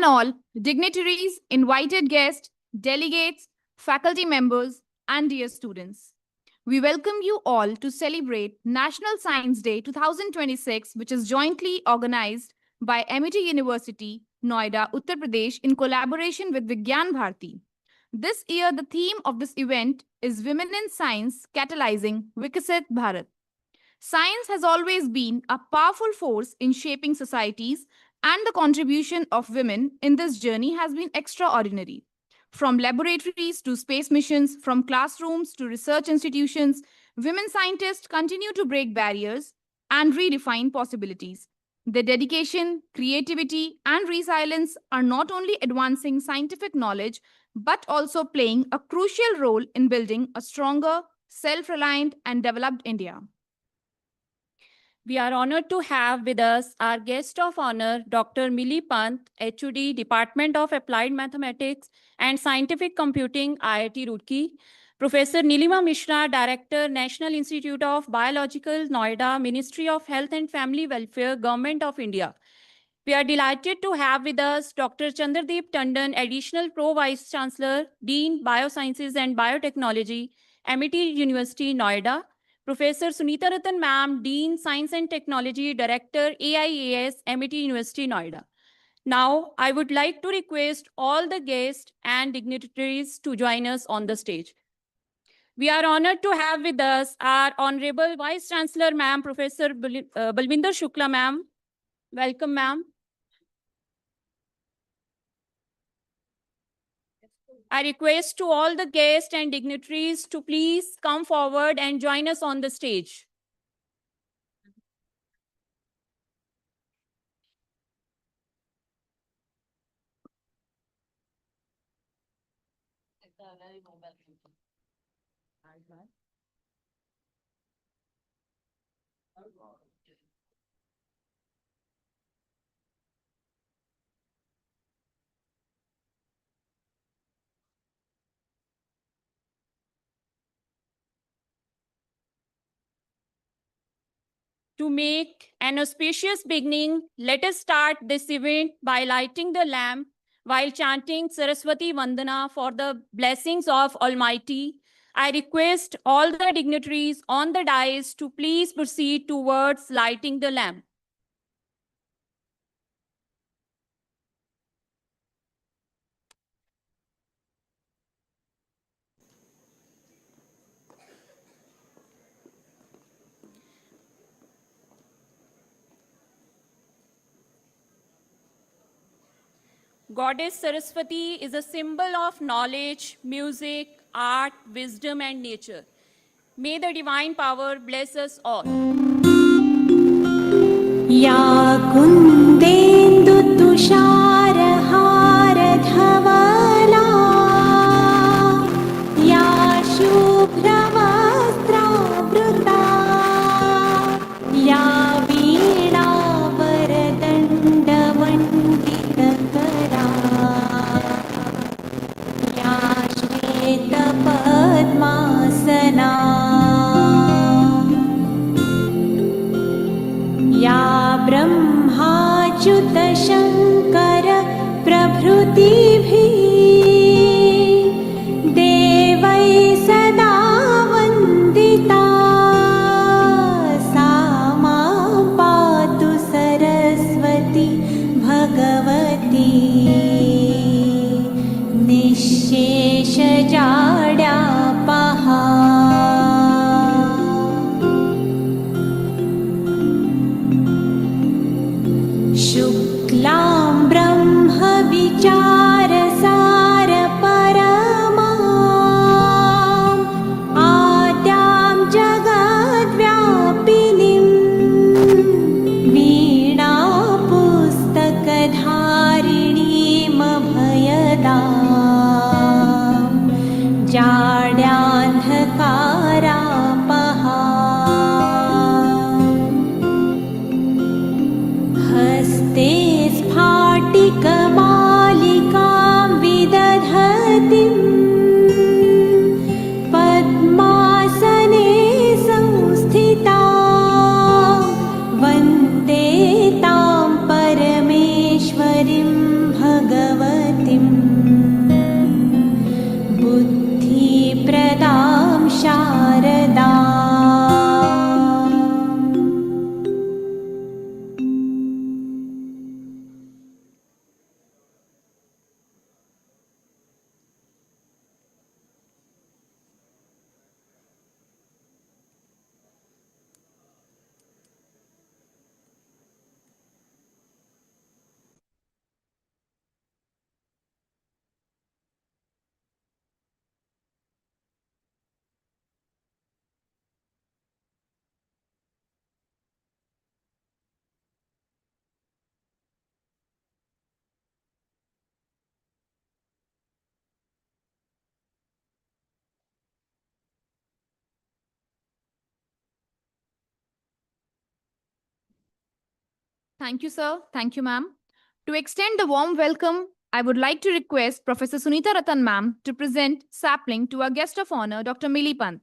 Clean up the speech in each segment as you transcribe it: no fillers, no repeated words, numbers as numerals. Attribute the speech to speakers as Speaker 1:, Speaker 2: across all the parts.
Speaker 1: and all, dignitaries, invited guests, delegates, faculty members, and dear students. We welcome you all to celebrate National Science Day 2026, which is jointly organized by MIT University, Noida, Uttar Pradesh, in collaboration with Vigyan Bharati. This year, the theme of this event is Women in Science Catalysing Viksit Bharat. Science has always been a powerful force in shaping societies, and the contribution of women in this journey has been extraordinary. From laboratories to space missions, from classrooms to research institutions, women scientists continue to break barriers and redefine possibilities. Their dedication, creativity, and resilience are not only advancing scientific knowledge but also playing a crucial role in building a stronger, self reliant, and developed India.
Speaker 2: We are honored to have with us our guest of honor, Dr. Millie Pant, HOD, Department of Applied Mathematics and Scientific Computing, IIT Roorkee, Professor Nilima Mishra, Director, National Institute of Biological, Noida, Ministry of Health and Family Welfare, Government of India. We are delighted to have with us Dr. Chandradeep Tandon, Additional Pro Vice Chancellor, Dean, Biosciences and Biotechnology, MIT University, Noida, Professor Sunita Ratan Ma'am, Dean, Science and Technology, Director, AIAS, MIT University, Noida. Now, I would like to request all the guests and dignitaries to join us on the stage. We are honored to have with us our Honorable Vice Chancellor Ma'am, Professor Balvinder Shukla Ma'am. Welcome, ma'am. I request to all the guests and dignitaries to please come forward and join us on the stage. To make an auspicious beginning, let us start this event by lighting the lamp while chanting Saraswati Vandana for the blessings of Almighty. I request all the dignitaries on the dais to please proceed towards lighting the lamp. Goddess Saraswati is a symbol of knowledge, music, art, wisdom, and nature. May the divine power bless us all.
Speaker 3: Ya kundendu tushar har dhavala ya shubhra vastra vrta ya veena varadanda vandita kara ya shveta padmasana या ब्रह्माच्युत शंकर प्रभृतिभिः देवै सदा वन्दिता सा मां पातु सरस्वती भगवती निःशेषजाड्यापहा शुक्लां ब्रह्म विचार
Speaker 1: Thank you, sir. Thank you, ma'am. To extend the warm welcome, I would like to request Professor Sunita Ratan ma'am to present sapling to our guest of honor, Dr. Mili Pant,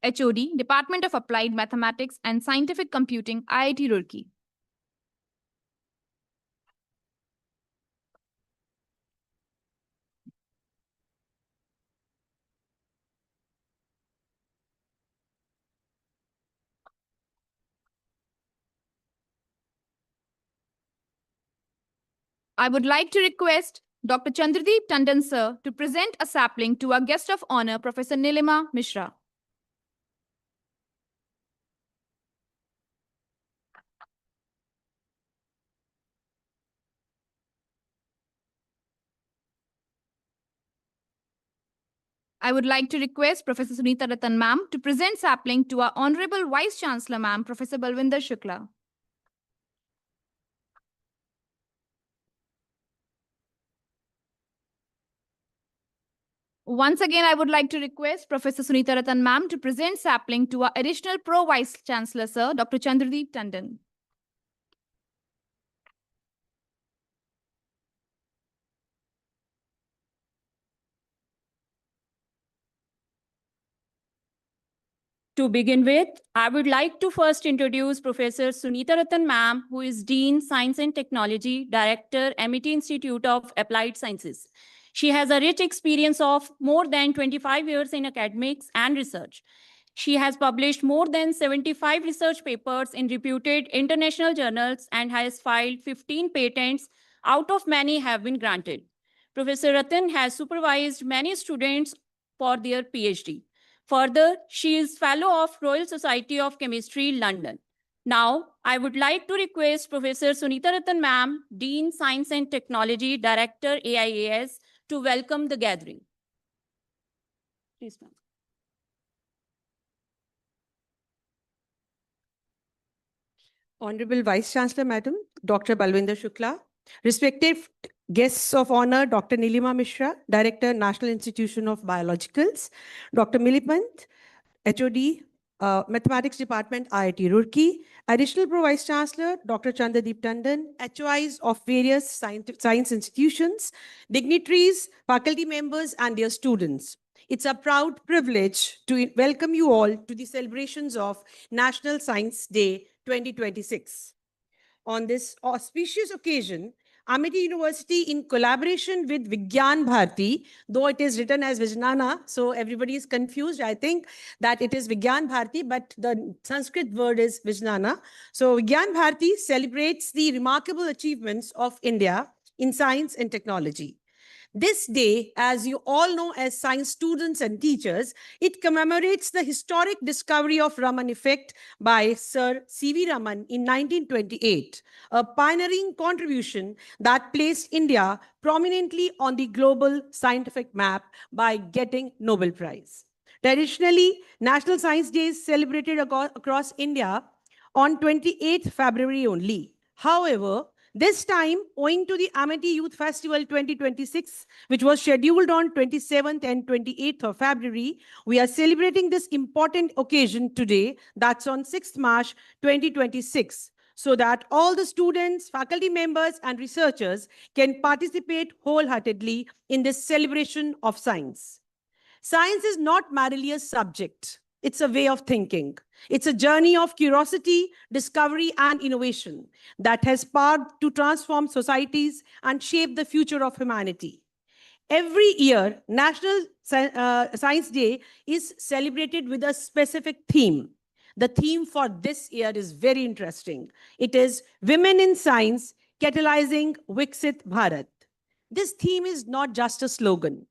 Speaker 1: HOD, Department of Applied Mathematics and Scientific Computing, IIT Roorkee. I would like to request Dr. Chandradeep Tandon sir to present a sapling to our guest of honor, Professor Nilima Mishra. I would like to request Professor Sunita Ratan ma'am to present sapling to our Honorable Vice Chancellor ma'am, Professor Balwinder Shukla. Once again, I would like to request Professor Sunita Ratan ma'am to present sapling to our additional Pro Vice Chancellor sir, Dr. Chandradeep Tandon.
Speaker 2: To begin with, I would like to first introduce Professor Sunita Ratan ma'am, who is Dean Science and Technology, Director, MIT Institute of Applied Sciences. She has a rich experience of more than 25 years in academics and research. She has published more than 75 research papers in reputed international journals and has filed 15 patents, out of many have been granted. Professor Ratan has supervised many students for their PhD. Further, she is Fellow of Royal Society of Chemistry, London. Now, I would like to request Professor Sunita Ratan ma'am, Dean Science and Technology, Director, AIAS, to welcome the gathering. Please, ma'am.
Speaker 4: Honorable Vice Chancellor, Madam, Dr. Balwinder Shukla, respected guests of honor, Dr. Nilima Mishra, Director, National Institution of Biologicals, Dr. Milipant, HOD, Mathematics Department, IIT Roorkee, Additional Pro Vice Chancellor, Dr. Chandradeep Tandon, HOIs of various science institutions, dignitaries, faculty members, and their students. It's a proud privilege to welcome you all to the celebrations of National Science Day 2026. On this auspicious occasion, Amity University, in collaboration with Vigyan Bharati, though it is written as Vijnana, so everybody is confused. I think that it is Vigyan Bharati, but the Sanskrit word is Vijnana. So Vigyan Bharati celebrates the remarkable achievements of India in science and technology. This day, as you all know as science students and teachers, it commemorates the historic discovery of Raman effect by Sir C.V. Raman in 1928, a pioneering contribution that placed India prominently on the global scientific map by getting Nobel Prize. Traditionally, National Science Day is celebrated across India on 28th February only. However, this time, owing to the Amity Youth Festival 2026, which was scheduled on 27th and 28th of February, we are celebrating this important occasion today, that's on 6th March 2026, so that all the students, faculty members, and researchers can participate wholeheartedly in this celebration of science. Science is not merely a subject. It's a way of thinking. It's a journey of curiosity, discovery, and innovation that has power to transform societies and shape the future of humanity. Every year, National Science Day is celebrated with a specific theme. The theme for this year is very interesting. It is Women in Science, Catalysing Viksit Bharat. This theme is not just a slogan.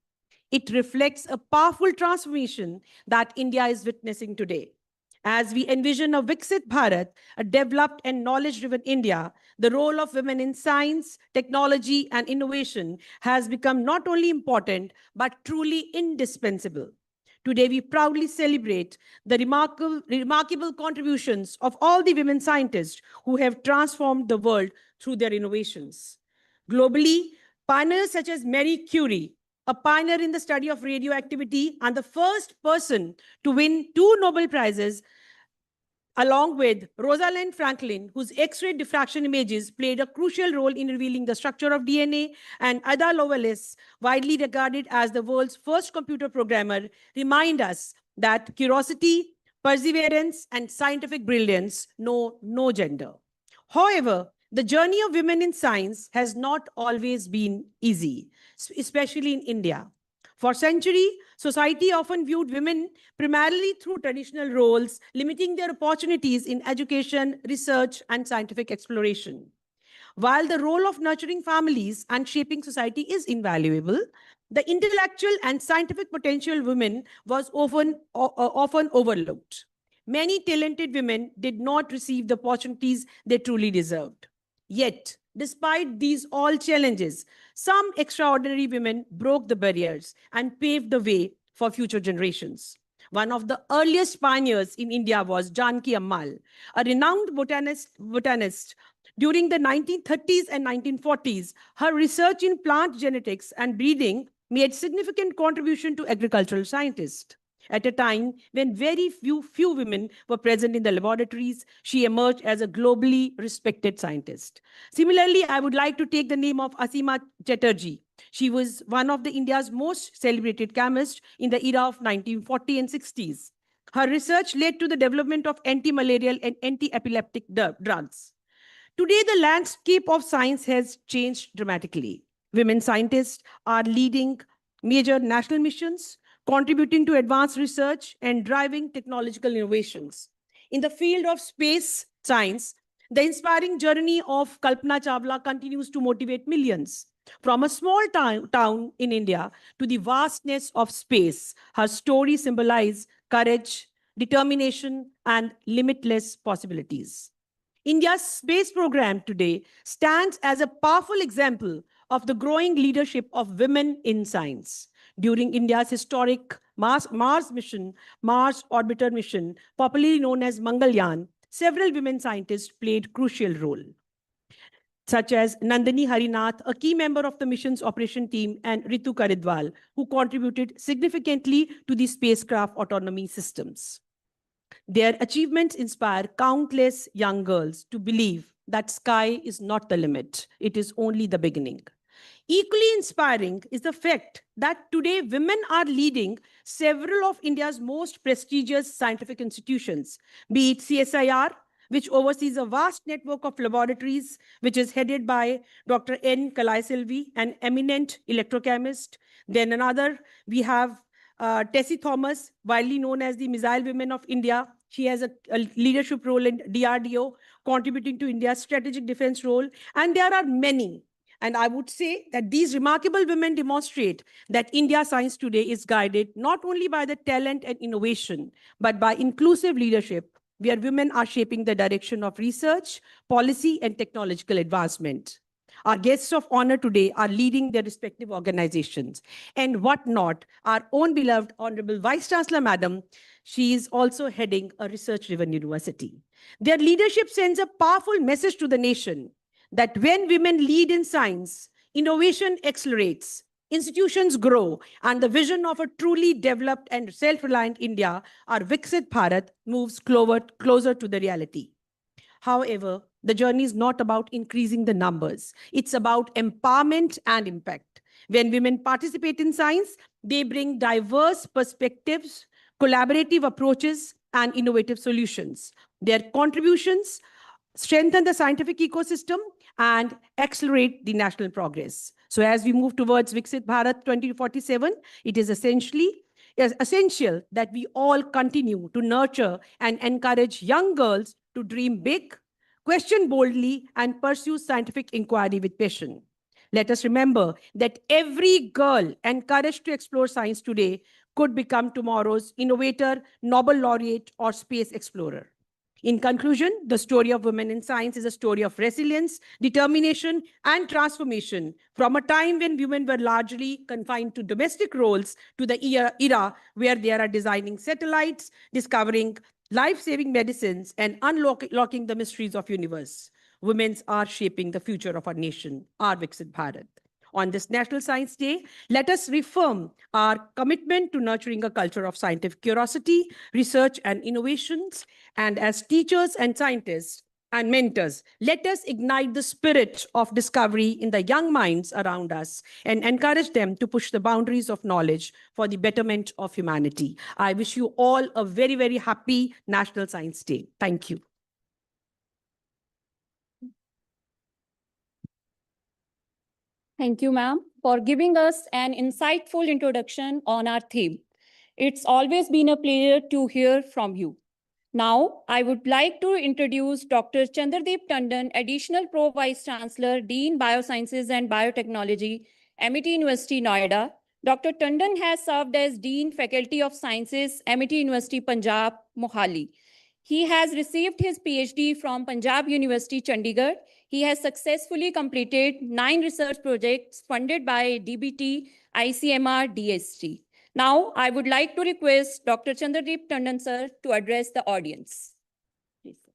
Speaker 4: It reflects a powerful transformation that India is witnessing today. As we envision a Viksit Bharat, a developed and knowledge-driven India, the role of women in science, technology, and innovation has become not only important, but truly indispensable. Today, we proudly celebrate the remarkable contributions of all the women scientists who have transformed the world through their innovations. Globally, pioneers such as Marie Curie, a pioneer in the study of radioactivity and the first person to win 2 Nobel Prizes, along with Rosalind Franklin, whose X-ray diffraction images played a crucial role in revealing the structure of DNA, and Ada Lovelace, widely regarded as the world's first computer programmer, remind us that curiosity, perseverance, and scientific brilliance know no gender. However, the journey of women in science has not always been easy, especially in India. For centuries, society often viewed women primarily through traditional roles, limiting their opportunities in education, research, and scientific exploration. While the role of nurturing families and shaping society is invaluable, the intellectual and scientific potential of women was often overlooked. Many talented women did not receive the opportunities they truly deserved. Yet, despite these all challenges, some extraordinary women broke the barriers and paved the way for future generations. One of the earliest pioneers in India was Janki Ammal, a renowned botanist. During the 1930s and 1940s, her research in plant genetics and breeding made significant contribution to agricultural scientists. At a time when very few women were present in the laboratories, she emerged as a globally respected scientist. Similarly, I would like to take the name of Asima Chatterjee. She was one of the India's most celebrated chemists in the era of 1940 and 60s. Her research led to the development of anti-malarial and anti-epileptic drugs. Today, the landscape of science has changed dramatically. Women scientists are leading major national missions, contributing to advanced research and driving technological innovations. In the field of space science, the inspiring journey of Kalpana Chawla continues to motivate millions. From a small town in India to the vastness of space, her story symbolizes courage, determination, and limitless possibilities. India's space program today stands as a powerful example of the growing leadership of women in science. During India's historic Mars orbiter mission, popularly known as Mangalyaan, several women scientists played crucial role, such as Nandini Harinath, a key member of the mission's operation team, and Ritu Karidwal, who contributed significantly to the spacecraft autonomy systems. Their achievements inspire countless young girls to believe that sky is not the limit, it is only the beginning. Equally inspiring is the fact that today women are leading several of India's most prestigious scientific institutions, be it CSIR, which oversees a vast network of laboratories, which is headed by Dr. N. Kalaiselvi, an eminent electrochemist. Then another, we have Tessie Thomas, widely known as the Missile Women of India. She has a leadership role in DRDO, contributing to India's strategic defense role. And there are many. And I would say that these remarkable women demonstrate that India science today is guided not only by the talent and innovation, but by inclusive leadership, where women are shaping the direction of research, policy, and technological advancement. Our guests of honor today are leading their respective organizations. And what not, our own beloved Honorable Vice Chancellor Madam, she is also heading a research-driven university. Their leadership sends a powerful message to the nation that when women lead in science, innovation accelerates, institutions grow, and the vision of a truly developed and self-reliant India, our Viksit Bharat, moves closer to the reality. However, the journey is not about increasing the numbers. It's about empowerment and impact. When women participate in science, they bring diverse perspectives, collaborative approaches, and innovative solutions. Their contributions strengthen the scientific ecosystem and accelerate the national progress. So as we move towards Viksit Bharat 2047, it is essential that we all continue to nurture and encourage young girls to dream big, question boldly, and pursue scientific inquiry with passion. Let us remember that every girl encouraged to explore science today could become tomorrow's innovator, Nobel laureate, or space explorer. In conclusion, the story of women in science is a story of resilience, determination, and transformation from a time when women were largely confined to domestic roles to the era where they are designing satellites, discovering life-saving medicines, and unlocking the mysteries of universe. Women are shaping the future of our nation, our Viksit Bharat. On this National Science Day, let us reaffirm our commitment to nurturing a culture of scientific curiosity, research, and innovations. And as teachers and scientists and mentors, let us ignite the spirit of discovery in the young minds around us and encourage them to push the boundaries of knowledge for the betterment of humanity. I wish you all a very, very happy National Science Day. Thank you.
Speaker 2: Thank you, ma'am, for giving us an insightful introduction on our theme. It's always been a pleasure to hear from you. Now, I would like to introduce Dr. Chandradeep Tandon, Additional Pro Vice Chancellor, Dean Biosciences and Biotechnology, MIT University, Noida. Dr. Tandon has served as Dean Faculty of Sciences, MIT University, Punjab, Mohali. He has received his PhD from Punjab University, Chandigarh. He has successfully completed 9 research projects funded by DBT, ICMR, DST. Now, I would like to request Dr. Chandradeep Tandon, sir, to address the audience. Please, sir.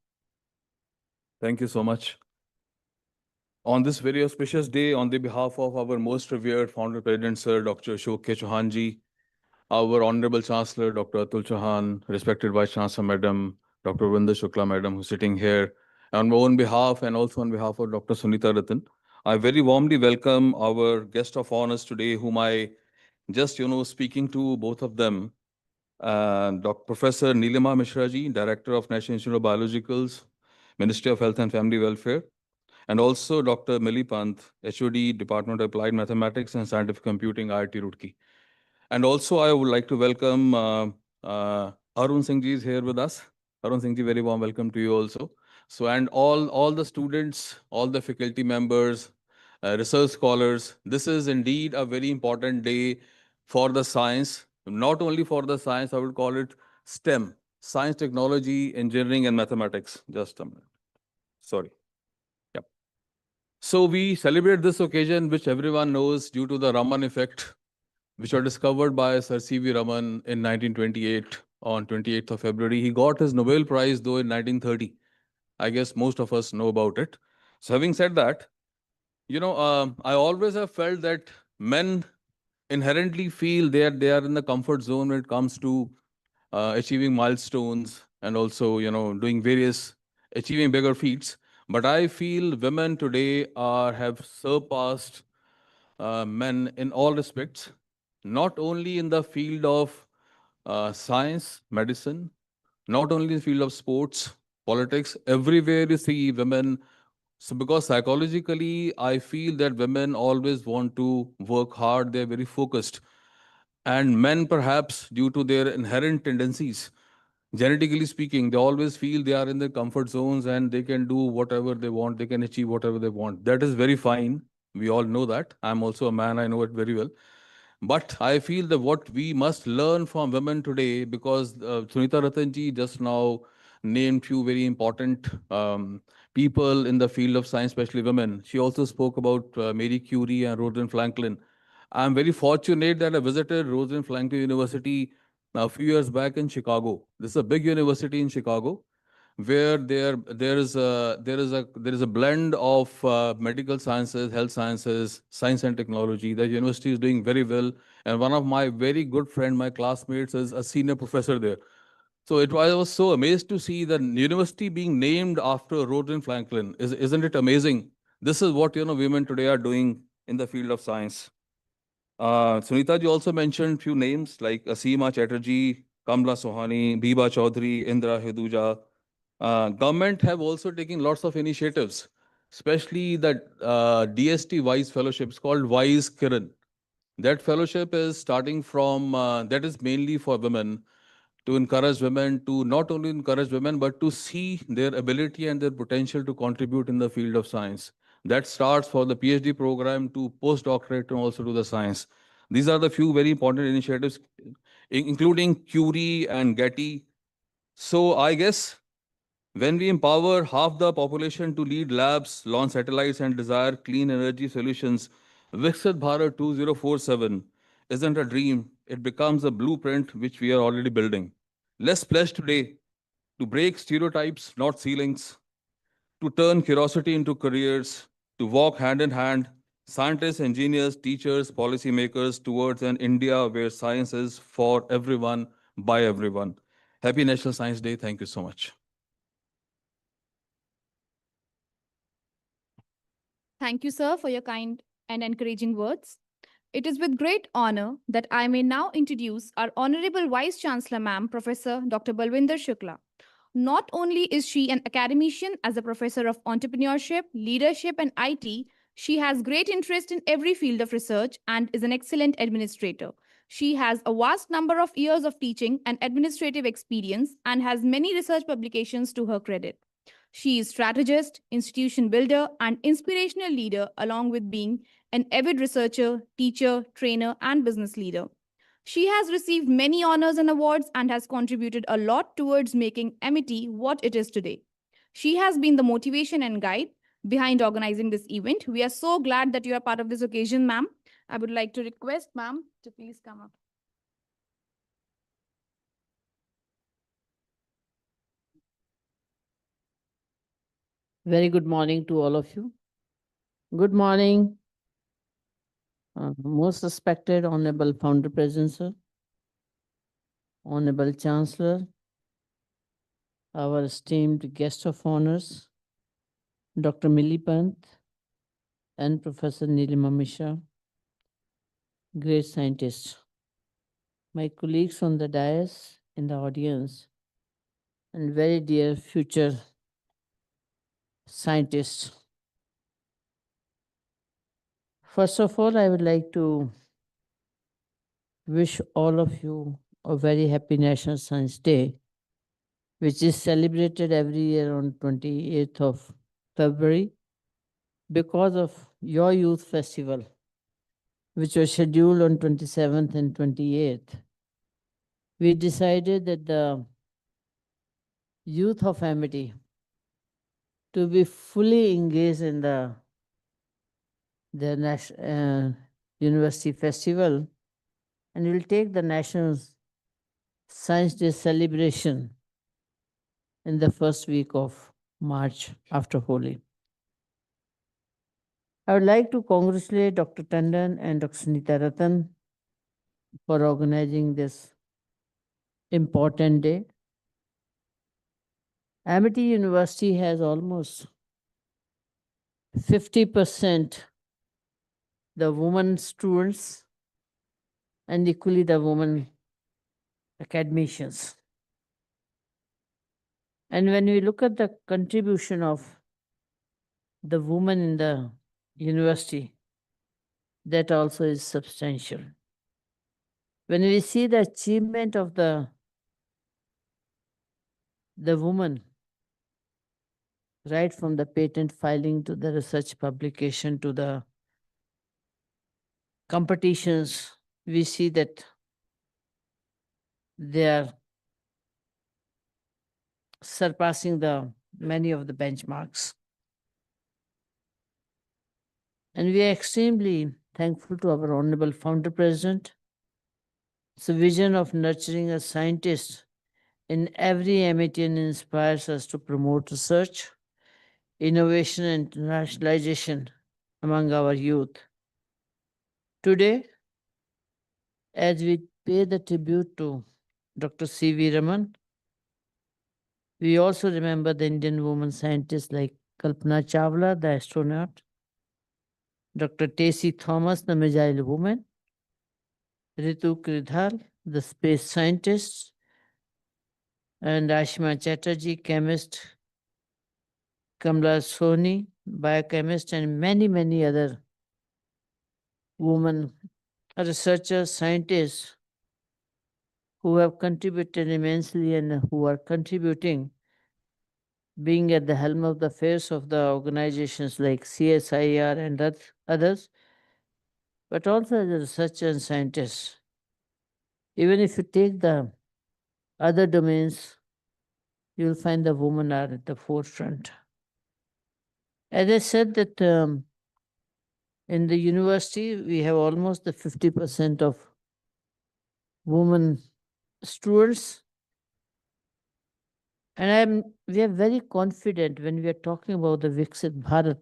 Speaker 5: Thank you so much. On this very auspicious day, on the behalf of our most revered founder president, Sir Dr. Ashok K. Chauhan ji, our Honorable Chancellor, Dr. Atul Chauhan, respected Vice Chancellor, Madam, Dr. Vinder Shukla, Madam, who's sitting here, on my own behalf and also on behalf of Dr. Sunita Ratan, I very warmly welcome our guest of honors today, whom I just, speaking to both of them, Dr. Professor Nilima Mishra ji, Director of National Institute of Biologicals, Ministry of Health and Family Welfare, and also Dr. Mili Pant, HOD, Department of Applied Mathematics and Scientific Computing, IIT Roorkee. And also I would like to welcome Arun Singh ji is here with us. Arun Singh ji, very warm welcome to you also. So, and all the students, all the faculty members, research scholars, this is indeed a very important day for the science. Not only for the science, I would call it STEM, science, technology, engineering, and mathematics. Just a minute. Sorry. Yep. So we celebrate this occasion, which everyone knows, due to the Raman effect, which was discovered by Sir C.V. Raman in 1928 on 28th of February. He got his Nobel Prize, though, in 1930. I guess most of us know about it. So having said that, I always have felt that men inherently feel they are in the comfort zone when it comes to achieving milestones and also, doing achieving bigger feats. But I feel women today have surpassed men in all respects, not only in the field of science, medicine, not only in the field of sports, politics, everywhere you see women. So because psychologically, I feel that women always want to work hard, they're very focused. And men, perhaps due to their inherent tendencies, genetically speaking, they always feel they are in their comfort zones and they can do whatever they want, they can achieve whatever they want. That is very fine. We all know that. I'm also a man, I know it very well. But I feel that what we must learn from women today, because Sunita Ratanji just now named few very important people in the field of science, especially women. She also spoke about Marie Curie and Rosalind Franklin. I'm very fortunate that I visited Rosalind Franklin University a few years back in Chicago. This is a big university in Chicago, where there is a blend of medical sciences, health sciences, science and technology. The university is doing very well, and one of my very good friend, my classmates, is a senior professor there. So I was so amazed to see the university being named after Rosalind Franklin. Isn't it amazing? This is what women today are doing in the field of science. Sunita ji also mentioned few names like Asima Chatterjee, Kamla Sohani, Biba Chaudhary, Indra Hiduja. Government have also taken lots of initiatives, especially that DST WISE fellowship. It's called WISE Kiran. That fellowship is starting from, that is mainly for women, to encourage women, to not only encourage women, but to see their ability and their potential to contribute in the field of science. That starts for the PhD program to postdoctorate and also to the science. These are the few very important initiatives, including Curie and Getty. So I guess when we empower half the population to lead labs, launch satellites, and desire clean energy solutions, Viksit Bharat 2047 isn't a dream. It becomes a blueprint which we are already building. Let's pledge today to break stereotypes, not ceilings, to turn curiosity into careers, to walk hand in hand, Scientists, engineers, teachers, policymakers towards an India where science is for everyone, by everyone. Happy National Science Day. Thank you so much.
Speaker 1: Thank you, sir, for your kind and encouraging words. It is with great honor that I may now introduce our Honorable Vice Chancellor, Ma'am, Professor Dr. Balwinder Shukla. Not only is she an academician as a professor of entrepreneurship, leadership, and IT, she has great interest in every field of research and is an excellent administrator. She has a vast number of years of teaching and administrative experience and has many research publications to her credit. She is strategist, institution builder, and inspirational leader, along with being an avid researcher, teacher, trainer, and business leader. She has received many honors and awards and has contributed a lot towards making MIT what it is today. She has been the motivation and guide behind organizing this event. We are so glad that you are part of this occasion, ma'am. I would like to request ma'am to please come up.
Speaker 6: Very good morning to all of you. Good morning, most respected Honorable Founder President, sir, Honorable Chancellor, our esteemed guest of honors, Dr. Milli Pant and Professor Nilima Mishra, great scientists, my colleagues on the dais, in the audience, and very dear future scientists. First of all, I would like to wish all of you a very happy National Science Day, which is celebrated every year on 28th of February because of your youth festival, which was scheduled on 27th and 28th. We decided that the youth of Amity to be fully engaged in the university festival, and we'll take the National Science Day celebration in the first week of March after Holi. I would like to congratulate Dr. Tandon and Dr. Sunita Ratan for organizing this important day. Amity University has almost 50% the women students and equally the women academicians. And when we look at the contribution of the women in the university, that also is substantial. When we see the achievement of the woman, right from the patent filing to the research publication to the competitions, we see that they are surpassing the many of the benchmarks. And we are extremely thankful to our Honorable Founder President. It's a vision of nurturing a scientist in every MIT and inspires us to promote research, innovation, and internationalization among our youth. Today, as we pay the tribute to Dr. C.V. Raman, we also remember the Indian women scientists like Kalpana Chawla, the astronaut, Dr. Tacey Thomas, the missile woman, Ritu Kridhal, the space scientist, and Ashima Chatterjee, chemist, Kamla Soni, biochemist, and many, many other women researchers, scientists who have contributed immensely and who are contributing, being at the helm of the affairs of the organizations like CSIR and others, but also as a researcher and scientist. Even if you take the other domains, you'll find the women are at the forefront. As I said that in the university, we have almost the 50% of women students. And we are very confident when we are talking about the Viksit Bharat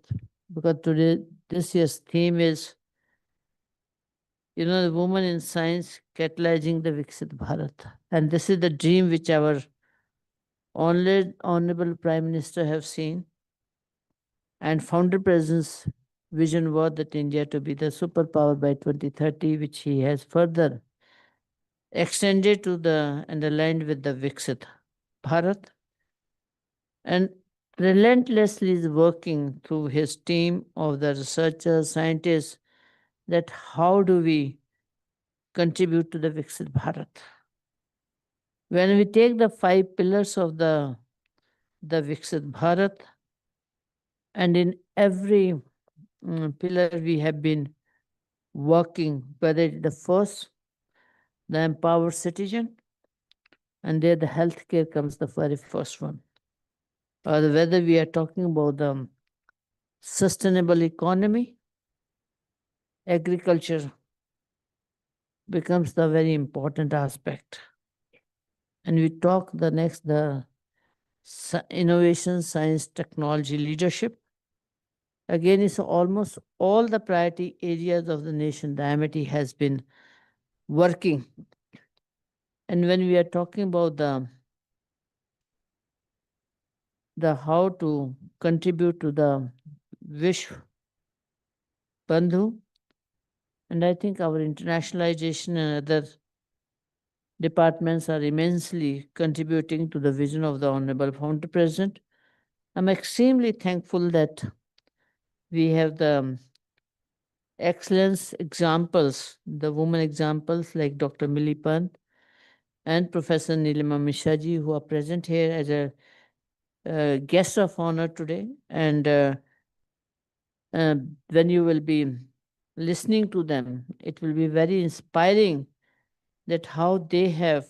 Speaker 6: because today, this year's theme is, the woman in science catalyzing the Viksit Bharat. And this is the dream which our Honorable Prime Minister have seen. And Founder President's vision was that India to be the superpower by 2030, which he has further extended to and aligned with the Viksit Bharat. And relentlessly is working through his team of the researchers, scientists, that how do we contribute to the Viksit Bharat. When we take the 5 pillars of the Viksit Bharat, and in every pillar we have been working, whether it's the first, the empowered citizen, and there the healthcare comes the very first one. Or whether we are talking about the sustainable economy, agriculture becomes the very important aspect. And we talk the next, the innovation, science, technology, leadership. Again, it's almost all the priority areas of the nation. The MIT has been working. And when we are talking about the how to contribute to the Vishwa Bandhu, and I think our internationalization and other departments are immensely contributing to the vision of the Honorable Founder President. I'm extremely thankful that we have the excellence examples, the woman examples like Dr. Millie Pant and Professor Nilima Mishra ji, who are present here as a guest of honor today. And when you will be listening to them, it will be very inspiring that how they have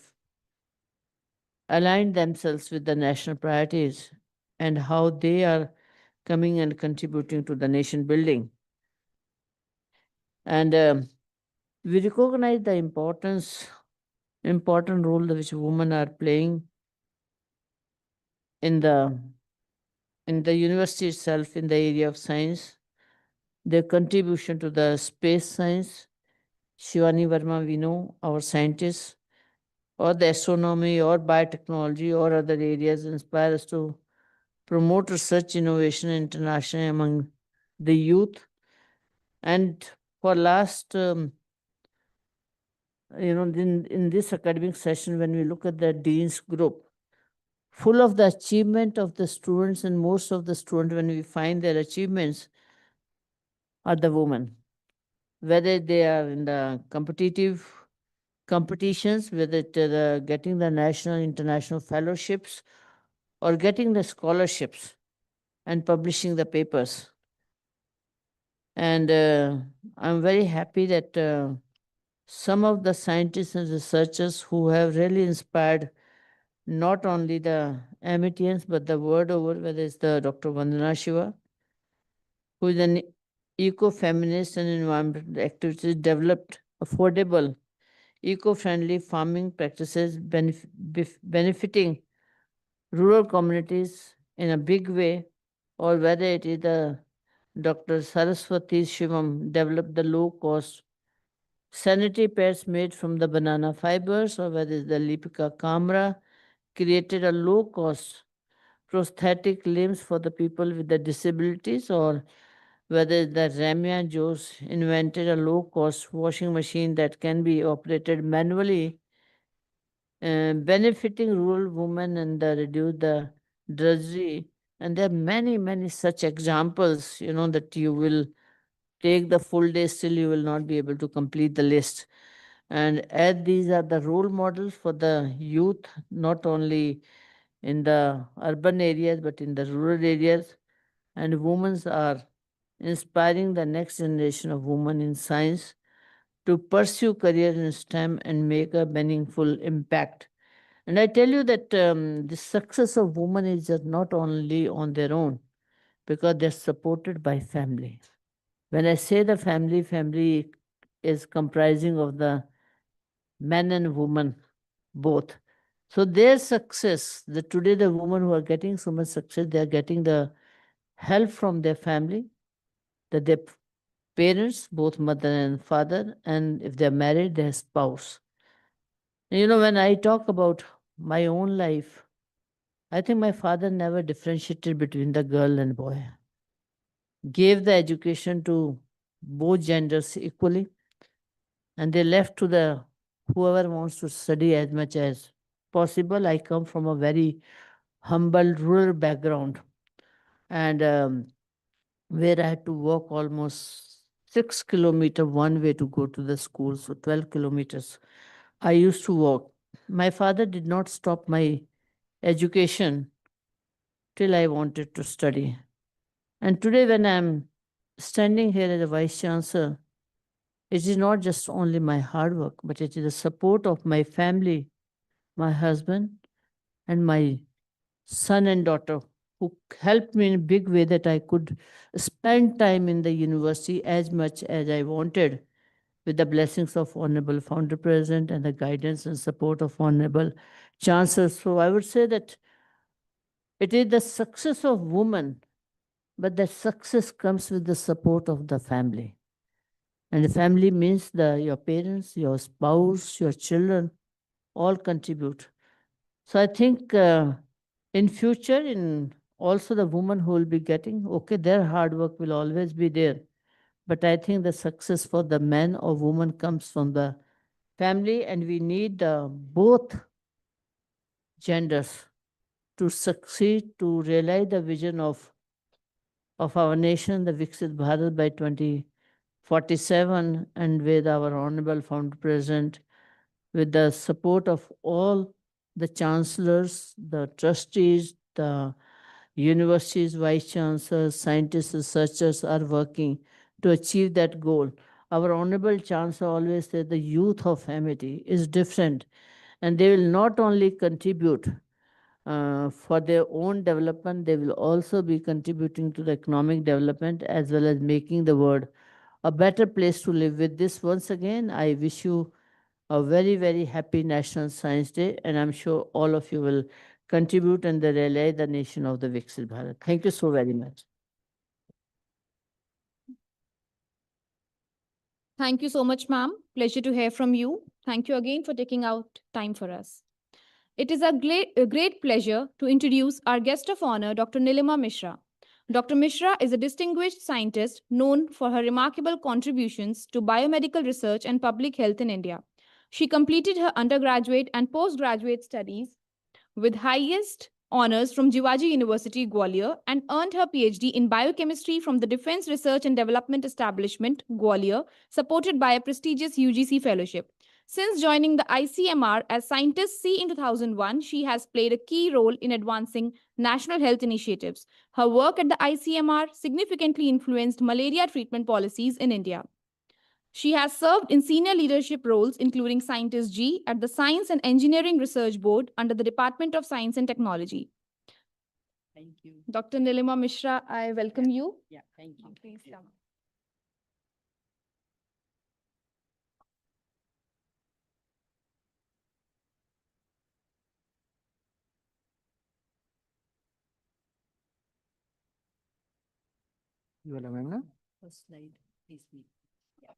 Speaker 6: aligned themselves with the national priorities and how they are coming and contributing to the nation building. And we recognize the important role which women are playing in the university itself in the area of science, their contribution to the space science. Shivani Verma, we know, our scientists, or the astronomy or biotechnology or other areas inspire us to promote research, innovation internationally among the youth. And for last, in this academic session, when we look at the Dean's group, full of the achievement of the students, and most of the students, when we find their achievements, are the women. Whether they are in the competitive competitions, whether they're getting the national, international fellowships, or getting the scholarships and publishing the papers. And I'm very happy that some of the scientists and researchers who have really inspired not only the Amitians, but the world over, whether it's the Dr. Vandana Shiva, who is an eco-feminist and environmental activist, developed affordable, eco-friendly farming practices benefiting rural communities in a big way, or whether it is the Dr. Saraswati Shivam developed the low-cost sanitary pads made from the banana fibers, or whether it's the Lipika Kamra created a low-cost prosthetic limbs for the people with the disabilities, or whether the Ramya Jose invented a low-cost washing machine that can be operated manually, benefiting rural women and reduce the drudgery. And there are many, many such examples, that you will take the full day, still you will not be able to complete the list. And as these are the role models for the youth, not only in the urban areas, but in the rural areas, and women are inspiring the next generation of women in science to pursue career in STEM and make a meaningful impact. And I tell you that the success of women is just not only on their own, because they're supported by family. When I say the family is comprising of the men and women both. So their success, today the women who are getting so much success, they are getting the help from their family. that their parents, both mother and father, and if they're married, their spouse. And when I talk about my own life, I think my father never differentiated between the girl and boy. Gave the education to both genders equally, and they left to the whoever wants to study as much as possible. I come from a very humble rural background, and where I had to walk almost 6 kilometers one way to go to the school, so 12 kilometers. I used to walk. My father did not stop my education till I wanted to study. And today, when I'm standing here as a vice chancellor, it is not just only my hard work, but it is the support of my family, my husband, and my son and daughter who helped me in a big way that I could spend time in the university as much as I wanted with the blessings of Honorable Founder President and the guidance and support of Honorable Chancellor. So I would say that it is the success of women, but that success comes with the support of the family. And the family means your parents, your spouse, your children, all contribute. So I think in future, in also the women who will be getting, okay, their hard work will always be there. But I think the success for the man or woman comes from the family, and we need both genders to succeed, to realize the vision of our nation, the Viksit Bharat by 2047, and with our Honorable Founder President, with the support of all the chancellors, the trustees, the universities, vice chancellors, scientists, researchers are working to achieve that goal. Our Honorable Chancellor always said the youth of Amity is different, and they will not only contribute for their own development, they will also be contributing to the economic development as well as making the world a better place to live. With this, once again, I wish you a very, very happy National Science Day, and I'm sure all of you will contribute and realize the nation of the Viksit Bharat. Thank you so very much.
Speaker 1: Thank you so much, ma'am. Pleasure to hear from you. Thank you again for taking out time for us. It is a great pleasure to introduce our guest of honor, Dr. Nilima Mishra. Dr. Mishra is a distinguished scientist known for her remarkable contributions to biomedical research and public health in India. She completed her undergraduate and postgraduate studies with highest honors from Jivaji University, Gwalior, and earned her PhD in biochemistry from the Defense Research and Development Establishment, Gwalior, supported by a prestigious UGC fellowship. Since joining the ICMR as Scientist C in 2001, she has played a key role in advancing national health initiatives. Her work at the ICMR significantly influenced malaria treatment policies in India. She has served in senior leadership roles, including Scientist G at the Science and Engineering Research Board under the Department of Science and Technology.
Speaker 6: Thank you.
Speaker 1: Dr. Nilima Mishra, I welcome you.
Speaker 6: Yeah, thank you.
Speaker 1: Please come.
Speaker 6: You want to remember? First slide, please. Yeah.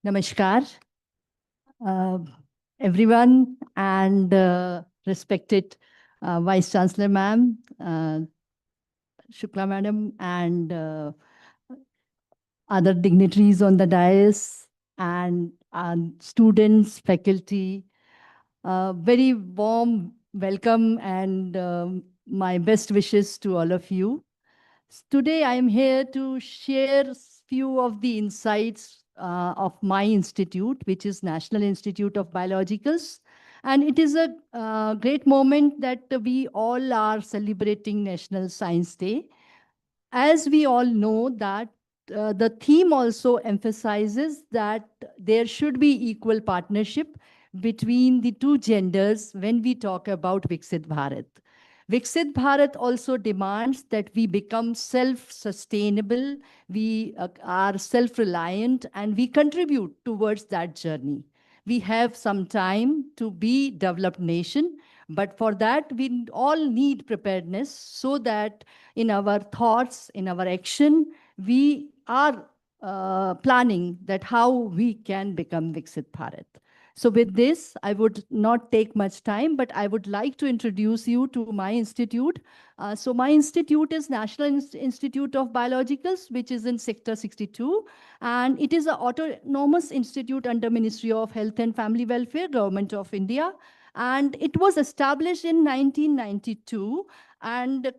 Speaker 7: Namaskar, uh, everyone, and respected Vice Chancellor Ma'am, Shukla Madam, and other dignitaries on the dais, and students, faculty. Very warm welcome and my best wishes to all of you. Today, I am here to share few of the insights of my institute, which is National Institute of Biologicals. And it is a great moment that we all are celebrating National Science Day. As we all know that the theme also emphasizes that there should be equal partnership between the two genders when we talk about Viksit Bharat. Viksit Bharat also demands that we become self-sustainable, we are self-reliant, and we contribute towards that journey. We have some time to be developed nation, but for that we all need preparedness so that in our thoughts, in our action, we are planning that how we can become Viksit Bharat. So with this, I would not take much time, but I would like to introduce you to my institute. So my institute is National Institute of Biologicals, which is in Sector 62. And it is an autonomous institute under Ministry of Health and Family Welfare, Government of India. And it was established in 1992. And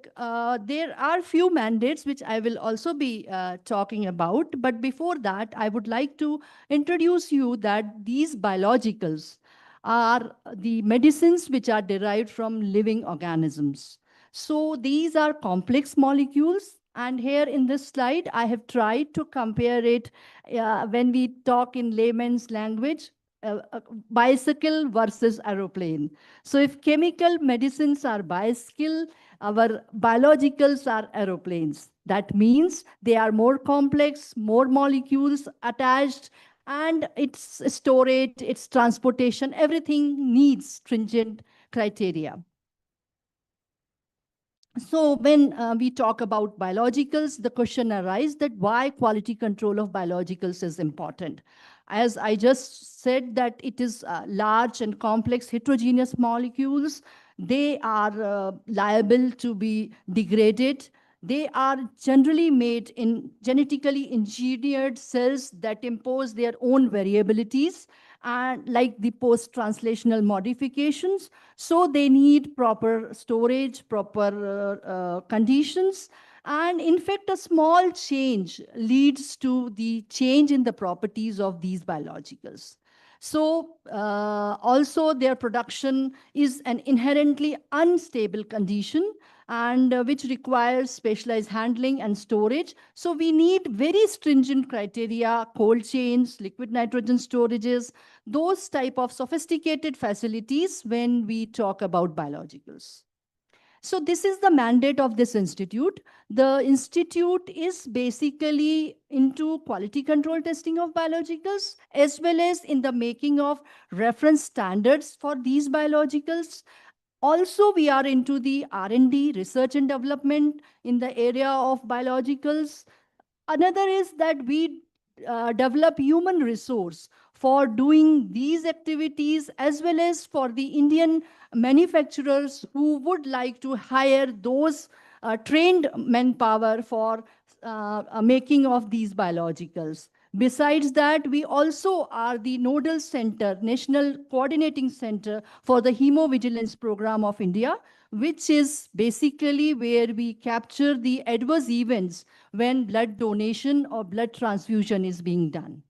Speaker 7: there are few mandates which I will also be talking about. But before that, I would like to introduce you that these biologicals are the medicines which are derived from living organisms. So these are complex molecules. And here in this slide, I have tried to compare it when we talk in layman's language, bicycle versus aeroplane. So if chemical medicines are bicycle, our biologicals are aeroplanes. That means they are more complex, more molecules attached, and its storage, its transportation, everything needs stringent criteria. So when we talk about biologicals, the question arises that why quality control of biologicals is important. As I just said that it is large and complex heterogeneous molecules, they are liable to be degraded. They are generally made in genetically engineered cells that impose their own variabilities, and like the post-translational modifications. So they need proper storage, proper conditions. And in fact, a small change leads to the change in the properties of these biologicals. So also their production is an inherently unstable condition, and which requires specialized handling and storage. So we need very stringent criteria, cold chains, liquid nitrogen storages, those type of sophisticated facilities when we talk about biologicals. So this is the mandate of this institute. The institute is basically into quality control testing of biologicals, as well as in the making of reference standards for these biologicals. Also, we are into the R&D, research and development in the area of biologicals. Another is that we develop human resource for doing these activities, as well as for the Indian manufacturers who would like to hire those trained manpower for making of these biologicals. Besides that, we also are the nodal center, national coordinating center for the Hemovigilance Program of India, which is basically where we capture the adverse events when blood donation or blood transfusion is being done.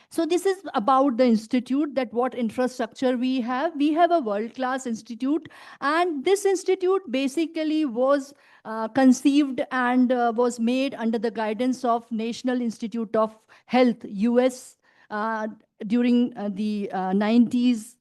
Speaker 7: So this is about the institute, that what infrastructure we have. We have a world-class institute, and this institute basically was conceived and was made under the guidance of National Institute of Health, US, during the 90s.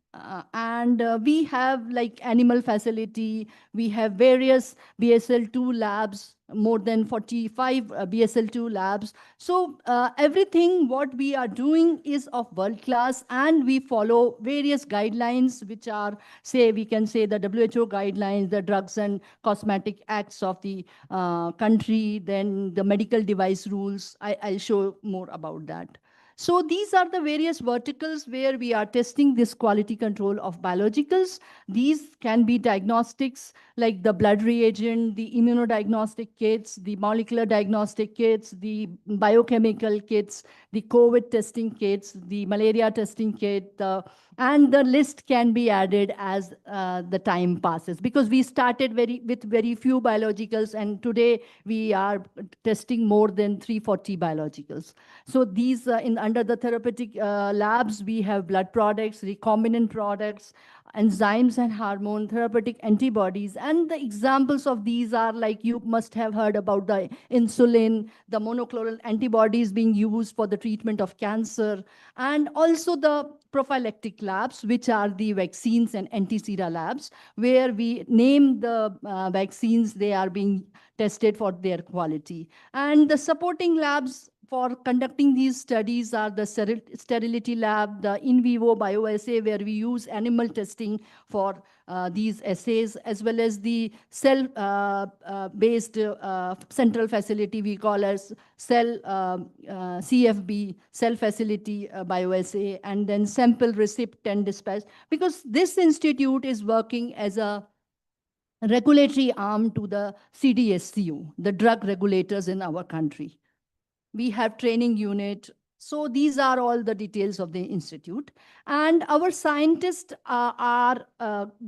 Speaker 7: And we have like animal facility, we have various BSL-2 labs, more than 45 BSL-2 labs. So everything what we are doing is of world class, and we follow various guidelines which are, say, we can say the WHO guidelines, the drugs and cosmetic acts of the country, then the medical device rules. I'll show more about that. So these are the various verticals where we are testing this quality control of biologicals. These can be diagnostics like the blood reagent, the immunodiagnostic kits, the molecular diagnostic kits, the biochemical kits, the COVID testing kits, the malaria testing kit, and the list can be added as the time passes, because we started with very few biologicals, and today we are testing more than 340 biologicals. So these under the therapeutic labs, we have blood products, recombinant products, enzymes and hormone, therapeutic antibodies. And the examples of these are, like, you must have heard about the insulin, the monoclonal antibodies being used for the treatment of cancer, and also the prophylactic labs, which are the vaccines and anti-sera labs, where we name the vaccines, they are being tested for their quality. And the supporting labs for conducting these studies are the sterility lab, the in vivo bioassay, where we use animal testing for these assays, as well as the cell-based central facility we call as CFB, cell facility bioassay, and then sample receipt and dispatch, because this institute is working as a regulatory arm to the CDSCO, the drug regulators in our country. We have training unit. So these are all the details of the institute. And our scientists are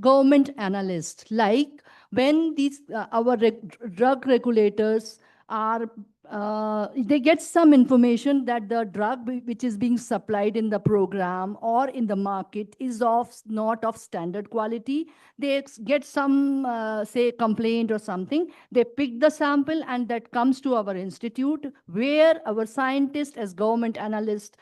Speaker 7: government analysts. Like when these our drug regulators are, they get some information that the drug which is being supplied in the program or in the market is not of standard quality. They get some, say, complaint or something. They pick the sample and that comes to our institute, where our scientists as government analysts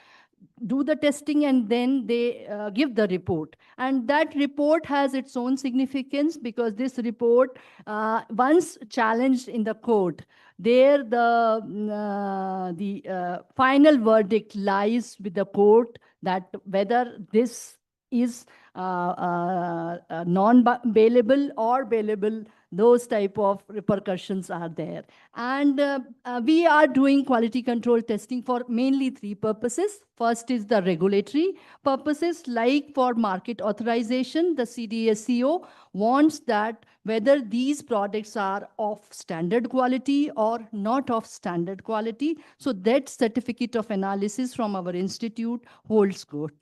Speaker 7: do the testing, and then they give the report. And that report has its own significance, because this report, once challenged in the court, there the final verdict lies with the court, that whether this is non-bailable or bailable, those type of repercussions are there. And we are doing quality control testing for mainly three purposes. First is the regulatory purposes, like for market authorization, the CDSCO wants that whether these products are of standard quality or not of standard quality. So that certificate of analysis from our institute holds good.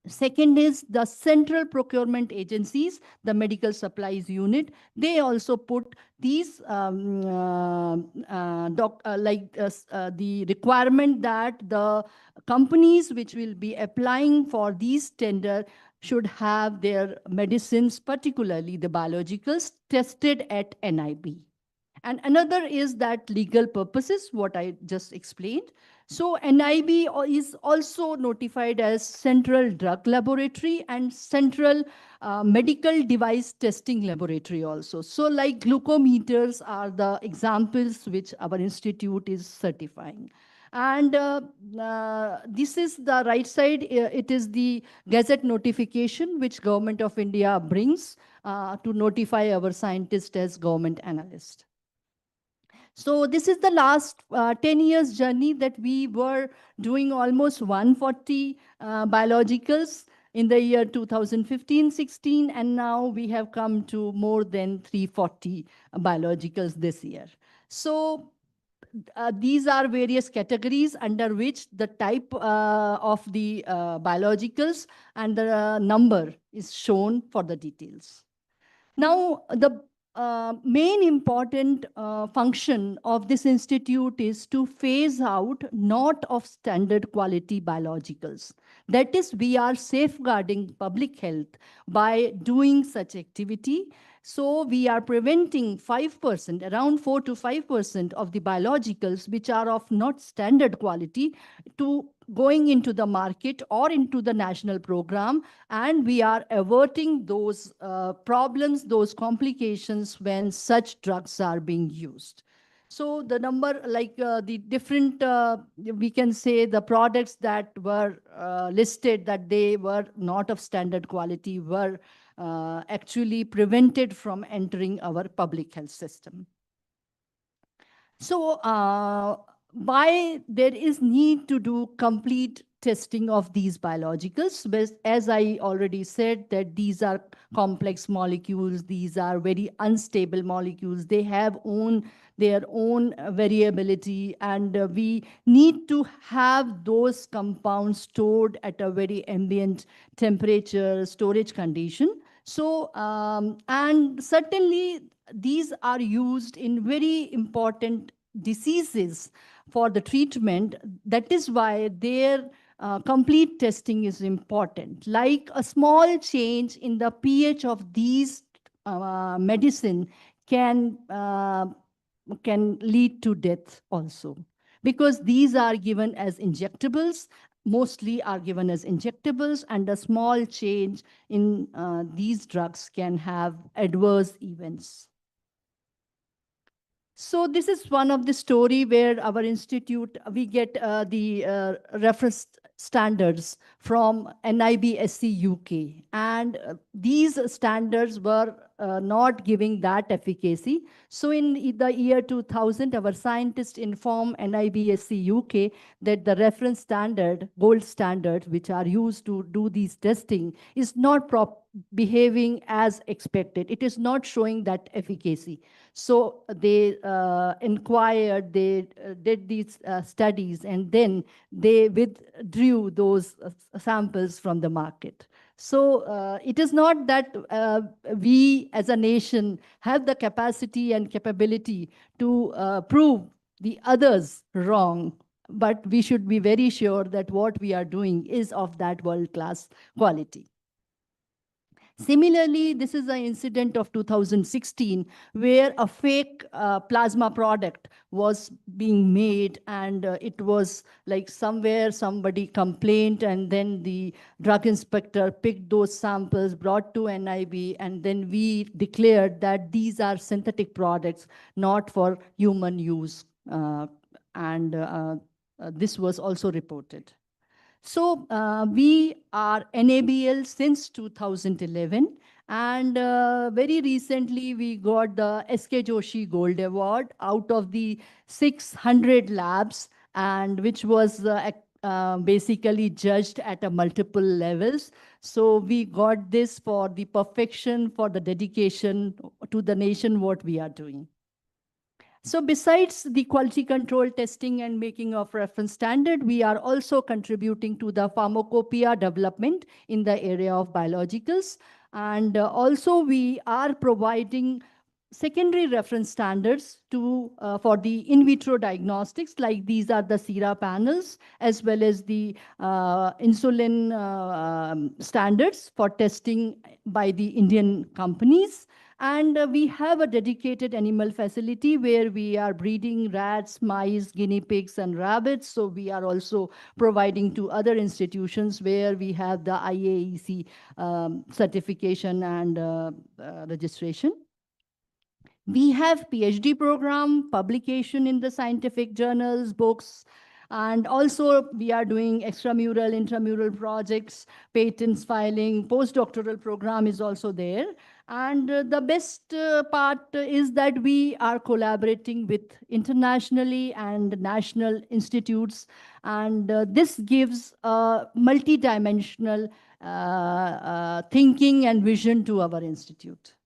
Speaker 7: Second is the central procurement agencies, the medical supplies unit. They also put these the requirement that the companies which will be applying for these tender should have their medicines, particularly the biologicals, tested at NIB. And another is that legal purposes, what I just explained. So NIB is also notified as Central Drug Laboratory and Central Medical Device Testing Laboratory also. So like glucometers are the examples which our institute is certifying. And this is the right side. It is the Gazette notification which Government of India brings to notify our scientists as government analysts. So this is the last 10 years journey that we were doing almost 140 biologicals in the year 2015-16, and now we have come to more than 340 biologicals this year. So these are various categories under which the type of the biologicals and the number is shown for the details. Now, the main important function of this institute is to phase out not of standard quality biologicals. That is, we are safeguarding public health by doing such activity. So we are preventing 5%, around 4 to 5% of the biologicals which are of not standard quality to going into the market or into the national program, and we are averting those problems, those complications when such drugs are being used. So the number, like the different, we can say the products that were listed that they were not of standard quality were actually prevented from entering our public health system. So why there is need to do complete testing of these biologicals. But as I already said, that these are complex molecules, these are very unstable molecules, they have their own variability, and we need to have those compounds stored at a very ambient temperature storage condition. So, and certainly these are used in very important diseases for the treatment. That is why their complete testing is important. Like a small change in the pH of these medicine can lead to death also, because these are given as injectables, mostly are given as injectables, and a small change in these drugs can have adverse events. So this is one of the story where our institute, we get the reference standards from NIBSC UK. And these standards were not giving that efficacy. So in the year 2000, our scientists informed NIBSC UK that the reference standard, gold standard, which are used to do these testing, is not behaving as expected. It is not showing that efficacy. So they inquired, they did these studies, and then they withdrew those samples from the market. So it is not that we as a nation have the capacity and capability to prove the others wrong, but we should be very sure that what we are doing is of that world-class quality. Similarly, this is an incident of 2016 where a fake plasma product was being made, and it was like somewhere somebody complained, and then the drug inspector picked those samples, brought to NIB, and then we declared that these are synthetic products, not for human use. This was also reported. So we are NABL since 2011, and very recently we got the SK Joshi Gold Award out of the 600 labs, and which was basically judged at a multiple levels. So we got this for the perfection, for the dedication to the nation, what we are doing. So besides the quality control testing and making of reference standard, we are also contributing to the pharmacopoeia development in the area of biologicals. And also we are providing secondary reference standards to for the in vitro diagnostics, like these are the SERA panels, as well as the insulin standards for testing by the Indian companies. And we have a dedicated animal facility where we are breeding rats, mice, guinea pigs, and rabbits. So we are also providing to other institutions where we have the IAEC certification and registration. We have PhD program, publication in the scientific journals, books, and also we are doing extramural, intramural projects, patents filing, postdoctoral program is also there. And the best part is that we are collaborating with internationally and national institutes, and this gives a multidimensional thinking and vision to our institute.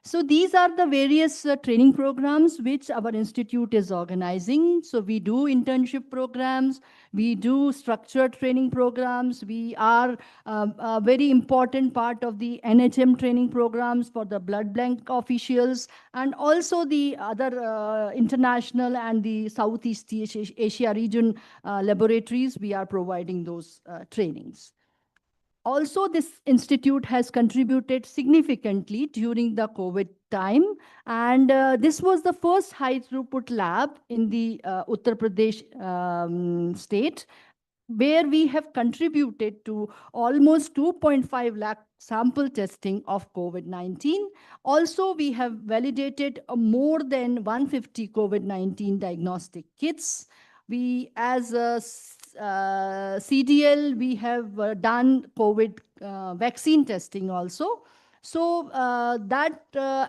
Speaker 7: So these are the various training programs which our institute is organizing. So we do internship programs, we do structured training programs, we are a very important part of the NHM training programs for the blood bank officials, and also the other international and the Southeast Asia region laboratories, we are providing those trainings. Also, this institute has contributed significantly during the COVID time, and this was the first high throughput lab in the Uttar Pradesh state, where we have contributed to almost 2.5 lakh sample testing of COVID-19. Also, we have validated more than 150 COVID-19 diagnostic kits. We, as a CDL, we have done COVID vaccine testing also. So that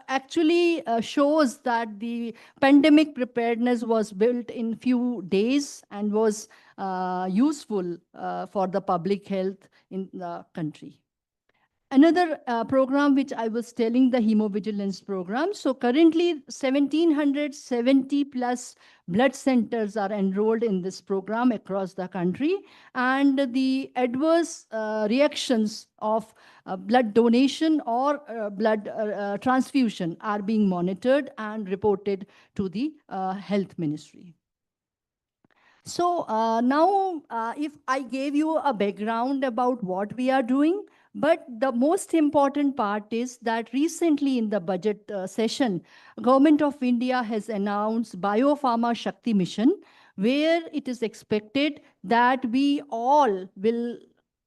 Speaker 7: actually shows that the pandemic preparedness was built in few days and was useful for the public health in the country. Another program which I was telling, the hemovigilance program. So currently 1770 plus blood centers are enrolled in this program across the country, and the adverse reactions of blood donation or blood transfusion are being monitored and reported to the health ministry. So now, if I gave you a background about what we are doing, but the most important part is that recently in the budget session, Government of India has announced Biopharma Shakti Mission, where it is expected that we all will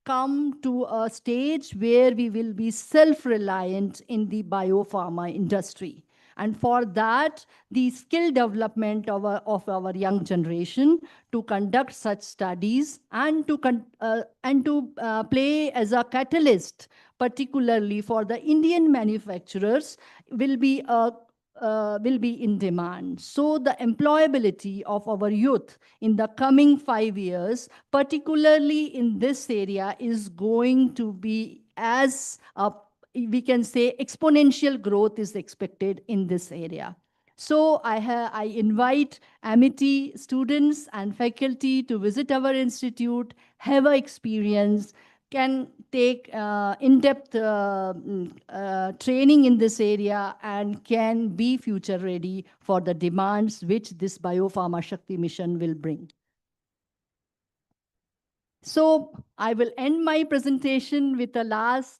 Speaker 7: come to a stage where we will be self-reliant in the biopharma industry. And for that, the skill development of our young generation to conduct such studies and to play as a catalyst, particularly for the Indian manufacturers, will be in demand. So the employability of our youth in the coming 5 years, particularly in this area, is going to be as we can say exponential growth is expected in this area. So I invite Amity students and faculty to visit our institute, have an experience, can take in-depth training in this area, and can be future ready for the demands which this Biopharma Shakti mission will bring. So I will end my presentation with a last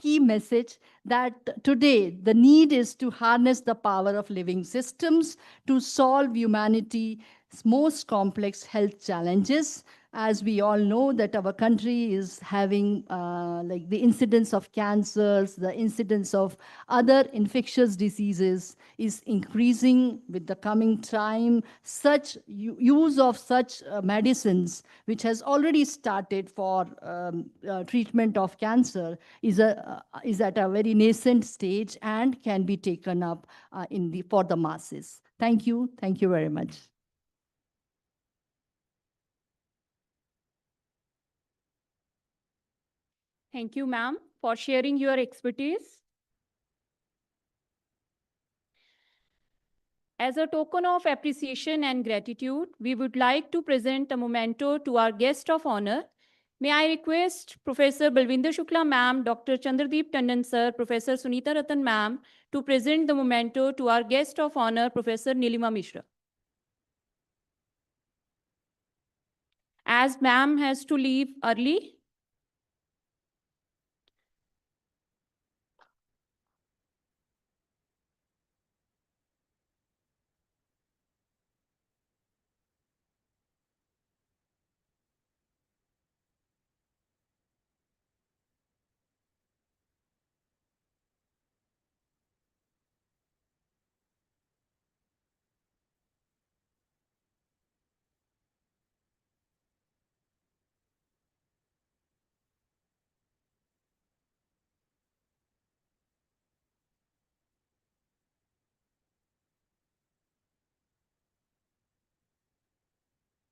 Speaker 7: key message that today the need is to harness the power of living systems to solve humanity's most complex health challenges. As we all know that our country is having like the incidence of cancers, the incidence of other infectious diseases is increasing with the coming time. Such use of such medicines, which has already started for treatment of cancer, is at a very nascent stage and can be taken up for the masses. Thank you. Thank you very much.
Speaker 2: Thank you, ma'am, for sharing your expertise. As a token of appreciation and gratitude, we would like to present a memento to our guest of honor. May I request Professor Balwinder Shukla ma'am, Dr. Chandradeep Tandon sir, Professor Sunita Ratan ma'am to present the memento to our guest of honor, Professor Nilima Mishra. As ma'am has to leave early,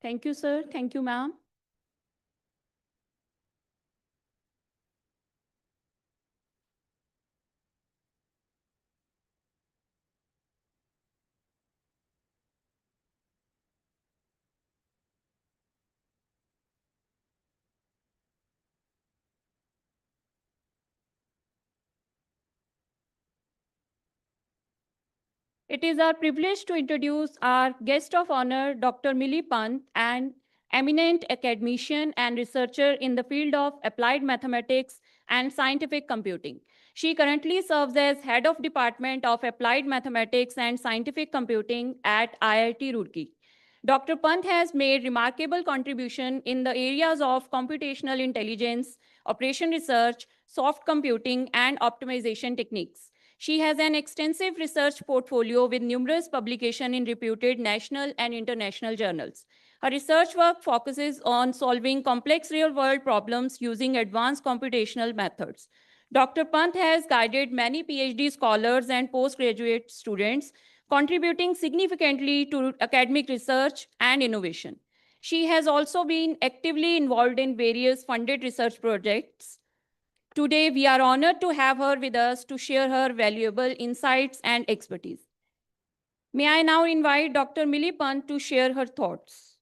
Speaker 2: thank you, sir. Thank you, ma'am. It is our privilege to introduce our guest of honor, Dr. Millie Pant, an eminent academician and researcher in the field of applied mathematics and scientific computing. She currently serves as head of Department of Applied Mathematics and Scientific Computing at IIT Roorkee. Dr. Pant has made remarkable contribution in the areas of computational intelligence, operation research, soft computing, and optimization techniques. She has an extensive research portfolio with numerous publications in reputed national and international journals. Her research work focuses on solving complex real-world problems using advanced computational methods. Dr. Pant has guided many PhD scholars and postgraduate students, contributing significantly to academic research and innovation. She has also been actively involved in various funded research projects. Today, we are honored to have her with us to share her valuable insights and expertise. May I now invite Dr. Millie Pant to share her thoughts.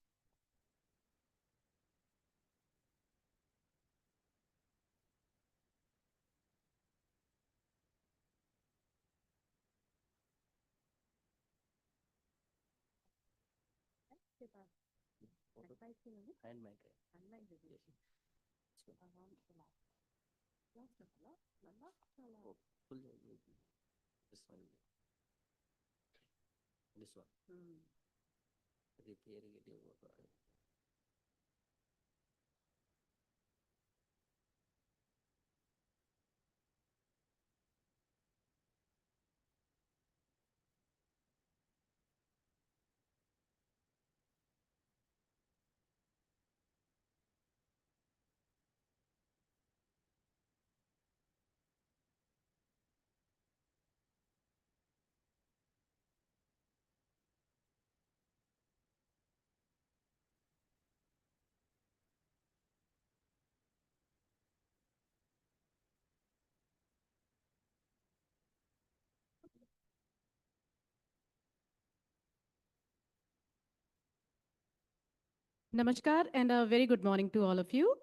Speaker 8: Namaskar and a very good morning to all of you.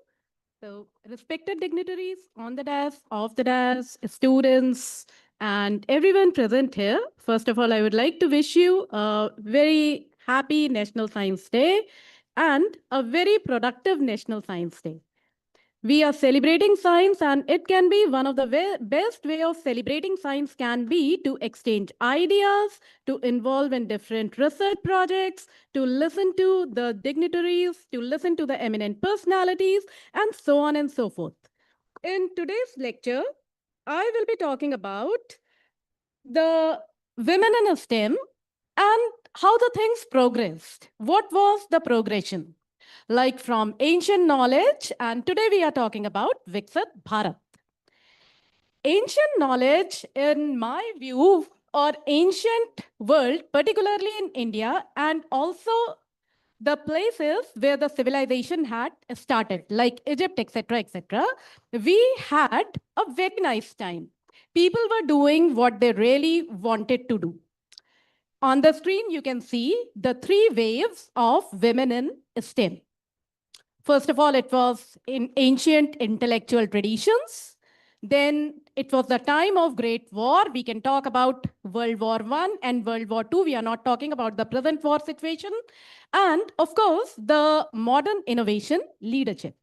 Speaker 8: So, respected dignitaries on the dais, off the dais, students, and everyone present here, first of all, I would like to wish you a very happy National Science Day and a very productive National Science Day. We are celebrating science, and it can be one of the best way of celebrating science can be to exchange ideas, to involve in different research projects, to listen to the dignitaries, to listen to the eminent personalities, and so on and so forth. In today's lecture, I will be talking about the women in STEM and how the things progressed. What was the progression? Like from ancient knowledge, and today we are talking about Viksit Bharat. Ancient knowledge, in my view, or ancient world, particularly in India, and also the places where the civilization had started, like Egypt, etc., etc., we had a very nice time. People were doing what they really wanted to do. On the screen, you can see the three waves of women in STEM. First of all, it was in ancient intellectual traditions. Then it was the time of Great War. We can talk about World War I and World War II. We are not talking about the present war situation. And of course, the modern innovation leadership.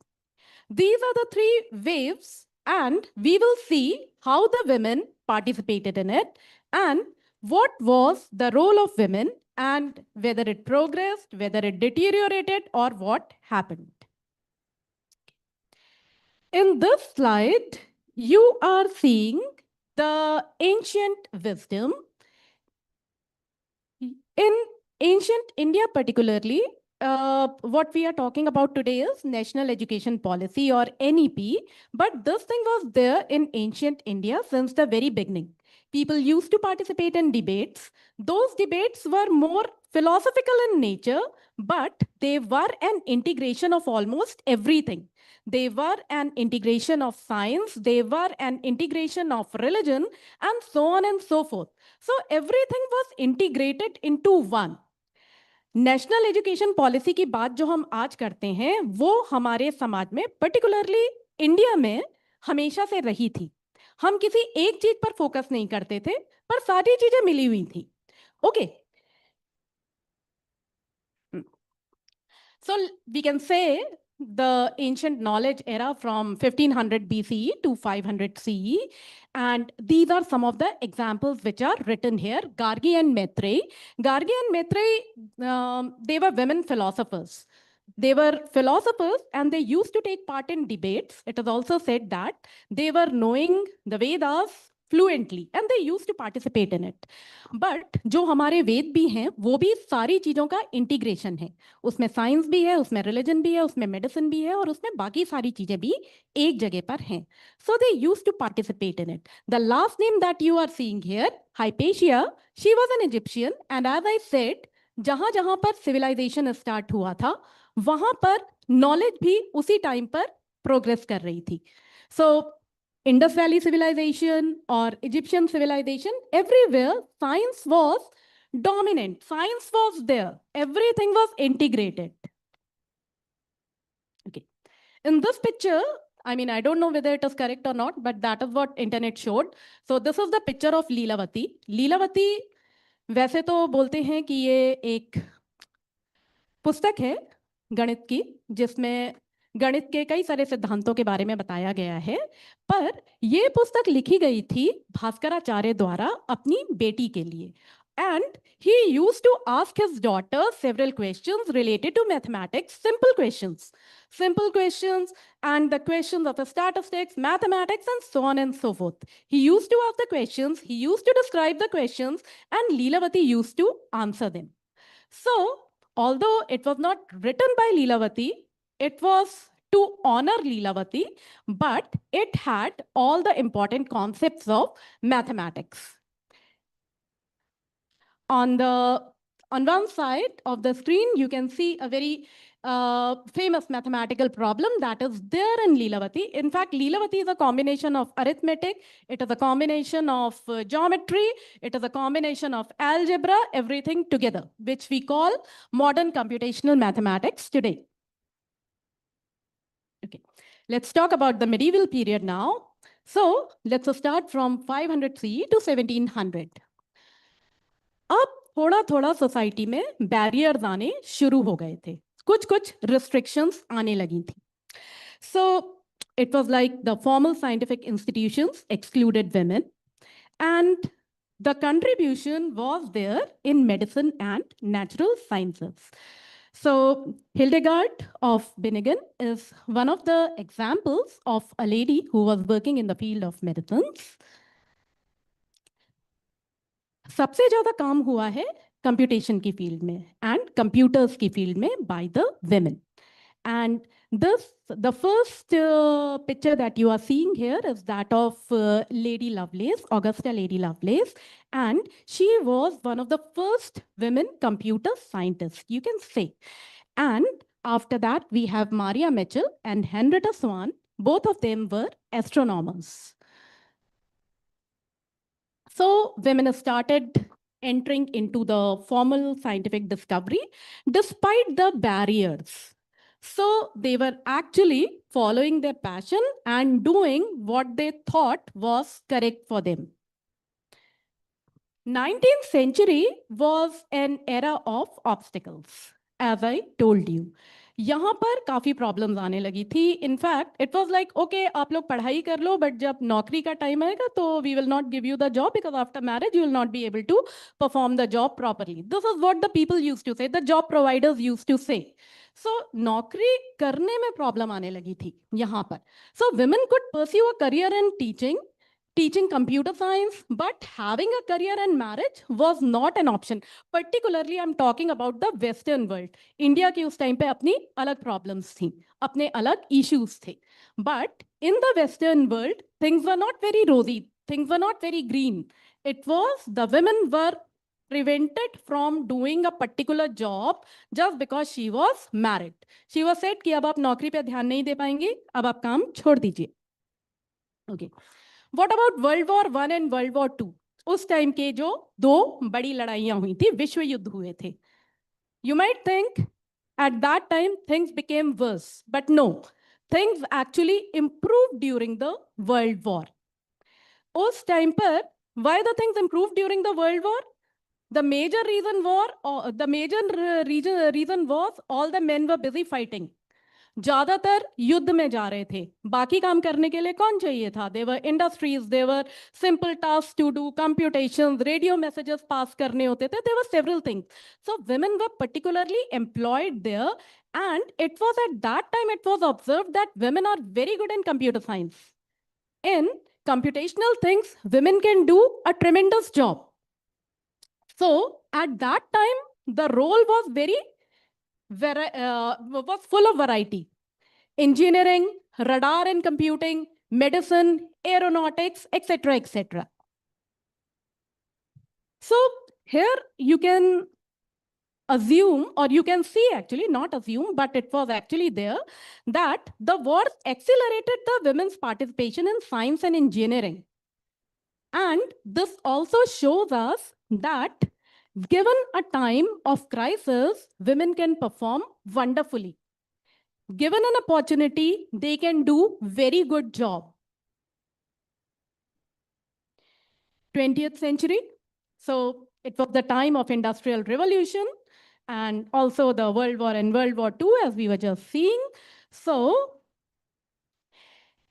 Speaker 8: These are the three waves, and we will see how the women participated in it and what was the role of women and whether it progressed, whether it deteriorated, or what happened. In this slide, you are seeing the ancient wisdom. In ancient India particularly, what we are talking about today is National Education Policy or NEP, but this thing was there in ancient India since the very beginning. People used to participate in debates. Those debates were more philosophical in nature, but they were an integration of almost everything. They were an integration of science, they were an integration of religion, and so on and so forth. So everything was integrated into one. National education policy की बात जो हम आज करते हैं वो हमारे समाज में पर्टिकुलरली इंडिया में हमेशा से रही थी. हम किसी एक चीज पर फोकस नहीं करते थे पर सारी चीजें मिली हुई थी. Okay, so we can say the ancient knowledge era from 1500 BCE to 500 CE. And these are some of the examples which are written here. Gargi and Maitreyi. Gargi and Maitreyi, they were women philosophers. They were philosophers and they used to take part in debates. It is also said that they were knowing the Vedas fluently and they used to participate in it. But जो हमारे वेद भी हैं वो भी सारी चीजों का integration है. उसमें साइंस भी है, उसमें रिलीजन भी है, उसमें मेडिसिन भी है और उसमें बाकी सारी चीजें भी एक जगह पर हैं. So they used to participate in it. The last name that you are seeing here, Hypatia, she was an Egyptian, and as I said, जहां जहां पर civilization start हुआ था वहां पर नॉलेज भी उसी टाइम पर प्रोग्रेस कर रही थी. So Indus Valley civilization or Egyptian civilization, everywhere science was dominant. Science was there. Everything was integrated. Okay. In this picture, I mean, I don't know whether it is correct or not, but that is what internet showed. So this is the picture of Leelavati. Leelavati, वैसे तो बोलते हैं कि ये एक पुस्तक है गणित की, जिसमें गणित के कई सारे सिद्धांतों के बारे में बताया गया है, पर ये पुस्तक लिखी गई थी भास्कराचार्य द्वारा अपनी बेटी के लिए. And he used to ask his daughter several questions related to mathematics, simple questions, and the questions of statistics, mathematics, and so on and so forth. He used to ask the questions, he used to describe the questions, and Leelavati used to answer them. So, although it was not written by Leelavati, it was to honor Leelavati, but it had all the important concepts of mathematics. On one side of the screen, you can see a very famous mathematical problem that is there in Leelavati. In fact, Leelavati is a combination of arithmetic, it is a combination of geometry, it is a combination of algebra, everything together, which we call modern computational mathematics today. Okay, let's talk about the medieval period now. So let's start from 500 CE to 1700. अब थोड़ा थोड़ा society में barriers आने शुरू हो गए थे, कुछ कुछ रिस्ट्रिक्शंस आने लगी थी. So it was like the formal scientific institutions excluded women, and the contribution was there in medicine and natural sciences. So Hildegard of Bingen is one of the examples of a lady who was working in the field of medicines. सबसे ज्यादा काम हुआ है computation की field में and computers की field में by the women. And the first picture that you are seeing here is that of Lady Lovelace, Augusta Lady Lovelace, and she was one of the first women computer scientists, you can say. And after that, we have Maria Mitchell and Henrietta Swan. Both of them were astronomers. So women started entering into the formal scientific discovery despite the barriers. So they were actually following their passion and doing what they thought was correct for them. 19th century was an era of obstacles, as I told you. यहाँ पर काफी problems आने लगी थी. In fact it was like okay, आप लोग पढ़ाई कर लो, बट जब नौकरी का टाइम आएगा तो we will not give you the job, because after marriage you will not be able to perform the job properly. This is what the people used to say, the job providers used to say. So नौकरी करने में problem आने लगी थी यहाँ पर. So women could pursue a career in teaching computer science, but having a career and marriage was not an option. Particularly, I'm talking about the Western world. India की उस time पे अपनी अलग problems थी, अपने अलग issues थे. But in the Western world, things were not very rosy, things were not very green. It was the women were prevented from doing a particular job just because she was married. She was said कि अब आप नौकरी पे ध्यान नहीं दे पाएंगे, अब आप काम छोड़ दीजिए. Okay. What about World War I and World War II? उस टाइम के जो दो बड़ी लड़ाइयां हुई थी, विश्व युद्ध हुए थे. You might think at that time things became worse, but no, things actually improved during the World War. उस टाइम पर why the things improved during the World War? The major reason was all the men were busy fighting. ज्यादातर युद्ध में जा रहे थे, बाकी काम करने के लिए कौन चाहिए था? There were industries, there were simple task to do, computation, radio messages pass करने होते थे, there were several things. So women were particularly employed there, and it was at that time it was observed that women are very good in computer science. In computational things, women can do a tremendous job. So at that time, the role was was full of variety. Engineering, radar and computing, medicine, aeronautics, etc., etc. So here you can assume, or you can see actually, not assume, but it was actually there, that the war accelerated the women's participation in science and engineering. And this also shows us that given a time of crisis, women can perform wonderfully. Given an opportunity, they can do very good job. 20th century. So it was the time of Industrial Revolution and also the World War and World War II, as we were just seeing. So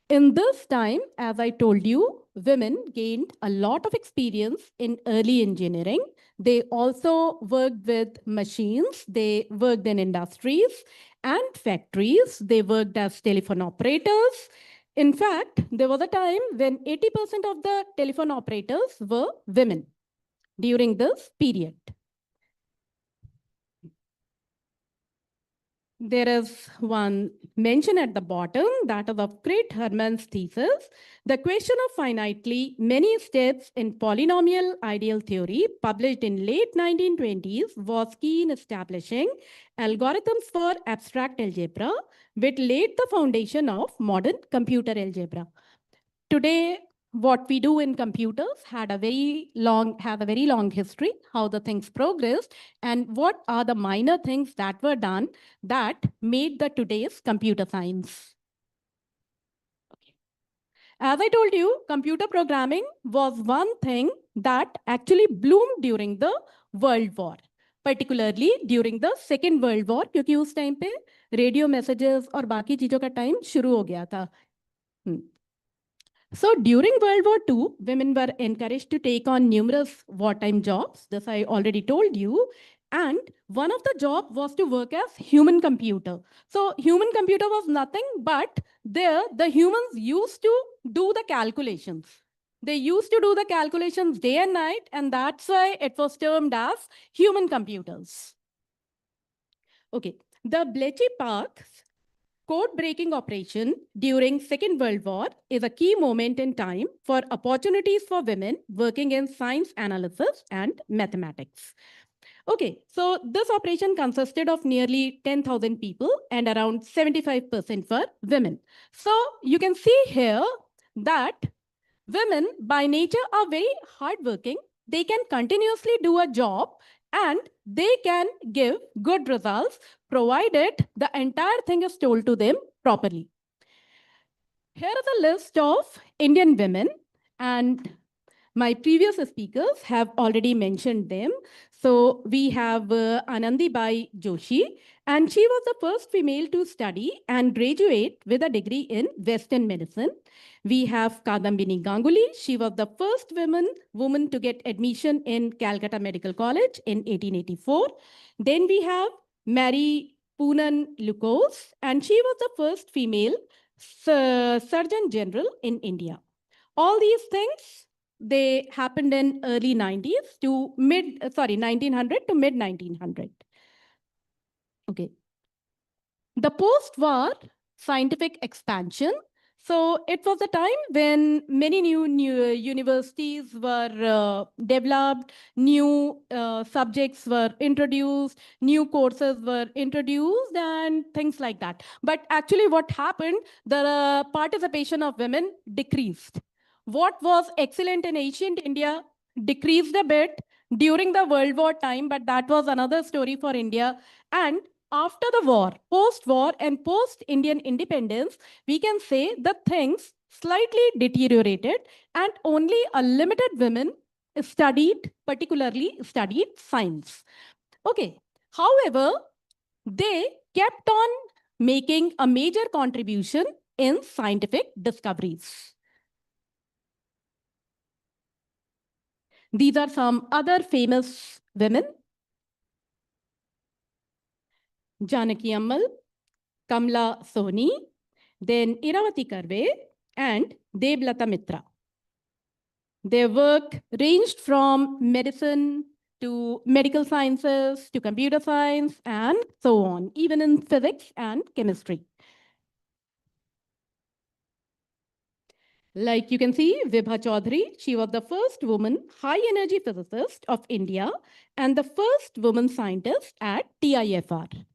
Speaker 8: in this time, as I told you, women gained a lot of experience in early engineering. They also worked with machines. They worked in industries and factories. They worked as telephone operators. In fact, there was a time when 80% of the telephone operators were women during this period. There is one mention at the bottom, that is of Craig Herman's thesis. The question of finitely many steps in polynomial ideal theory, published in late 1920s, was key in establishing algorithms for abstract algebra, which laid the foundation of modern computer algebra. Today, what we do in computers has a very long history, how the things progressed, and what are the minor things that were done that made the today's computer science. Okay. As I told you, computer programming was one thing that actually bloomed during the World War, particularly during the Second World War, क्योंकि उस time पे radio messages और बाकी चीजों का time शुरू हो गया था. So during World War II, women were encouraged to take on numerous wartime jobs. This I already told you. And one of the jobs was to work as human computer. So human computer was nothing but there the humans used to do the calculations. They used to do the calculations day and night, and that's why it was termed as human computers. Okay, the Bletchley Park's code-breaking operation during Second World War is a key moment in time for opportunities for women working in science analysis and mathematics. Okay, so this operation consisted of nearly 10,000 people and around 75% were women. So you can see here that women by nature are very hardworking. They can continuously do a job and they can give good results provided the entire thing is told to them properly. Here is a list of Indian women, and my previous speakers have already mentioned them. So we have Anandi Bai Joshi, and she was the first female to study and graduate with a degree in Western medicine. We have Kadambini Ganguly. She was the first woman to get admission in Calcutta Medical College in 1884. Then we have Mary Poonan Lucas, and she was the first female Surgeon General in India. All these things, they happened in early 1900 to mid 1900. Okay. The post-war scientific expansion. So it was a time when many new universities were developed, new subjects were introduced, new courses were introduced, and things like that. But actually what happened, the participation of women decreased. What was excellent in ancient India decreased a bit during the World War time, but that was another story for India. And after the war, post-war and post-Indian independence, we can say that things slightly deteriorated and only a limited women particularly studied science. Okay, however, they kept on making a major contribution in scientific discoveries. These are some other famous women. Janaki Ammal, Kamla Soni, then Iravati Karve, and Deblata Mitra. Their work ranged from medicine to medical sciences to computer science and so on, even in physics and chemistry. Like you can see, Vibha Chaudhary, she was the first woman high energy physicist of India and the first woman scientist at TIFR.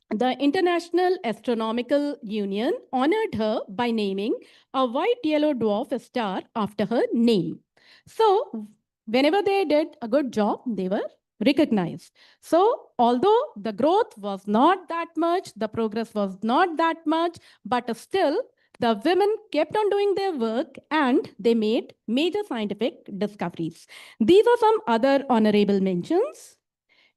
Speaker 8: The International Astronomical Union honored her by naming a white yellow dwarf star after her name. So, whenever they did a good job, they were recognized. So, although the growth was not that much, the progress was not that much, but still, the women kept on doing their work and they made major scientific discoveries. These are some other honorable mentions.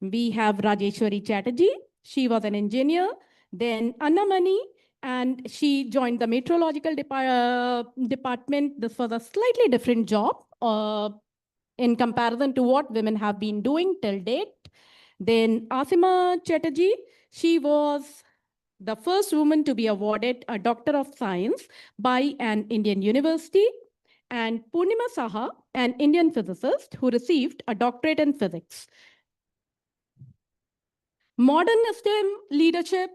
Speaker 8: We have Rajeshwari Chatterjee. She was an engineer. Then Annamani, and she joined the meteorological department. This was a slightly different job in comparison to what women have been doing till date. Then Asima Chatterjee, she was the first woman to be awarded a Doctor of Science by an Indian university, and Purnima Saha, an Indian physicist who received a doctorate in physics. Modern STEM leadership,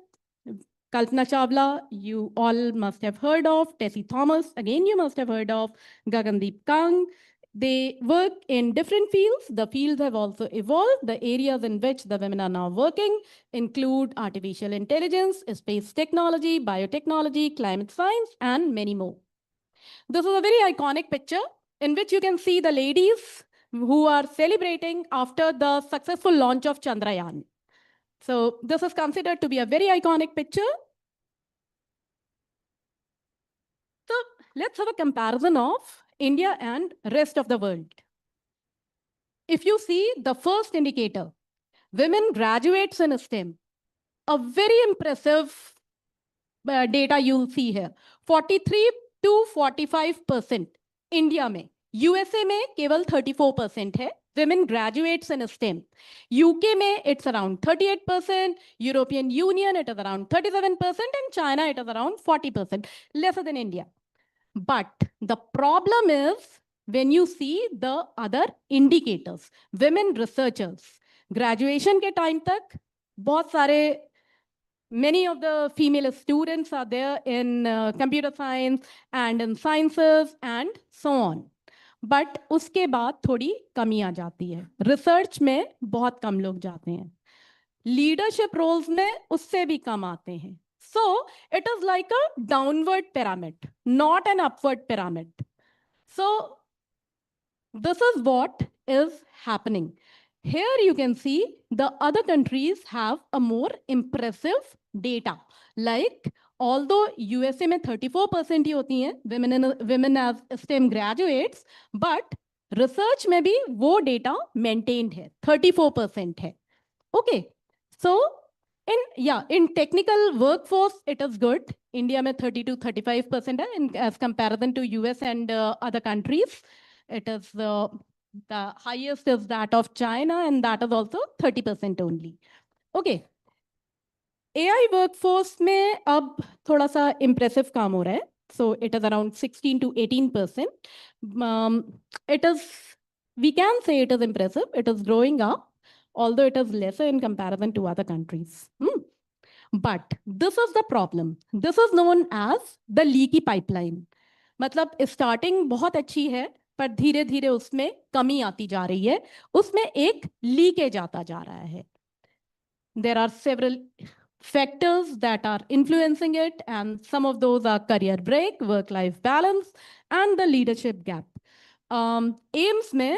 Speaker 8: Kalpana Chawla, you all must have heard of. Tessie Thomas, again, you must have heard of. Gagandeep Kang. They work in different fields. The fields have also evolved. The areas in which the women are now working include artificial intelligence, space technology, biotechnology, climate science, and many more. This is a very iconic picture in which you can see the ladies who are celebrating after the successful launch of Chandrayaan. So this is considered to be a very iconic picture. So let's have a comparison of India and rest of the world. If you see the first indicator, women graduates in STEM, a very impressive data you'll see here, 43 to 45% India में, USA में केवल 34% है women graduates in STEM. UK में it's around 38%, European Union it is around 37%, and China it is around 40%, lesser than India. But the problem is when you see the other indicators, women researchers, graduation के time तक बहुत सारे many of the female students are there in computer science and in sciences and so on. But उसके बाद थोड़ी कमी आ जाती है. रिसर्च में बहुत कम लोग जाते हैं. लीडरशिप रोल्स में उससे भी कम आते हैं. So it is like a downward pyramid, not an upward pyramid. So this is what is happening. Here you can see the other countries have a more impressive data. Like although USA में 34% ही होती हैं women as STEM graduates, but research में भी वो data maintained है, 34% है. Okay, so in technical workforce it is good. India में 30 to 35% है as comparison to US and other countries. It is the highest is that of China, and that is also 30% only. Okay. AI workforce में अब थोड़ा सा impressive काम हो रहा है. So it is around 16 to 18%. It is, we can say it is impressive. It is growing up, although it is lesser in comparison to other countries. But this is the problem. This is known as the leaky pipeline. मतलब starting बहुत अच्छी है, पर धीरे धीरे उसमें कमी आती जा रही है. उसमें एक लीकेज आता जा रहा है. There are several factors that are influencing it, and some of those are career break, work-life balance, and the leadership gap. AIIMS में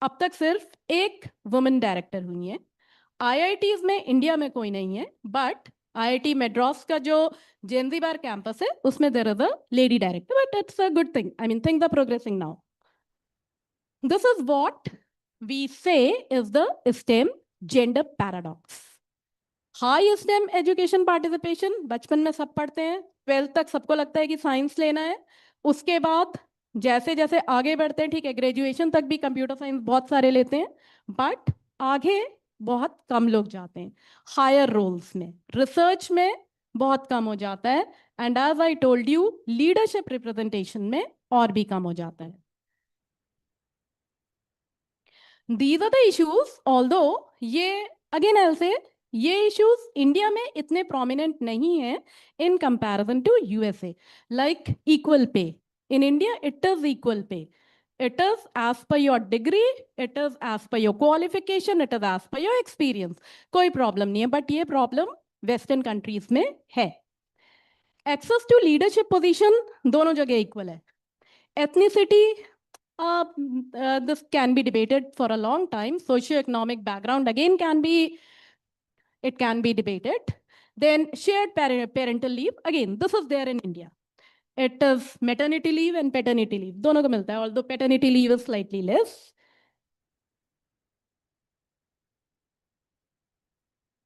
Speaker 8: अब तक सिर्फ एक वुमेन डायरेक्टर हुई है. IITs में इंडिया में कोई नहीं है, बट IIT Madras का जो जेंजीबार कैंपस है उसमें there is a lady director, but it's a good thing. I mean, things are progressing now. This is what we say is the STEM gender paradox. High STEM education participation, बचपन में सब पढ़ते हैं, 12th तक सबको लगता है कि साइंस लेना है. उसके बाद जैसे जैसे आगे बढ़ते हैं, ठीक है, ग्रेजुएशन तक भी कंप्यूटर साइंस बहुत सारे लेते हैं, बट आगे बहुत कम लोग जाते हैं. हायर रोल्स में, रिसर्च में बहुत कम हो जाता है, and as I told you leadership representation में और भी कम हो जाता है. These are the issues, although ये again I'll say ये issues इंडिया में इतने prominent नहीं हैं in comparison to USA, like equal pay. In India, it is equal pay. It is as per your degree, it is as per your qualification, it is as per your experience. कोई problem नहीं है, but ये problem Western countries में है. Access to leadership position दोनों जगह equal है. Ethnicity, this can be debated for a long time. Socioeconomic background again can be debated. Then shared parental leave, again, this is there in India. It is maternity leave and paternity leave. दोनों को मिलता है, although paternity leave is slightly less.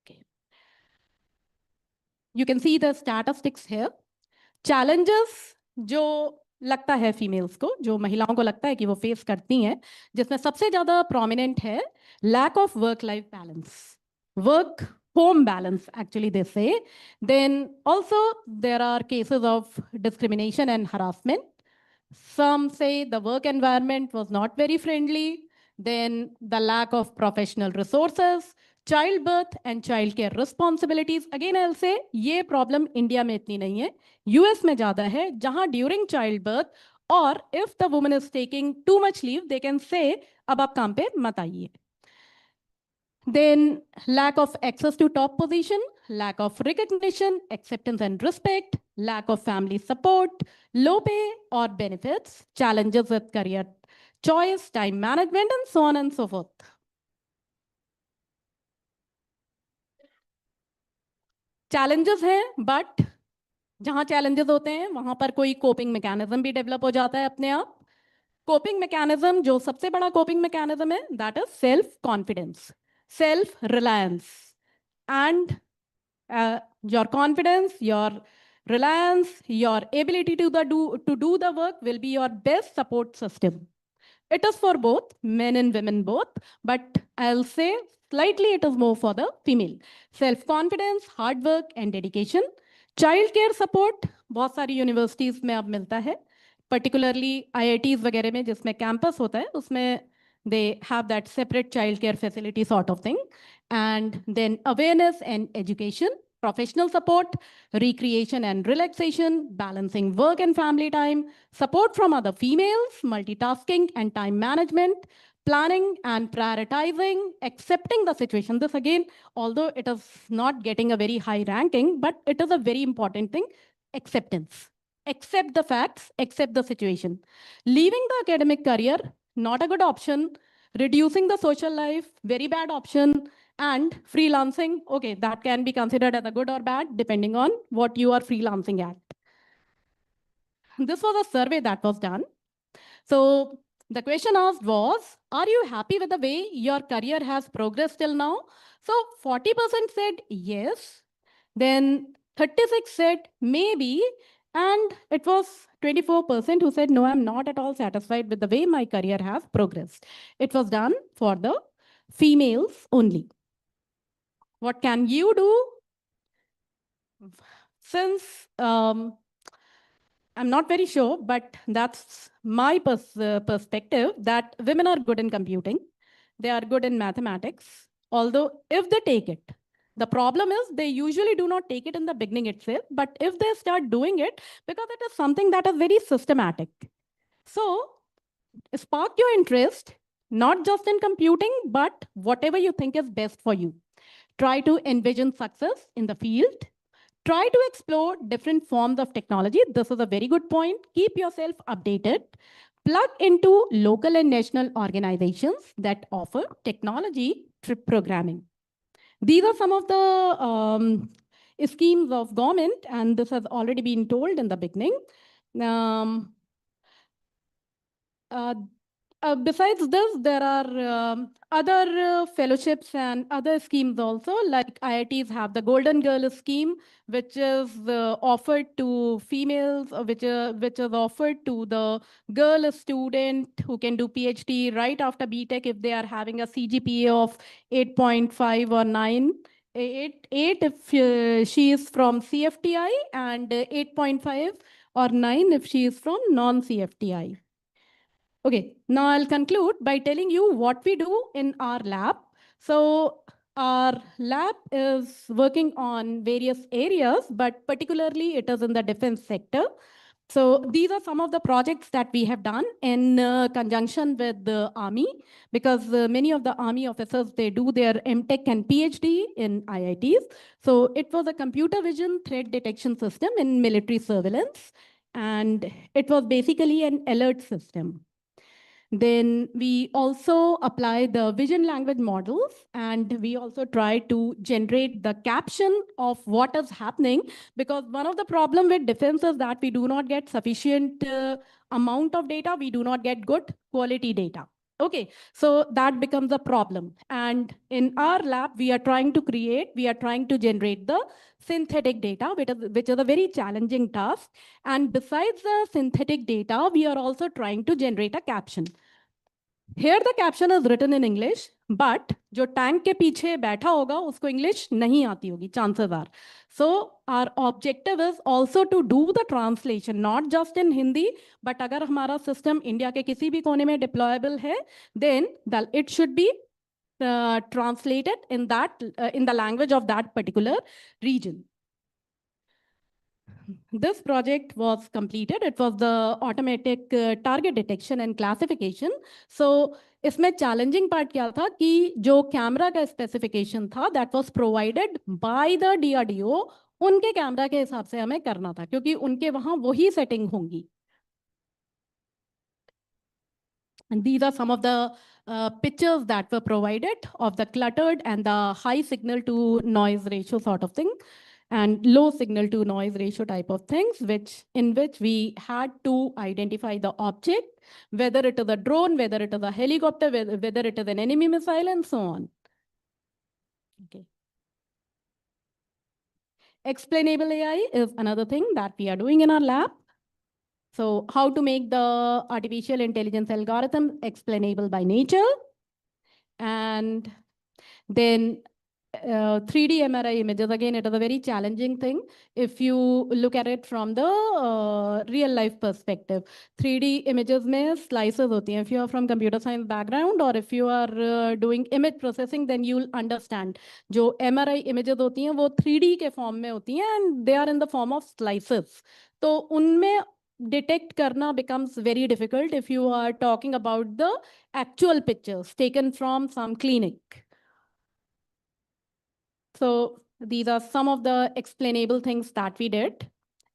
Speaker 8: Okay. You can see the statistics here. Challenges जो लगता है females को, जो महिलाओं को लगता है कि वो face करती हैं, जिसमें सबसे ज़्यादा prominent है lack of work-life balance. Work-home balance, actually they say. Then also there are cases of discrimination and harassment. Some say the work environment was not very friendly. Then the lack of professional resources, childbirth and childcare responsibilities. Again, I'll say, ये problem India में इतनी नहीं है. US में ज़्यादा है, जहाँ during childbirth or if the woman is taking too much leave, they can say, अब आप काम पे मत आइए. Then lack of access to top position, lack of recognition, acceptance and respect, lack of family support, low pay or benefits, challenges with career choice, time management, and so on and so forth. Challenges हैं, but जहाँ challenges होते हैं, वहाँ पर कोई coping mechanism भी develop हो जाता है अपने आप. Coping mechanism, जो सबसे बड़ा coping mechanism है, that is self-confidence. Self-reliance, and your confidence, your reliance, your ability to do the work will be your best support system. It is for both men and women both, but I'll say slightly it is more for the female. Self-confidence, hard work and dedication. Child care support बहुत सारी universities में अब मिलता है, particularly IITs वगैरह में जिसमें campus होता है, उसमें they have that separate childcare facility sort of thing. And then awareness and education, professional support, recreation and relaxation, balancing work and family time, support from other females, multitasking and time management, planning and prioritizing, accepting the situation. This again, although it is not getting a very high ranking, but it is a very important thing, acceptance. Accept the facts, accept the situation. Leaving the academic career, not a good option. Reducing the social life, very bad option. And freelancing, okay, that can be considered as a good or bad, depending on what you are freelancing at. This was a survey that was done. So the question asked was, are you happy with the way your career has progressed till now? So 40% said yes. Then 36 said maybe. And it was 24% who said, no, I'm not at all satisfied with the way my career has progressed. It was done for the females only. What can you do? Since I'm not very sure, but that's my perspective, that women are good in computing. They are good in mathematics. Although if they take it, the problem is they usually do not take it in the beginning itself, but if they start doing it, because it is something that is very systematic. So spark your interest, not just in computing, but whatever you think is best for you. Try to envision success in the field. Try to explore different forms of technology. This is a very good point. Keep yourself updated. Plug into local and national organizations that offer technology programming. These are some of the schemes of government, and this has already been told in the beginning. Besides this, there are other fellowships and other schemes also, like IITs have the Golden Girl scheme, which is offered to females, which is offered to the girl student who can do PhD right after BTech if they are having a CGPA of 8.5 or 9. 8 if she is from CFTI, and 8.5 or 9 if she is from non-CFTI. Okay, now I'll conclude by telling you what we do in our lab. So our lab is working on various areas, but particularly it is in the defense sector. So these are some of the projects that we have done in conjunction with the Army, because many of the Army officers, they do their MTech and PhD in IITs. So it was a computer vision threat detection system in military surveillance. And it was basically an alert system. Then we also apply the vision language models, and we also try to generate the caption of what is happening, because one of the problem with defense is that we do not get sufficient amount of data, we do not get good quality data. Okay, so that becomes a problem. And in our lab, we are trying to generate the synthetic data, which is a very challenging task. And besides the synthetic data, we are also trying to generate a caption. Here the caption is written in English, but जो tank के पीछे बैठा होगा उसको English नहीं आती होगी, chances are. So our objective is also to do the translation, not just in Hindi, but अगर हमारा system India के किसी भी कोने में deployable है, then it should be translated in the language of that particular region. This project was completed. It was the automatic target detection and classification. So इसमें challenging part क्या था कि जो कैमरा का specification था, that was provided by the DRDO, उनके camera के हिसाब से हमें करना था, क्योंकि उनके वहाँ वही setting होंगी. And these are some of the pictures that were provided of the cluttered and the high signal to noise ratio sort of thing, and low signal to noise ratio type of things, in which we had to identify the object, whether it is a drone, whether it is a helicopter, whether it is an enemy missile, and so on. Okay. Explainable AI is another thing that we are doing in our lab. So how to make the artificial intelligence algorithm explainable by nature. And then 3D MRI images, again, it is a very challenging thing if you look at it from the real life perspective. 3D images में slices होती हैं. If you are from computer science background or if you are doing image processing, then you'll understand. जो MRI images होती हैं वो 3D के form में होती हैं and they are in the form of slices. तो उनमें detect karna becomes very difficult if you are talking about the actual pictures taken from some clinic. So these are some of the explainable things that we did.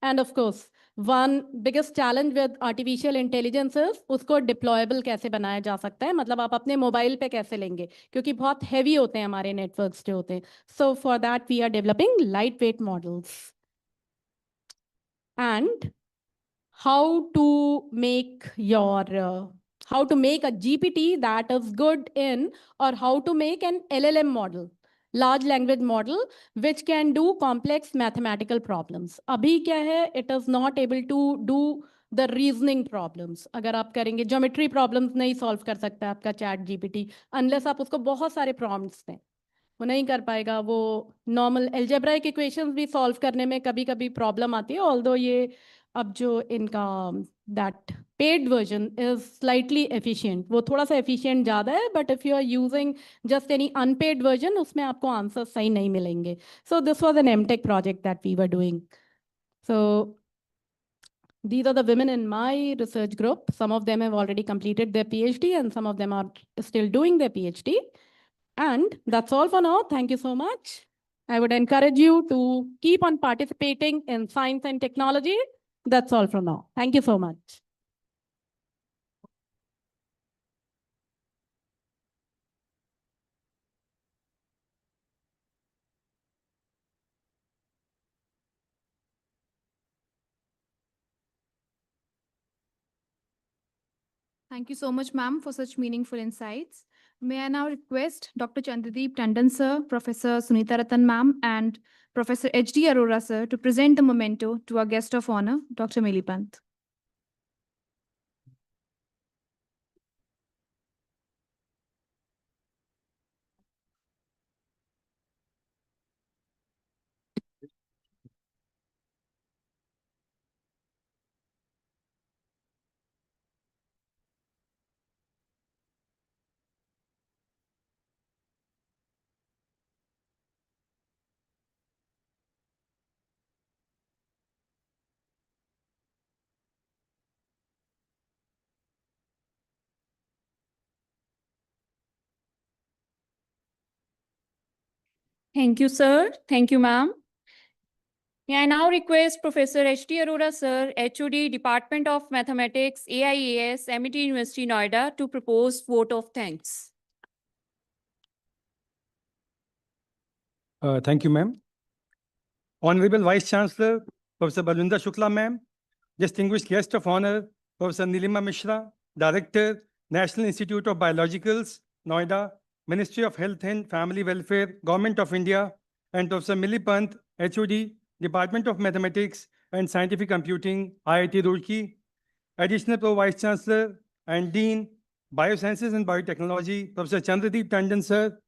Speaker 8: And of course, one biggest challenge with artificial intelligence is उसको deployable कैसे बनाया जा सकता है, मतलब आप अपने mobile पे कैसे लेंगे, क्योंकि बहुत heavy होते हैं हमारे networks जो होते हैं. So for that we are developing lightweight models. And how to make a GPT that is good in, or how to make an LLM model, large language model, which can do complex mathematical problems. Abhi kya hai, it is not able to do the reasoning problems. अगर आप करेंगे geometry problems नहीं solve कर सकता आपका chat GPT, unless आप उसको बहुत सारे prompts दें. वो नहीं कर पाएगा. वो नॉर्मल एल्जेब्राइक इक्वेशंस भी सॉल्व करने में कभी कभी प्रॉब्लम आती है, ऑल्दो ये अब जो इनका that paid version is slightly efficient, वो थोड़ा सा एफिशिएंट ज़्यादा है, but if you are using just any unpaid version उसमें आपको आंसर सही नहीं मिलेंगे. So this was an MTech project that we were doing. So these are the women in my research group. Some of them have already completed their PhD and some of them are still doing their PhD. And that's all for now. Thank you so much. I would encourage you to keep on participating in science and technology. That's all for now. Thank you so much.
Speaker 1: Thank you so much, ma'am, for such meaningful insights. May I now request Dr. Chandradeep Tandon, sir, Professor Sunita Ratan, ma'am, and Professor H.D. Arora, sir, to present the memento to our guest of honor, Dr. Milipant.
Speaker 2: Thank you, sir. Thank you, ma'am. May I now request Professor H.T. Arora, sir, HOD, Department of Mathematics, AIAS, MIT University, Noida, to propose vote of thanks.
Speaker 9: Thank you, ma'am. Honorable Vice Chancellor, Professor Balwinder Shukla, ma'am. Distinguished guest of honor, Professor Nilima Mishra, Director, National Institute of Biologicals, Noida, Ministry of Health and Family Welfare, Government of India, and Professor Milli Pant, HOD, Department of Mathematics and Scientific Computing, IIT Roorkee. Additional Pro Vice Chancellor and Dean, Biosciences and Biotechnology, Professor Chandradeep Tandon, sir.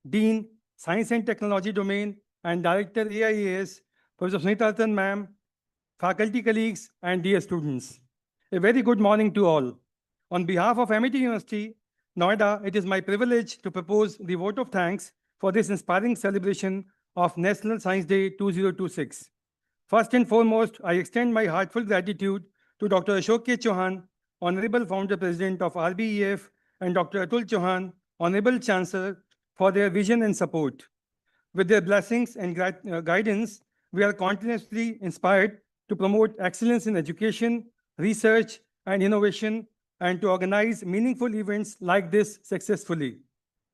Speaker 9: Dean, Science and Technology Domain, and Director AIAS, Professor Sunita Ratan, ma'am, faculty colleagues, and dear students. A very good morning to all. On behalf of MIT University, Noida, it is my privilege to propose the vote of thanks for this inspiring celebration of National Science Day 2026. First and foremost, I extend my heartfelt gratitude to Dr. Ashok K. Chauhan, Honorable Founder President of RBEF, and Dr. Atul Chauhan, Honorable Chancellor, for their vision and support. With their blessings and guidance, we are continuously inspired to promote excellence in education, research, and innovation, and to organize meaningful events like this successfully.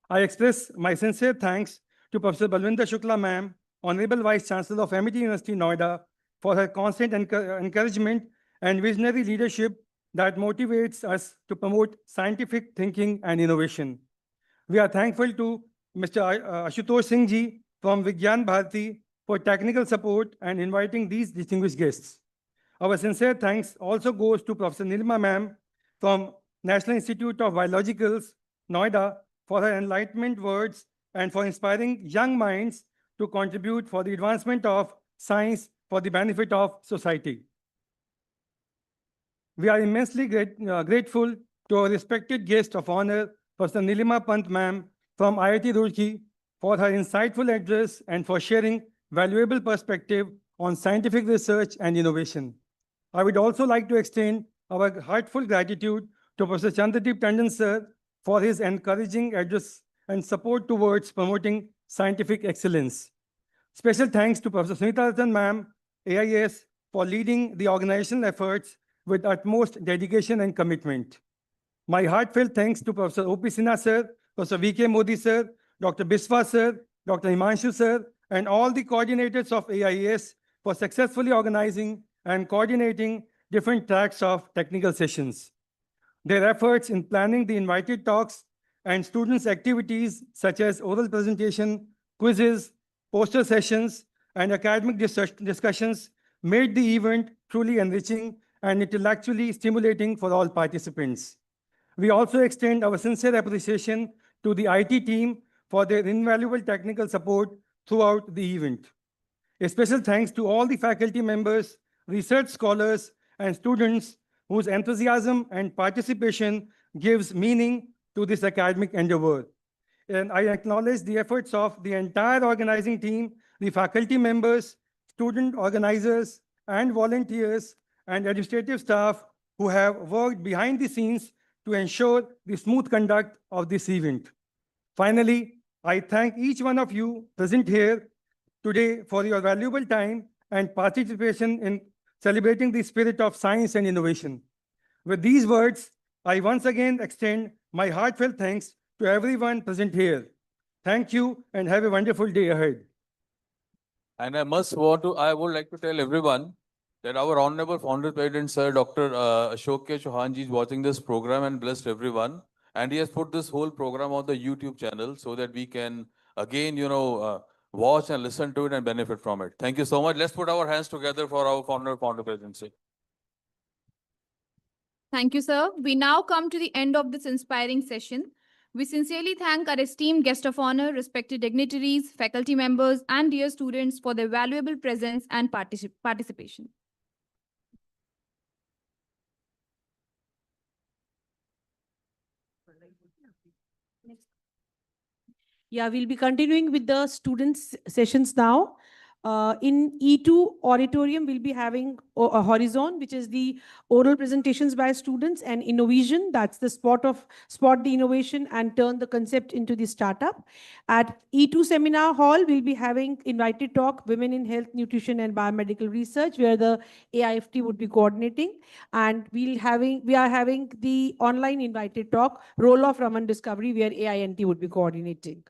Speaker 9: I express my sincere thanks to Professor Balwinder Shukla, ma'am, Honorable Vice Chancellor of MIT University, Noida, for her constant encouragement and visionary leadership that motivates us to promote scientific thinking and innovation. We are thankful to Mr. Ashutosh Singh ji from Vigyan Bharati for technical support and inviting these distinguished guests. Our sincere thanks also goes to Professor Nilima ma'am from National Institute of Biologicals, Noida, for her enlightenment words and for inspiring young minds to contribute for the advancement of science for the benefit of society. We are immensely grateful to our respected guest of honor, Professor Nilima Pant ma'am from IIT Roorkee, for her insightful address and for sharing valuable perspective on scientific research and innovation. I would also like to extend our heartfelt gratitude to Professor Chandradeep Tandon, sir, for his encouraging address and support towards promoting scientific excellence. Special thanks to Professor Sunita Ratan, ma'am, AIS, for leading the organizational efforts with utmost dedication and commitment. My heartfelt thanks to Professor O.P. Sinha, sir, Professor V.K. Modi, sir, Dr. Biswa, sir, Dr. Himanshu, sir, and all the coordinators of AIS for successfully organizing and coordinating different tracks of technical sessions. Their efforts in planning the invited talks and students' activities such as oral presentation, quizzes, poster sessions, and academic discussions made the event truly enriching and intellectually stimulating for all participants. We also extend our sincere appreciation to the IT team for their invaluable technical support throughout the event. A special thanks to all the faculty members, research scholars, and students whose enthusiasm and participation gives meaning to this academic endeavor. And I acknowledge the efforts of the entire organizing team, the faculty members, student organizers, and volunteers, and administrative staff who have worked behind the scenes to ensure the smooth conduct of this event. Finally, I thank each one of you present here today for your valuable time and participation in celebrating the spirit of science and innovation. With these words, I once again extend my heartfelt thanks to everyone present here. Thank you and have a wonderful day ahead.
Speaker 5: And I would like to tell everyone that our Honorable Founder President, Sir Dr. Ashok K. Chauhan ji is watching this program and blessed everyone. And he has put this whole program on the YouTube channel so that we can again, watch and listen to it and benefit from it. Thank you so much. Let's put our hands together for our Founder Presidency.
Speaker 1: Thank you, sir. We now come to the end of this inspiring session. We sincerely thank our esteemed guest of honor, respected dignitaries, faculty members, and dear students for their valuable presence and participation.
Speaker 10: Yeah, we'll be continuing with the students' sessions now.
Speaker 4: In E2 auditorium, we'll be having a Horizon, which is the oral presentations by students, and Innovision, that's the spot the innovation and turn the concept into the startup. At E2 seminar hall, we'll be having invited talk, Women in Health, Nutrition and Biomedical Research, where the AIFT would be coordinating. And we are having the online invited talk, Role of Raman Discovery, where AINT would be coordinating.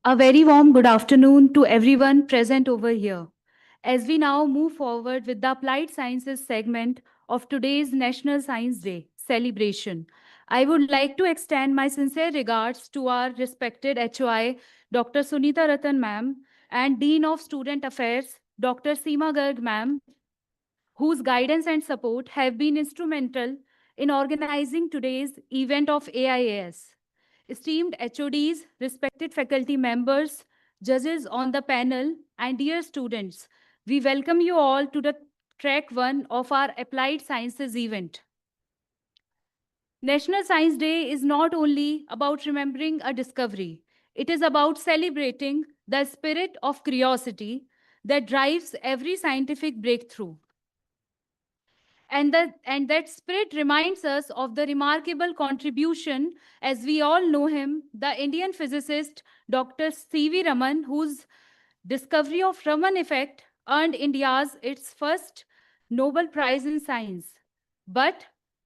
Speaker 2: A very warm good afternoon to everyone present over here. As we now move forward with the Applied Sciences segment of today's National Science Day celebration, I would like to extend my sincere regards to our respected HOI, Dr. Sunita Ratan ma'am, and Dean of Student Affairs, Dr. Seema Garg ma'am, whose guidance and support have been instrumental in organizing today's event of AIAS. Esteemed HODs, respected faculty members, judges on the panel, and dear students, we welcome you all to the track 1 of our Applied Sciences event. National Science Day is not only about remembering a discovery, it is about celebrating the spirit of curiosity that drives every scientific breakthrough. And that spirit reminds us of the remarkable contribution, as we all know him, the Indian physicist Dr. C.V. Raman, whose discovery of Raman effect earned India's its first Nobel Prize in Science. But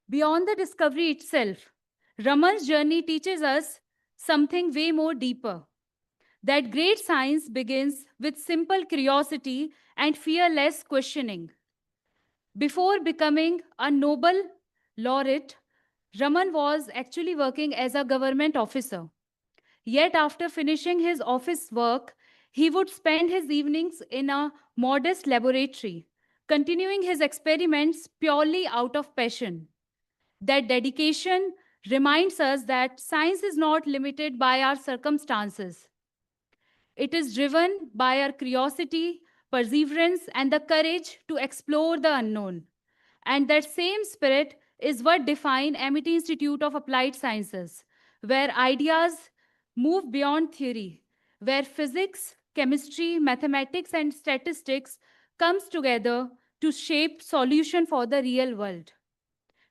Speaker 2: beyond the discovery itself, Raman's journey teaches us something way more deeper. That great science begins with simple curiosity and fearless questioning. Before becoming a Nobel laureate, Raman was actually working as a government officer. Yet after finishing his office work, he would spend his evenings in a modest laboratory, continuing his experiments purely out of passion. That dedication reminds us that science is not limited by our circumstances. It is driven by our curiosity, perseverance, and the courage to explore the unknown. And that same spirit is what defines Amity Institute of Applied Sciences, where ideas move beyond theory, where physics, chemistry, mathematics, and statistics comes together to shape solution for the real world.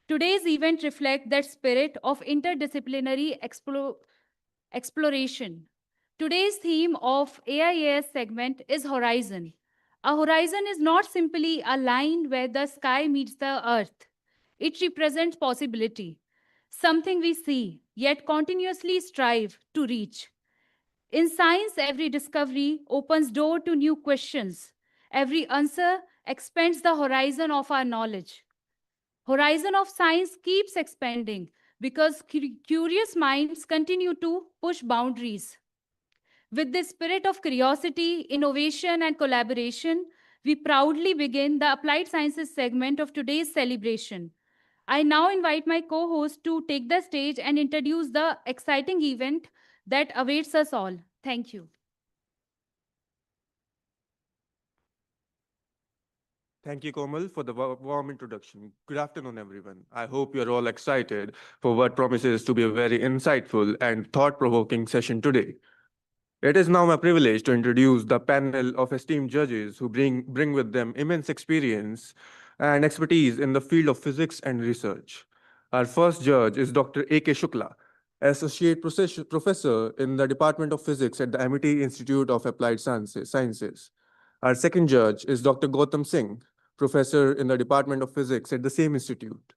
Speaker 2: Today's event reflects that spirit of interdisciplinary exploration. Today's theme of AIAS segment is Horizon. A horizon is not simply a line where the sky meets the earth. It represents possibility, something we see, yet continuously strive to reach. In science, every discovery opens door to new questions. Every answer expands the horizon of our knowledge. Horizon of science keeps expanding because curious minds continue to push boundaries. With this spirit of curiosity, innovation, and collaboration, we proudly begin the Applied Sciences segment of today's celebration. I now invite my co-host to take the stage and introduce the exciting event that awaits us all. Thank you.
Speaker 10: Thank you, Komal, for the warm introduction. Good afternoon, everyone. I hope you're all excited for what promises to be a very insightful and thought-provoking session today. It is now my privilege to introduce the panel of esteemed judges who bring with them immense experience and expertise in the field of physics and research. Our first judge is Dr. A.K. Shukla, Associate Professor in the Department of Physics at the Amity Institute of Applied Sciences. Our second judge is Dr. Gautam Singh, Professor in the Department of Physics at the same institute.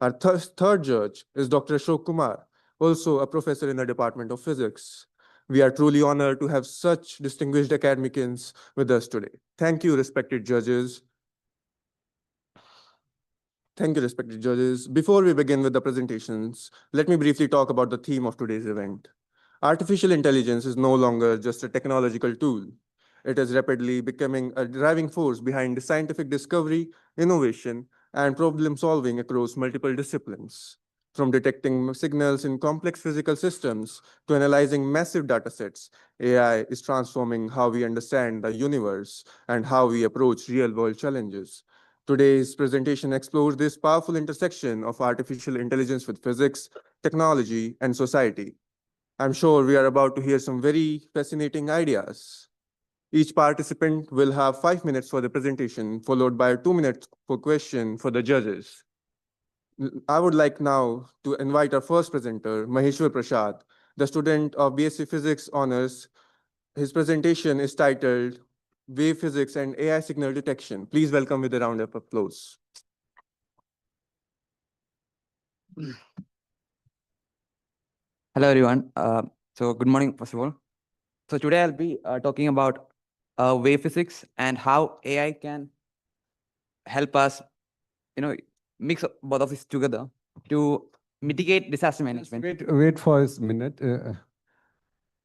Speaker 10: Our third judge is Dr. Ashok Kumar, also a professor in the Department of Physics. We are truly honored to have such distinguished academicians with us today. Thank you, respected judges. Thank you, respected judges. Before we begin with the presentations, let me briefly talk about the theme of today's event. Artificial intelligence is no longer just a technological tool. It is rapidly becoming a driving force behind scientific discovery, innovation, and problem solving across multiple disciplines. From detecting signals in complex physical systems to analyzing massive datasets, AI is transforming how we understand the universe and how we approach real world challenges. Today's presentation explores this powerful intersection of artificial intelligence with physics, technology, and society. I'm sure we are about to hear some very fascinating ideas. Each participant will have 5 minutes for the presentation, followed by 2 minutes for question for the judges. I would like now to invite our first presenter, Maheshwar Prasad, the student of BSc Physics Honors. His presentation is titled Wave Physics and AI Signal Detection. Please welcome with a round of applause.
Speaker 11: Hello, everyone. Good morning, first of all. So today I'll be talking about wave physics and how AI can help us, mix both of these together to mitigate disaster management.
Speaker 12: Wait for a minute.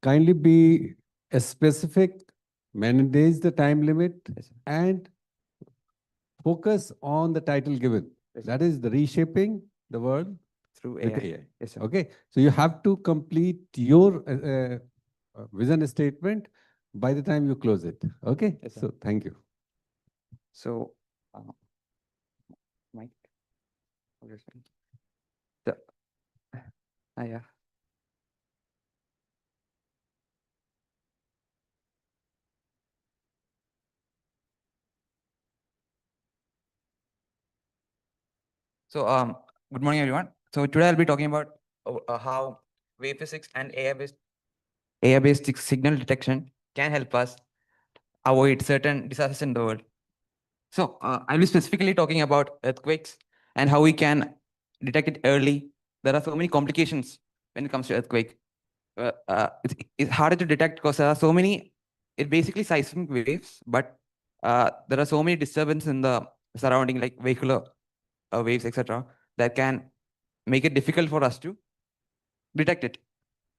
Speaker 12: Kindly be specific, manage the time limit,
Speaker 11: Yes, sir.
Speaker 12: and focus on the title given.
Speaker 11: Yes, sir.
Speaker 12: That is the reshaping the world
Speaker 11: Through
Speaker 12: with
Speaker 11: AI.
Speaker 12: AI.
Speaker 11: Yes, sir.
Speaker 12: Okay, so you have to complete your vision statement by the time you close it. Okay,
Speaker 11: Yes, sir.
Speaker 12: so thank you.
Speaker 11: So, Mike. So, yeah. So, good morning, everyone. So today I'll be talking about how wave physics and AI-based signal detection can help us avoid certain disasters in the world. So I'll be specifically talking about earthquakes and how we can detect it early. There are so many complications when it comes to earthquake. It's harder to detect because there are so many, it's basically seismic waves, but there are so many disturbances in the surrounding, like vehicular waves, etc., that can make it difficult for us to detect it.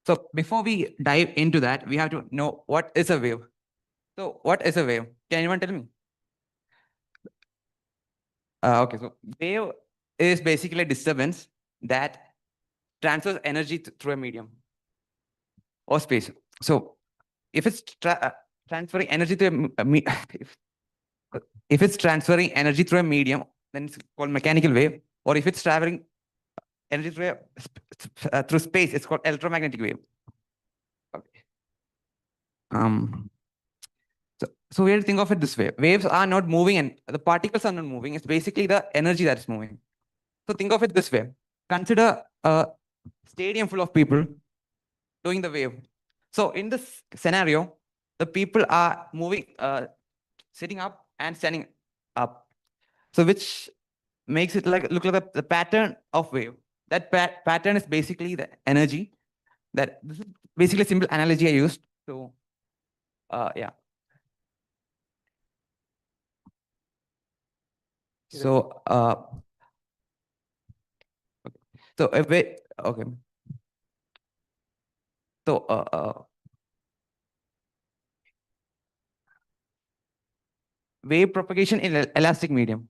Speaker 11: So before we dive into that, we have to know what is a wave. So what is a wave? Can anyone tell me? Okay, so wave is basically a disturbance that transfers energy through a medium or space. So if it's transferring energy to if it's transferring energy through a medium, then it's called mechanical wave. Or if it's traveling energy through space, it's called electromagnetic wave. Okay. So we have to think of it this way. Waves are not moving and the particles are not moving. It's basically the energy that is moving. So think of it this way. Consider a stadium full of people doing the wave. So in this scenario, the people are moving, sitting up and standing up. So which makes it look like the pattern of wave. That pattern is basically the energy. This is basically a simple analogy I used. So yeah. So okay. So wave propagation in elastic medium.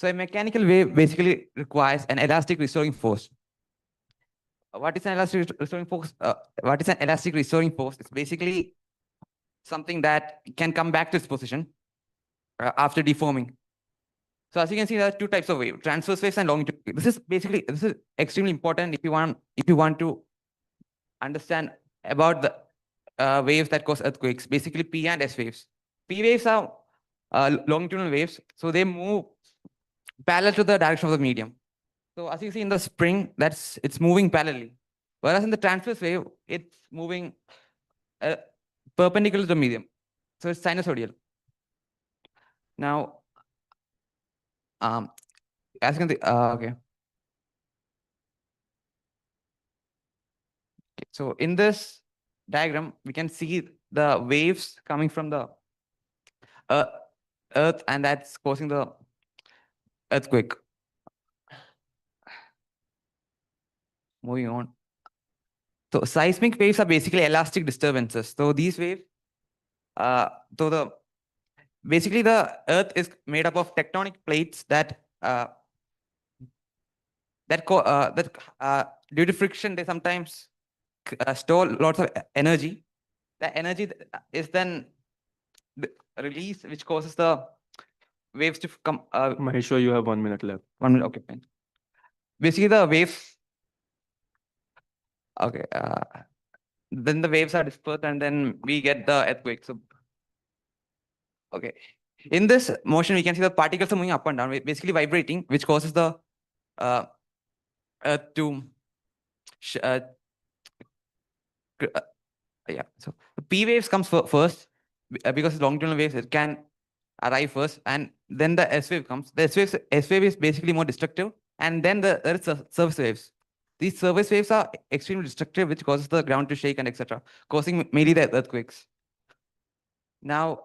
Speaker 11: So a mechanical wave basically requires an elastic restoring force. What is an elastic restoring force? What is an elastic restoring force? It's basically something that can come back to its position after deforming. So as you can see, there are two types of wave: transverse waves and longitudinal. This is extremely important if you want to understand about the waves that cause earthquakes. Basically, P and S waves. P waves are longitudinal waves, so they move parallel to the direction of the medium. So as you see in the spring, it's moving parallelly. Whereas in the transverse wave, it's moving perpendicular to the medium. So it's sinusoidal. Now, as you can see, okay. So in this diagram, we can see the waves coming from the earth, and that's causing the earthquake. Moving on. So seismic waves are basically elastic disturbances. So these waves So basically the Earth is made up of tectonic plates that due to friction they sometimes store lots of energy. The energy is then released, which causes the waves to come.
Speaker 10: Maheshwar, you have 1 minute left.
Speaker 11: 1 minute, okay, fine. Basically, the waves. Okay, then the waves are dispersed, and then we get the earthquake. So, okay, in this motion, we can see the particles are moving up and down, basically vibrating, which causes the Earth to yeah. So the P waves comes first because longitudinal waves it can arrive first, and then the S wave comes. The S wave is basically more destructive, and then there is surface waves. These surface waves are extremely destructive, which causes the ground to shake and etc., causing mainly the earthquakes. Now,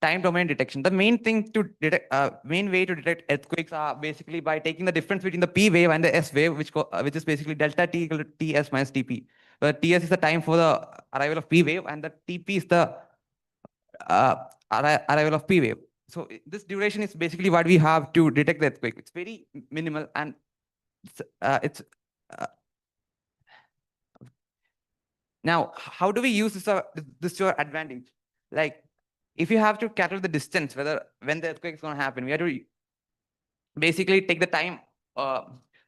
Speaker 11: time domain detection. The main thing to detect, main way to detect earthquakes are basically by taking the difference between the P wave and the S wave, which is basically delta T equal to Ts minus Tp. Where Ts is the time for the arrival of P wave, and the Tp is the arrival of P wave. So this duration is basically what we have to detect the earthquake. It's very minimal, and it's now how do we use this to our advantage? Like, if you have to calculate the distance, when the earthquake is going to happen, we have to basically take the time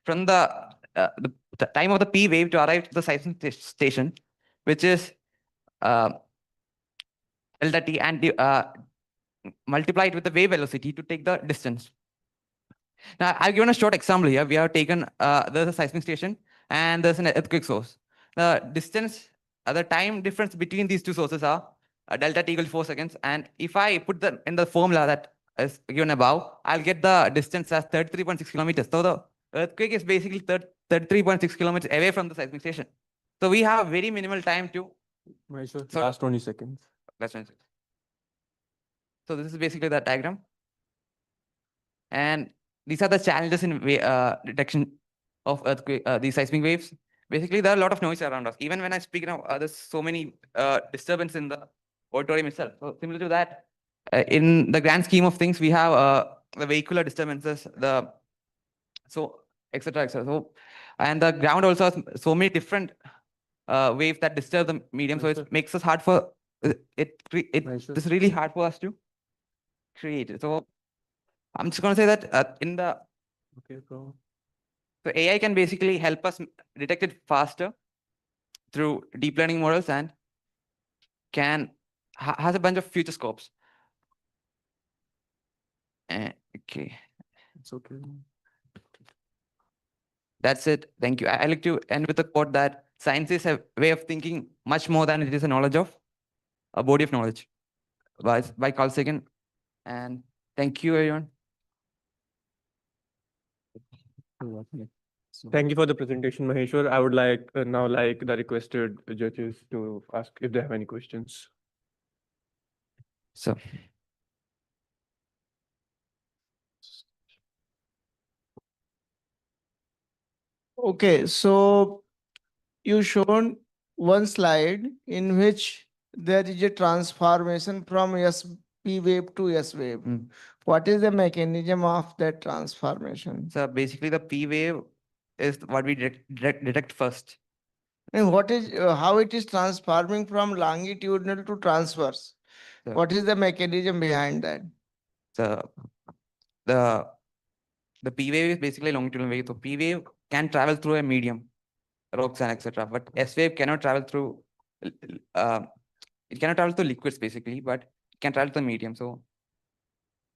Speaker 11: from the time of the P wave to arrive to the seismic station, which is delta T, and multiply it with the wave velocity to take the distance. Now, I've given a short example here. We have taken, there's a seismic station and there's an earthquake source. The distance, the time difference between these two sources are delta T equal to 4 seconds. And if I put them in the formula that is given above, I'll get the distance as 33.6 kilometers. So the earthquake is basically 33.6 kilometers away from the seismic station. So we have very minimal time to.
Speaker 10: Last 20 seconds.
Speaker 11: Last 20 seconds. So this is basically the diagram. And these are the challenges in detection of earthquake, these seismic waves. Basically, there are a lot of noise around us. Even when I speak now, there's so many disturbance in the auditorium itself. So similar to that, in the grand scheme of things, we have the vehicular disturbances, etc., etc. So, and the ground also has so many different waves that disturb the medium. So it makes us hard for it's really hard for us to create it. So I'm just going to say that so AI can basically help us detect it faster through deep learning models, and has a bunch of future scopes. Okay.
Speaker 10: It's okay.
Speaker 11: That's it. Thank you. I like to end with a quote that science is a way of thinking much more than it is a knowledge of, a body of knowledge, by Carl Sagan. And thank you, everyone.
Speaker 10: Thank you for the presentation, Maheshwar. I would like now like the requested judges to ask if they have any questions.
Speaker 11: So,
Speaker 13: okay, so you shown one slide in which there is a transformation from P wave to S wave. What is the mechanism of that transformation?
Speaker 11: So basically, the P wave is what we detect first.
Speaker 13: And what is how it is transforming from longitudinal to transverse?
Speaker 11: So,
Speaker 13: what is the mechanism behind that?
Speaker 11: So the P wave is basically longitudinal wave. So P wave can travel through a medium, rocks and etc. But S wave cannot travel through. It cannot travel through liquids basically, but it can travel through the medium. So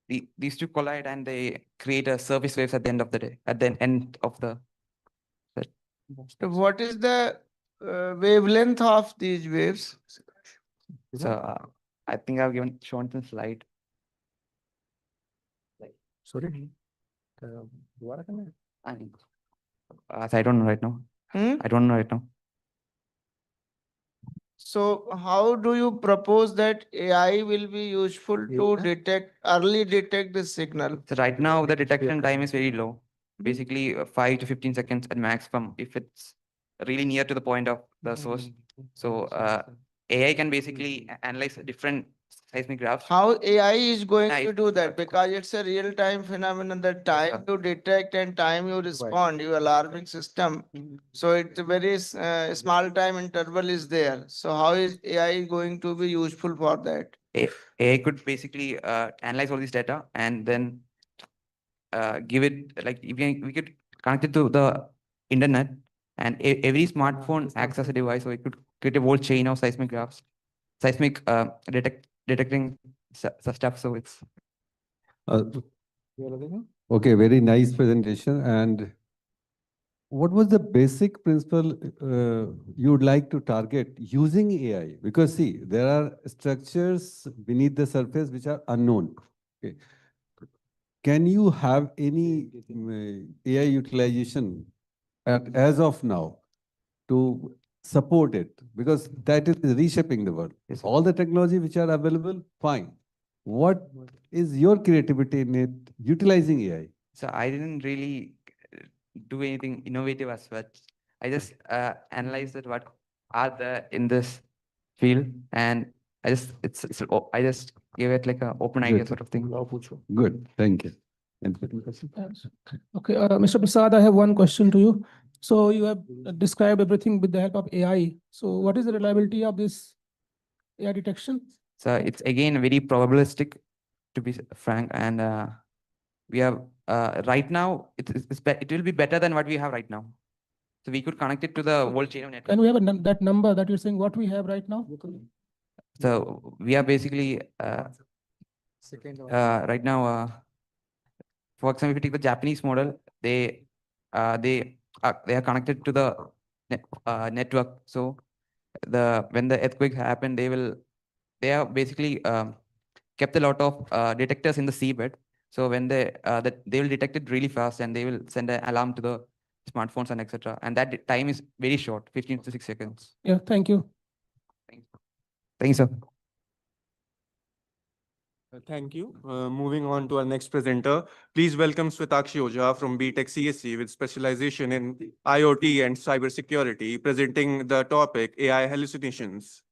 Speaker 11: these two collide and they create a surface waves at the end of the day. At the end of the.
Speaker 13: So what is the wavelength of these waves?
Speaker 11: So I think I've shown some slide.
Speaker 10: Sorry.
Speaker 11: So I don't know right now. I don't know right now.
Speaker 13: So how do you propose that AI will be useful to early detect the signal?
Speaker 11: So right now the detection time is very low. Basically 5 to 15 seconds at maximum if it's really near to the point of the source. So AI can basically analyze different seismic graphs.
Speaker 13: How AI is going
Speaker 11: Yeah,
Speaker 13: to do that? Because it's a real-time phenomenon, that time you detect and time you respond, your alarming system. So it's a very small time interval is there. So how is AI going to be useful for that?
Speaker 11: AI could basically analyze all this data and then give it, like we could connect it to the internet, and every smartphone acts as a device, so it could create a whole chain of seismic graphs, seismic detecting stuff. So it's
Speaker 12: Uh, Okay, very nice presentation. And what was the basic principle you would like to target using AI? Because see, there are structures beneath the surface which are unknown. Okay. Can you have any AI utilization as of now to support it? Because that is reshaping the world.
Speaker 11: Yes, sir.
Speaker 12: All the technology which are available, fine. What is your creativity in it utilizing AI?
Speaker 11: So I didn't really do anything innovative as such. I just analyzed that what are there in this field, and I just gave it like an open idea
Speaker 12: Good.
Speaker 11: sort of thing.
Speaker 12: Good, thank you. And
Speaker 14: Okay, Mr. Prasad, I have one question to you. So you have described everything with the help of AI. So what is the reliability of this AI detection?
Speaker 11: So it's again very probabilistic, to be frank, and we have right now it will be better than what we have right now. So we could connect it to the whole chain of network.
Speaker 14: Can we have that number that you're saying what we have right now?
Speaker 11: So we are basically right now, for example, if you take the Japanese model, they are connected to the network. So when the earthquake happened, they are basically kept a lot of detectors in the seabed. So when they will detect it really fast, and they will send an alarm to the smartphones and etc. And that time is very short, 15 to 6 seconds.
Speaker 14: Yeah, thank you.
Speaker 11: Thank you, sir.
Speaker 10: Thank you. Moving on to our next presenter, please welcome Swetakshi Ojha from BTech CSC with specialization in IoT and cybersecurity, presenting the topic AI hallucinations.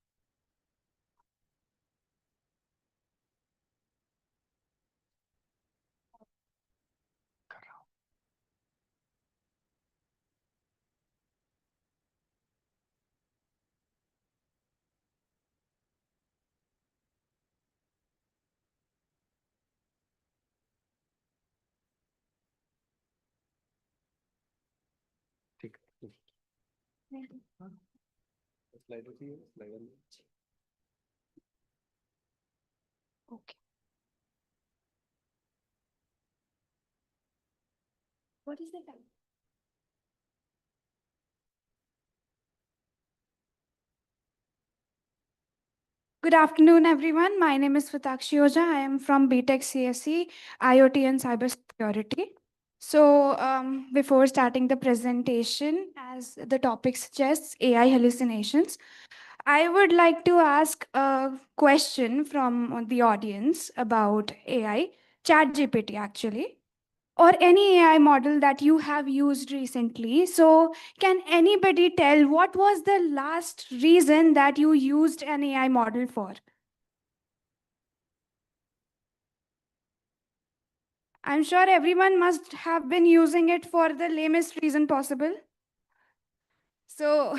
Speaker 15: Okay. What is the time? Good afternoon, everyone. My name is Swetakshi Ojha. I am from BTech CSC, IoT and Cybersecurity. So before starting the presentation, as the topic suggests, AI hallucinations, I would like to ask a question from the audience about AI, ChatGPT actually, or any AI model that you have used recently. So can anybody tell what was the last reason that you used an AI model for? I'm sure everyone must have been using it for the lamest reason possible. So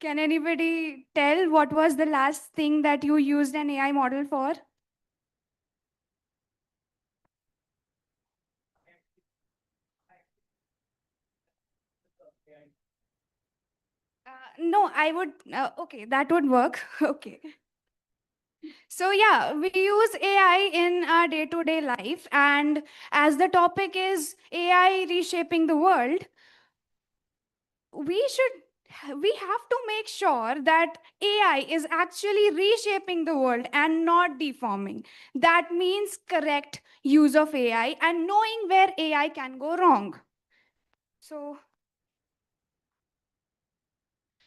Speaker 15: can anybody tell what was the last thing that you used an AI model for? No, I would, okay, that would work. Okay. So yeah, we use AI in our day-to-day life. And as the topic is AI reshaping the world, we have to make sure that AI is actually reshaping the world and not deforming. That means correct use of AI and knowing where AI can go wrong.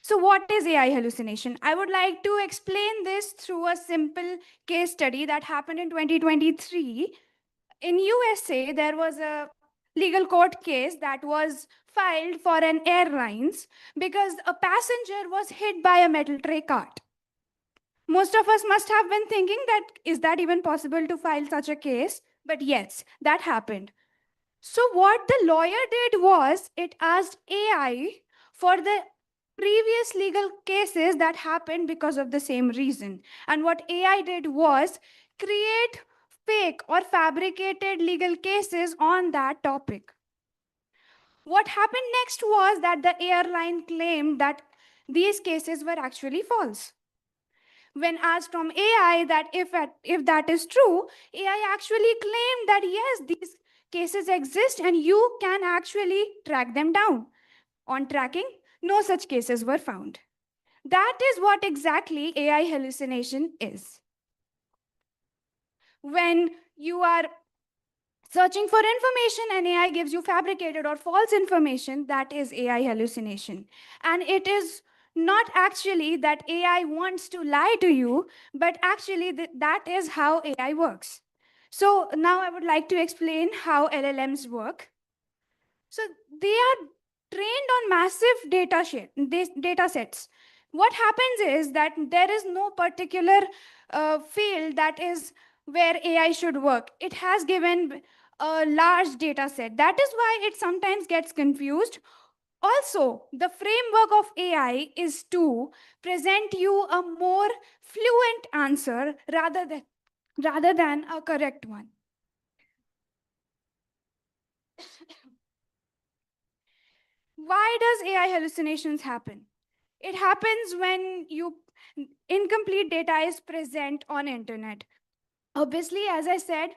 Speaker 15: So what is AI hallucination? I would like to explain this through a simple case study that happened in 2023. In USA, there was a legal court case that was filed for an airlines because a passenger was hit by a metal tray cart. Most of us must have been thinking that, is that even possible to file such a case? But yes, that happened. So what the lawyer did was it asked AI for the previous legal cases that happened because of the same reason. And what AI did was create fake or fabricated legal cases on that topic. What happened next was that the airline claimed that these cases were actually false. When asked from AI that if that is true, AI actually claimed that yes, these cases exist and you can actually track them down. On tracking, no such cases were found. That is what exactly AI hallucination is. When you are searching for information and AI gives you fabricated or false information, that is AI hallucination. And it is not actually that AI wants to lie to you, but actually that is how AI works. So now I would like to explain how LLMs work. So they are trained on massive data sets. What happens is that there is no particular field that is where AI should work. It has given a large data set. That is why it sometimes gets confused. Also, the framework of AI is to present you a more fluent answer rather than a correct one. Why does AI hallucinations happen? It happens when incomplete data is present on internet. Obviously, as I said,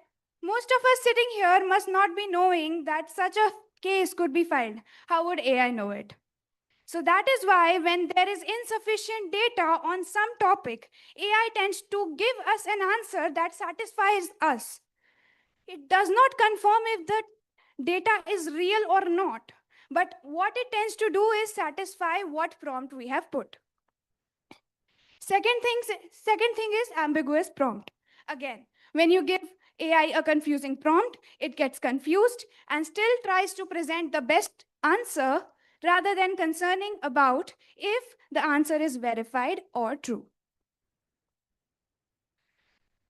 Speaker 15: most of us sitting here must not be knowing that such a case could be filed. How would AI know it? So that is why when there is insufficient data on some topic, AI tends to give us an answer that satisfies us. It does not confirm if the data is real or not, but what it tends to do is satisfy what prompt we have put. Second thing is ambiguous prompt. Again, when you give AI a confusing prompt, it gets confused and still tries to present the best answer rather than concerning about if the answer is verified or true.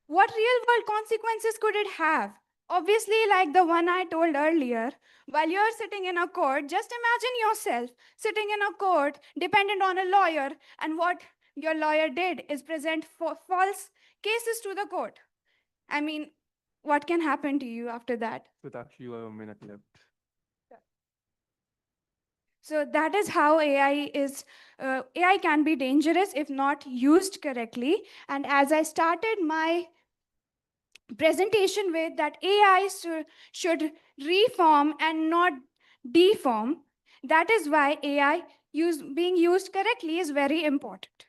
Speaker 15: What real world consequences could it have? Obviously, like the one I told earlier, while you're sitting in a court, just imagine yourself sitting in a court dependent on a lawyer, and what your lawyer did is present false cases to the court. I mean, what can happen to you after that?
Speaker 10: Sutakshi, you have a minute left.
Speaker 15: So that is how AI can be dangerous if not used correctly. And as I started my presentation with that AI should reform and not deform, that is why AI being used correctly is very important.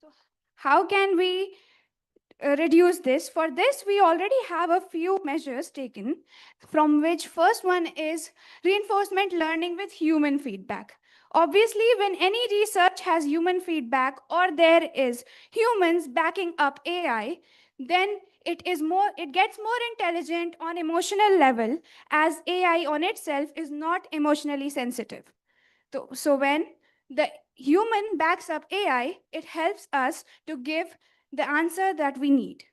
Speaker 15: So how can we reduce this? For this, we already have a few measures taken, from which first one is reinforcement learning with human feedback. Obviously, when any research has human feedback or there is humans backing up AI, then it gets more intelligent on emotional level, as AI on itself is not emotionally sensitive. So when the human backs up AI, it helps us to give the answer that we need.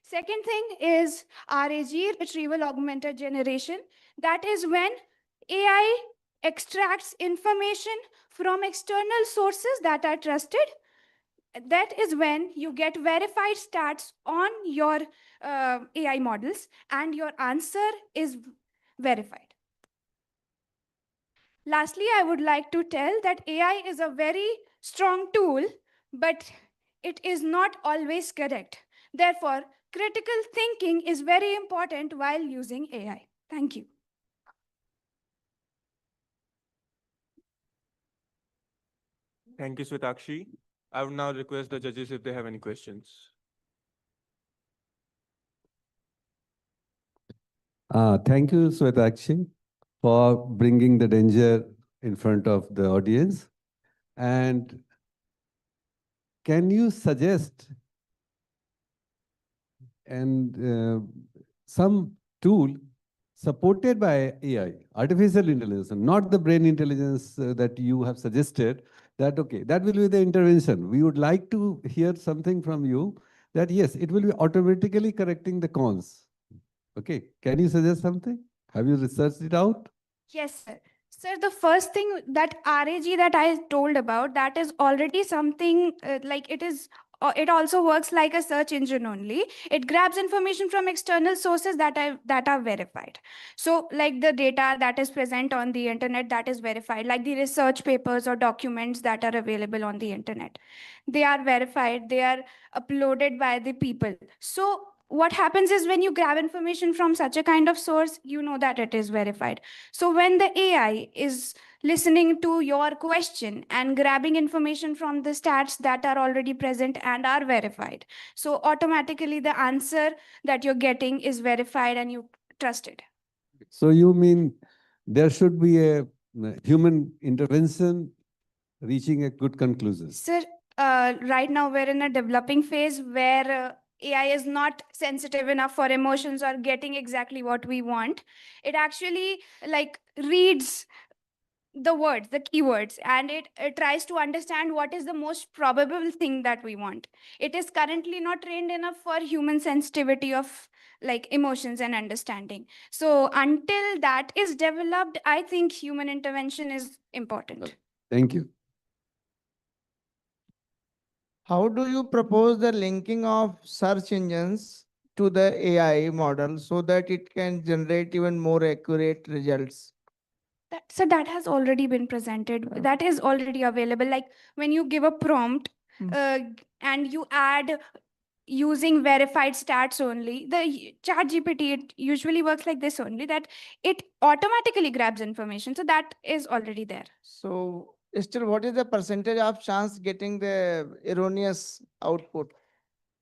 Speaker 15: Second thing is RAG, retrieval augmented generation. That is when AI extracts information from external sources that are trusted. That is when you get verified stats on your AI models and your answer is verified. Lastly, I would like to tell that AI is a very strong tool, but it is not always correct. Therefore, critical thinking is very important while using AI. Thank you.
Speaker 10: Thank you, Swetakshi. I would now request the judges if they have any questions.
Speaker 12: Thank you, Swetakshi, for bringing the danger in front of the audience. And can you suggest some tool supported by AI, artificial intelligence, not the brain intelligence that you have suggested, that, okay, that will be the intervention. We would like to hear something from you that, yes, it will be automatically correcting the cons. Okay, can you suggest something? Have you researched it out?
Speaker 15: Yes, sir. Sir, the first thing that RAG that I told about, that is already something like it also works like a search engine only. It grabs information from external sources that are verified. So like the data that is present on the internet that is verified, like the research papers or documents that are available on the internet. They are verified, they are uploaded by the people. So what happens is when you grab information from such a kind of source, you know that it is verified. So when the AI is listening to your question and grabbing information from the stats that are already present and are verified, so automatically the answer that you're getting is verified and you trust it.
Speaker 12: So you mean there should be a human intervention reaching a good conclusion?
Speaker 15: Sir, right now we're in a developing phase where AI is not sensitive enough for emotions or getting exactly what we want. It actually like reads the words, the keywords, and it tries to understand what is the most probable thing that we want. It is currently not trained enough for human sensitivity of like emotions and understanding. So until that is developed, I think human intervention is important.
Speaker 12: Thank you.
Speaker 13: How do you propose the linking of search engines to the AI model so that it can generate even more accurate results?
Speaker 15: So that has already been presented. That is already available. Like when you give a prompt and you add using verified stats only, the chat GPT, it usually works like this only, that it automatically grabs information. So that is already there.
Speaker 13: So still, what is the percentage of chance getting the erroneous output?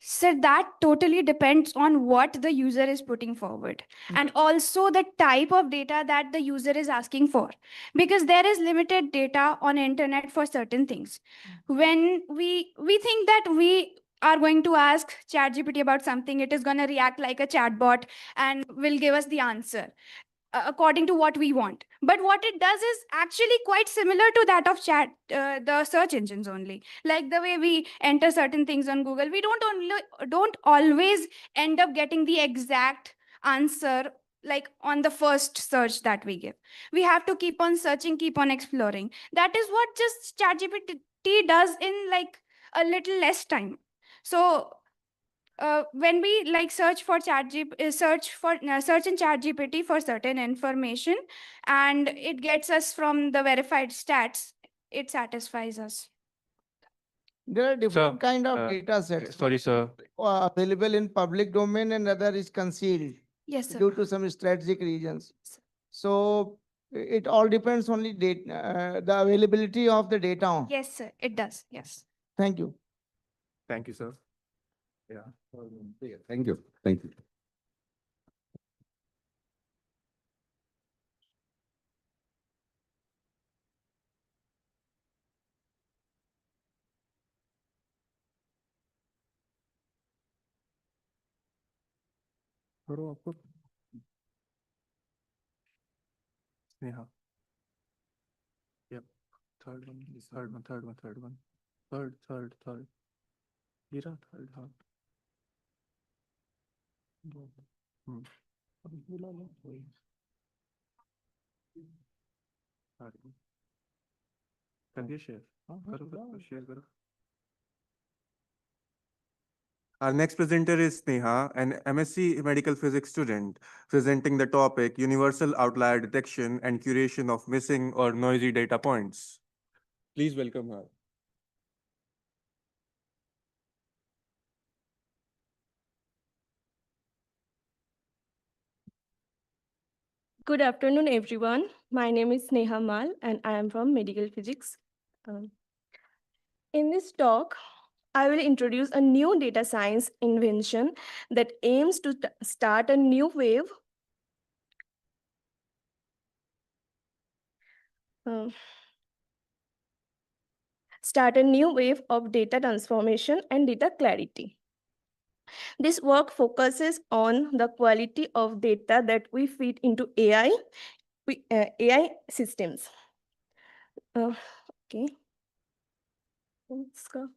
Speaker 15: So that totally depends on what the user is putting forward and also the type of data that the user is asking for, because there is limited data on internet for certain things. When we think that we are going to ask ChatGPT about something, it is going to react like a chatbot and will give us the answer according to what we want. But what it does is actually quite similar to that of the search engines only. Like the way we enter certain things on Google, we don't always end up getting the exact answer like on the first search that we give. We have to keep on searching, keep on exploring. That is what just ChatGPT does in like a little less time. So when we like search for search in ChatGPT for certain information, and it gets us from the verified stats, it satisfies us.
Speaker 13: There are different kind of data sets.
Speaker 10: Sorry, sir.
Speaker 13: Available in public domain and other is concealed.
Speaker 15: Yes, sir.
Speaker 13: Due to some strategic reasons. So it all depends only the availability of the data.
Speaker 15: Yes, sir. It does. Yes.
Speaker 13: Thank you.
Speaker 10: Thank you, sir.
Speaker 12: Yeah. Thank you. Thank you.
Speaker 10: Sneha. Yep. Third one. Third. Hira, third, huh? Hmm. कर दिया share? करो, share करो. Our next presenter is Sneha, an MSc Medical Physics student, presenting the topic Universal Outlier Detection and Curation of Missing or Noisy Data Points. Please welcome her.
Speaker 16: Good afternoon, everyone. My name is Sneha Mal, and I am from Medical Physics. In this talk, I will introduce a new data science invention that aims to start a new wave of data transformation and data clarity. This work focuses on the quality of data that we feed into AI systems. Okay. इसका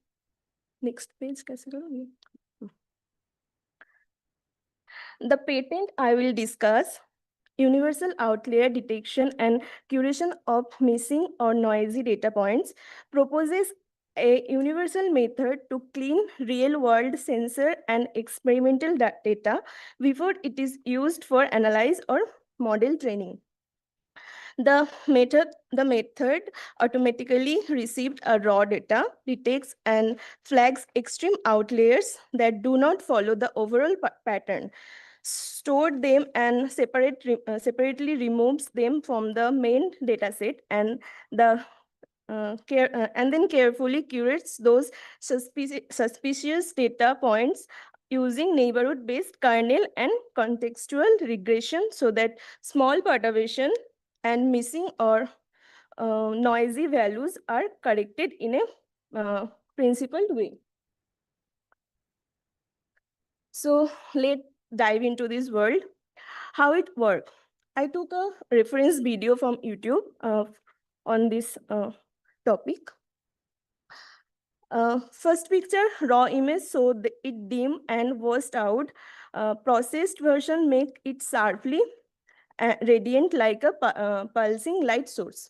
Speaker 16: next page कैसे करोगे? The patent I will discuss, universal outlier detection and curation of missing or noisy data points, proposes a universal method to clean real-world sensor and experimental data before it is used for analyze or model training. The method automatically received a raw data, detects and flags extreme outliers that do not follow the overall pattern, stored them and separately removes them from the main dataset, and and then carefully curates those suspicious data points using neighborhood-based kernel and contextual regression so that small perturbation and missing or noisy values are corrected in a principled way. So let's dive into this world. How it works. I took a reference video from YouTube on this topic. First picture, raw image, so it dim and washed out. Processed version make it sharply radiant like a pulsing light source.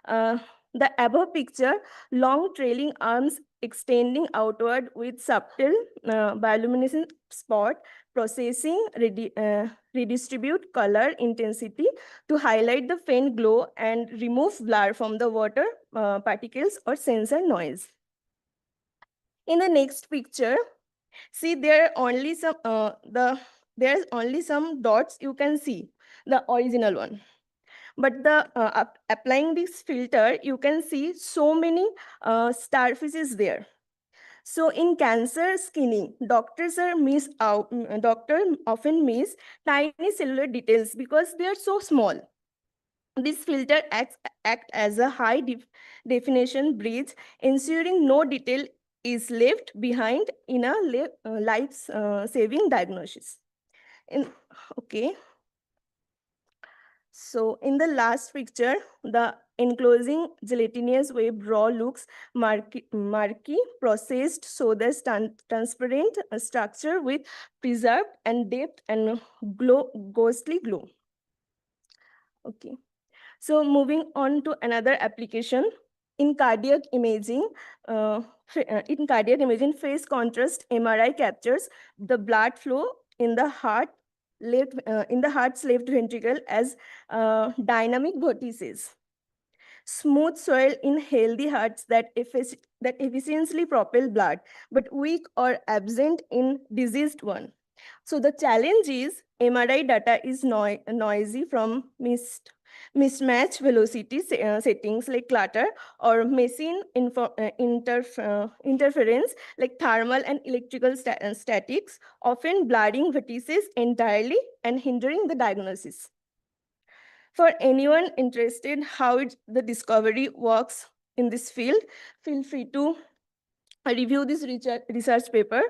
Speaker 16: The above picture, long trailing arms extending outward with subtle bioluminescent spot, processing redistribute color intensity to highlight the faint glow and remove blur from the water particles or sensor noise. In the next picture, see there are only some there's only some dots you can see, the original one. But applying this filter, you can see so many starfishes there. So in cancer screening, doctors often miss tiny cellular details because they are so small. This filter act as a high definition bridge, ensuring no detail is left behind in a life-saving diagnosis. Okay. So in the last picture, the enclosing gelatinous web raw looks murky, processed so the transparent structure with preserved and depth and ghostly glow. Okay. So moving on to another application. In cardiac imaging, phase contrast MRI captures the blood flow in the heart's left ventricle as dynamic vortices. Smooth soil in healthy hearts that efficiently propel blood, but weak or absent in diseased one. So the challenge is MRI data is noisy from mismatch velocity settings like clutter or machine interference like thermal and electrical statics, often blurring vertices entirely and hindering the diagnosis. For anyone interested how the discovery works in this field, feel free to review this research paper.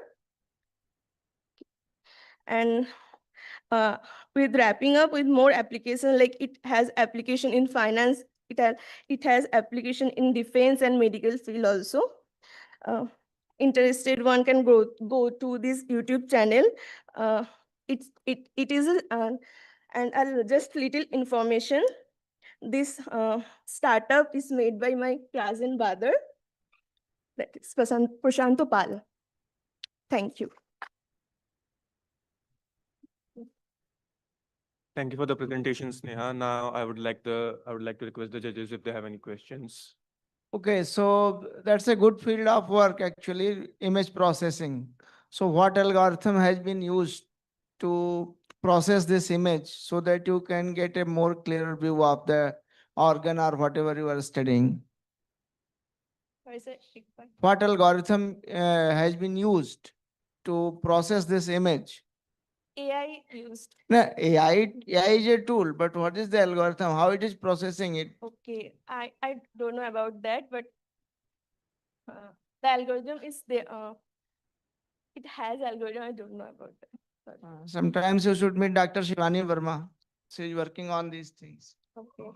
Speaker 16: And with wrapping up with more application, like it has application in finance, it has application in defense and medical field also. Interested one can go to this YouTube channel. It is and just little information. This startup is made by my cousin Badar, that is Prashanto Pal. Thank you.
Speaker 10: Thank you for the presentation, Sneha. Now I would like to request the judges if they have any questions.
Speaker 13: Okay, so that's a good field of work actually, image processing. So what algorithm has been used to process this image so that you can get a more clearer view of the organ or whatever you are studying? What algorithm has been used to process this image?
Speaker 16: AI used.
Speaker 13: No, AI is a tool, but what is the algorithm? How it is processing it?
Speaker 16: Okay, I don't know about that, but the algorithm is there. It has algorithm. I don't know about that. Sorry.
Speaker 13: Sometimes you should meet Dr. Shivani Verma. She is working on these things.
Speaker 16: Okay.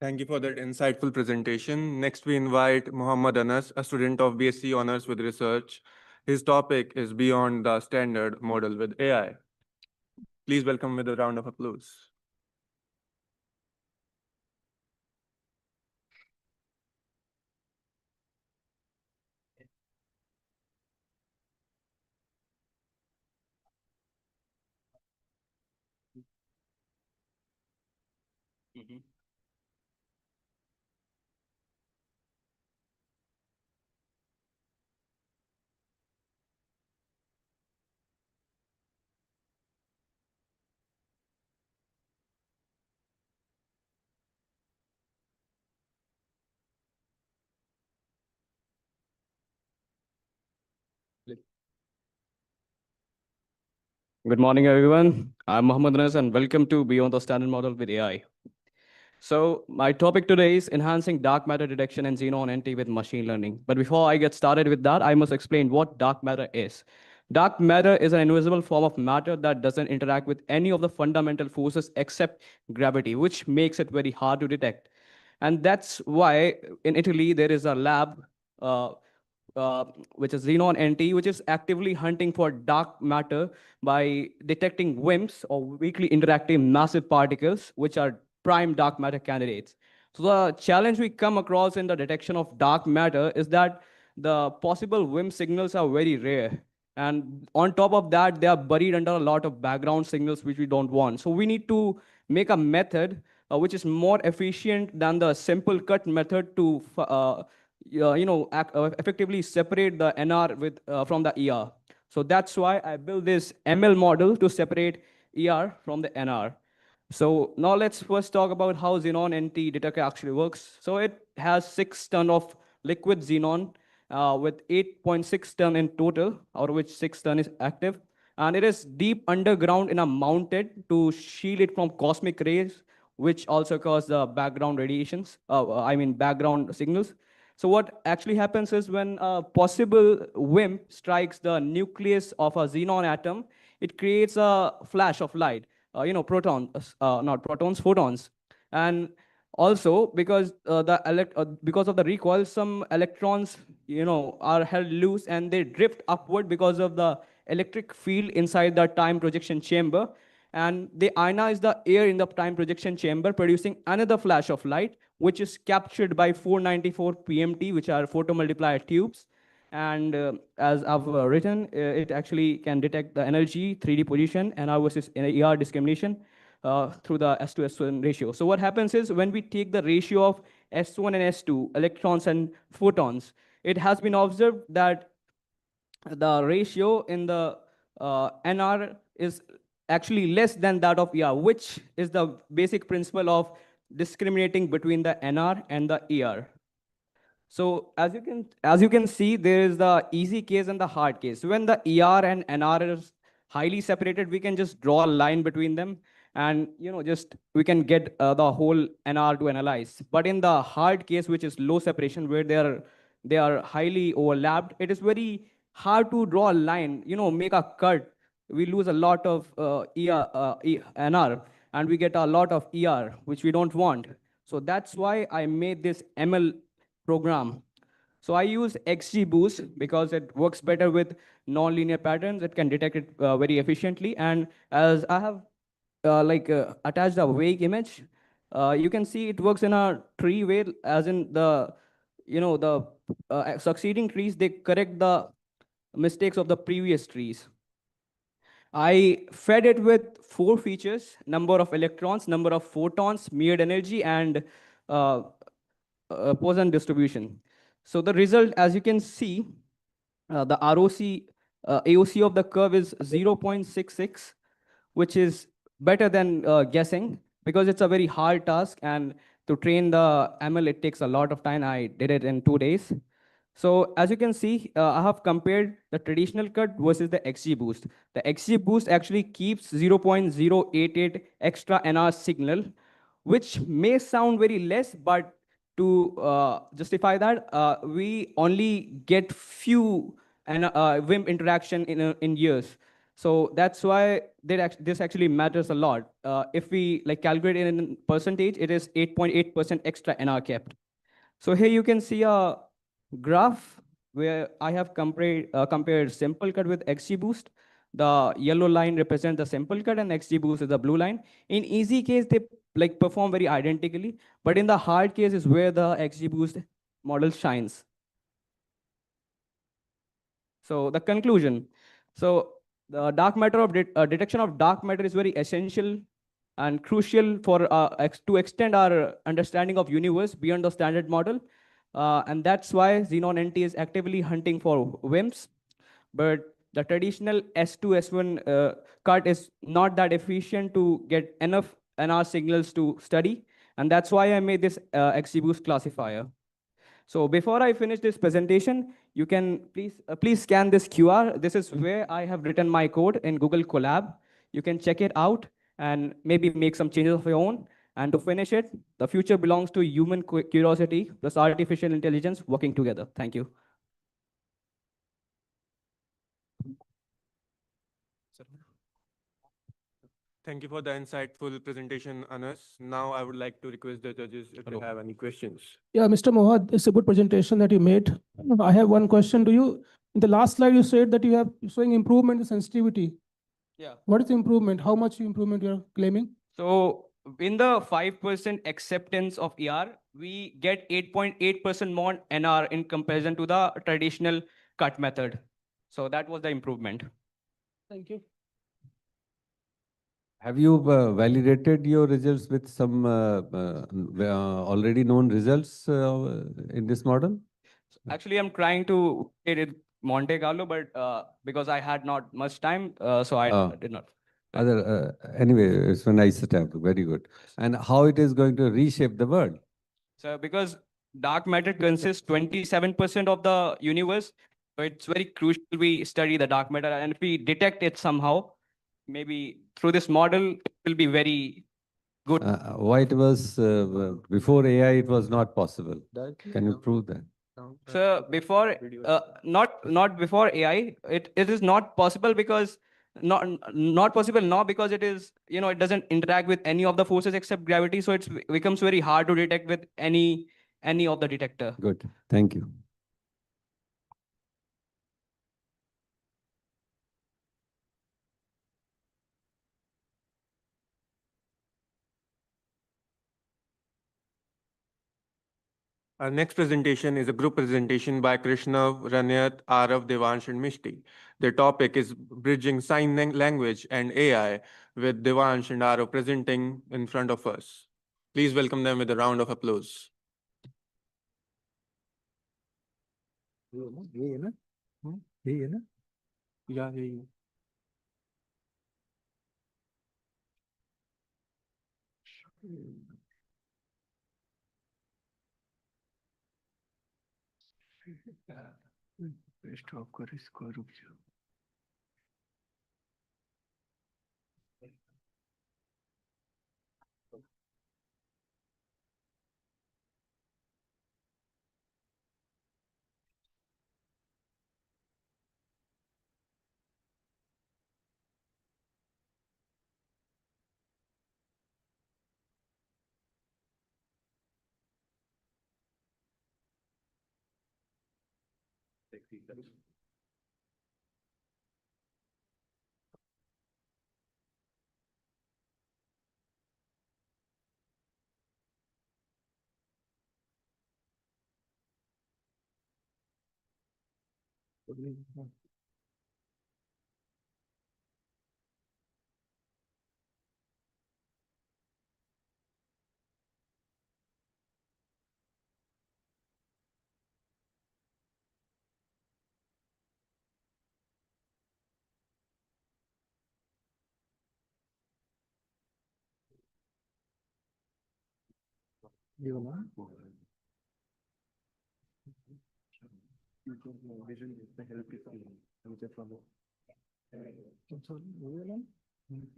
Speaker 10: Thank you for that insightful presentation. Next, we invite Muhammad Anas, a student of BSc Honors with Research. His topic is Beyond the Standard Model with AI. Please welcome with a round of applause.
Speaker 17: Good morning, everyone. I'm Mohammed Anas, and welcome to Beyond the Standard Model with AI. So my topic today is enhancing dark matter detection and xenon NT with machine learning. But before I get started with that, I must explain what dark matter is. Dark matter is an invisible form of matter that doesn't interact with any of the fundamental forces except gravity, which makes it very hard to detect. And that's why in Italy, there is a lab uh, which is Xenon NT, which is actively hunting for dark matter by detecting WIMPs or weakly interacting massive particles, which are prime dark matter candidates. So the challenge we come across in the detection of dark matter is that the possible WIMP signals are very rare. And on top of that, they are buried under a lot of background signals which we don't want. So we need to make a method which is more efficient than the simple cut method to effectively separate the NR from the ER. So that's why I built this ML model to separate ER from the NR. So now let's first talk about how xenon NT detector actually works. So it has 6 ton of liquid xenon with 8.6 ton in total, out of which 6 ton is active. And it is deep underground in a mounted to shield it from cosmic rays, which also cause the background radiations, background signals. So what actually happens is when a possible WIMP strikes the nucleus of a xenon atom, it creates a flash of light, not protons, photons. And also because of the recoil, some electrons, are held loose and they drift upward because of the electric field inside the time projection chamber. And they ionize the air in the time projection chamber, producing another flash of light, which is captured by 494 PMT, which are photomultiplier tubes. And as I've written, it actually can detect the energy, 3D position, NR versus ER discrimination through the S to S1 ratio. So what happens is when we take the ratio of S1 and S2, electrons and photons, it has been observed that the ratio in the NR is actually less than that of ER, which is the basic principle of discriminating between the NR and the ER. So as you can see, there is the easy case and the hard case. When the ER and NR is highly separated, we can just draw a line between them, and just we can get the whole NR to analyze. But in the hard case, which is low separation, where they are highly overlapped, it is very hard to draw a line. Make a cut. We lose a lot of NR, and we get a lot of ER, which we don't want. So that's why I made this ML program. So I use XGBoost because it works better with nonlinear patterns. It can detect it very efficiently. And as I have attached a vague image, you can see it works in a tree way, as in the succeeding trees, they correct the mistakes of the previous trees. I fed it with 4 features: number of electrons, number of photons, mirrored energy, and Poisson distribution. So the result, as you can see, the AOC of the curve is 0.66, which is better than guessing, because it's a very hard task, and to train the ML, it takes a lot of time. I did it in 2 days. So as you can see, I have compared the traditional cut versus the XGBoost. The XGBoost actually keeps 0.088 extra NR signal, which may sound very less, but to justify that, we only get few WIMP interaction in years. So that's why this actually matters a lot. If we like calculate it in percentage, it is 8.8% extra NR kept. So here you can see a graph where I have compared simple cut with XGBoost. The yellow line represents the simple cut and XGBoost is the blue line. In easy case, they like perform very identically, but in the hard case is where the XGBoost model shines. So the conclusion. So the dark matter of detection of dark matter is very essential and crucial for to extend our understanding of universe beyond the standard model. And that's why Xenon NT is actively hunting for WIMPs. But the traditional S2, S1 cut is not that efficient to get enough NR signals to study. And that's why I made this XGBoost classifier. So before I finish this presentation, you can please scan this QR. This is where I have written my code in Google Colab. You can check it out and maybe make some changes of your own. And to finish it, the future belongs to human curiosity plus artificial intelligence working together. Thank you.
Speaker 10: Thank you for the insightful presentation, Anas. Now I would like to request the judges if they have any questions.
Speaker 14: Yeah, Mr. Mohad, it's a good presentation that you made. I have one question to you. In the last slide, you said that you have showing improvement in sensitivity.
Speaker 17: Yeah.
Speaker 14: What is the improvement? How much improvement you are claiming?
Speaker 17: So in the 5% acceptance of ER, we get 8.8% more NR in comparison to the traditional cut method. So that was the improvement.
Speaker 14: Thank you.
Speaker 12: Have you validated your results with some already known results in this model?
Speaker 17: Actually, I'm trying to get it Monte Carlo, but because I had not much time, so I did not.
Speaker 12: Anyway, it's a nice attempt. Very good. And how it is going to reshape the world?
Speaker 17: So because dark matter consists 27% of the universe, so it's very crucial we study the dark matter, and if we detect it somehow, maybe through this model, it will be very good.
Speaker 12: Why it was before AI, it was not possible. Can you prove that?
Speaker 17: So before, not before AI, it is not possible because not possible now because it is, it doesn't interact with any of the forces except gravity, so it becomes very hard to detect with any of the detector.
Speaker 12: Good. Thank you.
Speaker 10: Our next presentation is a group presentation by Krishna, Ranyat, Arav, Devansh, and Mishti. Their topic is bridging sign language and AI, with Devansh and Arav presenting in front of us. Please welcome them with a round of applause. Yeah, stop कर इसको रुक जाओ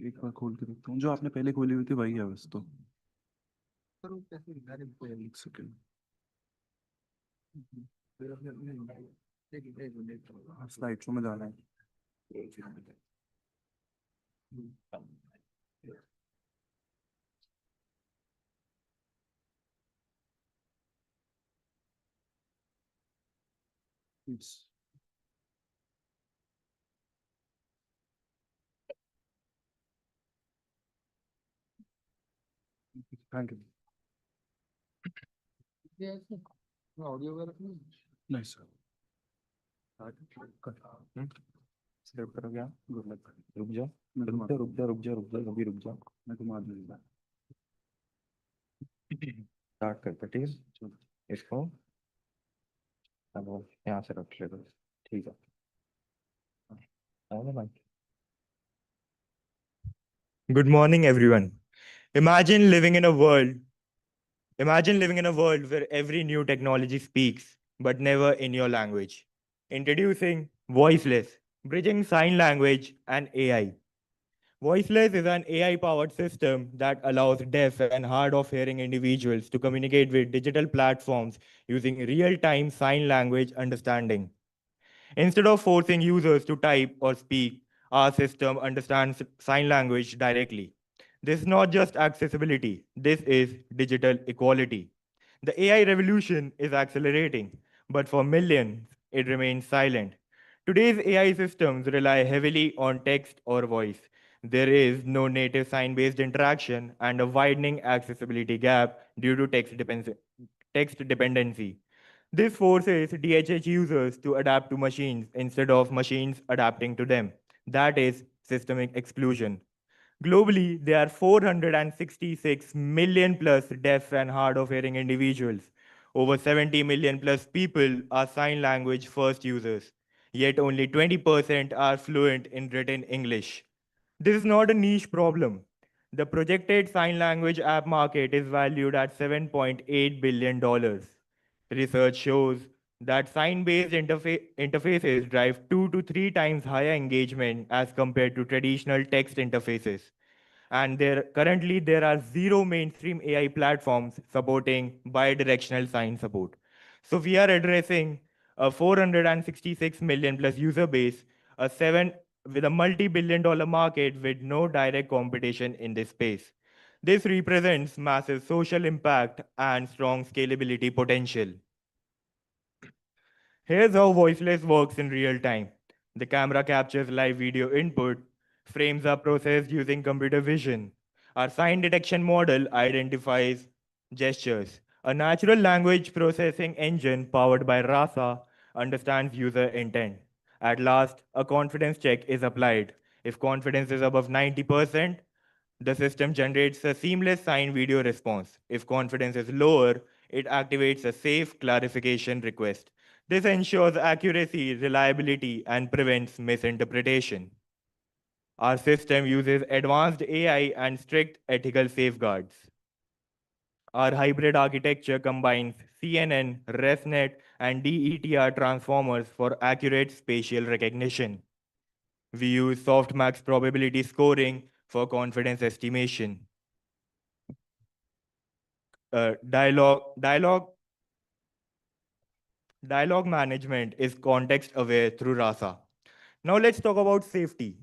Speaker 10: एक बार खोल के देखता हूँ जो आपने पहले खोली हुई थी वही है बस तो एक सेकंड स्लाइड शो में जाना है
Speaker 9: Yes. Thank you. Nice, sir.
Speaker 10: Select करो क्या रुक जा रुक जा रुक जा रुक जा रुक जा अभी रुक जा
Speaker 9: मैं तो मार दूंगा।
Speaker 10: स्टार्ट करते ठीक है इसको अब यहाँ से रख ले ठीक है Good morning, everyone. Imagine living in a world. Imagine living in a world where every new technology speaks, but never in your language. Introducing Voiceless, bridging sign language and AI. Voiceless is an AI-powered system that allows deaf and hard of hearing individuals to communicate with digital platforms using real-time sign language understanding. Instead of forcing users to type or speak, our system understands sign language directly. This is not just accessibility, this is digital equality. The AI revolution is accelerating, but for millions, it remains silent. Today's AI systems rely heavily on text or voice. There is no native sign based interaction and a widening accessibility gap due to text dependency. This forces DHH users to adapt to machines instead of machines adapting to them. That is systemic exclusion. Globally, there are 466 million plus deaf and hard of hearing individuals. Over 70 million plus people are sign language first users, yet only 20% are fluent in written English. This is not a niche problem. The projected sign language app market is valued at $7.8 billion. Research shows that sign-based interfaces drive 2 to 3 times higher engagement as compared to traditional text interfaces. And currently there are zero mainstream AI platforms supporting bidirectional sign support. So we are addressing a 466 million plus user base, a seven with a multi-billion dollar market with no direct competition in this space. This represents massive social impact and strong scalability potential. Here's how Voiceless works in real time. The camera captures live video input. Frames are processed using computer vision. Our sign detection model identifies gestures. A natural language processing engine powered by RASA understands user intent. At last, a confidence check is applied. If confidence is above 90%, the system generates a seamless sign video response. If confidence is lower, it activates a safe clarification request. This ensures accuracy, reliability, and prevents misinterpretation. Our system uses advanced AI and strict ethical safeguards. Our hybrid architecture combines CNN, ResNet, and DETR transformers for accurate spatial recognition. We use softmax probability scoring for confidence estimation. Dialogue management is context aware through RASA. Now let's talk about safety.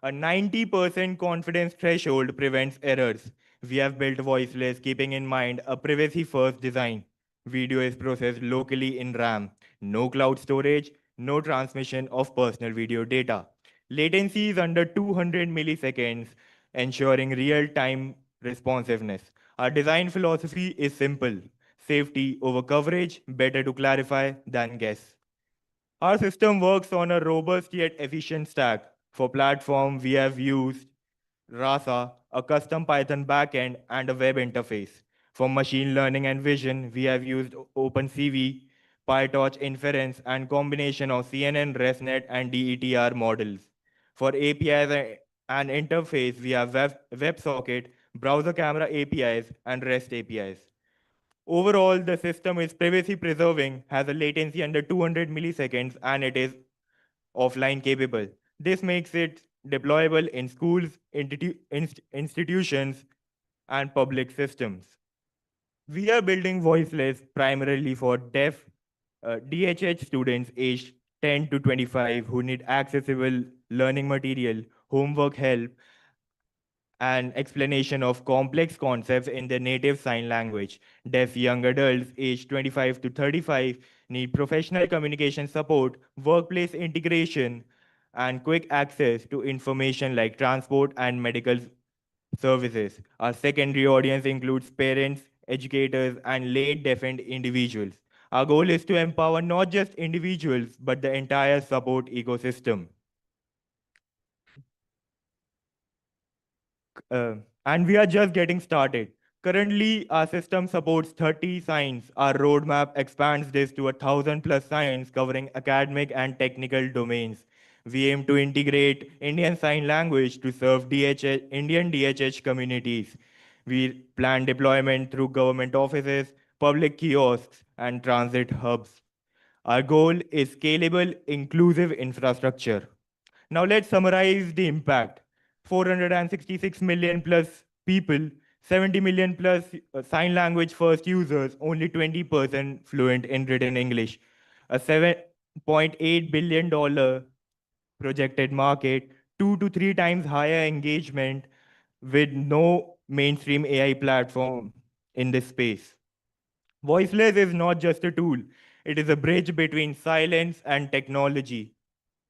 Speaker 10: A 90% confidence threshold prevents errors. We have built Voiceless keeping in mind a privacy first design. Video is processed locally in RAM. No cloud storage, no transmission of personal video data. Latency is under 200 milliseconds, ensuring real-time responsiveness. Our design philosophy is simple. Safety over coverage, better to clarify than guess. Our system works on a robust yet efficient stack. For platform, we have used RASA, a custom Python backend, and a web interface. For machine learning and vision, we have used OpenCV, PyTorch inference, and combination of CNN, ResNet, and DETR models. For APIs and interface, we have WebSocket, browser camera APIs, and REST APIs. Overall, the system is privacy preserving, has a latency under 200 milliseconds, and it is offline capable. This makes it deployable in schools, institutions, and public systems. We are building Voiceless primarily for deaf DHH students aged 10 to 25 who need accessible learning material, homework help,
Speaker 18: and explanation of complex concepts in their native sign language. Deaf young adults aged 25 to 35 need professional communication support, workplace integration, and quick access to information like transport and medical services. Our secondary audience includes parents, educators, and late deafened individuals. Our goal is to empower not just individuals, but the entire support ecosystem. Uh, and we are just getting started. Currently, our system supports 30 signs. Our roadmap expands this to 1,000 plus signs covering academic and technical domains. We aim to integrate Indian Sign Language to serve Indian DHH communities. We plan deployment through government offices, public kiosks, and transit hubs. Our goal is scalable, inclusive infrastructure. Now let's summarize the impact. 466 million plus people, 70 million plus sign language first users, only 20% fluent in written English. A $7.8 billion projected market, 2 to 3 times higher engagement with no mainstream AI platform in this space. Voiceless is not just a tool, it is a bridge between silence and technology.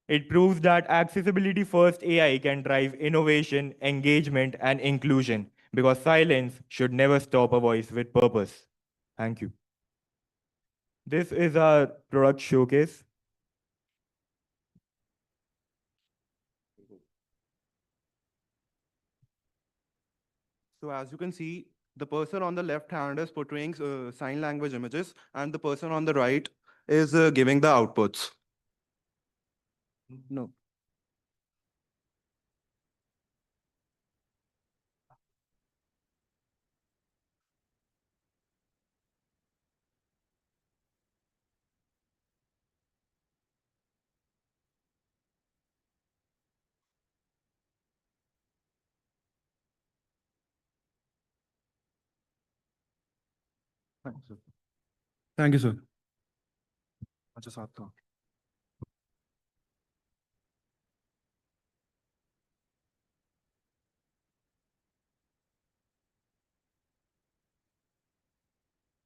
Speaker 18: It proves that accessibility first AI can drive innovation, engagement, and inclusion because silence should never stop a voice with purpose. Thank you. This is our product showcase.
Speaker 10: So as you can see, the person on the left hand is portraying sign language images, and the person on the right is giving the outputs. No. Thank you, sir. अच्छा साथ था.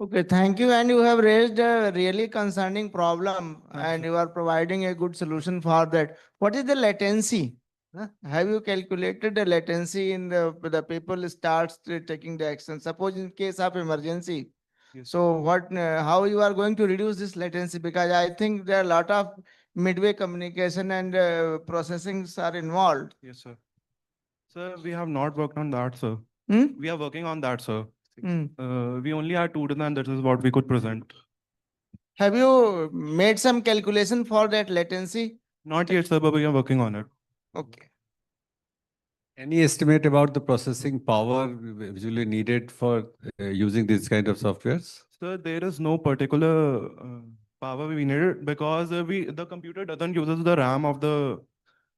Speaker 13: Okay, thank you. And you have raised a really concerning problem and you are providing a good solution for that. What is the latency? Huh? Have you calculated the latency in the people starts taking the action? Suppose in case of emergency.
Speaker 10: Yes.
Speaker 13: So what, how you are going to reduce this latency? Because I think there are a lot of midway communication and processings are involved.
Speaker 10: Yes, sir. Sir, we have not worked on that, sir.
Speaker 13: Hmm?
Speaker 10: We are working on that, sir.
Speaker 13: Hmm.
Speaker 10: We only had 2 and this is what we could present.
Speaker 13: Have you made some calculation for that latency?
Speaker 10: Not yet, sir, but we are working on it.
Speaker 13: Okay.
Speaker 12: Any estimate about the processing power usually needed for using these kind of softwares?
Speaker 10: Sir, there is no particular power we needed because the computer doesn't uses the RAM of the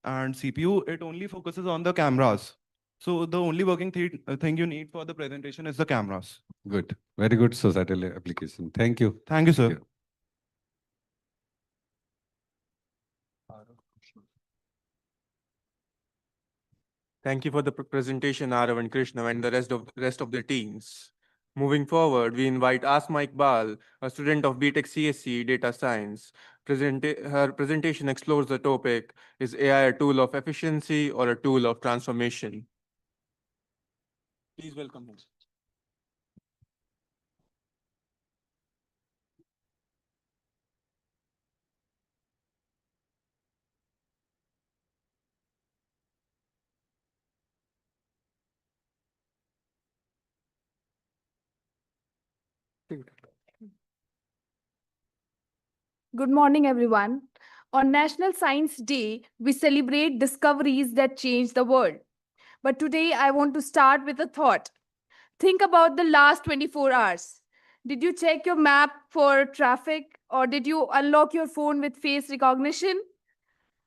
Speaker 10: and CPU. It only focuses on the cameras. So the only working thing you need for the presentation is the cameras.
Speaker 12: Good. Very good societal application. Thank you.
Speaker 10: Thank you, sir.
Speaker 18: Thank you for the presentation, Arav and Krishna, and the rest of the teams. Moving forward, we invite Asma Iqbal, a student of BTech CSC Data Science. Her presentation explores the topic, is AI a tool of efficiency or a tool of transformation? Please welcome her.
Speaker 1: Good morning, everyone. On National Science Day, we celebrate discoveries that change the world. But today, I want to start with a thought. Think about the last 24 hours. Did you check your map for traffic, or did you unlock your phone with face recognition?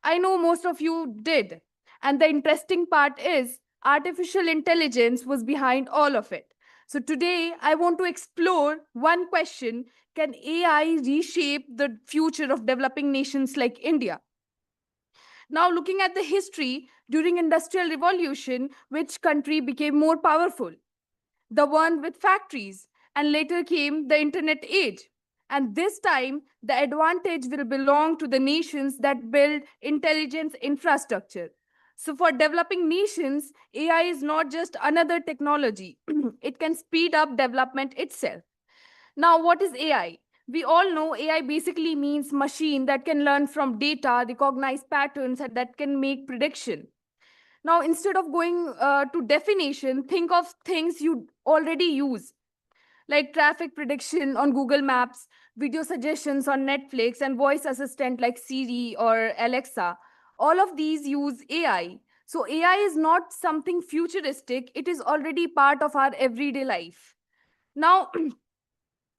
Speaker 1: I know most of you did. And the interesting part is, artificial intelligence was behind all of it. So today, I want to explore one question: can AI reshape the future of developing nations like India? Now, looking at the history, during Industrial Revolution, which country became more powerful? The one with factories, and later came the internet age. And this time, the advantage will belong to the nations that build intelligence infrastructure. So, for developing nations, AI is not just another technology, it can speed up development itself. Now, what is AI? We all know AI basically means machine that can learn from data, recognize patterns, and that can make prediction. Now, instead of going to definition, think of things you already use, like traffic prediction on Google Maps, video suggestions on Netflix, and voice assistant like Siri or Alexa. All of these use AI. So AI is not something futuristic, it is already part of our everyday life. Now,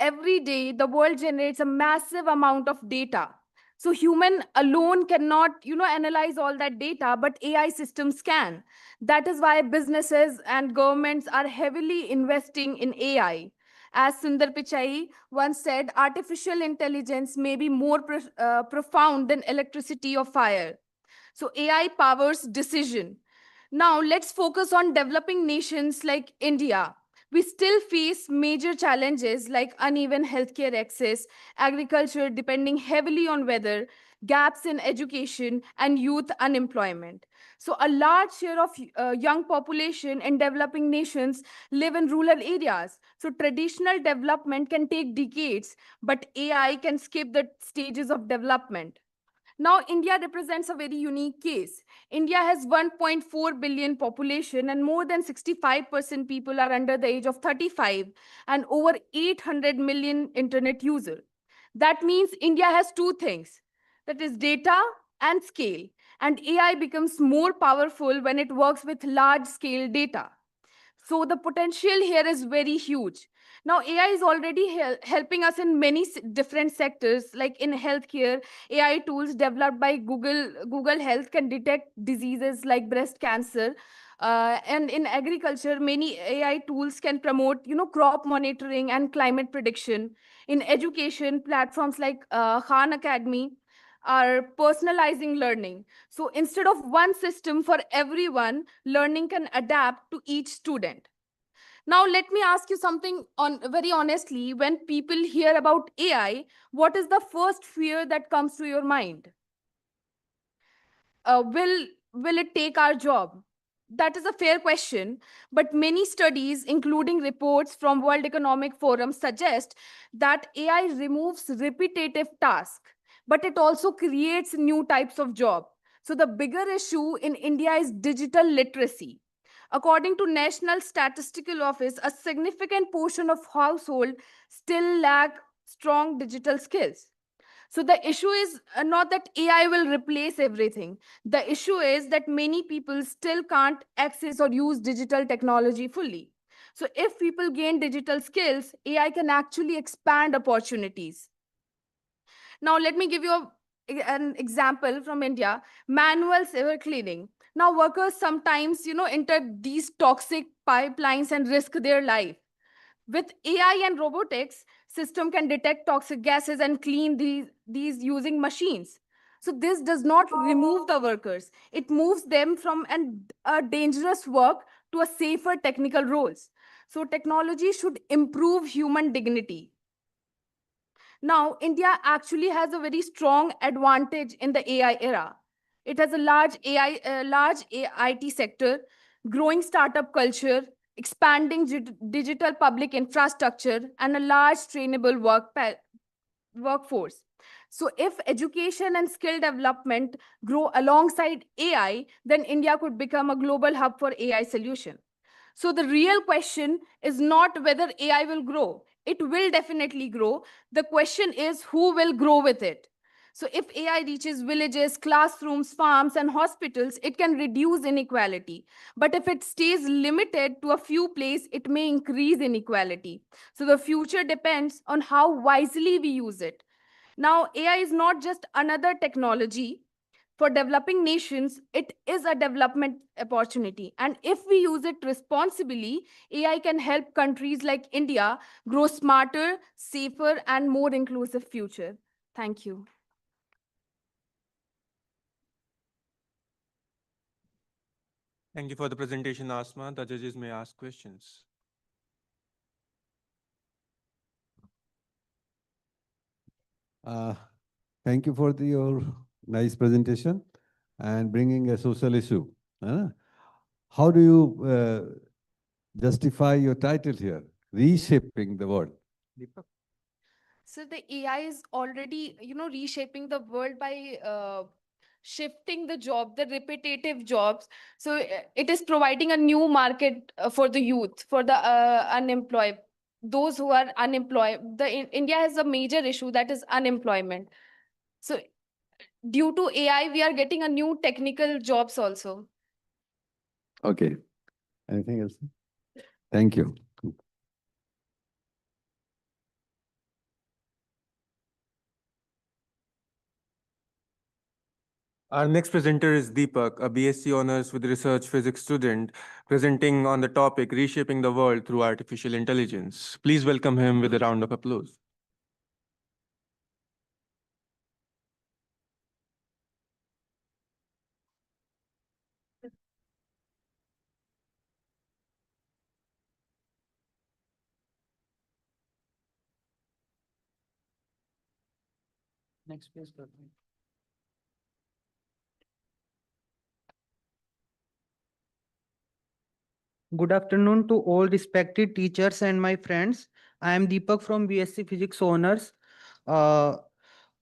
Speaker 1: every day the world generates a massive amount of data. So human alone cannot analyze all that data, but AI systems can. That is why businesses and governments are heavily investing in AI. As Sundar Pichai once said, artificial intelligence may be more profound than electricity or fire. So AI powers decision. Now let's focus on developing nations like India. We still face major challenges like uneven healthcare access, agriculture depending heavily on weather, gaps in education, and youth unemployment. So a large share of young population in developing nations live in rural areas. So traditional development can take decades, but AI can skip the stages of development. Now, India represents a very unique case. India has 1.4 billion population and more than 65% people are under the age of 35 and over 800 million internet users. That means India has two things, that is data and scale. And AI becomes more powerful when it works with large scale data. So the potential here is very huge. Now, AI is already helping us in many different sectors, like in healthcare. AI tools developed by Google Health can detect diseases like breast cancer. And in agriculture, many AI tools can promote, crop monitoring and climate prediction. In education, platforms like Khan Academy are personalizing learning. So instead of one system for everyone, learning can adapt to each student. Now, let me ask you something on very honestly. When people hear about AI, what is the first fear that comes to your mind? Will it take our job? That is a fair question, but many studies, including reports from World Economic Forum, suggest that AI removes repetitive tasks, but it also creates new types of job. So the bigger issue in India is digital literacy. According to National Statistical Office, a significant portion of households still lack strong digital skills. So the issue is not that AI will replace everything. The issue is that many people still can't access or use digital technology fully. So if people gain digital skills, AI can actually expand opportunities. Now, let me give you an example from India, manual sewer cleaning. Now, workers sometimes, enter these toxic pipelines and risk their life. With AI and robotics, system can detect toxic gases and clean these using machines. So this does not remove the workers. It moves them from a dangerous work to a safer technical roles. So technology should improve human dignity. Now, India actually has a very strong advantage in the AI era. It has a large IT sector, growing startup culture, expanding digital public infrastructure, and a large trainable workforce. So if education and skill development grow alongside AI, then India could become a global hub for AI solution. So the real question is not whether AI will grow. It will definitely grow. The question is who will grow with it. So if AI reaches villages, classrooms, farms, and hospitals, it can reduce inequality. But if it stays limited to a few places, it may increase inequality. So the future depends on how wisely we use it. Now, AI is not just another technology. For developing nations, it is a development opportunity. And if we use it responsibly, AI can help countries like India grow smarter, safer, and more inclusive future. Thank you.
Speaker 10: Thank you for the presentation, Asma. The judges may ask questions.
Speaker 12: Thank you for your nice presentation and bringing a social issue. How do you justify your title here, Reshaping the World?
Speaker 19: So the AI is already, reshaping the world by shifting the job, the repetitive jobs. So it is providing a new market for the youth, for the unemployed, those who are unemployed. India has a major issue, that is unemployment. So due to AI, we are getting a new technical jobs also.
Speaker 12: Okay. Anything else? Thank you.
Speaker 10: Our next presenter is Deepak, a BSc Honors with Research Physics student, presenting on the topic Reshaping the World Through Artificial Intelligence. Please welcome him with a round of applause.
Speaker 6: Next please.
Speaker 20: Good afternoon to all respected teachers and my friends. I am Deepak from BSc Physics Honors. On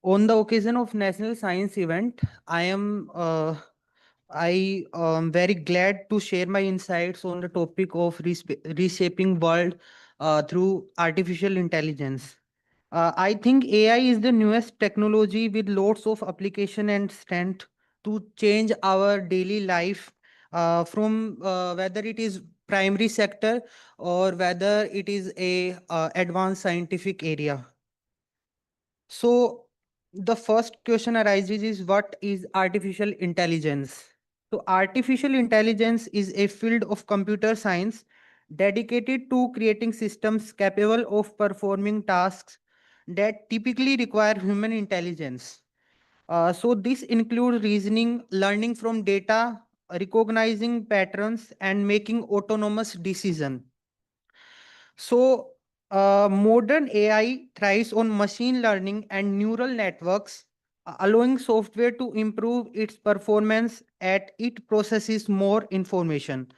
Speaker 20: the occasion of National Science Event, I am very glad to share my insights on the topic of reshaping world through artificial intelligence. I think AI is the newest technology with lots of application and strength to change our daily life, from whether it is primary sector or whether it is a advanced scientific area. So the first question arises is, what is artificial intelligence? So artificial intelligence is a field of computer science dedicated to creating systems capable of performing tasks that typically require human intelligence. So this includes reasoning, learning from data, recognizing patterns, and making autonomous decision. So modern AI thrives on machine learning and neural networks, allowing software to improve its performance as it processes more information.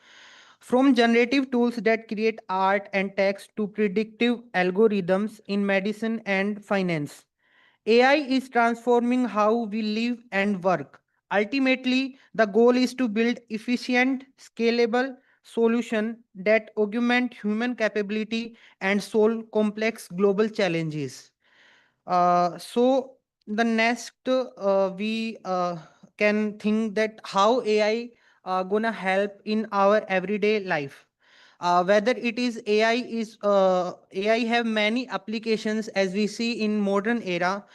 Speaker 20: From generative tools that create art and text to predictive algorithms in medicine and finance, AI is transforming how we live and work. Ultimately, the goal is to build efficient, scalable solutions that augment human capability and solve complex global challenges. So the next we can think that how AI gonna help in our everyday life. Whether it is AI have many applications as we see in modern era,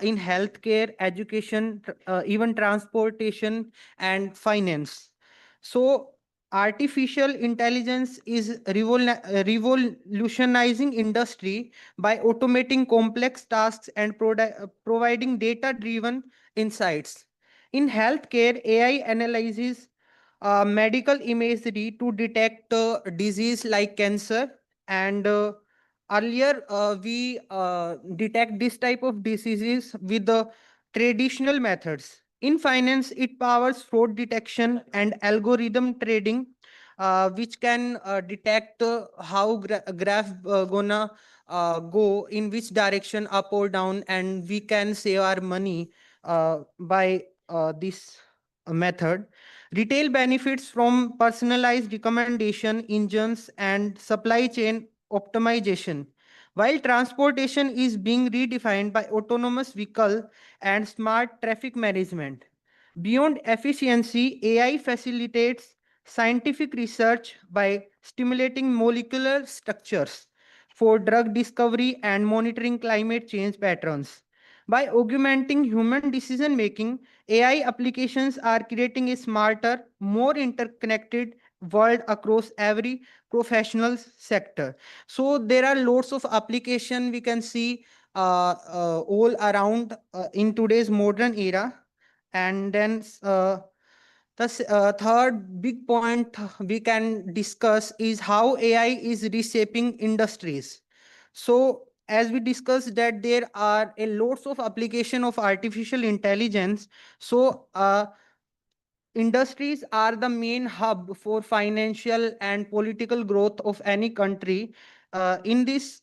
Speaker 20: in healthcare, education, even transportation and finance. So artificial intelligence is revolutionizing industry by automating complex tasks and providing data-driven insights. In healthcare, AI analyzes medical imagery to detect disease like cancer, and earlier we detect this type of diseases with the traditional methods. In finance, it powers fraud detection and algorithm trading, which can detect how graph gonna go in which direction, up or down, and we can save our money by this method. Retail benefits from personalized recommendation engines and supply chain optimization, while transportation is being redefined by autonomous vehicle and smart traffic management. Beyond efficiency, AI facilitates scientific research by stimulating molecular structures for drug discovery and monitoring climate change patterns. By augmenting human decision making, AI applications are creating a smarter, more interconnected world across every professional sector. So there are lots of application we can see all around in today's modern era. And then The third big point we can discuss is how AI is reshaping industries. So as we discussed that there are a lots of application of artificial intelligence. So industries are the main hub for financial and political growth of any country. In this,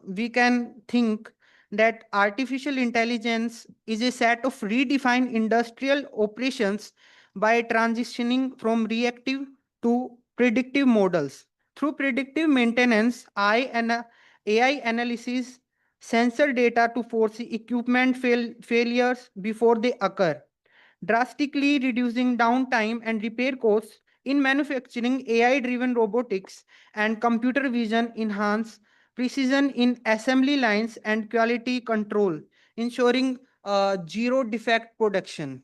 Speaker 20: we can think that artificial intelligence is a set of redefined industrial operations by transitioning from reactive to predictive models. Through predictive maintenance, AI analysis sensor data to foresee equipment failures before they occur, drastically reducing downtime and repair costs. In manufacturing, AI-driven robotics and computer vision enhance precision in assembly lines and quality control, ensuring zero defect production.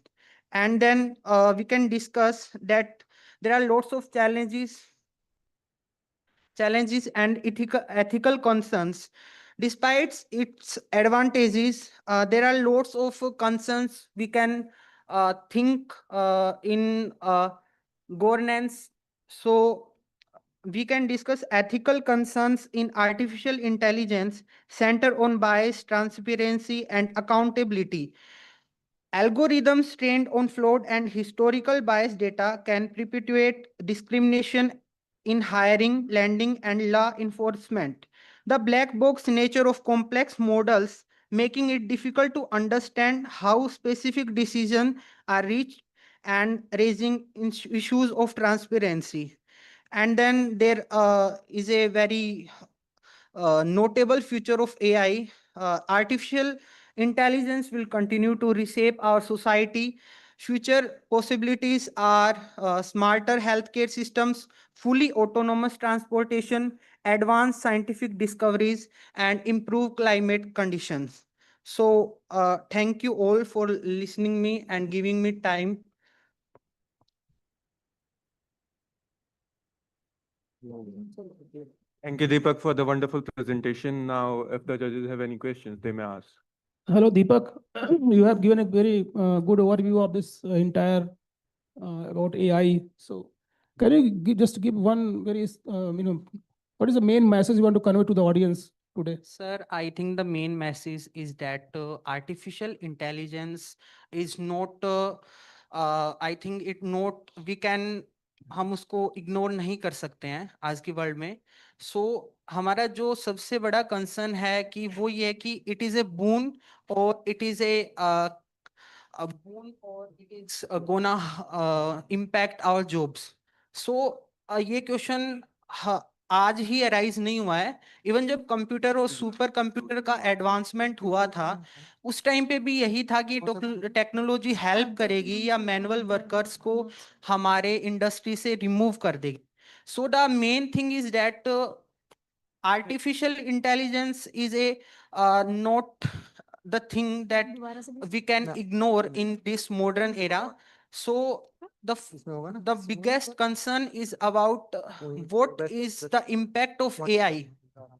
Speaker 20: And then we can discuss that there are lots of challenges and ethical concerns. Despite its advantages, there are lots of concerns we can think in governance. So we can discuss ethical concerns in artificial intelligence center on bias, transparency, and accountability. Algorithms trained on flawed and historical bias data can perpetuate discrimination in hiring, lending, and law enforcement. The black box nature of complex models making it difficult to understand how specific decisions are reached and raising issues of transparency. And then there is a very notable future of AI. Artificial intelligence will continue to reshape our society. Future possibilities are smarter healthcare systems, fully autonomous transportation, advanced scientific discoveries, and improved climate conditions. So thank you all for listening me and giving me time.
Speaker 10: Thank you, Deepak, for the wonderful presentation. Now, if the judges have any questions, they may ask.
Speaker 14: Hello, Deepak. You have given a very good overview of this entire about AI. So, can you just give one very, what is the main message you want to convey to the audience today?
Speaker 20: Sir, I think the main message is that artificial intelligence is not, I think it not, we can, हम उसको ignore नहीं कर सकते हैं आज की world में. सो हमारा जो सबसे बड़ा कंसर्न है कि वो ये है कि इट इज ए बून और it is a boon or it is gonna impact our jobs. So ये क्वेश्चन आज ही अराइज नहीं हुआ है. इवन जब कंप्यूटर और सुपर कंप्यूटर का एडवांसमेंट हुआ था उस टाइम पे भी यही था कि टेक्नोलॉजी हेल्प करेगी या मैनुअल वर्कर्स को हमारे इंडस्ट्री से रिमूव कर देगी. So the main thing is that artificial intelligence is a not the thing that we can ignore in this modern era. So the biggest concern is about what is the impact of AI.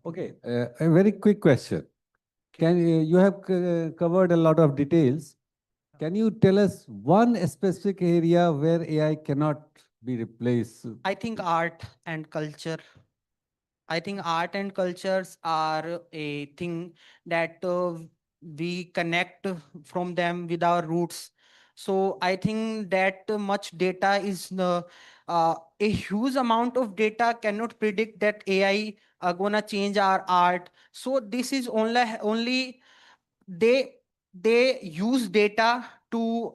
Speaker 12: Okay, a very quick question. You have covered a lot of details. Can you tell us one specific area where AI cannot be replaced?
Speaker 20: I think art and culture. I think art and cultures are a thing that we connect from them with our roots. So I think that much data is a huge amount of data cannot predict that AI are gonna change our art. So this is only they use data to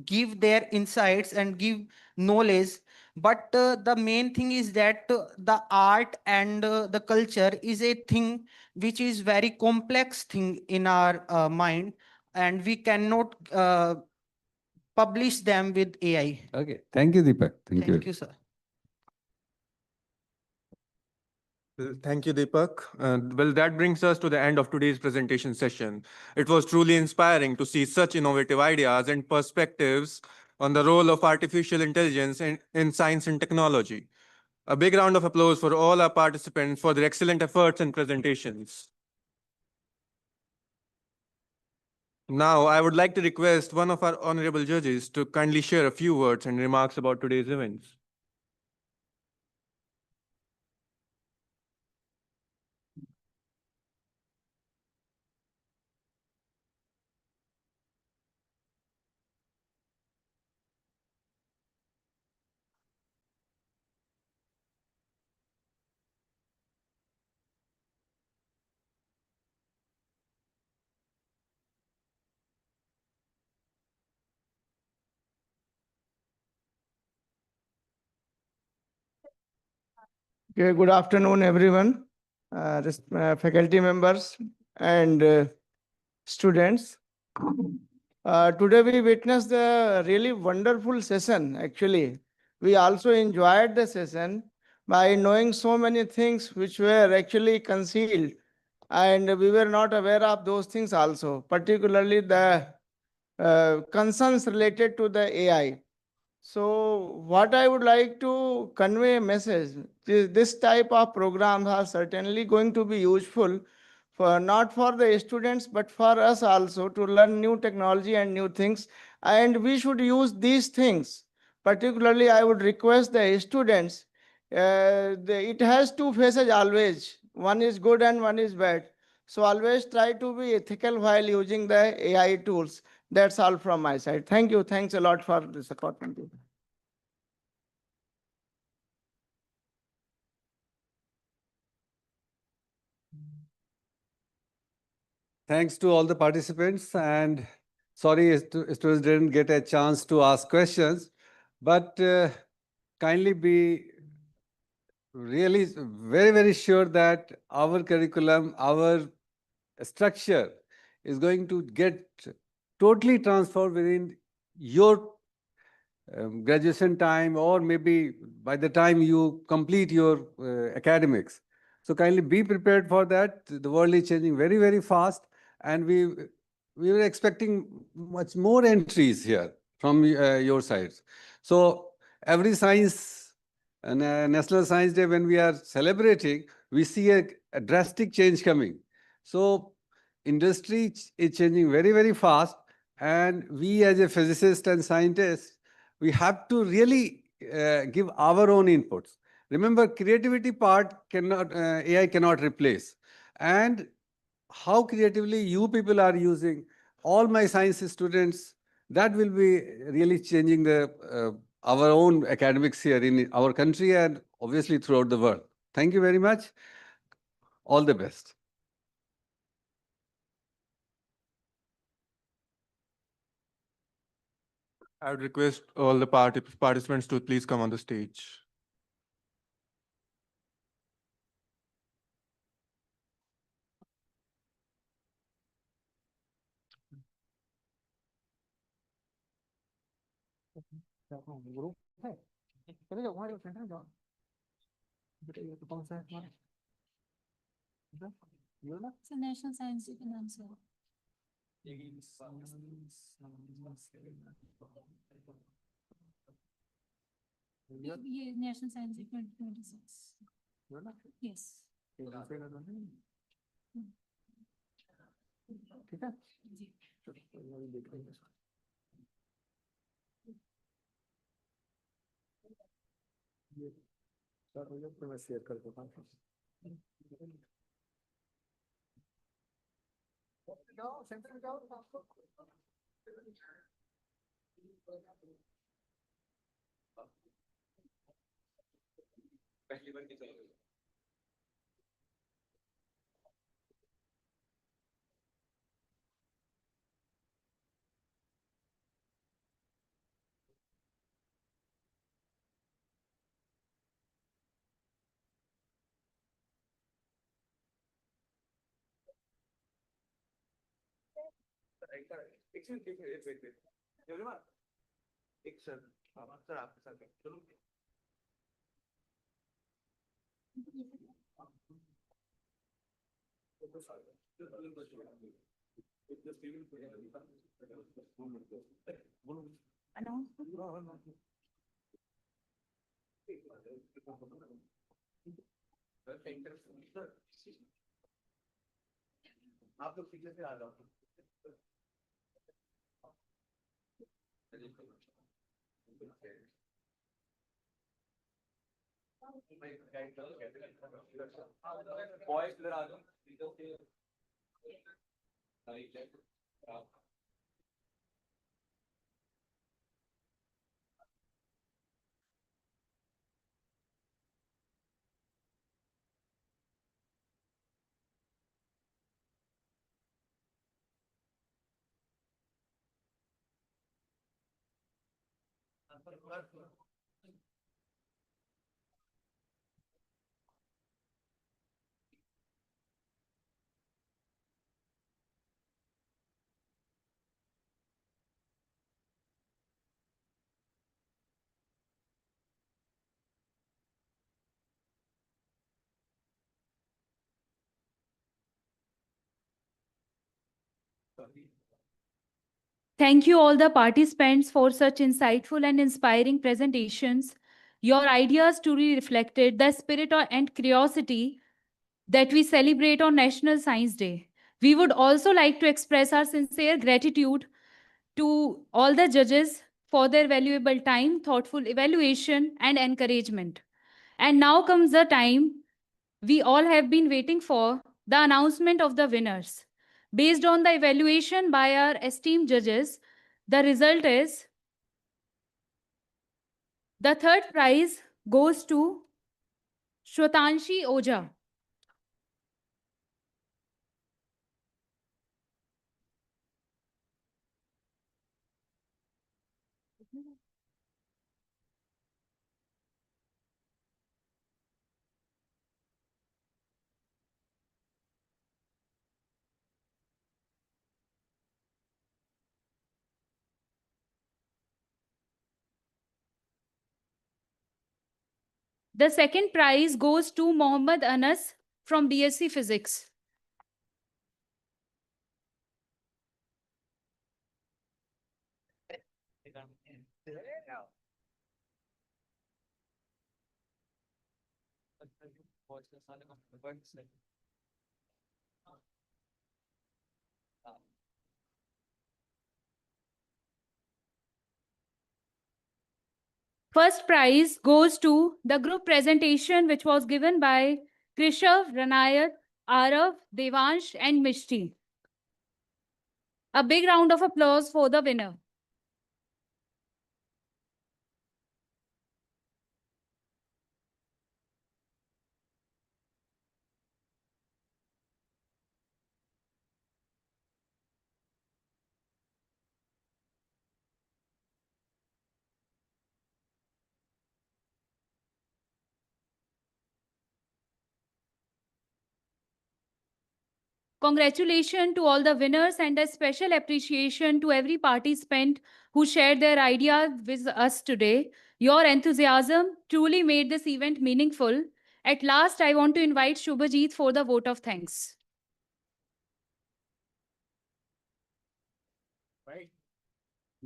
Speaker 20: give their insights and give knowledge. But the main thing is that the art and the culture is a thing which is very complex thing in our mind, and we cannot publish them with AI.
Speaker 12: Okay, thank you, Deepak.
Speaker 20: Thank you, sir.
Speaker 10: Thank you, Deepak. Well, that brings us to the end of today's presentation session. It was truly inspiring to see such innovative ideas and perspectives on the role of artificial intelligence in science and technology. A big round of applause for all our participants for their excellent efforts and presentations. Now, I would like to request one of our honorable judges to kindly share a few words and remarks about today's events.
Speaker 13: Okay, good afternoon, everyone, faculty members and students. Today we witnessed a really wonderful session, actually. We also enjoyed the session by knowing so many things which were actually concealed and we were not aware of those things also, particularly the concerns related to the AI. So what I would like to convey a message, this type of programs are certainly going to be useful for not for the students, but for us also to learn new technology and new things. And we should use these things. Particularly, I would request the students, it has two faces always. One is good and one is bad. So always try to be ethical while using the AI tools. That's all from my side. Thank you. Thanks a lot for this opportunity.
Speaker 12: Thanks to all the participants, and sorry students didn't get a chance to ask questions, but kindly be really very, very sure that our curriculum, our structure is going to get totally transformed within your graduation time, or maybe by the time you complete your academics. So kindly be prepared for that. The world is changing very, very fast, and we were expecting much more entries here from your sides. So every science and National Science Day, when we are celebrating, we see a drastic change coming. So industry is changing very, very fast, and we as a physicist and scientist, we have to really give our own inputs. Remember, creativity part cannot AI cannot replace. And how creatively you people are using all my science students, that will be really changing the our own academics here in our country and obviously throughout the world. Thank you very much. All the best.
Speaker 10: I would request all the participants to please come on the stage.
Speaker 21: National Science you can answer. ये National Science 2026. Yes.
Speaker 12: ठीक है
Speaker 21: जी.
Speaker 12: मैं share कर देता हूँ. जाओ centre में जाओ. पहली बार की चलो. एक सर सर आपके साथ चलो. आप लोग पीछे से आ जाओ.
Speaker 2: Thank you all the participants for such insightful and inspiring presentations. Your ideas truly reflected the spirit and curiosity that we celebrate on National Science Day. We would also like to express our sincere gratitude to all the judges for their valuable time, thoughtful evaluation, and encouragement. And now comes the time we all have been waiting for, the announcement of the winners. Based on the evaluation by our esteemed judges, the result is the third prize goes to Shwatanshi Oja. The second prize goes to Mohammad Anas from BSc Physics. First prize goes to the group presentation which was given by Krishav, Ranayat, Arav, Devansh and Mishti. A big round of applause for the winner. Congratulations to all the winners and a special appreciation to every participant who shared their ideas with us today. Your enthusiasm truly made this event meaningful. At last, I want to invite Shubhajit for the vote of thanks.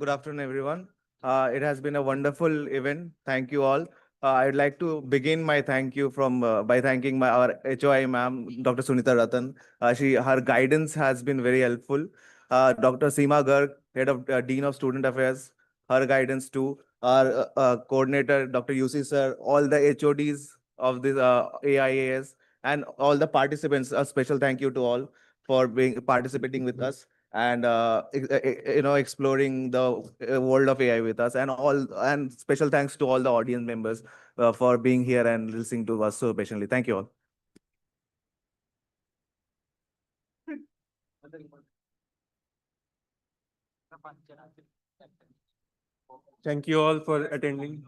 Speaker 3: Good afternoon, everyone. It has been a wonderful event. Thank you all. I'd like to begin my thank you from by thanking our HOI ma'am, Dr. Sunita Ratan. Her guidance has been very helpful. Dr. Seema Garg, head of Dean of Student Affairs, her guidance too. Our coordinator, Dr. UC sir, all the HODs of this AIAS, and all the participants. A special thank you to all for participating with us and exploring the world of AI with us, and special thanks to all the audience members for being here and listening to us so patiently. Thank you all.
Speaker 10: Thank you all for attending.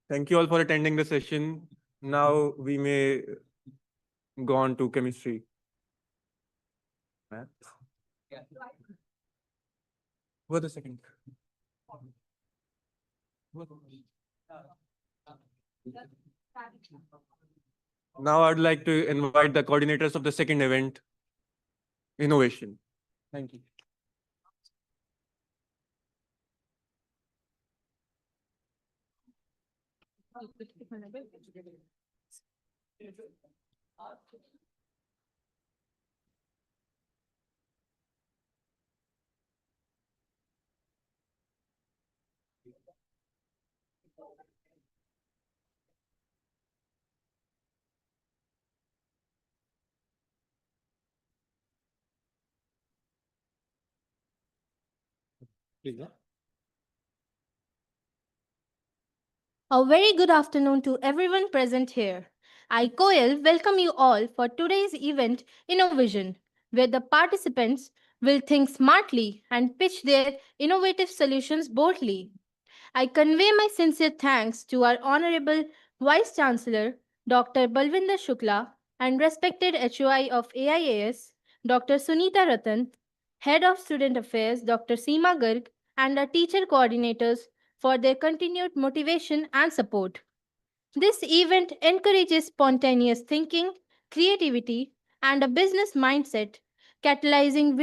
Speaker 10: Thank you all for attending the session. Now we may go on to chemistry. What the second? Now I'd like to invite the coordinators of the second event, innovation. Thank you.
Speaker 7: A very good afternoon to everyone present here. I, Koel, welcome you all for today's event Innovision, where the participants will think smartly and pitch their innovative solutions boldly. I convey my sincere thanks to our Honorable Vice Chancellor, Dr. Balwinder Shukla, and respected HOI of AIAS, Dr. Sunita Ratan, Head of Student Affairs, Dr. Seema Garg, and our teacher coordinators for their continued motivation and support. This event encourages spontaneous thinking, creativity, and a business mindset, catalyzing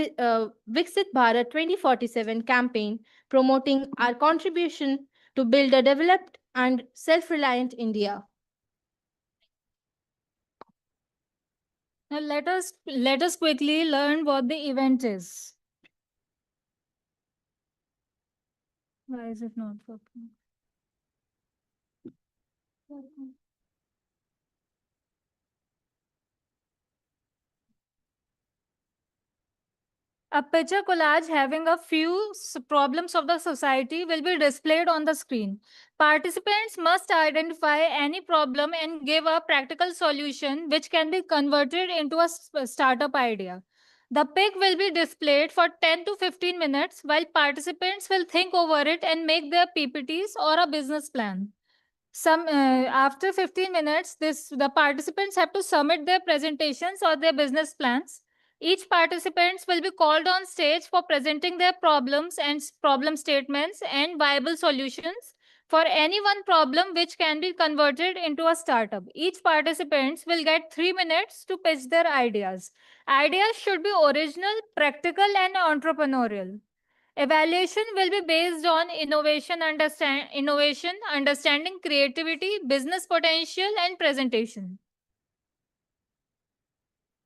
Speaker 7: Viksit Bharat 2047 campaign, promoting our contribution to build a developed and self-reliant India.
Speaker 21: Now let us quickly learn what the event is. Why is it not working? A picture collage having a few problems of the society will be displayed on the screen. Participants must identify any problem and give a practical solution which can be converted into a startup idea. The pic will be displayed for 10 to 15 minutes while participants will think over it and make their PPTs or a business plan. After 15 minutes, the participants have to submit their presentations or their business plans. Each participants will be called on stage for presenting their problems and problem statements and viable solutions for any one problem which can be converted into a startup. Each participants will get 3 minutes to pitch their ideas. Ideas should be original, practical, and entrepreneurial. Evaluation will be based on innovation, understanding creativity, business potential, and presentation.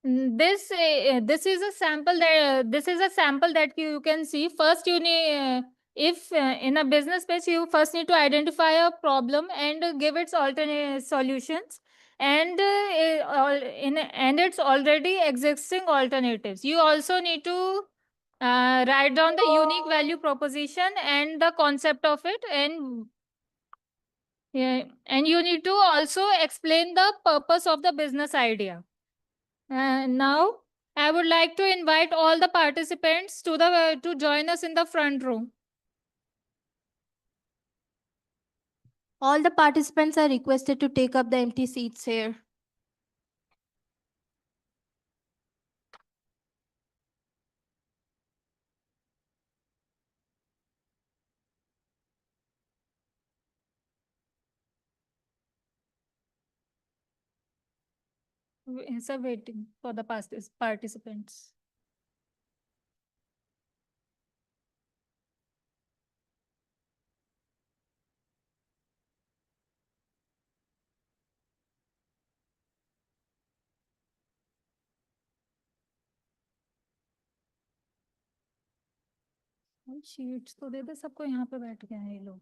Speaker 21: This is a sample that you can see. First, you need if in a business space you first need to identify a problem and give its alternate solutions and and its already existing alternatives. You also need to write down the unique value proposition and the concept of it, and yeah, and you need to also explain the purpose of the business idea. Now, I would like to invite all the participants to join us in the front row.
Speaker 7: All the participants are requested to take up the empty seats here.
Speaker 21: Sir, waiting for the participants. Sheets तो दे दे सबको, यहाँ पे बैठ गए हैं ये लोग.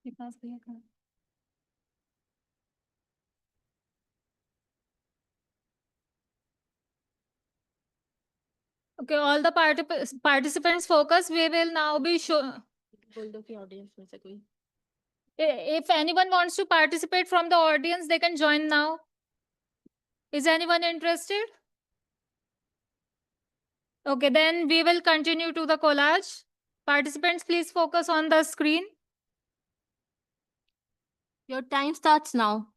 Speaker 21: विकास भैया का. Okay, all the participants focus. We will now be show. If anyone wants to participate from the audience, they can join now. Is anyone interested? Okay, then we will continue to the collage. Participants, please focus on the screen.
Speaker 7: Your time starts now.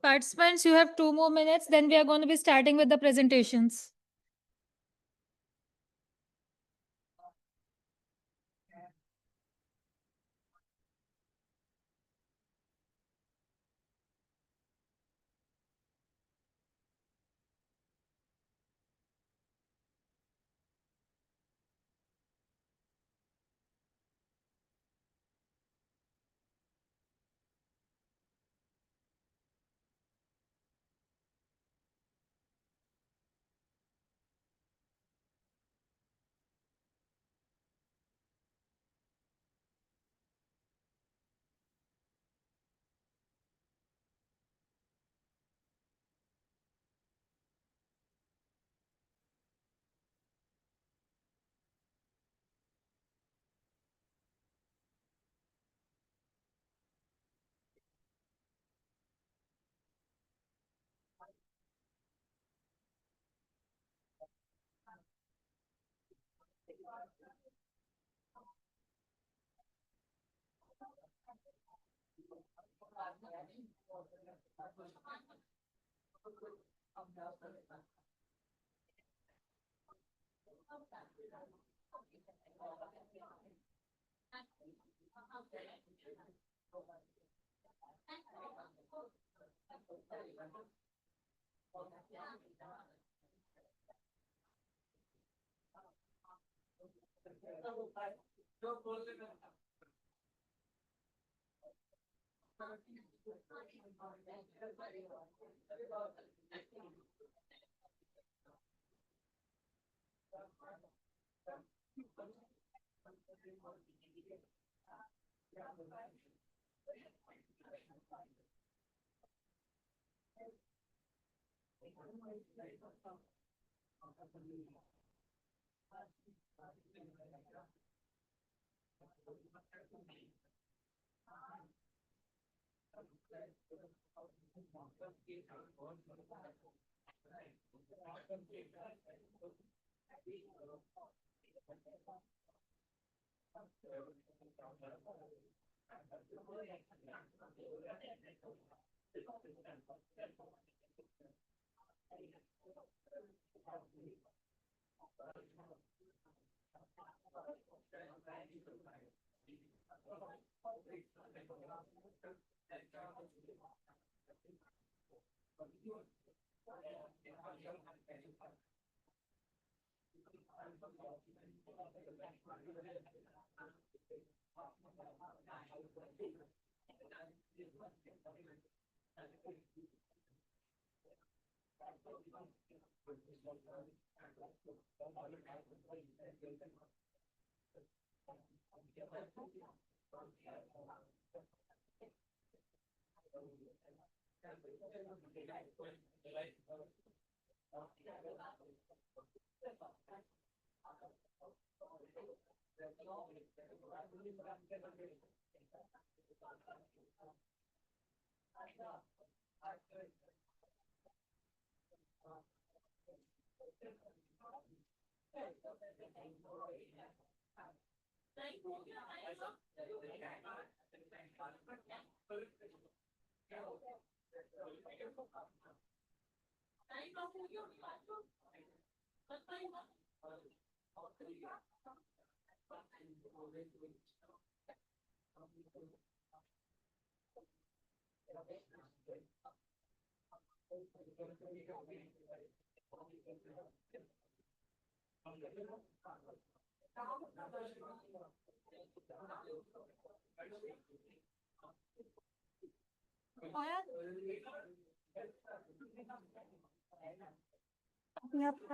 Speaker 21: Participants, you have 2 more minutes, then we are going to be starting with the presentations.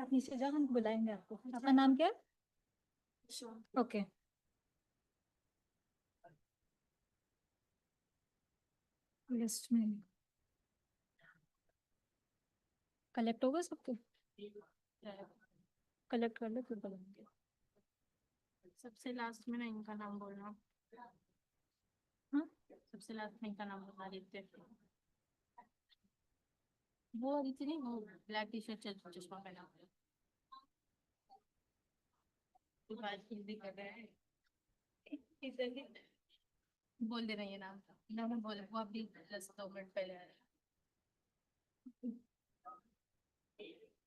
Speaker 21: आप नीचे जाओ, हम बुलाएंगे आपको। आपका नाम क्या है? ओके। लिस्ट में कलेक्ट होगा सबके? कलेक्ट कर लो फिर बुलाएंगे।
Speaker 8: सबसे लास्ट में ना इनका नाम बोलना।
Speaker 21: हाँ?
Speaker 8: सबसे लास्ट में इनका नाम बता देते हैं।
Speaker 21: वो इतनी वो
Speaker 8: ब्लैक टी शर्ट चश्मा पहना हुआ। तो आज हिंदी कर रहे हैं। बोल दे रही है नाम। नाम बोले वो अभी 10 मिनट पहले आया।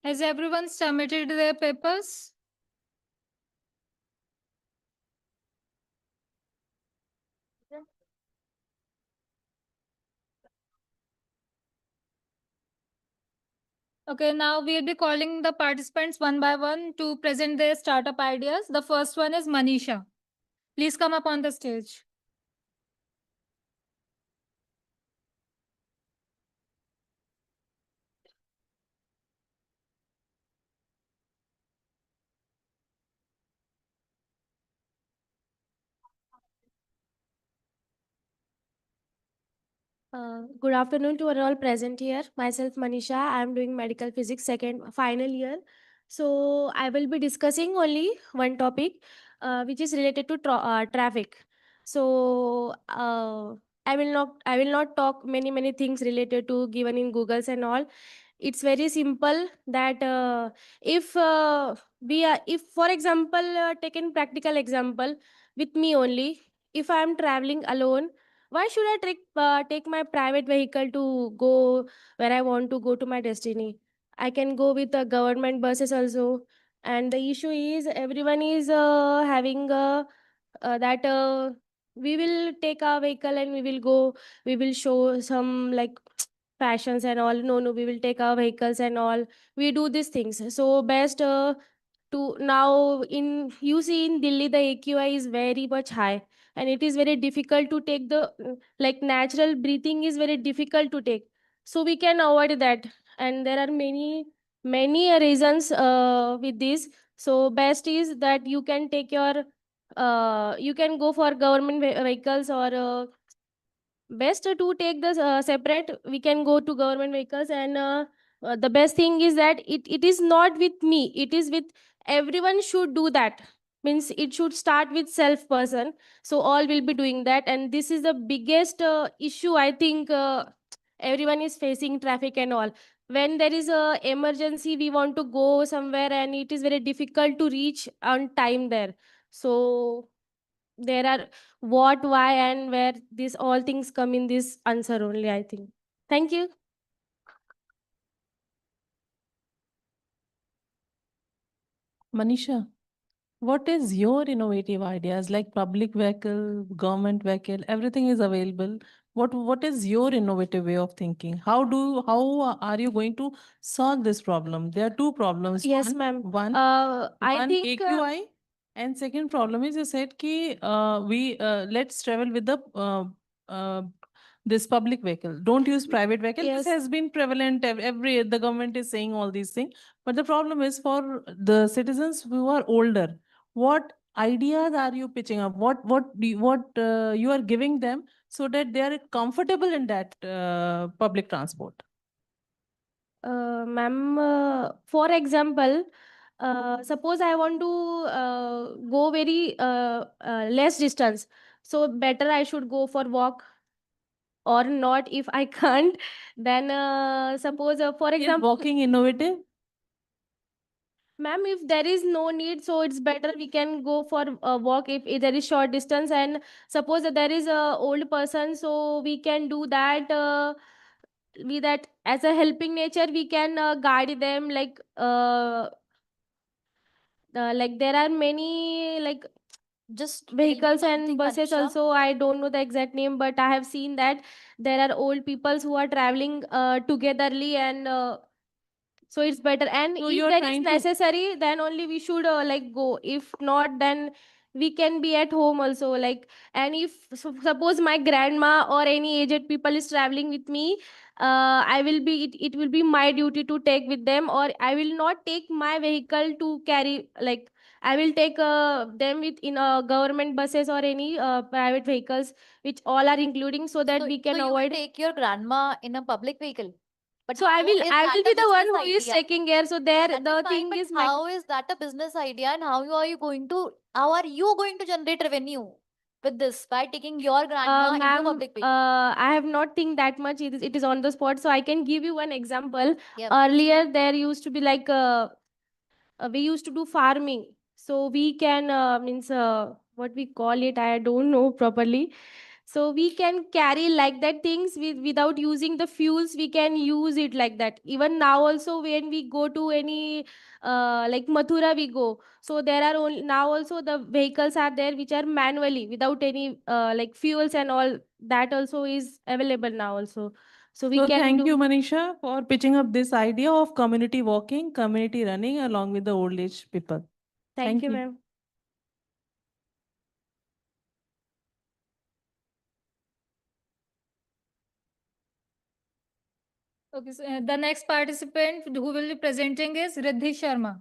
Speaker 21: Has everyone submitted their papers? Okay, now we'll be calling the participants one by one to present their startup ideas. The first one is Manisha. Please come up on the stage.
Speaker 22: Good afternoon to all present here. Myself Manisha. I am doing medical physics second final year. So I will be discussing only one topic, which is related to traffic. So I will not talk many things related to given in Google's and all. It's very simple that if for example taken practical example with me only, if I am traveling alone Why should I take my private vehicle to go where I want to go to my destiny? I can go with the government buses also. And the issue is everyone is having that we will take our vehicle and we will go, we will show some like fashions and all. No, no, we will take our vehicles and all. We do these things. So best to now in you see in Delhi the AQI is very much high, and it is very difficult to take the like natural breathing is very difficult to take. So we can avoid that, and there are many reasons with this. So best is that you can take your you can go for government vehicles, or best to take the separate we can go to government vehicles. And the best thing is that it is not with me, it is with everyone should do that. Means it should start with self person, so all will be doing that. And this is the biggest issue I think everyone is facing, traffic and all. When there is a emergency, we want to go somewhere and it is very difficult to reach on time there. So there are what, why, and where these all things come in this answer only, I think. Thank you.
Speaker 4: Manisha, what is your innovative ideas like public vehicle, government vehicle, everything is available. What is your innovative way of thinking? How are you going to solve this problem? There are two problems.
Speaker 22: Yes,
Speaker 4: One,
Speaker 22: ma'am.
Speaker 4: one,
Speaker 22: I
Speaker 4: one
Speaker 22: think
Speaker 4: AQI, and second problem is you said ki we let's travel with the this public vehicle. Don't use private vehicle. This
Speaker 22: yes.
Speaker 4: has been prevalent. Every the government is saying all these things, but the problem is for the citizens who are older. What ideas are you pitching up? What you are giving them so that they are comfortable in that public transport?
Speaker 22: Ma'am, for example, suppose I want to go very less distance, so better I should go for walk or not. If I can't, then suppose for
Speaker 4: Is
Speaker 22: example,
Speaker 4: walking innovative?
Speaker 22: ma'am, if there is no need, so it's better we can go for a walk if there is short distance. And suppose that there is a old person, so we can do that. We that as a helping nature, we can guide them like there are many like
Speaker 5: Just
Speaker 22: vehicles and buses also. I don't know the exact name, but I have seen that there are old peoples who are traveling togetherly, and so it's better. And
Speaker 4: So
Speaker 22: if
Speaker 4: you're
Speaker 22: there is
Speaker 4: trying to
Speaker 22: necessary, then only we should like go. If not, then we can be at home also. Like, and if suppose my grandma or any aged people is traveling with me, I will be it will be my duty to take with them, or I will not take my vehicle to carry. Like, I will take them with in government buses or any private vehicles, which all are including, so that we can
Speaker 5: so you
Speaker 22: avoid.
Speaker 5: take your grandma in a public vehicle. But
Speaker 22: So I
Speaker 5: how
Speaker 22: will
Speaker 5: is
Speaker 22: I
Speaker 5: that
Speaker 22: will
Speaker 5: a
Speaker 22: be the one
Speaker 5: business
Speaker 22: who is
Speaker 5: idea?
Speaker 22: taking care. So there
Speaker 5: That is
Speaker 22: the
Speaker 5: fine,
Speaker 22: thing
Speaker 5: but
Speaker 22: is
Speaker 5: how is that a business idea, and how are you going to generate revenue with this by taking your grandma into
Speaker 22: ma'am,
Speaker 5: public vehicle?
Speaker 22: I have not think that much. It is on the spot. So I can give you one example.
Speaker 5: Yep.
Speaker 22: Earlier, there used to be like we used to do farming. So we can means what we call it. I don't know properly. So we can carry like that things without using the fuels. We can use it like that. Even now also, when we go to any like Mathura, we go. So there are only now also the vehicles are there which are manually without any like fuels and all. That also is available now also. So we
Speaker 4: So
Speaker 22: can
Speaker 4: thank
Speaker 22: do.
Speaker 4: you, Manisha, for pitching up this idea of community walking, community running along with the old age people.
Speaker 22: Thank you, ma'am.
Speaker 21: Okay, so the next participant who will be presenting is Riddhi Sharma.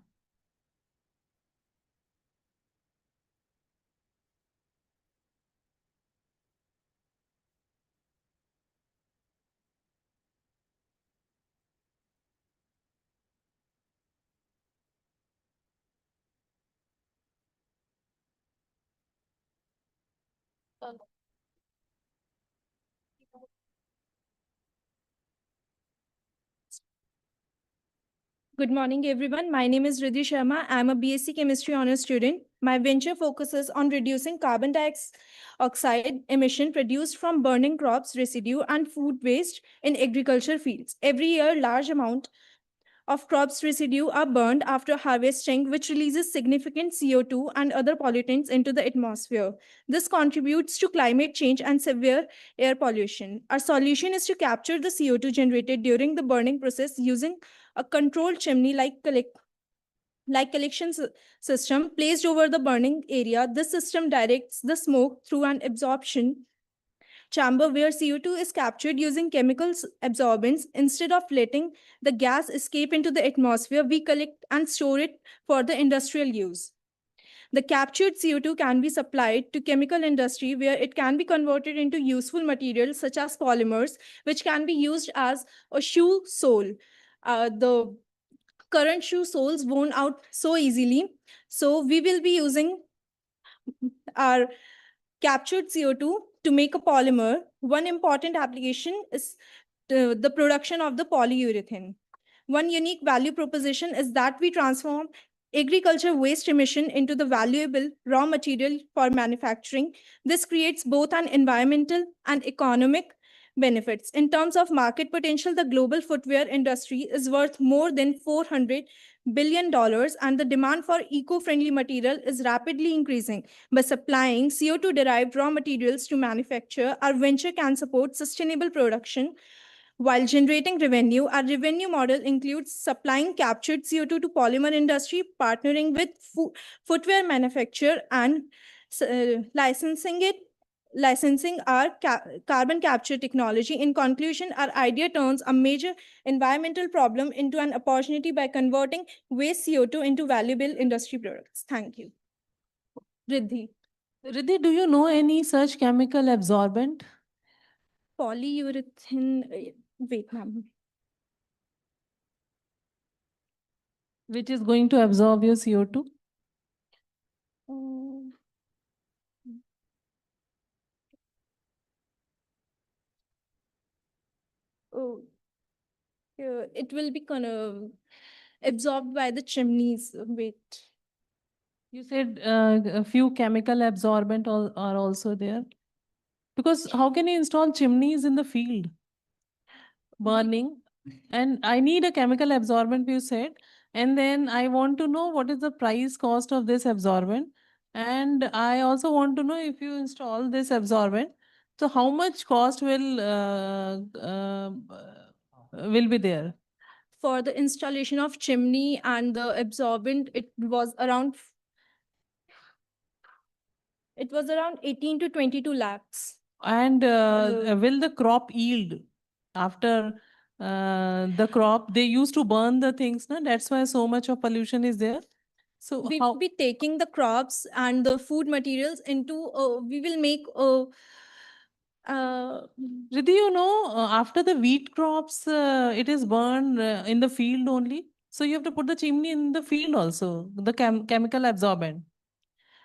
Speaker 11: Good morning, everyone. My name is Riddhi Sharma. I'm a BSc Chemistry honors student. My venture focuses on reducing carbon dioxide emission produced from burning crops, residue, and food waste in agriculture fields. Every year, large amount of crops residue are burned after harvesting, which releases significant CO2 and other pollutants into the atmosphere. This contributes to climate change and severe air pollution. Our solution is to capture the CO2 generated during the burning process using a controlled chimney like collection system placed over the burning area. This system directs the smoke through an absorption chamber where CO2 is captured using chemical absorbents. Instead of letting the gas escape into the atmosphere, we collect and store it for the industrial use. The captured CO2 can be supplied to chemical industry where it can be converted into useful materials such as polymers, which can be used as a shoe sole. The current shoe soles worn out so easily. So we will be using our captured CO2 to make a polymer. One important application is the production of the polyurethane. One unique value proposition is that we transform agriculture waste emission into the valuable raw material for manufacturing. This creates both an environmental and economic benefits. In terms of market potential, the global footwear industry is worth more than $400 billion, and the demand for eco-friendly material is rapidly increasing. By supplying CO2-derived raw materials to manufacture, our venture can support sustainable production while generating revenue. Our revenue model includes supplying captured CO2 to polymer industry, partnering with footwear manufacturer, and licensing our carbon capture technology. In conclusion, our idea turns a major environmental problem into an opportunity by converting waste CO2 into valuable industry products. Thank you. Riddhi.
Speaker 4: Riddhi, do you know any such chemical absorbent?
Speaker 11: Polyurethane, wait, ma'am.
Speaker 4: Which is going to absorb your CO2?
Speaker 11: Oh, it will be kind of absorbed by the chimneys. Wait.
Speaker 4: You said a few chemical absorbent are also there. Because how can you install chimneys in the field? Burning. And I need a chemical absorbent, you said. And then I want to know what is the price cost of this absorbent. And I also want to know if you install this absorbent, so how much cost will be there?
Speaker 11: For the installation of chimney and the absorbent, it was around 18 to 22 lakhs.
Speaker 4: And will the crop yield after the crop? They used to burn the things, no? That's why so much of pollution is there. So
Speaker 11: We will be taking the crops and the food materials into, we will make
Speaker 4: Riddhi, you know, after the wheat crops, it is burned in the field only. So you have to put the chimney in the field also, the chemical absorbent.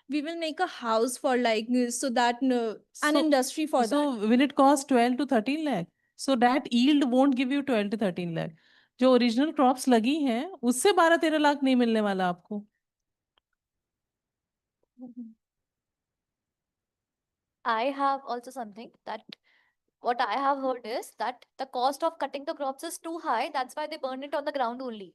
Speaker 11: We will make a house for like, so that an industry for that.
Speaker 4: So will it cost 12 to 13 lakh? So that yield won't give you 12 to 13 lakh. जो original crops लगी हैं, उससे 12-13 लाख नहीं मिलने वाला आपको.
Speaker 5: I have also something that what I have heard is that the cost of cutting the crops is too high. That's why they burn it on the ground only.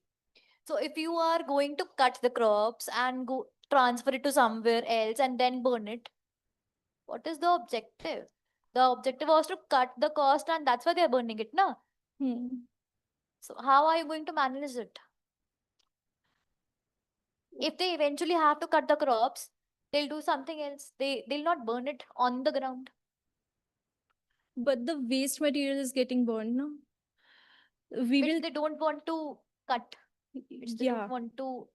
Speaker 5: So if you are going to cut the crops and go transfer it to somewhere else and then burn it, what is the objective? The objective was to cut the cost, and that's why they are burning it, na? So how are you going to manage it? If they eventually have to cut the crops, they'll do something else. They'll not burn it on the ground.
Speaker 11: But the waste material is getting burned, no?
Speaker 5: They don't want to cut. They don't want to.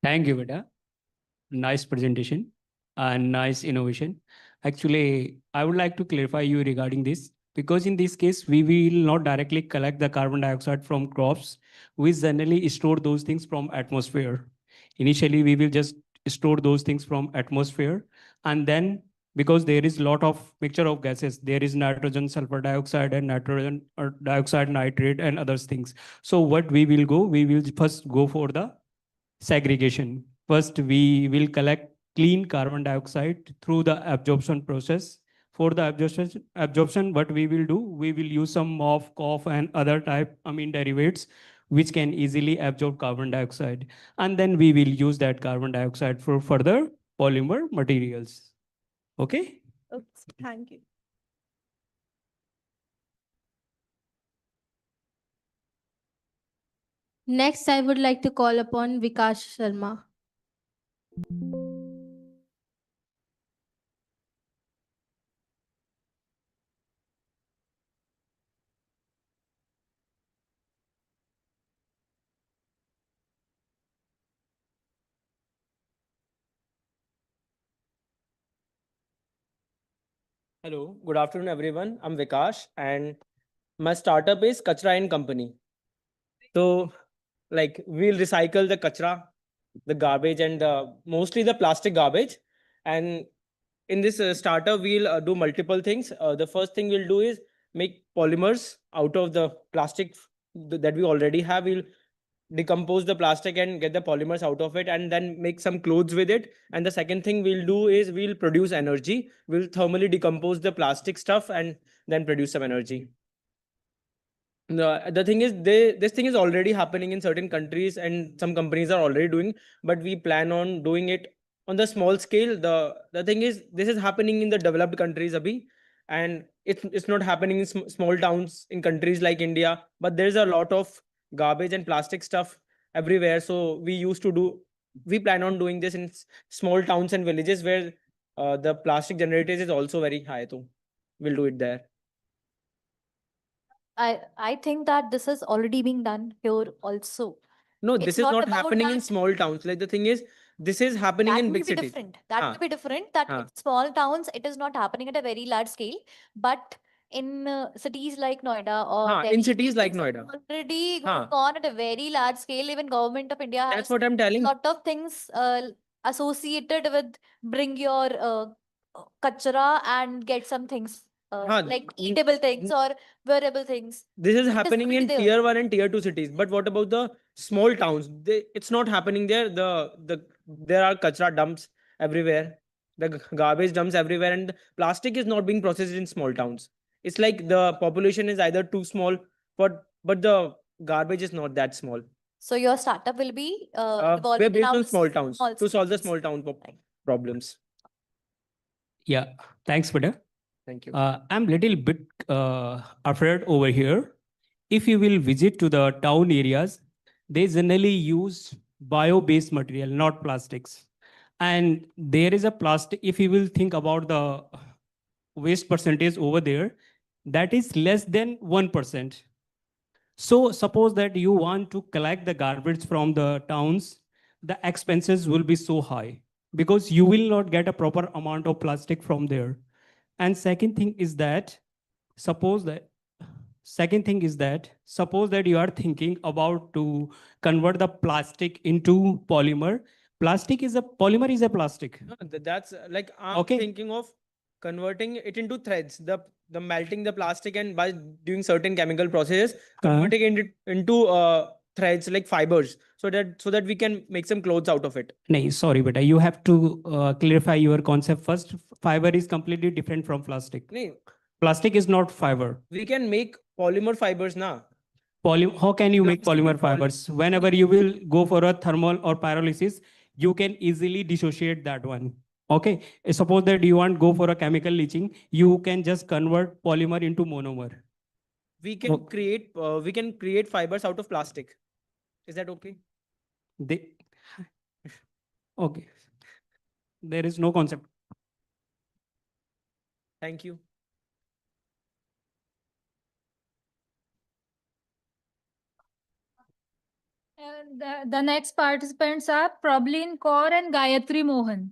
Speaker 15: Thank you, Veda. Nice presentation and nice innovation. Actually, I would like to clarify you regarding this because in this case, we will not directly collect the carbon dioxide from crops. We generally store those things from atmosphere. Initially, we will just store those things from atmosphere, and then because there is a lot of mixture of gases, there is nitrogen, sulfur dioxide, and nitrogen or dioxide, nitrate, and other things. So what we will go, we will first go for the segregation. First, we will collect clean carbon dioxide through the absorption process. For the absorption, what we will do, we will use some MOF, COF, and other type amine derivatives which can easily absorb carbon dioxide. And then we will use that carbon dioxide for further polymer materials. Okay?
Speaker 11: Oops, thank you.
Speaker 7: Next, I would like to call upon Vikas Sharma.
Speaker 16: Hello, good afternoon, everyone. I'm Vikash, and my startup is Kachra and Company. So, like, we'll recycle the kachra, the garbage, and mostly the plastic garbage. And in this startup, we'll do multiple things. The first thing we'll do is make polymers out of the plastic that we already have. We'll decompose the plastic and get the polymers out of it, and then make some clothes with it. And the second thing we'll do is we'll produce energy. We'll thermally decompose the plastic stuff and then produce some energy. The thing is, this thing is already happening in certain countries, and some companies are already doing, but we plan on doing it on the small scale. The thing is, this is happening in the developed countries, abhi, and it's not happening in small towns in countries like India. But there's a lot of garbage and plastic stuff everywhere. So we plan on doing this in small towns and villages where the plastic generators is also very high. So we'll do it there.
Speaker 5: I think that this is already being done here also.
Speaker 16: No,
Speaker 5: It's
Speaker 16: this is not
Speaker 5: about
Speaker 16: happening in
Speaker 5: that.
Speaker 16: small towns. Like, the thing is, this is happening
Speaker 5: That
Speaker 16: in
Speaker 5: will
Speaker 16: big
Speaker 5: be
Speaker 16: cities.
Speaker 5: different. That
Speaker 16: Huh.
Speaker 5: will be different. That
Speaker 16: Huh.
Speaker 5: in small towns, it is not happening at a very large scale. But in cities like Noida or
Speaker 16: Huh,
Speaker 5: Delhi,
Speaker 16: in cities like
Speaker 5: it's
Speaker 16: Noida.
Speaker 5: already
Speaker 16: Huh.
Speaker 5: going on at a very large scale. Even government of India
Speaker 16: That's
Speaker 5: has
Speaker 16: what I'm telling.
Speaker 5: lot of things associated with bring your kachra and get some things
Speaker 16: Huh,
Speaker 5: like eatable things or wearable things.
Speaker 16: This is
Speaker 5: It is
Speaker 16: happening
Speaker 5: already
Speaker 16: in
Speaker 5: there.
Speaker 16: tier 1 and tier 2 cities. But what about the small towns? It's not happening there. There are kachra dumps everywhere. The garbage dumps everywhere, and plastic is not being processed in small towns. It's like the population is either too small, but the garbage is not that small.
Speaker 5: So your startup will be
Speaker 16: We're
Speaker 5: evolving
Speaker 16: based on
Speaker 5: around
Speaker 16: small towns
Speaker 5: small
Speaker 16: to solve the
Speaker 5: cities.
Speaker 16: small town problems.
Speaker 15: Yeah, thanks, Veda.
Speaker 16: Thank you.
Speaker 15: I'm little bit afraid over here. If you will visit to the town areas, they generally use bio-based material, not plastics. And there is a plastic, if you will think about the waste percentage over there, that is less than 1%. So suppose that you want to collect the garbage from the towns, the expenses will be so high because you will not get a proper amount of plastic from there. And second thing is that suppose that you are thinking about to convert the plastic into polymer. Polymer is a plastic.
Speaker 16: No, that's like I'm
Speaker 15: Okay.
Speaker 16: thinking of converting it into threads. The melting the plastic and by doing certain chemical processes, converting it into threads like fibers, so that we can make some clothes out of it.
Speaker 15: No, sorry, but you have to clarify your concept first. Fiber is completely different from plastic.
Speaker 16: No,
Speaker 15: Plastic is not fiber.
Speaker 16: we can make polymer fibers now.
Speaker 15: How can you make polymer fibers? Whenever you will go for a thermal or pyrolysis, you can easily dissociate that one. Okay. Suppose that you want go for a chemical leaching, you can just convert polymer into monomer.
Speaker 16: We can create fibers out of plastic. Is that okay?
Speaker 15: Okay. There is no concept.
Speaker 16: Thank you.
Speaker 21: And the next participants are Prableen Kaur and Gayatri Mohan.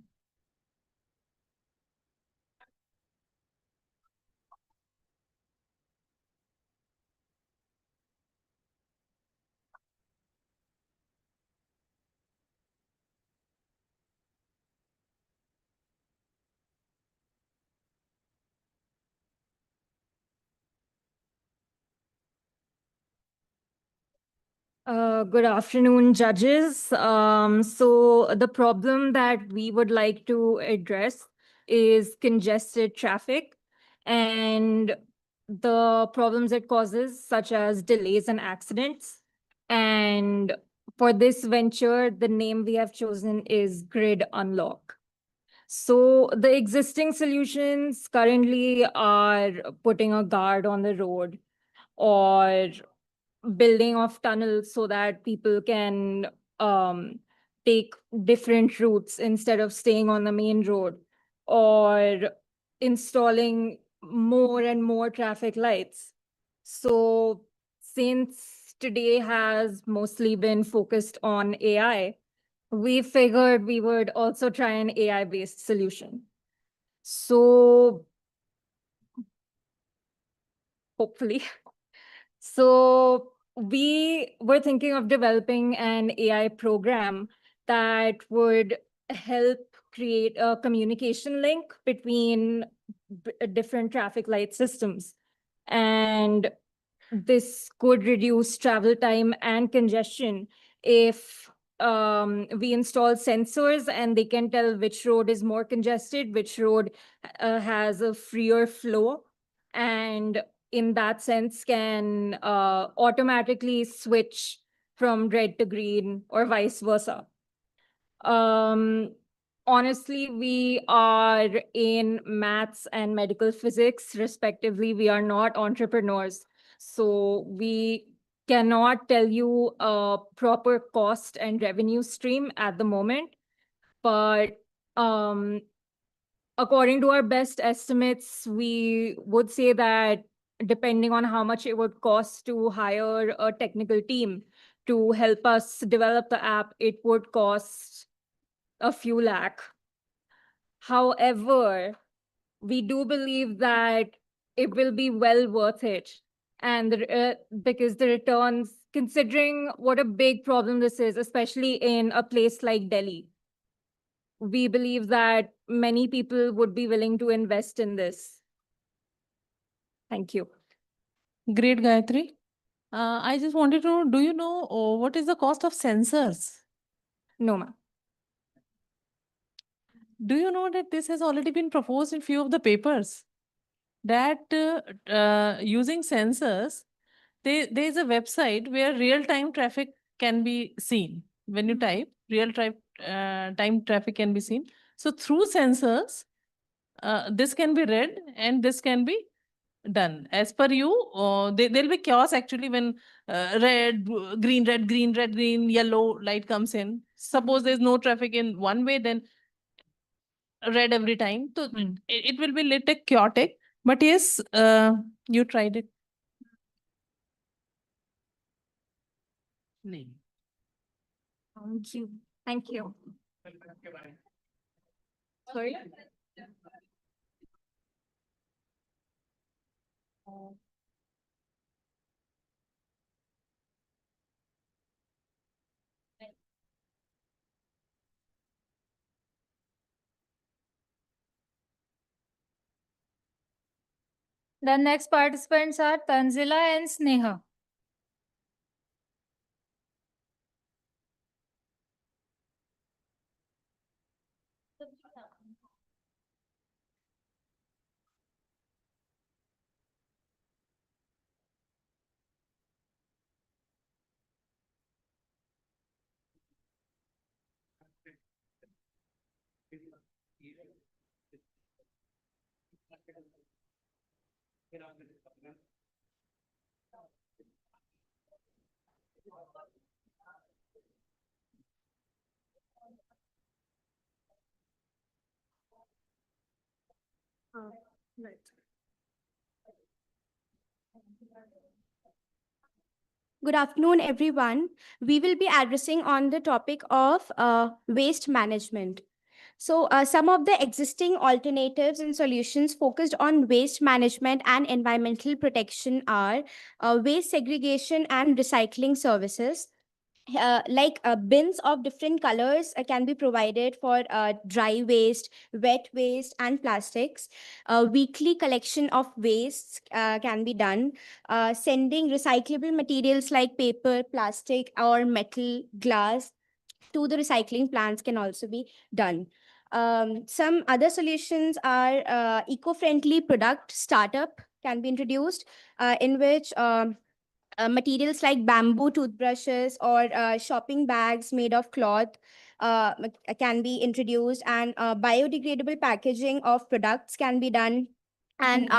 Speaker 21: Good afternoon, judges. So the problem that we would like to address is congested traffic and the problems it causes, such as delays and accidents. And for this venture, the name we have chosen is Grid Unlock. So the existing solutions currently are putting a guard on the road or building of tunnels so that people can um, take different routes instead of staying on the main road, or installing more and more traffic lights. So since today has mostly been focused on AI, we figured we would also try an AI-based solution. So hopefully. So we were thinking of developing an AI program that would help create a communication link between different traffic light systems. And this could reduce travel time and congestion if we install sensors and they can tell which road is more congested, which road has a freer flow, and in that sense can automatically switch from red to green or vice versa. Honestly, we are in maths and medical physics, respectively. We are not entrepreneurs. So we cannot tell you a proper cost and revenue stream at the moment. But according to our best estimates, we would say that depending on how much it would cost to hire a technical team to help us develop the app, it would cost a few lakh. However, we do believe that it will be well worth it. And because the returns, considering what a big problem this is, especially in a place like Delhi, we believe that many people would be willing to invest in this. Thank you.
Speaker 4: Great, Gayatri. I just wanted to know, do you know what is the cost of sensors?
Speaker 21: No, ma'am.
Speaker 4: Do you know that this has already been proposed in few of the papers? That using sensors, there is a website where real-time traffic can be seen. When you type, time traffic can be seen. So through sensors, this can be read and this can be done. As per you, there'll be chaos actually when red, green, red, green, yellow light comes in. Suppose there's no traffic in one way, then red every time. So it will be little chaotic. But yes, you tried it.
Speaker 21: Thank you. Thank you. Sorry? The next participants are Tanzila and Sneha. Right.
Speaker 22: Good afternoon, everyone. We will be addressing on the topic of waste management. So some of the existing alternatives and solutions focused on waste management and environmental protection are waste segregation and recycling services,
Speaker 9: bins of different colors can be provided for dry waste, wet waste, and plastics. Weekly collection of wastes can be done. Sending recyclable materials like paper, plastic, or metal, glass to the recycling plants can also be done. Some other solutions are eco-friendly product startup can be introduced, in which materials like bamboo toothbrushes or shopping bags made of cloth can be introduced, and biodegradable packaging of products can be done, and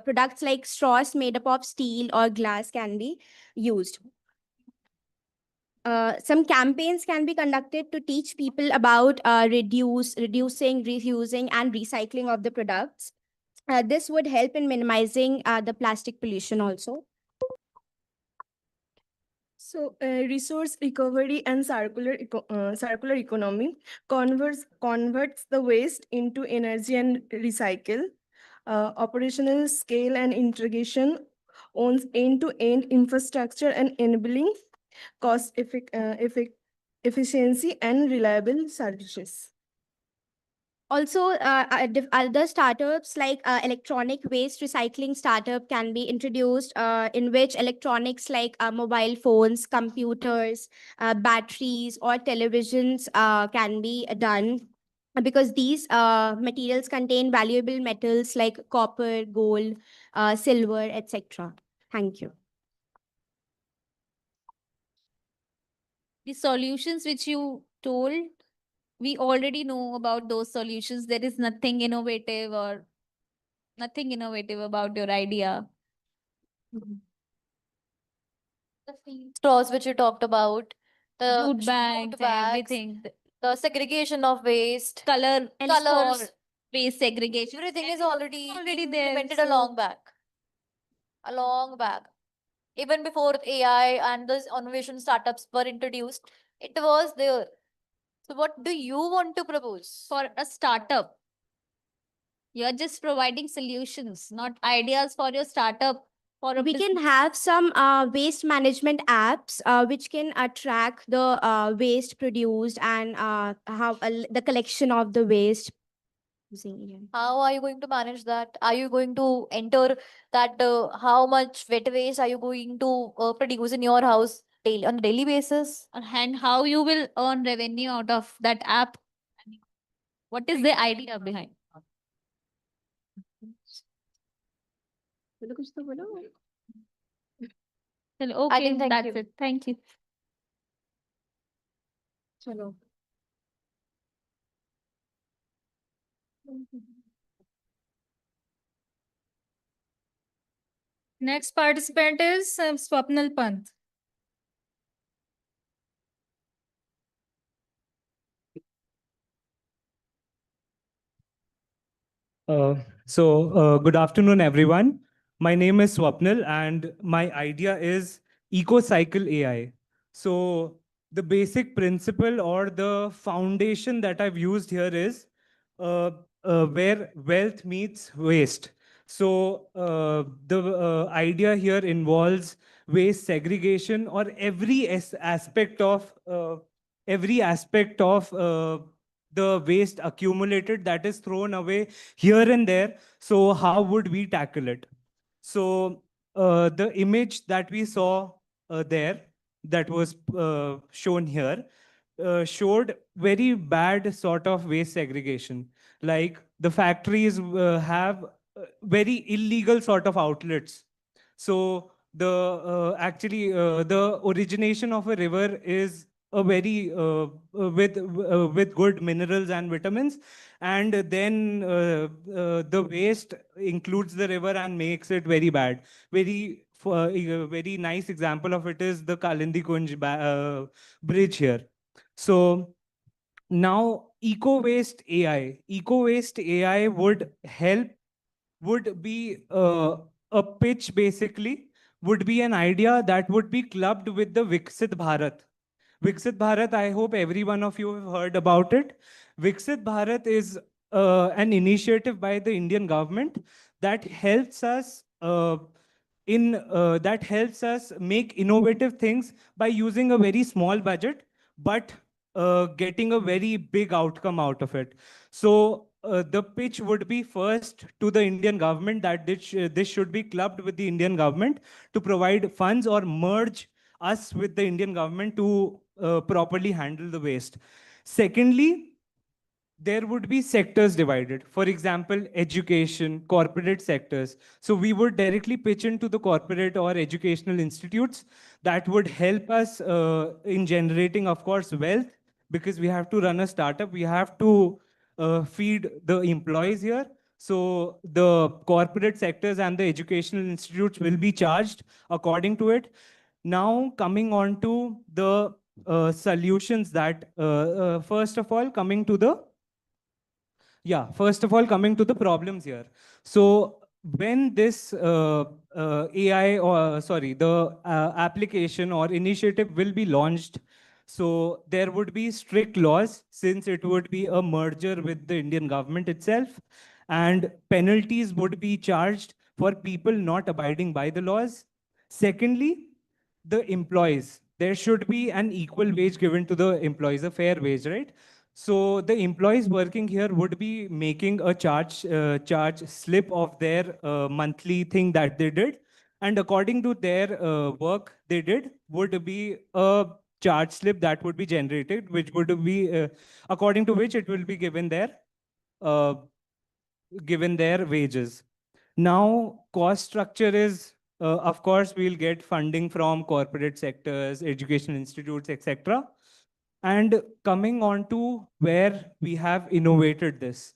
Speaker 9: products like straws made up of steel or glass can be used. Some campaigns can be conducted to teach people about reducing, reusing, and recycling of the products. This would help in minimizing the plastic pollution also.
Speaker 17: So, resource recovery and circular economy converts the waste into energy and recycle. Operational scale and integration owns end-to-end infrastructure and enabling efficiency and reliable services.
Speaker 9: Also, other startups like electronic waste recycling startup can be introduced, in which electronics like mobile phones, computers, batteries, or televisions can be done, because these materials contain valuable metals like copper, gold, silver, etc. Thank you.
Speaker 23: The solutions which you told, we already know about those solutions. There is nothing innovative about your idea.
Speaker 5: The feed straws which you talked about, the
Speaker 23: Jute bags,
Speaker 5: jute bags,
Speaker 23: everything.
Speaker 5: the segregation of waste,
Speaker 23: Colors
Speaker 5: colors,
Speaker 23: waste segregation.
Speaker 5: everything is already
Speaker 23: there.
Speaker 5: implemented a long back. A long back. Even before AI and those innovation startups were introduced, it was there. So what do you want to propose?
Speaker 23: For a startup, you're just providing solutions, not ideas for your startup.
Speaker 9: We can have some waste management apps which can track the waste produced and how the collection of the waste.
Speaker 5: How are you going to manage that? Are you going to enter that how much wet waste are you going to produce in your house daily on a daily basis?
Speaker 23: And how you will earn revenue out of that app? What is the idea behind? Okay, that's it. Thank you.
Speaker 9: Chalo.
Speaker 21: Next participant is Swapnil Pant.
Speaker 15: Good afternoon, everyone. My name is Swapnil, and my idea is EcoCycle AI. So, the basic principle or the foundation that I've used here is where wealth meets waste. So, the idea here involves waste segregation, or every aspect of the waste accumulated that is thrown away here and there. So how would we tackle it? So the image that we saw there, that was shown here, showed very bad sort of waste segregation. Like the factories have very illegal sort of outlets. So the origination of a river is a very with good minerals and vitamins, and then the waste includes the river and makes it very bad. A very nice example of it is the Kalindi Kunj bridge here. So now eco waste AI would be a pitch, basically would be an idea that would be clubbed with the Viksit Bharat. Viksit Bharat, I hope every one of you have heard about it. Viksit Bharat is an initiative by the Indian government that helps us
Speaker 1: that helps us make innovative things by using a very small budget, but getting a very big outcome out of it. So the pitch would be first to the Indian government that this should be clubbed with the Indian government to provide funds or merge us with the Indian government to properly handle the waste. Secondly, there would be sectors divided. For example, education, corporate sectors. So we would directly pitch into the corporate or educational institutes that would help us in generating, of course, wealth, because we have to run a startup. We have to feed the employees here. So the corporate sectors and the educational institutes will be charged according to it. Now coming on to the solutions that, first of all, coming to the coming to the problems here. So when this AI or the application or initiative will be launched, so there would be strict laws since it would be a merger with the Indian government itself, and penalties would be charged for people not abiding by the laws. Secondly, the employees. There should be an equal wage given to the employees, a fair wage, right? So the employees working here would be making a charge slip of their monthly thing that they did, and according to their work they did would be a charge slip that would be generated, which would be according to which it will be uh, given their wages. Now, cost structure is, of course, we'll get funding from corporate sectors, education institutes, etc. And coming on to where we have innovated this.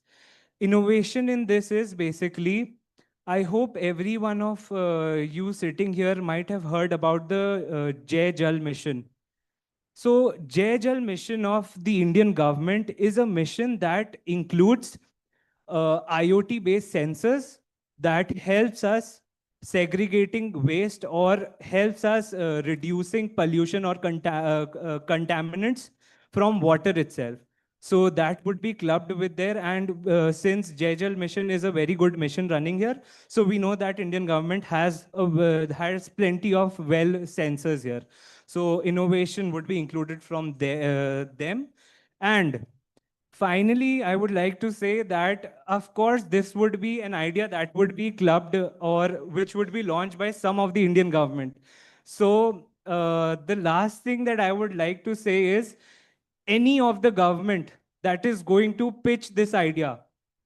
Speaker 1: Innovation in this is basically, I hope every one of you sitting here might have heard about the Jai Jal mission. So Jai Jal mission of the Indian government is a mission that includes IoT-based sensors that helps us segregating waste or helps us reducing pollution or contaminants from water itself. So that would be clubbed with there. And since Jai Jal mission is a very good mission running here, so we know that Indian government has plenty of well sensors here. So innovation would be included from them. And finally, I would like to say that, of course, this would be an idea that would be clubbed or which would be launched by some of the Indian government. So the last thing that I would like to say is any of the government that is going to pitch this idea,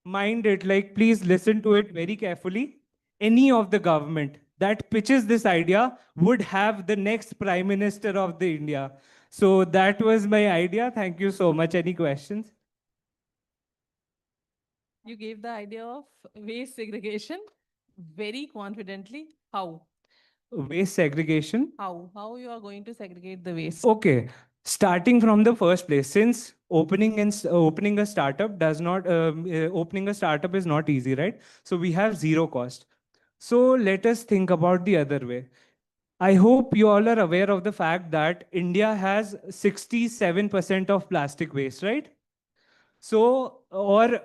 Speaker 1: mind it, like please listen to it very carefully. Any of the government that pitches this idea would have the next Prime Minister of the India. So that was my idea. Thank you so much. Any questions?
Speaker 4: You gave the idea of waste segregation very confidently. How?
Speaker 1: Waste segregation.
Speaker 4: How you are going to segregate the waste?
Speaker 1: Okay, starting from the first place, since opening a startup does not opening a startup is not easy, right? So we have zero cost. So let us think about the other way. I hope you all are aware of the fact that India has 67% of plastic waste, right? So, or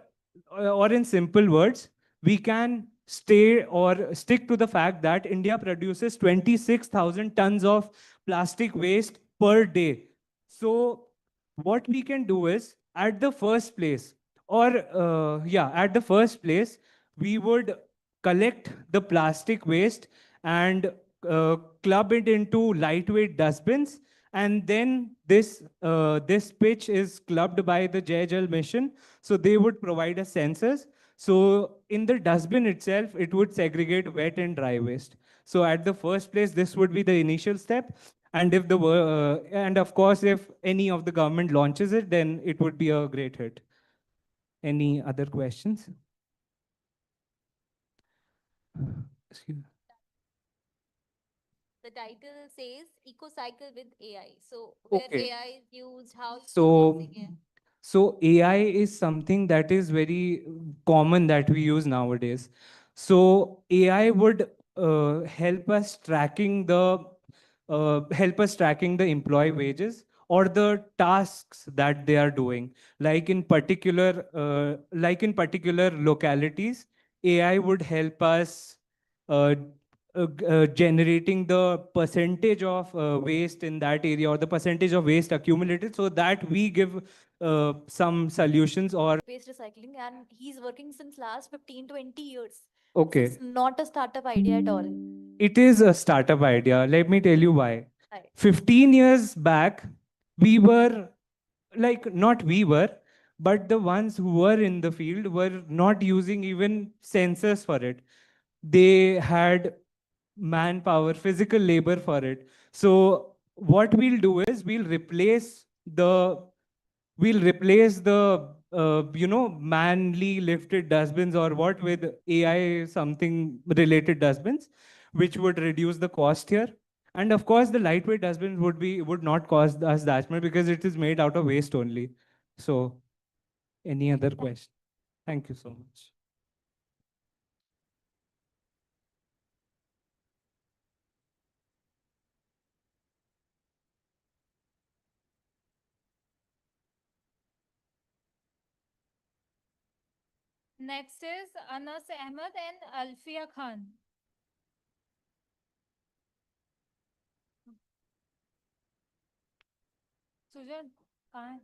Speaker 1: in simple words, we can stay or stick to the fact that India produces 26,000 tons of plastic waste per day. So what we can do is at the first place, at the first place, we would collect the plastic waste and club it into lightweight dustbins, and then this pitch is clubbed by the Jai Jal mission. So they would provide us sensors. So in the dustbin itself, it would segregate wet and dry waste. So at the first place, this would be the initial step. And if and of course, if any of the government launches it, then it would be a great hit. Any other questions? Excuse me.
Speaker 23: The title says Eco Cycle with AI. So where
Speaker 1: Okay.
Speaker 23: AI is used, how it's
Speaker 1: So,
Speaker 23: using it.
Speaker 1: so AI is something that is very common that we use nowadays. So AI would help us tracking the employee wages or the tasks that they are doing. Like in particular localities, AI would help us generating the percentage of waste in that area or the percentage of waste accumulated, so that we give some solutions or
Speaker 5: Waste recycling, and he's working since last 15-20 years.
Speaker 1: okay.
Speaker 5: This is not a startup idea at all.
Speaker 1: It is a startup idea. Let me tell you why.
Speaker 5: Right.
Speaker 1: 15 years back, we were like, not we were, but the ones who were in the field were not using even sensors for it. They had manpower, physical labor for it. So what we'll do is we'll replace the manly lifted dustbins or what with AI something related dustbins, which would reduce the cost here. And of course, the lightweight dustbins would not cost us that much because it is made out of waste only. So, any other question? Thank you so much.
Speaker 21: Next is Anas Ahmed and Alfia Khan. Sujan, कहाँ है?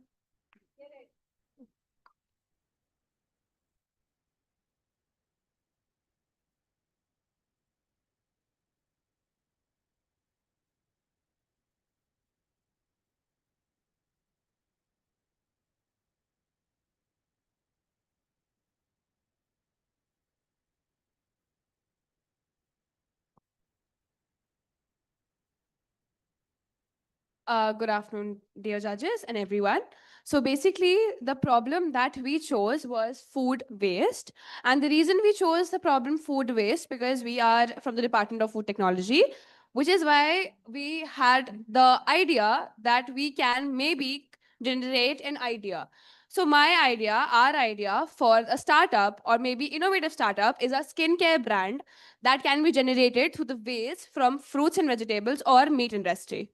Speaker 6: Good afternoon, dear judges and everyone. So basically, the problem that we chose was food waste. And the reason we chose the problem food waste, because we are from the Department of Food Technology, which is why we had the idea that we can maybe generate an idea. So my idea, our idea for a startup or maybe innovative startup is a skincare brand that can be generated through the waste from fruits and vegetables or meat industry.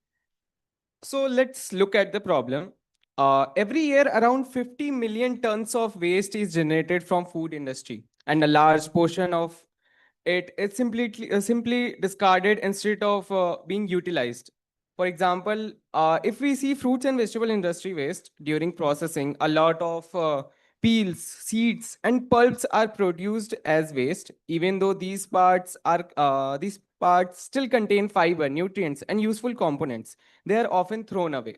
Speaker 16: So let's look at the problem. Every year, around 50 million tons of waste is generated from food industry, and a large portion of it is simply discarded instead of being utilized. For example, if we see fruits and vegetable industry waste during processing, a lot of peels, seeds, and pulps are produced as waste. Even though these parts still contain fiber, nutrients, and useful components, they are often thrown away.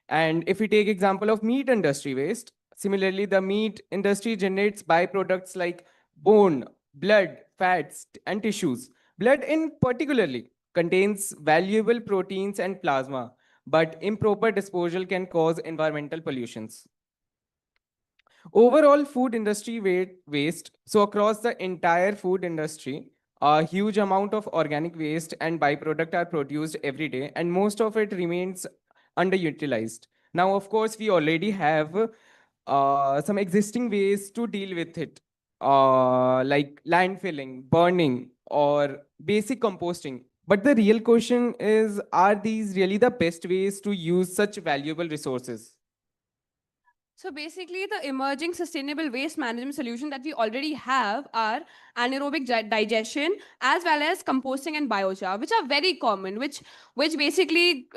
Speaker 16: And if we take example of meat industry waste, similarly, the meat industry generates byproducts like bone, blood, fats, and tissues. Blood in particularly contains valuable proteins and plasma, but improper disposal can cause environmental pollutions. Overall food industry waste, so across the entire food industry, a huge amount of organic waste and byproduct are produced every day, and most of it remains underutilized. Now, of course, we already have some existing ways to deal with it, like landfilling, burning, or basic composting. But the real question is, are these really the best ways to use such valuable resources?
Speaker 6: So basically, the emerging sustainable waste management solution that we already have are anaerobic digestion as well as composting and biochar, which are very common, which basically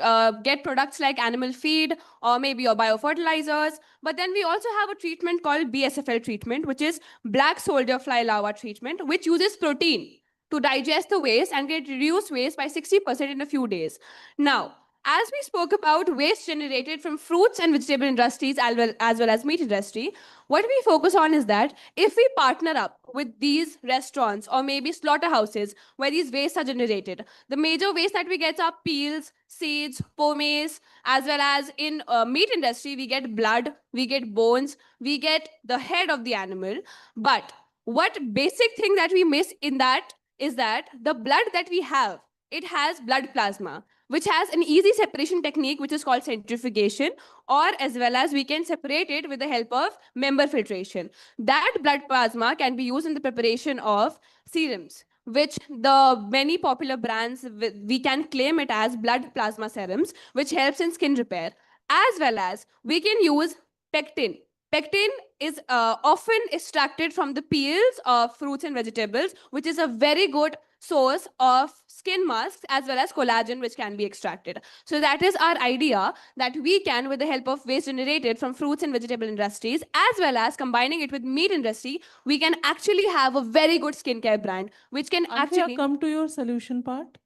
Speaker 6: get products like animal feed or maybe your biofertilizers. But then we also have a treatment called BSFL treatment, which is black soldier fly larva treatment, which uses protein to digest the waste and get reduced waste by 60% in a few days. Now, as we spoke about waste generated from fruits and vegetable industries as well as meat industry, what we focus on is that if we partner up with these restaurants or maybe slaughterhouses where these wastes are generated, the major waste that we get are peels, seeds, pomace, as well as in meat industry, we get blood, we get bones, we get the head of the animal. But what basic thing that we miss in that is that the blood that we have, it has blood plasma, which has an easy separation technique, which is called centrifugation, or as well as we can separate it with the help of member filtration. That blood plasma can be used in the preparation of serums, which the many popular brands, we can claim it as blood plasma serums, which helps in skin repair. As well as we can use pectin. Pectin is often extracted from the peels of fruits and vegetables, which is a very good source of skin masks as well as collagen which can be extracted. So that is our idea, that we can, with the help of waste generated from fruits and vegetable industries as well as combining it with meat industry, we can actually have a very good skincare brand which can actually
Speaker 4: come to your solution part.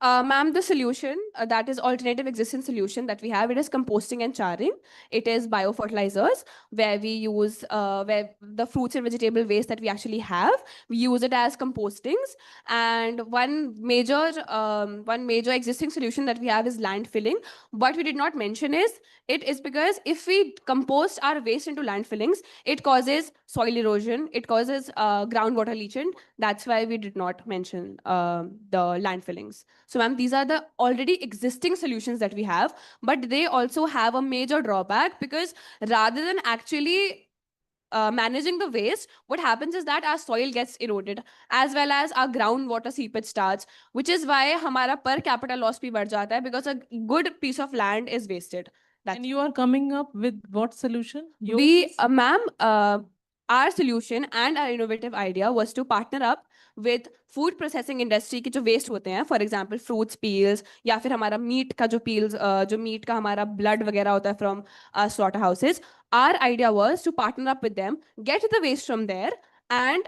Speaker 6: Ma'am, the solution that is alternative existing solution that we have, it is composting and charring. It is biofertilizers where we use where the fruits and vegetable waste that we actually have, we use it as compostings. And one major existing solution that we have is landfilling. What we did not mention is it is because if we compost our waste into landfillings, it causes soil erosion, it causes groundwater leaching. That's why we did not mention the landfillings. So ma'am, these are the already existing solutions that we have, but they also have a major drawback because rather than actually managing the waste, what happens is that our soil gets eroded as well as our groundwater seepage starts, which is why हमारा per capita loss भी बढ़ जाता है because a good piece of land is wasted.
Speaker 4: And you are coming up with what solution?
Speaker 6: Ma'am, our solution and our innovative idea was to partner up with food processing industry की जो waste होते हैं, for example fruits peels या फिर हमारा meat का जो peels, जो meat का हमारा blood वगैरह होता है from slaughterhouses. Our idea was to partner up with them, get the waste from there and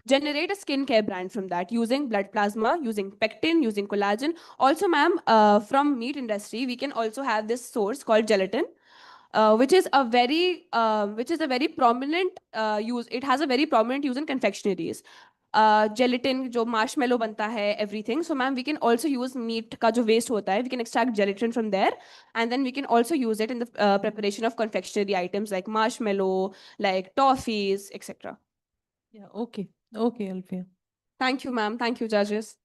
Speaker 6: generate a skincare brand from that using blood plasma, using pectin, using collagen. Also, ma'am, from meat industry, we can also have this source called gelatin. Which is a very prominent use. It has a very prominent use in confectioneries. Gelatin, जो marshmallow बनता है, everything. So, ma'am, we can also use meat का जो waste होता है. We can extract gelatin from there, and then we can also use it in the preparation of confectionery items like marshmallow, like toffees, etc.
Speaker 4: Yeah. Okay. Okay, Alfia.
Speaker 6: Thank you, ma'am. Thank you, judges.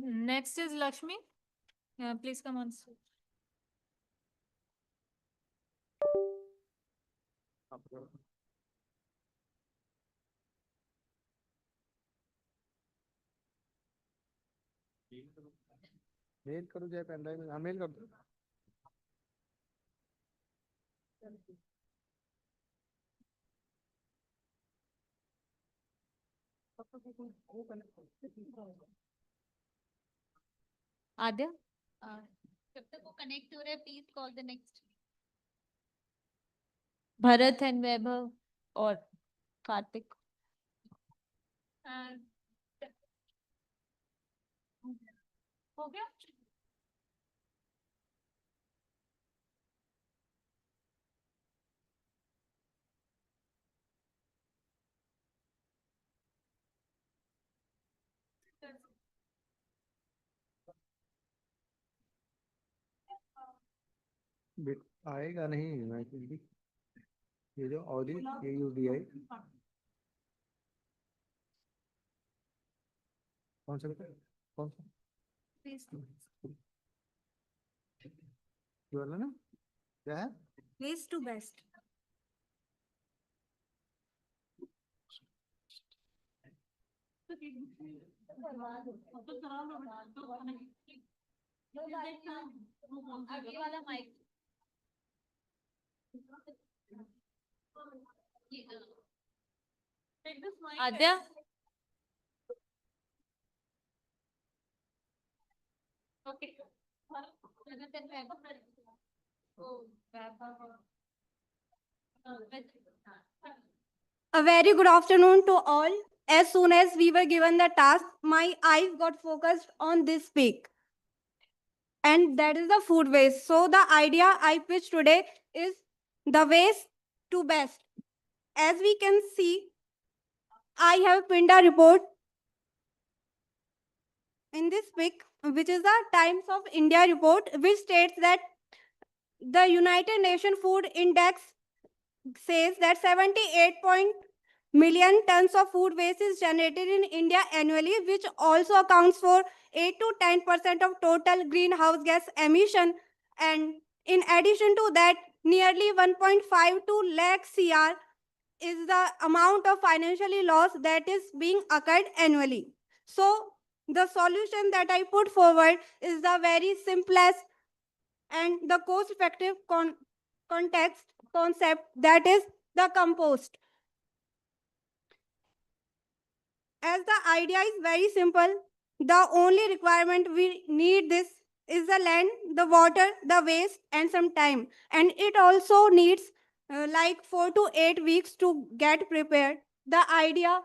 Speaker 21: Next is Lakshmi. Please come on stage.
Speaker 13: Mail करो जाए pen drive में, हाँ mail कर दो.
Speaker 23: Adya, जब तक वो connect हो रहा है, please call the next. Bharat and Vaibhav or Karthik. हो गया?
Speaker 13: आएगा नहीं मैं क्योंकि ये जो ऑडिट ये यूडीआई कौन सा बेटा कौन सा ये वाला ना क्या है
Speaker 7: Waste to best.
Speaker 23: अभी वाला mic. Adya. Okay.
Speaker 9: A very good afternoon to all. As soon as we were given the task, my eyes got focused on this peak. And that is the food waste. So the idea I pitched today is the waste to best. As we can see, I have pinned a report in this pic, which is the Times of India report, which states that the United Nations Food Index says that 78 million tons of food waste is generated in India annually, which also accounts for 8 to 10% of total greenhouse gas emission.
Speaker 14: And in addition to that, nearly 1.52 lakh CR is the amount of financially loss that is being occurred annually. So the solution that I put forward is the very simplest and the cost effective concept, that is the compost. As the idea is very simple, the only requirement we need this is the land, the water, the waste, and some time. And it also needs like 4 to 8 weeks to get prepared. The idea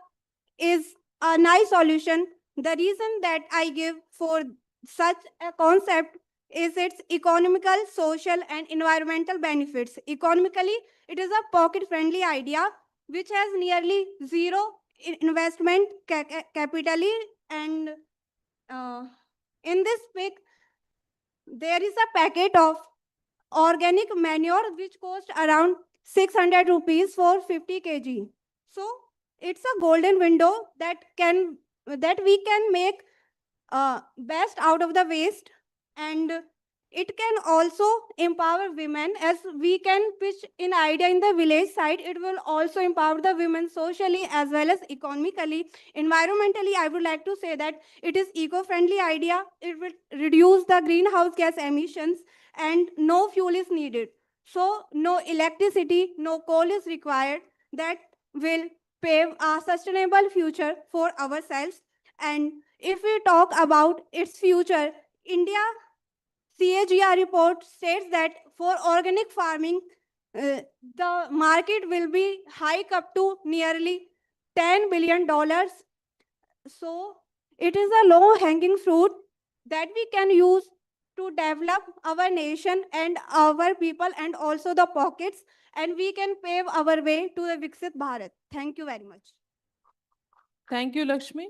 Speaker 14: is a nice solution. The reason that I give for such a concept is its economical, social, and environmental benefits. Economically, it is a pocket friendly idea which has nearly zero investment capitally, and uh, in this pic there is a packet of organic manure which cost around 600 rupees for 50 kg. So it's a golden window that we can make best out of the waste, and it can also empower women. As we can pitch in idea in the village side, it will also empower the women socially as well as economically. Environmentally, I would like to say that it is eco-friendly idea. It will reduce the greenhouse gas emissions, and no fuel is needed, so no electricity, no coal is required. That will pave a sustainable future for ourselves. And if we talk about its future, India CAGR report states that for organic farming, the market will be hike up to nearly $10 billion. So it is a low hanging fruit that we can use to develop our nation and our people and also the pockets, and we can pave our way to the Viksit Bharat. Thank you very much.
Speaker 4: Thank you, Lakshmi.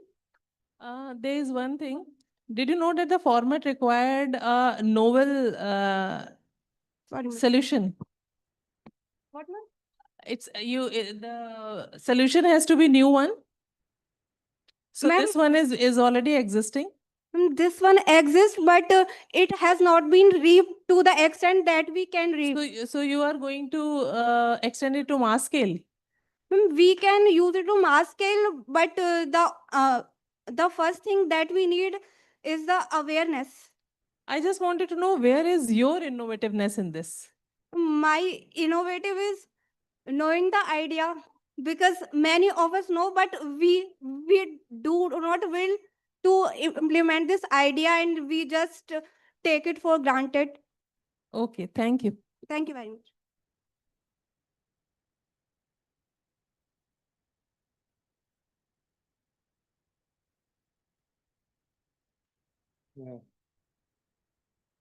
Speaker 4: There is one thing. Did you know that the format required a novel solution?
Speaker 14: What one?
Speaker 4: It's the solution has to be new one. So this one is already existing.
Speaker 14: This one exists, but it has not been reaped to the extent that we can reap.
Speaker 4: So you are going to extend it to mass scale.
Speaker 14: We can use it to mass scale, but the first thing that we need is the awareness.
Speaker 4: I just wanted to know, where is your innovativeness in this?
Speaker 14: My innovative is knowing the idea, because many of us know, but we do not will to implement this idea, and we just take it for granted.
Speaker 4: Okay, thank you.
Speaker 14: Thank you very much.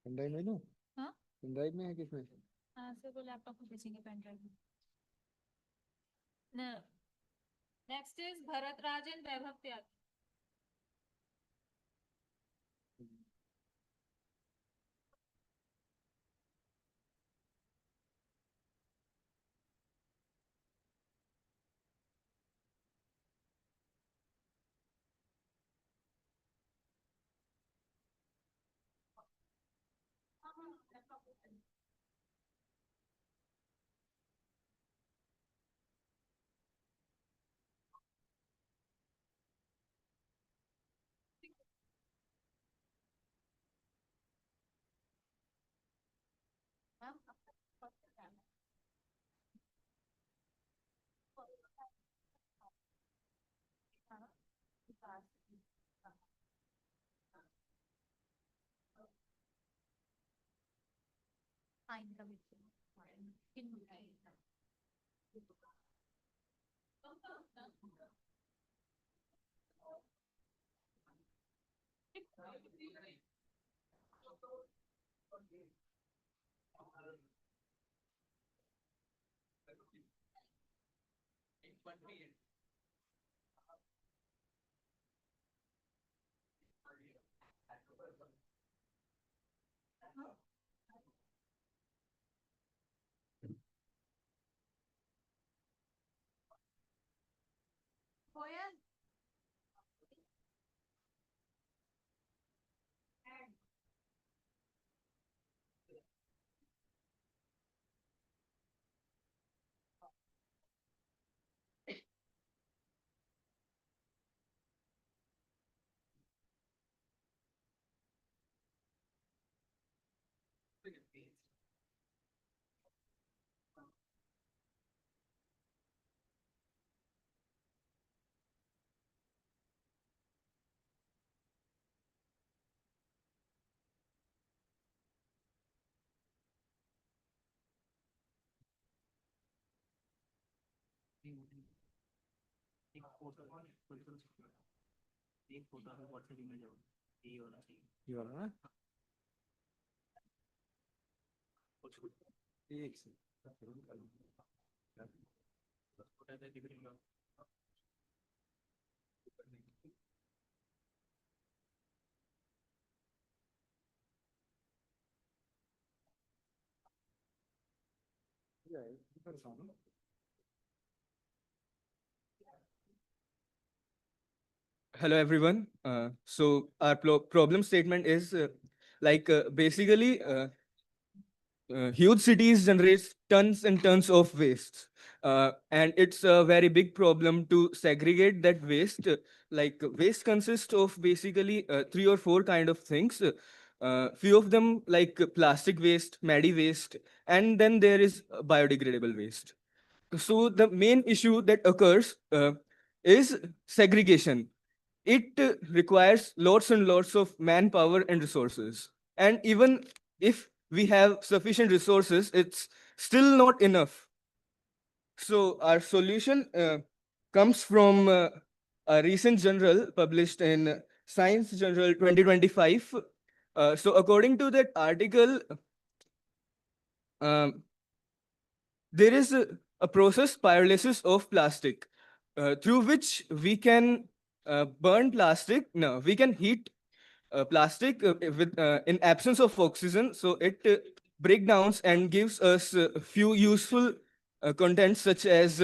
Speaker 12: Pen drive में दूं?
Speaker 21: हाँ?
Speaker 12: Pen drive में है किसमें?
Speaker 21: हाँ sir, वो laptop में भेजेंगे पेन ड्राइव में। नेक्स्ट इज भरत राजन वैभव त्यागी।
Speaker 10: ये वाला ना? Hello, everyone. So our problem statement is basically huge cities generates tons and tons of waste. And it's a very big problem to segregate that waste. Waste consists of basically three or four kind of things. Few of them like plastic waste, muddy waste, and then there is biodegradable waste. So the main issue that occurs is segregation. It requires lots and lots of manpower and resources. And even if we have sufficient resources, it's still not enough. So our solution comes from a recent journal published in Science Journal 2025. So according to that article, um, there is a process pyrolysis of plastic through which we can burn plastic. No, we can heat plastic in absence of oxygen. So it breakdowns and gives us a few useful contents such as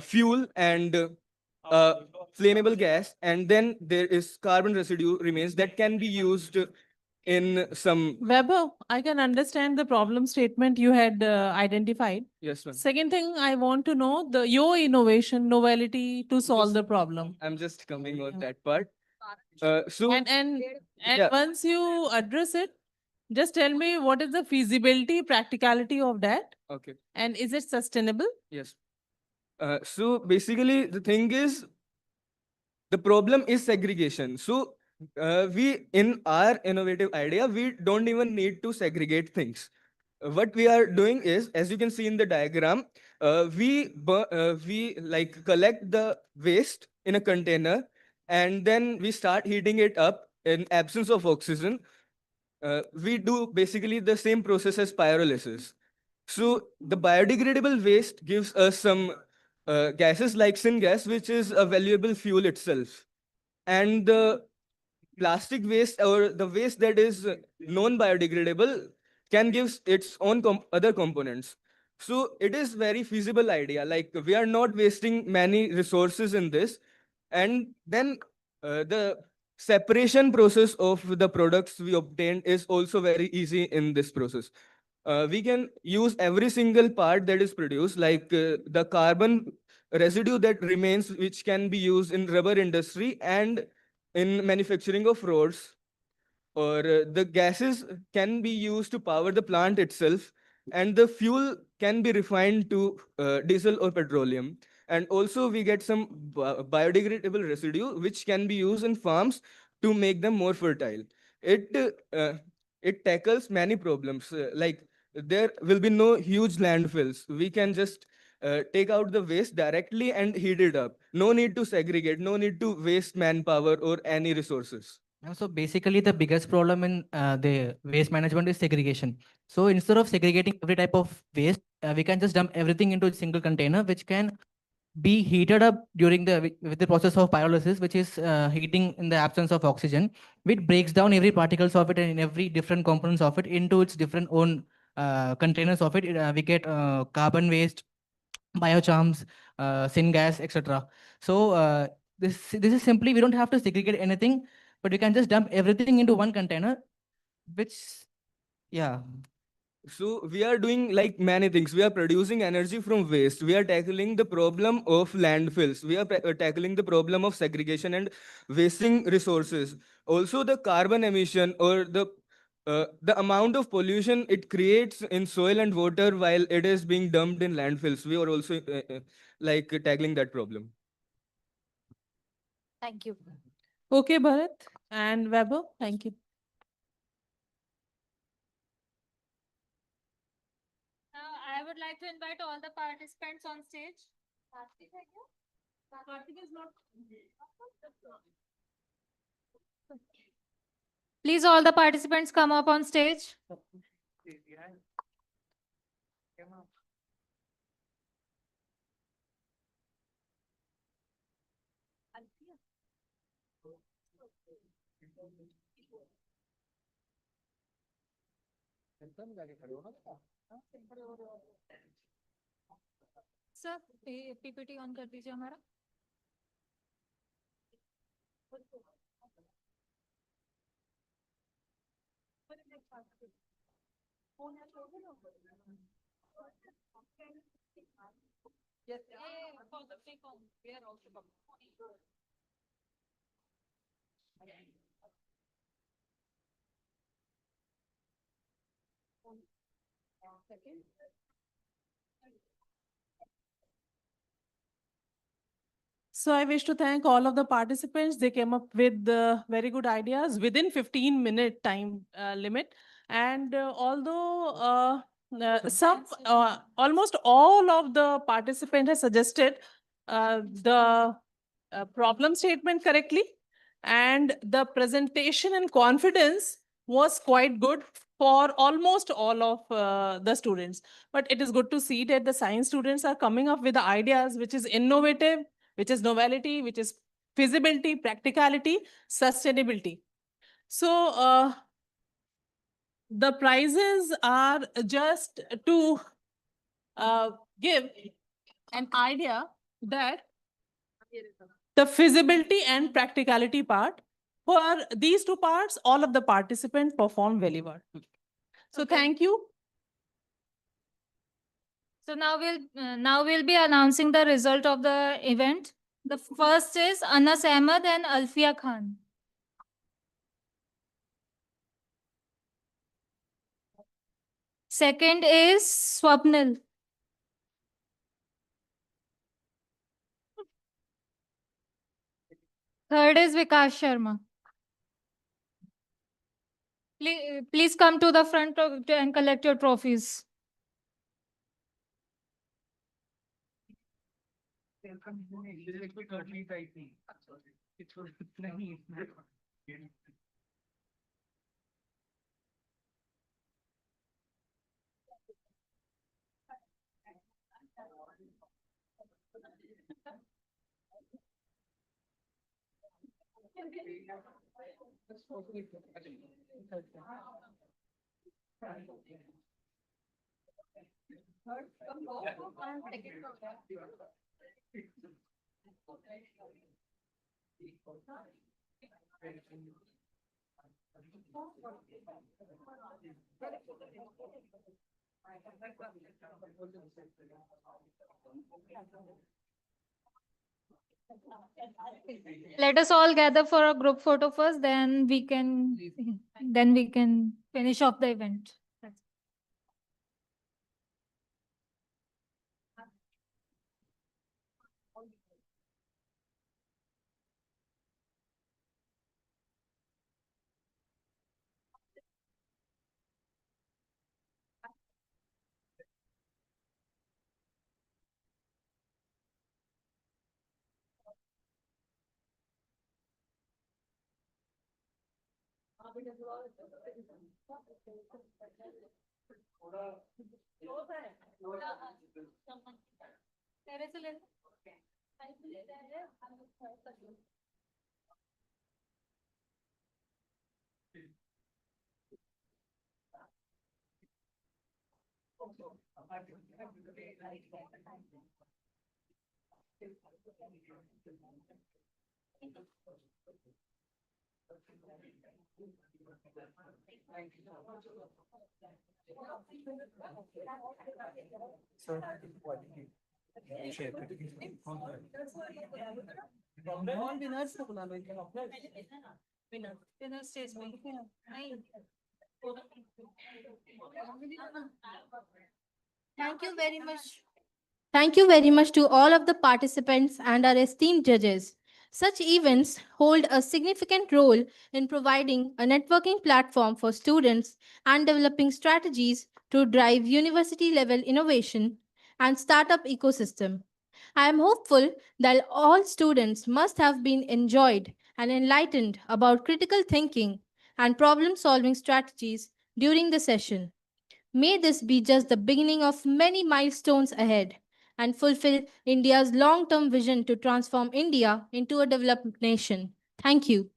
Speaker 10: fuel and flammable gas. And then there is carbon residue remains that can be used in some.
Speaker 4: Weber, I can understand the problem statement you had identified.
Speaker 10: Yes, ma'am.
Speaker 4: Second thing, I want to know your innovation, novelty to solve the problem.
Speaker 10: I'm just coming on that part.
Speaker 4: And
Speaker 10: yeah.
Speaker 4: once you address it, just tell me what is the feasibility, practicality of that,
Speaker 10: Okay.
Speaker 4: and is it sustainable?
Speaker 10: Yes. So basically, the thing is, the problem is segregation. So we, in our innovative idea, we don't even need to segregate things. What we are doing is, as you can see in the diagram, we like collect the waste in a container, and then we start heating it up in absence of oxygen. We do basically the same process as pyrolysis. So the biodegradable waste gives us some gases like syngas, which is a valuable fuel itself. And the plastic waste or the waste that is non-biodegradable can give its own other components. So it is very feasible idea. Like we are not wasting many resources in this. And then the separation process of the products we obtained is also very easy in this process. We can use every single part that is produced, like the carbon residue that remains, which can be used in rubber industry and in manufacturing of roads, or the gases can be used to power the plant itself, and the fuel can be refined to diesel or petroleum. And also we get some biodegradable residue which can be used in farms to make them more fertile. It uh, it tackles many problems, like there will be no huge landfills. We can just take out the waste directly and heat it up. No need to segregate, no need to waste manpower or any resources.
Speaker 18: So basically, the biggest problem in the waste management is segregation. So instead of segregating every type of waste, we can just dump everything into a single container, which can be heated up during with the process of pyrolysis, which is heating in the absence of oxygen, which breaks down every particles of it and in every different components of it into its different own containers of it. We get carbon waste, biochars, syngas, etc. So this is simply, we don't have to segregate anything, but we can just dump everything into one container, which, yeah.
Speaker 10: So we are doing like many things. We are producing energy from waste. We are tackling the problem of landfills. We are tackling the problem of segregation and wasting resources. Also, the carbon emission or the amount of pollution it creates in soil and water while it is being dumped in landfills. We are also like tackling that problem.
Speaker 5: Thank you.
Speaker 4: Okay, Bharat and Weber, thank you.
Speaker 21: I would like to invite all the participants on stage. Please, all the participants come up on stage. Sir PPT on कर दीजिए हमारा. Yes. For the take on, we are also second.
Speaker 4: So I wish to thank all of the participants. They came up with very good ideas within 15-minute time limit. And almost all of the participants have suggested the problem statement correctly. And the presentation and confidence was quite good for almost all of the students. But it is good to see that the science students are coming up with the ideas which is innovative, which is novelty, which is feasibility, practicality, sustainability. So the prizes are just to give an idea that the feasibility and practicality part, for these two parts, all of the participants perform very well. So thank you.
Speaker 21: So now we'll be announcing the result of the event. The first is Anas Ahmed and Alfia Khan. Second is Swapnil. Third is Vikas Sharma. Please come to the front and collect your trophies. Let us all gather for a group photo first, then we can finish off the event.
Speaker 7: Thank you very much. Thank you very much to all of the participants and our esteemed judges. Such events hold a significant role in providing a networking platform for students and developing strategies to drive university level innovation and startup ecosystem. I am hopeful that all students must have been enjoyed and enlightened about critical thinking and problem solving strategies during the session. May this be just the beginning of many milestones ahead and fulfill India's long term vision to transform India into a developed nation. Thank you.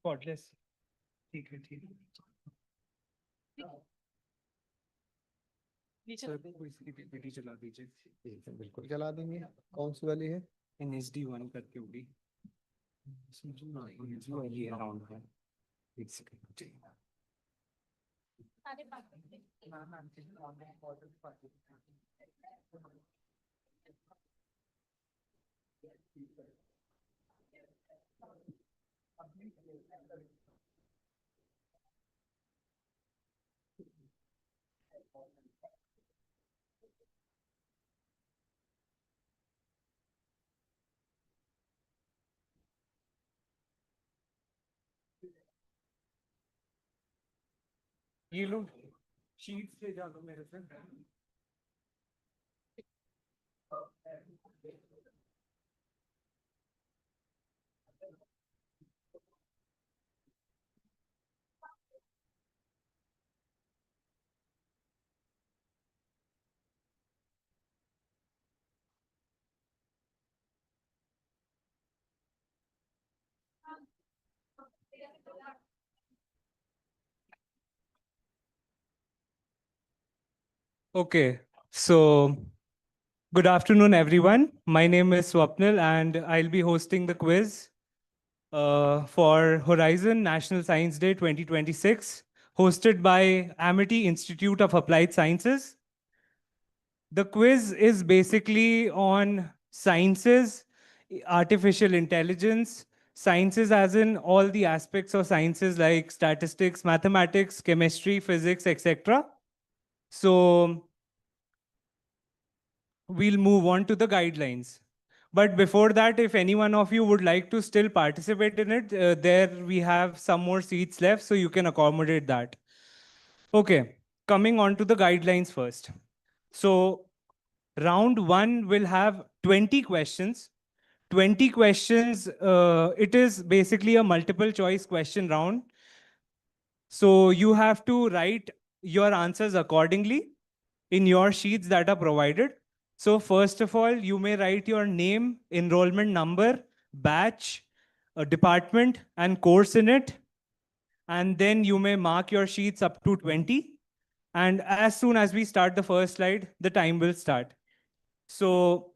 Speaker 1: Spotless. ठीक है ठीक है sir कोई सी PPT चला दीजिए
Speaker 12: बिल्कुल चला देंगे। कौन सी वाली है?
Speaker 1: NSD1 करके होगी इसमें जो ये अराउंड है एक सेकंड ये लो शीट्स ले जा लो मेरे से Okay, so good afternoon, everyone. My name is Swapnil, and I'll be hosting the quiz for Horizon National Science Day 2026, hosted by Amity Institute of Applied Sciences. The quiz is basically on sciences, artificial intelligence, sciences as in all the aspects of sciences like statistics, mathematics, chemistry, physics, etc. So we'll move on to the guidelines. But before that, if any one of you would like to still participate in it, there we have some more seats left, so you can accommodate that. Okay, coming on to the guidelines first. So round one will have 20 questions. 20 questions, it is basically a multiple choice question round. So you have to write your answers accordingly in your sheets that are provided. So first of all, you may write your name, enrollment number, batch, department, and course in it. And then you may mark your sheets up to 20. And as soon as we start the first slide, the time will start. So,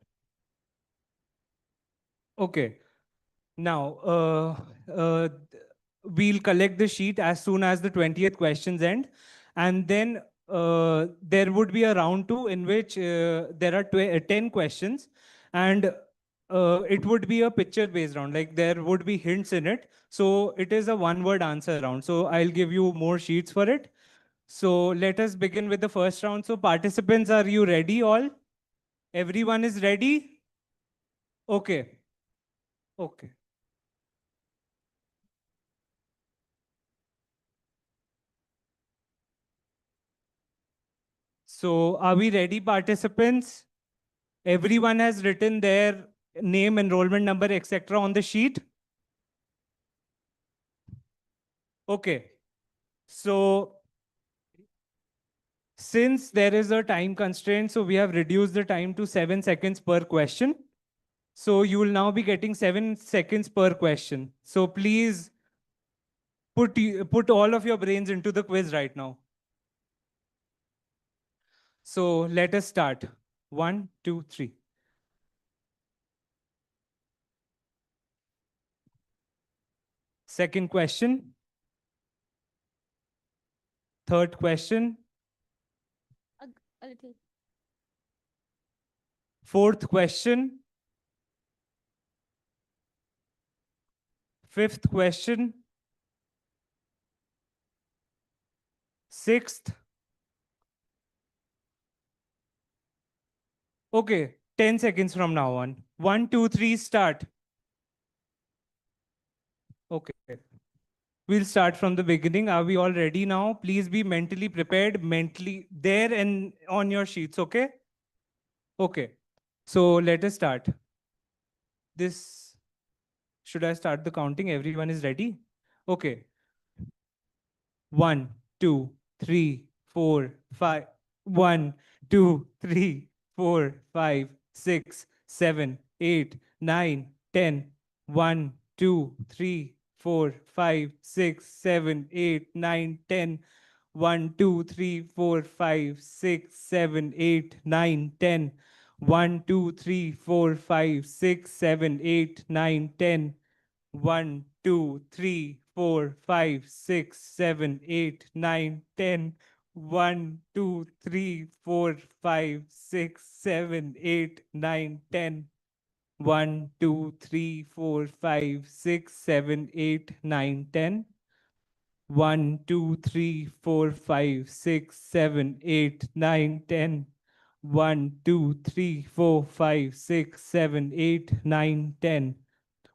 Speaker 1: okay. Now, we'll collect the sheet as soon as the 20th questions end. And then there would be a round two in which there are 10 questions. And it would be a picture-based round. Like there would be hints in it. So it is a one-word answer round. So I'll give you more sheets for it. So let us begin with the first round. So participants, are you ready all? Everyone is ready? Okay. Okay. So are we ready, participants? Everyone has written their name, enrollment number, etc. on the sheet? Okay. So since there is a time constraint, so we have reduced the time to 7 seconds per question. So you will now be getting 7 seconds per question. So please put all of your brains into the quiz right now. So let us start. 1, 2, 3. Second question. Third question.
Speaker 23: A little.
Speaker 1: Fourth question. Fifth question. Sixth. Okay, 10 seconds from now on. 1, 2, 3, start. Okay. We'll start from the beginning. Are we all ready now? Please be mentally prepared, mentally there and on your sheets, okay? Okay. So let us start. This, should I start the counting? Everyone is ready? Okay. 1, 2, 3, 4, 5. 1, 2, 3, 4, 5, 6, 7, 8, 9, 10. 1, 2, 3, 4, 5, 6, 7, 8, 9, 10. 1, 2, 3, 4, 5, 6, 7, 8, 9, 10. 1, 2, 3, 4, 5, 6, 7, 8, 9, 10. 1, 2, 3, 4, 5, 6, 7, 8, 9, 10. 1, 2, 3, 4, 5, 6, 7, 8, 9, 10. 1, 2, 3, 4, 5, 6, 7, 8, 9, 10. 1, 2, 3, 4, 5, 6, 7, 8, 9, 10. 1, 2, 3, 4, 5, 6, 7, 8, 9, 10.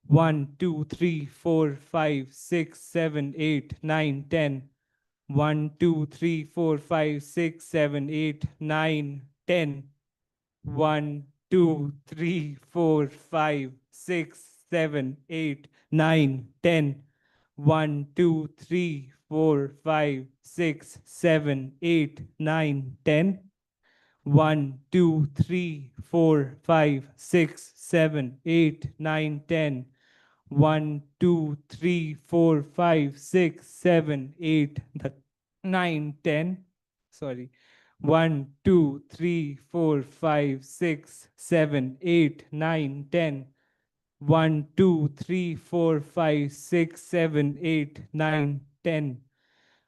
Speaker 1: 1, 2, 3, 4, 5, 6, 7, 8, 9, 10. 1, 2, 3, 4, 5, 6, 7, 8, 9, 10. 1, 2, 3, 4, 5, 6, 7, 8, 9, 10. 1, 2, 3, 4, 5, 6, 7, 8, 9, 10. 1, 2, 3, 4, 5, 6, 7, 8, 9, 10. 1, 2, 3, 4, 5, 6, 7, 8, 9, 10. Sorry. 1, 2, 3, 4, 5, 6, 7, 8, 9, 10. 1, 2, 3, 4, 5, 6, 7, 8, 9, 10.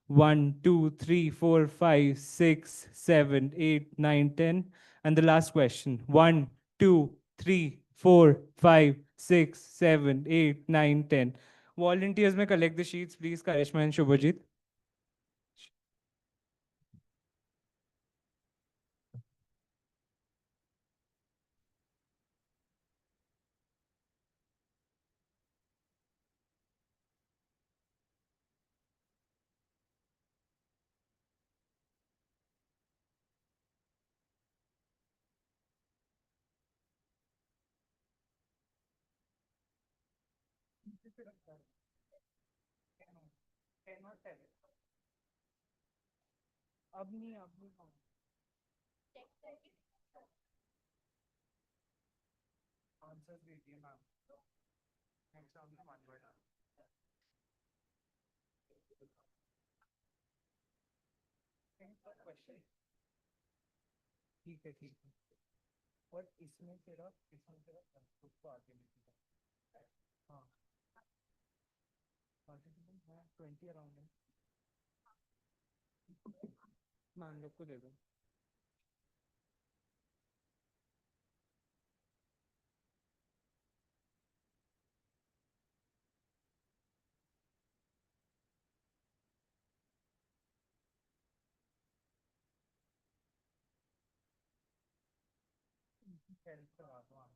Speaker 1: 1, 2, 3, 4, 5, 6, 7, 8, 9, 10. And the last question. 1, 2, 3, 4, 5, 6, 7, 8, 9, 10. Volunteers may collect the sheets, please, Karishma and Shubhajit. Answers दीजिए ma'am. Next round में one word. Question. ठीक है ठीक है. और इसमें सिर्फ उसको आगे लिखिएगा. हाँ. Participants हैं 20 around है. मान लोग को दे दो. हेल्प करा दो आप.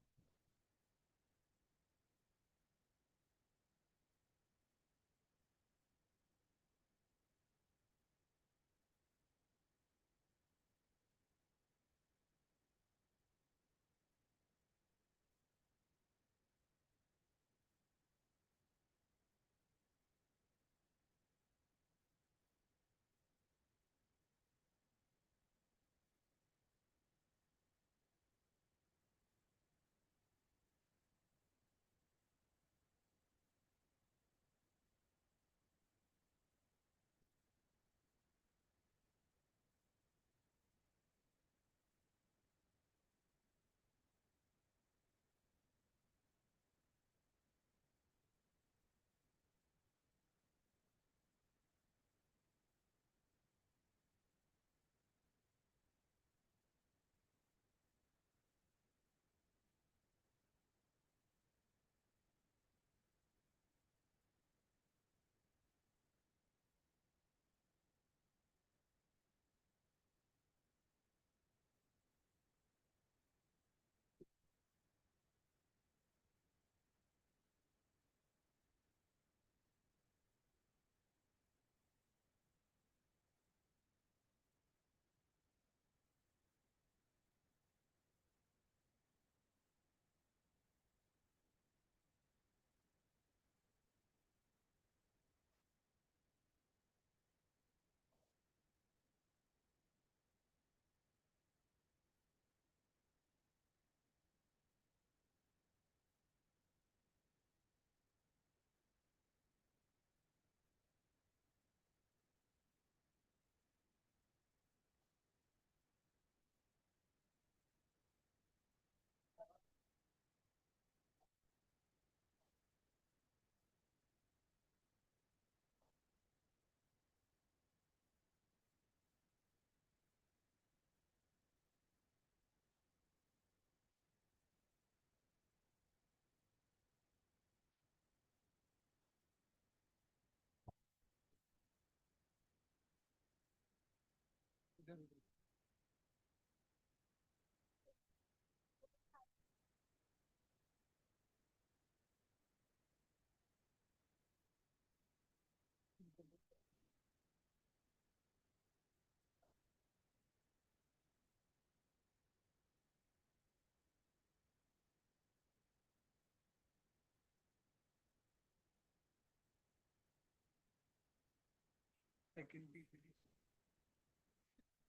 Speaker 1: सेकंड पीपीटी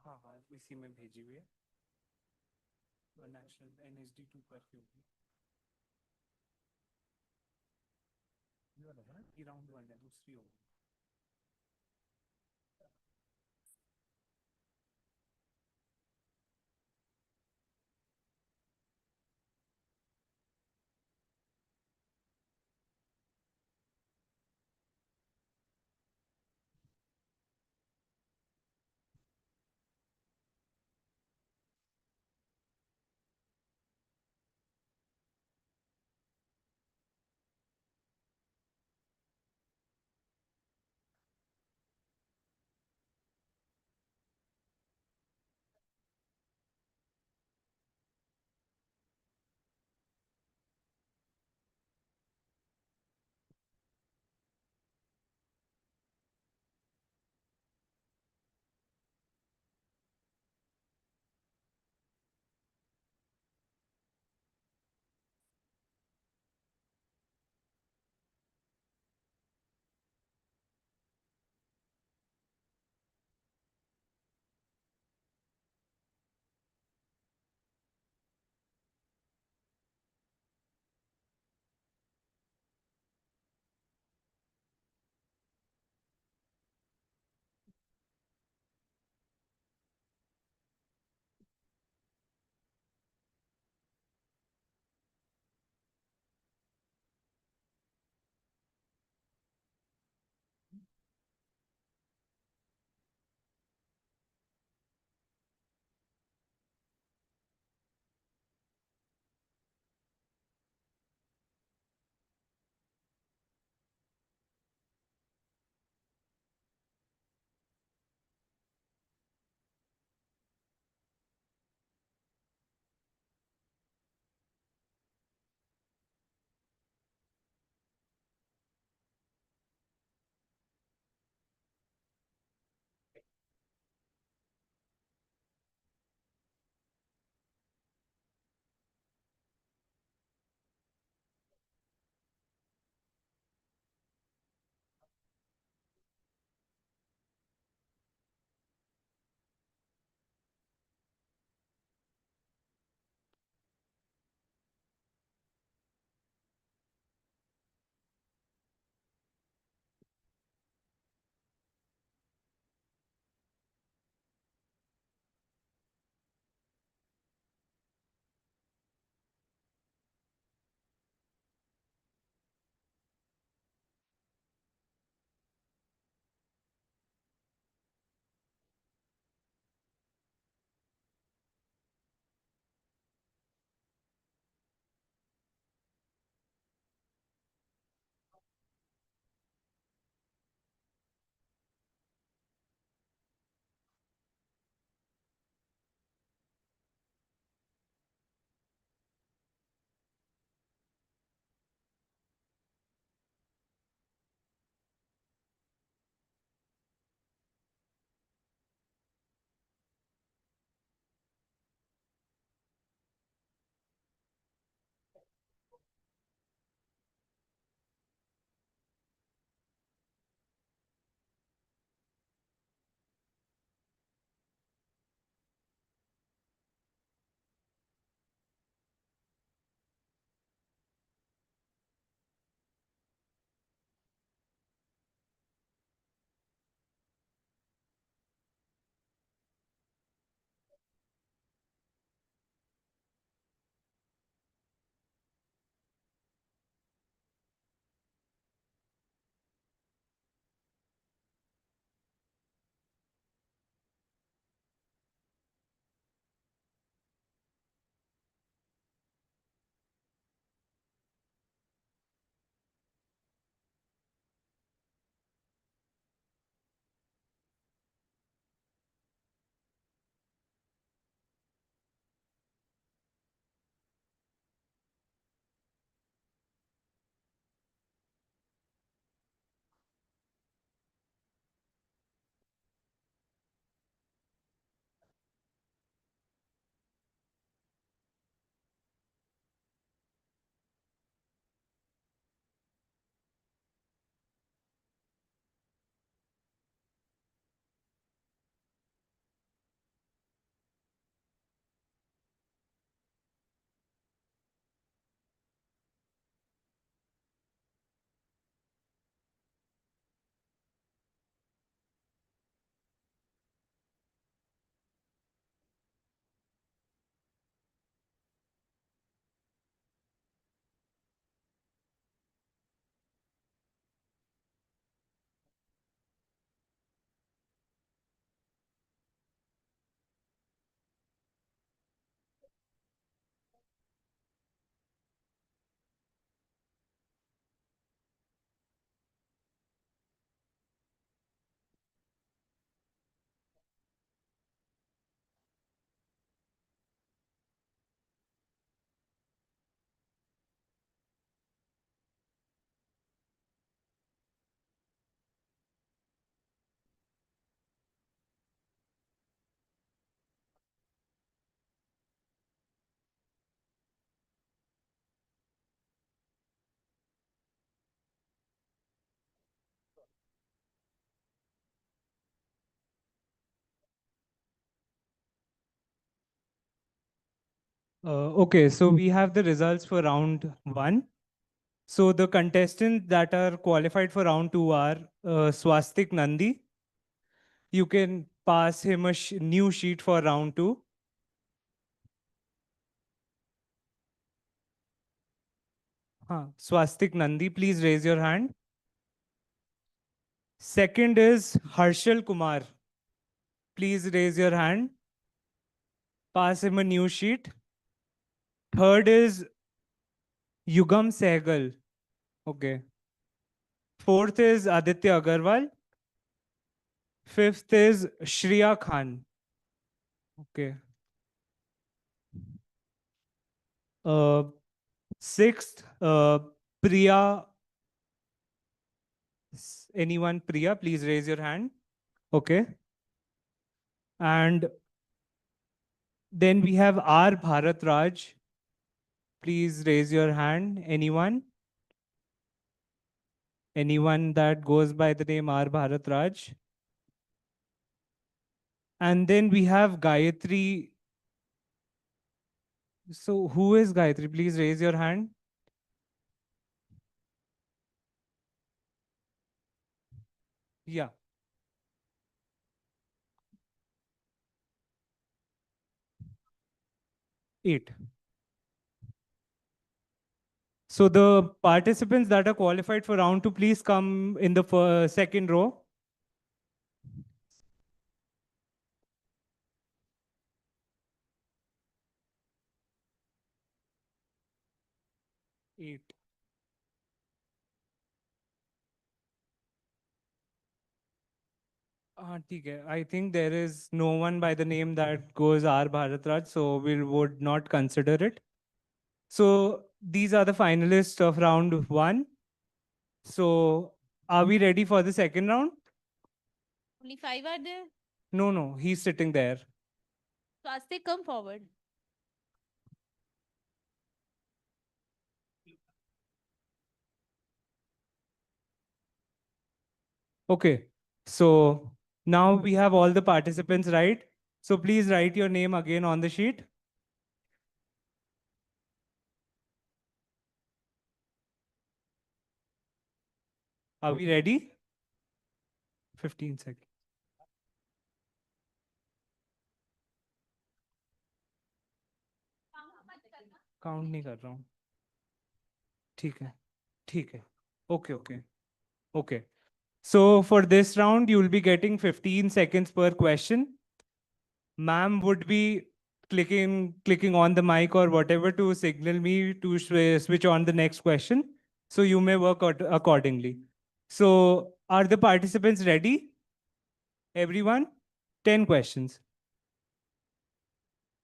Speaker 1: हाँ हाँ इसी में भेजी हुई है नेशनल NSD 2 करके होगी ये वाला है ना ये राउंड 1 है दूसरी होगी Okay, so we have the results for round one. So the contestants that are qualified for round two are Swastik Nandi. You can pass him a new sheet for round two. Swastik Nandi, please raise your hand. Second is Harshal Kumar. Please raise your hand. Pass him a new sheet. Third is Yugam Sehgal. Okay. Fourth is Aditya Agarwal. Fifth is Shriya Khan. Okay. Sixth, Priya. Anyone, Priya, please raise your hand. Okay. And then we have R. Bharat Raj. Please raise your hand. Anyone? Anyone that goes by the name R. Bharat Raj? And then we have Gayatri. So who is Gayatri? Please raise your hand. Yeah. Eight. So the participants that are qualified for round two, please come in the second row. Eight. ठीक है. I think there is no one by the name that goes R. Bharatraj, so we would not consider it. So these are the finalists of round one. So are we ready for the second round?
Speaker 23: Only 5 are there.
Speaker 1: No, he's sitting there.
Speaker 23: Swastik, come forward.
Speaker 1: Okay. So now we have all the participants, right? So please write your name again on the sheet. Are we ready? 15 seconds. Count नहीं कर रहा हूँ. ठीक है. Okay. So for this round, you will be getting 15 seconds per question. Ma'am would be clicking on the mic or whatever to signal me to switch on the next question. So you may work accordingly. So are the participants ready? Everyone? 10 questions.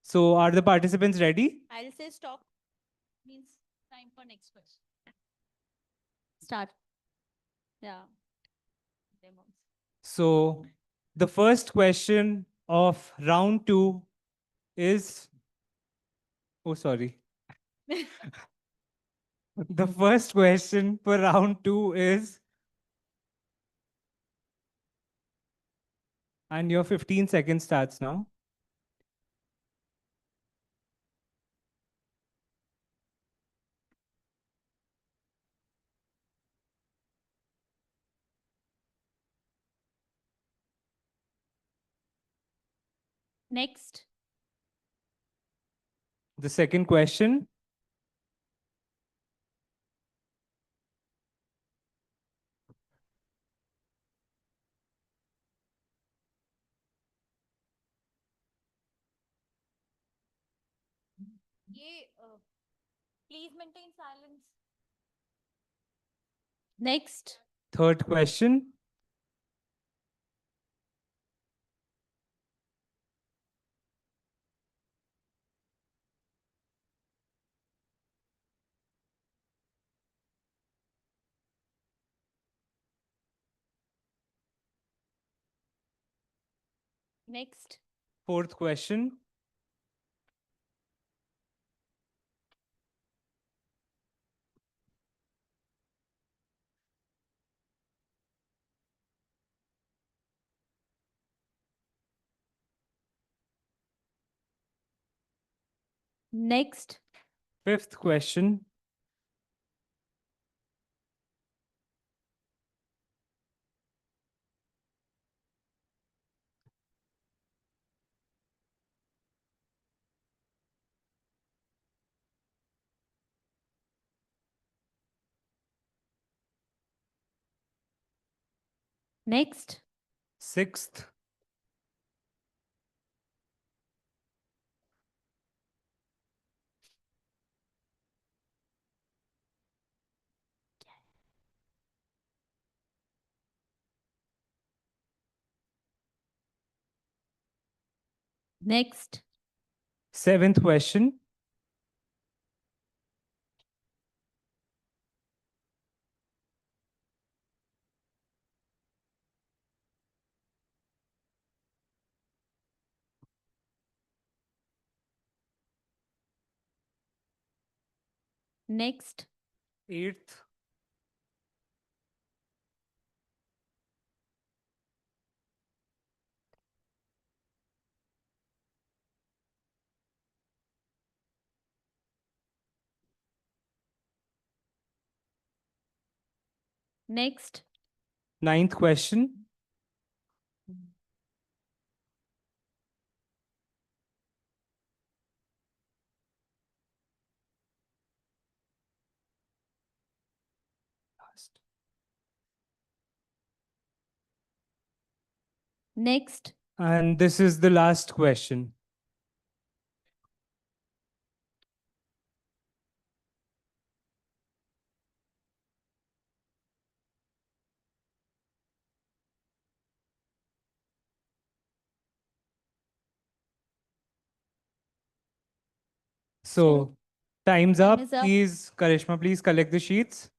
Speaker 1: So are the participants ready?
Speaker 23: I'll say stop. Means time for next question. Start. Yeah. Demos.
Speaker 1: So the first question of round two is, oh, sorry. The first question for round two is, and your 15 seconds starts now.
Speaker 23: Next.
Speaker 1: The second question.
Speaker 23: Please maintain silence. Next.
Speaker 1: Third question.
Speaker 23: Next.
Speaker 1: Fourth question.
Speaker 23: Next.
Speaker 1: Fifth question.
Speaker 23: Next.
Speaker 1: Sixth.
Speaker 23: Next.
Speaker 1: Seventh question.
Speaker 23: Next.
Speaker 1: Eighth.
Speaker 23: Next.
Speaker 1: Ninth question.
Speaker 23: Next.
Speaker 1: And this is the last question. So time's
Speaker 23: Time
Speaker 1: up.
Speaker 23: is up.
Speaker 1: Please, Karishma, please collect the sheets.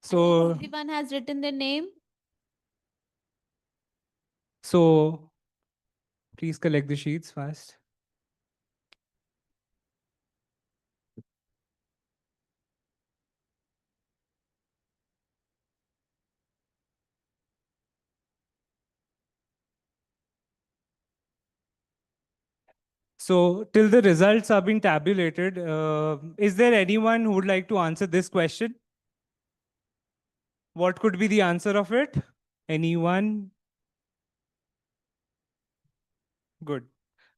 Speaker 1: So,
Speaker 23: Everyone has written their name.
Speaker 1: so please collect the sheets fast. So till the results are being tabulated, is there anyone who would like to answer this question? What could be the answer of it? Anyone? Good.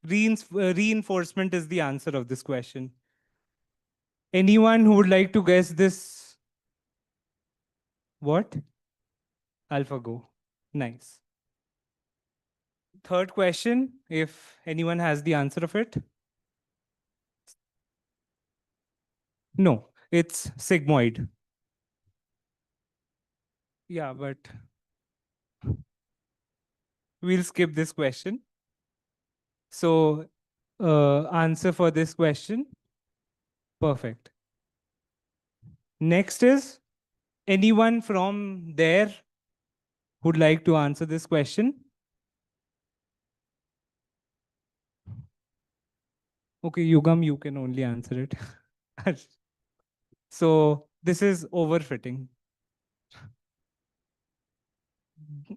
Speaker 1: Reinforcement is the answer of this question. Anyone who would like to guess this? What? AlphaGo. Nice. Third question, if anyone has the answer of it. No, it's sigmoid. Yeah, but we'll skip this question. So, answer for this question. Perfect. Next is anyone from there who'd like to answer this question? Okay, Yugam, you can only answer it. So this is overfitting.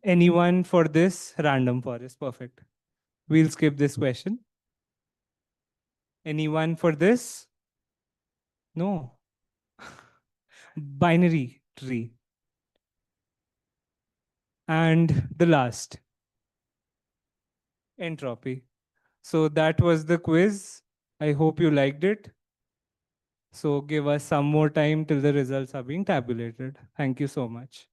Speaker 1: Anyone for this? Random forest, perfect. We'll skip this question. Anyone for this? No. Binary tree. And the last, entropy. So that was the quiz. I hope you liked it. So give us some more time till the results are being tabulated. Thank you so much.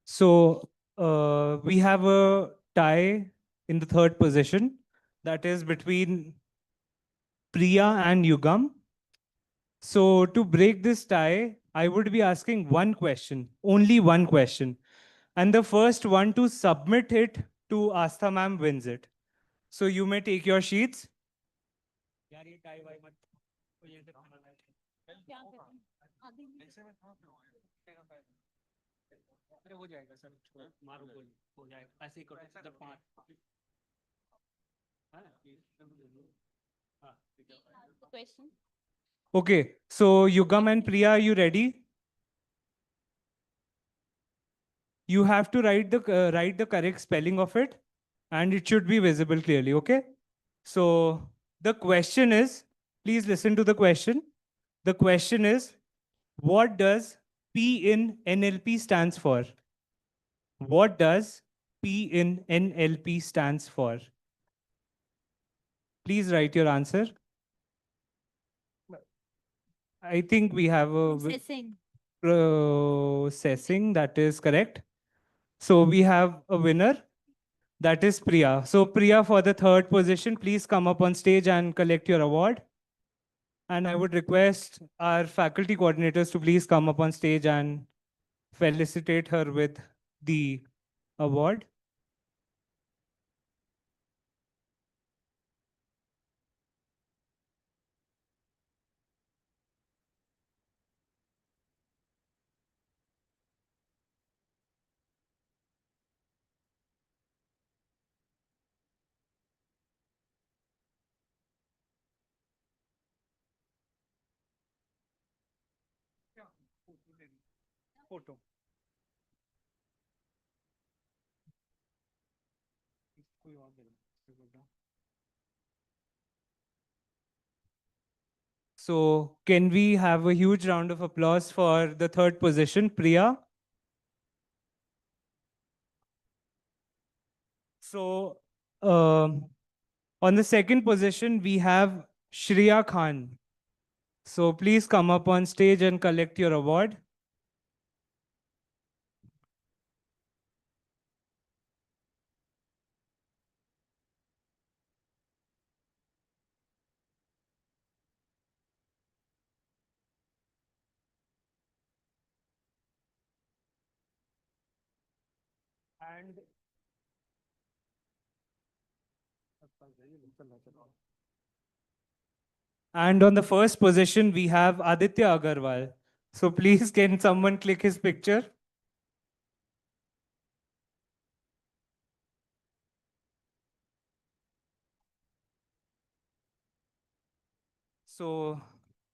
Speaker 1: So we have a tie in the third position, that is between Priya and Yugam. So to break this tie, I would be asking one question, only one question. And the first one to submit it to Astha ma'am wins it. So you may take your sheets.
Speaker 15: हो जाएगा sir, मारो गोली हो जाएगा, ऐसे ही करो इधर पांच
Speaker 23: Question.
Speaker 1: Okay, so Yugam and Priya, are you ready? You have to write the correct spelling of it, and it should be visible clearly. Okay. So the question is, please listen to the question. The question is, what does P in NLP stands for? What does P in NLP stands for? Please write your answer. I think we have a
Speaker 23: Processing.
Speaker 1: processing, that is correct. So we have a winner, that is Priya. So Priya, for the third position, please come up on stage and collect your award. And I would request our faculty coordinators to please come up on stage and felicitate her with the award. Photo. So can we have a huge round of applause for the third position, Priya? So on the second position, we have Shreya Khan. So please come up on stage and collect your award. And on the first position, we have Aditya Agarwal. So please, can someone click his picture? So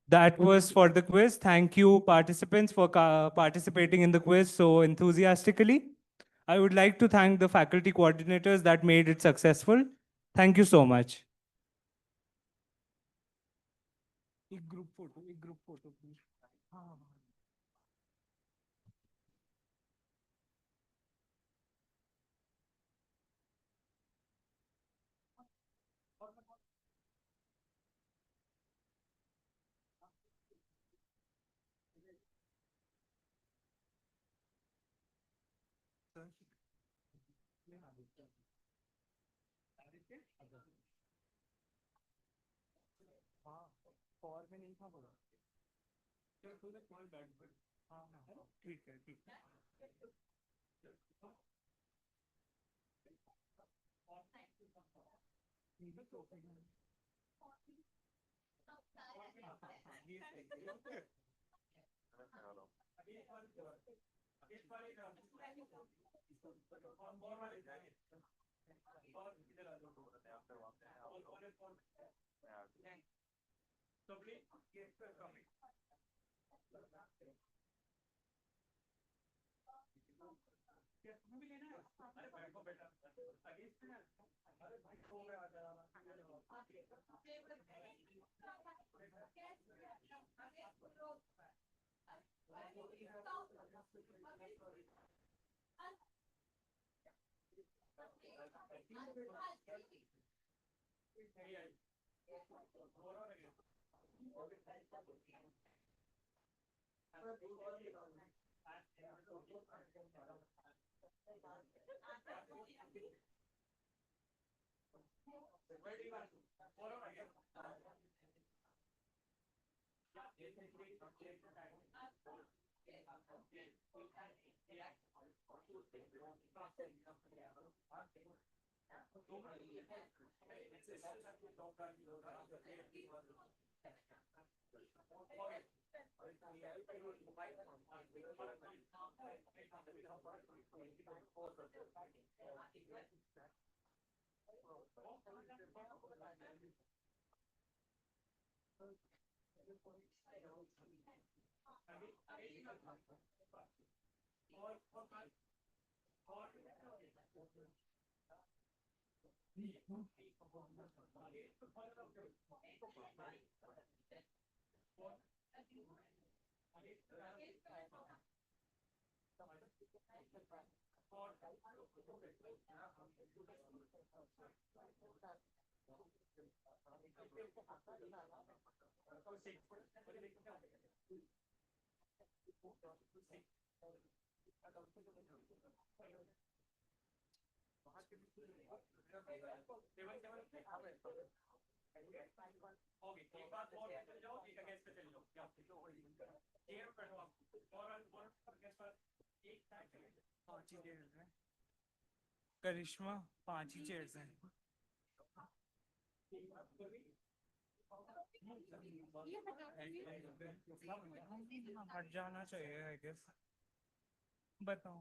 Speaker 1: that was for the quiz. Thank you, participants, for participating in the quiz so enthusiastically. I would like to thank the faculty coordinators that made it successful. Thank you so much. एक group photo, please. ठीक है ठीक है करिश्मा 5 ही chairs हैं हट जाना चाहिए I guess बताओ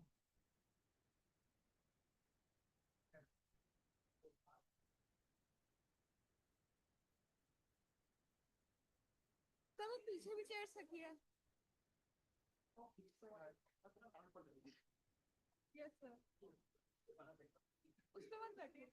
Speaker 6: सब पीछे भी चेयर रखी है यस सर उस पे मत बैठिए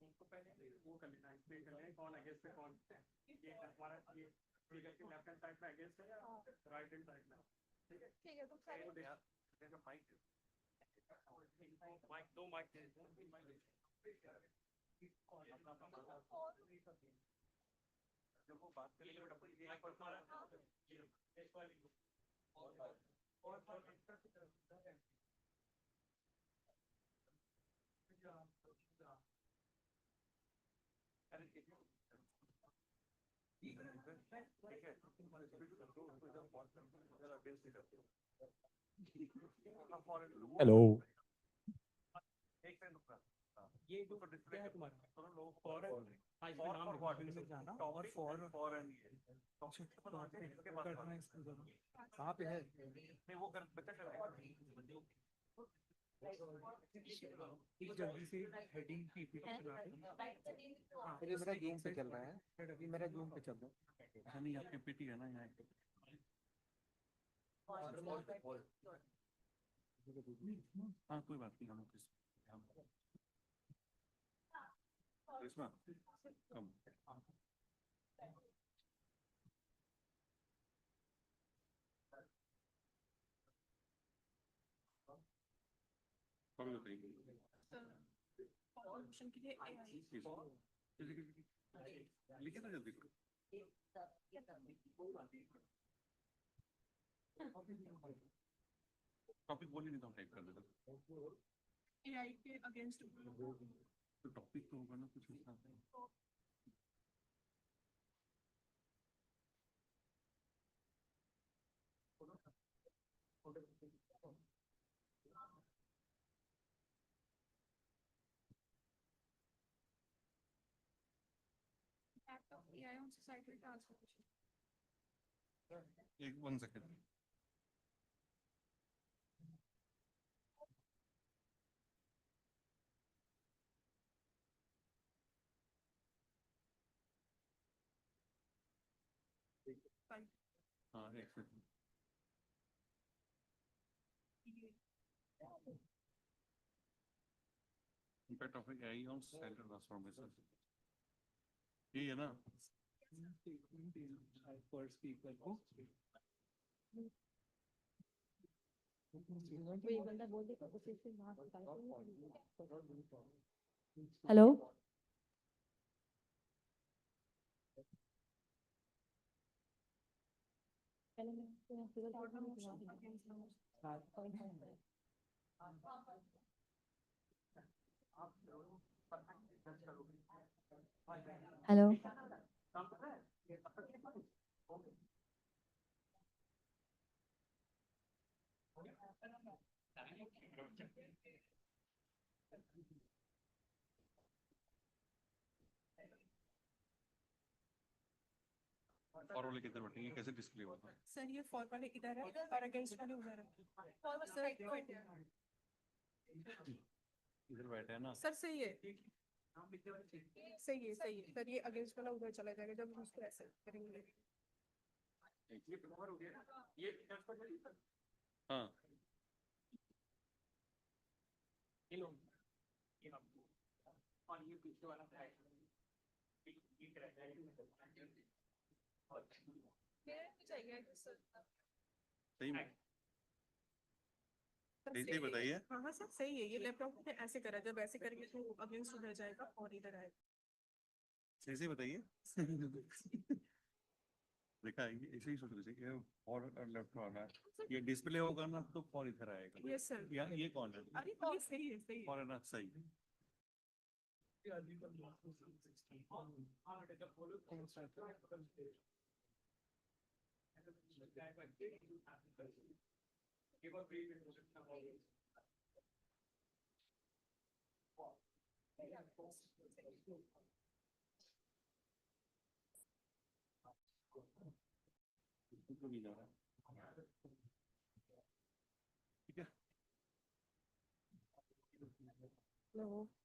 Speaker 15: उनको पहले वो कर लेना एक्सप्लेन कर लेना कौन अगेंस्ट है कौन ये हमारा ये फिगर के लेफ्ट हैंड साइड में अगेंस्ट है या राइट हैंड साइड में ठीक है तो सारे वो देखा देयर माइक माइक दो माइक दे जब वो बात करेंगे ये माइक पर हमारा ये इस वाली और
Speaker 2: हेलो
Speaker 1: ये जो डिस्प्ले है तुम्हारा फॉर नाम में जाना और फॉर एंड
Speaker 2: कहाँ पे है
Speaker 1: नहीं वो कर बच्चा कर रहा है जल्दी से हेडिंग की बना दो
Speaker 2: ये मेरा जूम पे चल रहा है अभी मेरा जूम पे चल रहा है
Speaker 1: नहीं आपके पीटी है ना यहाँ हाँ कोई बात नहीं हम इसमें कम
Speaker 3: टॉपिक बोल ही नहीं तो हम टाइप कर देते
Speaker 17: एआई के अगेंस्ट
Speaker 3: तो टॉपिक तो होगा ना कुछ हिसाब से
Speaker 17: AI on societal transformation.
Speaker 3: एक 1 सेकंड हाँ एक second impact of AI on societal transformation ये है ना
Speaker 2: per speaker को
Speaker 19: Hello. Hello.
Speaker 3: और वाले किधर बैठेंगे कैसे डिस्प्ले होगा
Speaker 17: सर ये फॉर वाले इधर है और अगेंस्ट वाले उधर है फॉर सर
Speaker 3: इधर बैठे हैं ना
Speaker 17: सर सही है सही है सर ये अगेंस्ट वाला उधर चला जाएगा जब हम उसको ऐसे करेंगे
Speaker 3: हाँ
Speaker 2: और ये पीछे वाला
Speaker 3: सही में सही बताइए
Speaker 17: हाँ हाँ सर सही है ये लैपटॉप में ऐसे करा जब ऐसे करेंगे तो अगेंस्ट उधर जाएगा और इधर आएगा
Speaker 3: सही से बताइए देखा है ऐसे ही सोच रहे थे और लेफ्ट वाला ये डिस्प्ले होगा ना तो फॉर इधर आएगा
Speaker 17: यस सर
Speaker 3: ये कौन है
Speaker 17: अरे ये सही है
Speaker 3: फॉर है ना सही ठीक है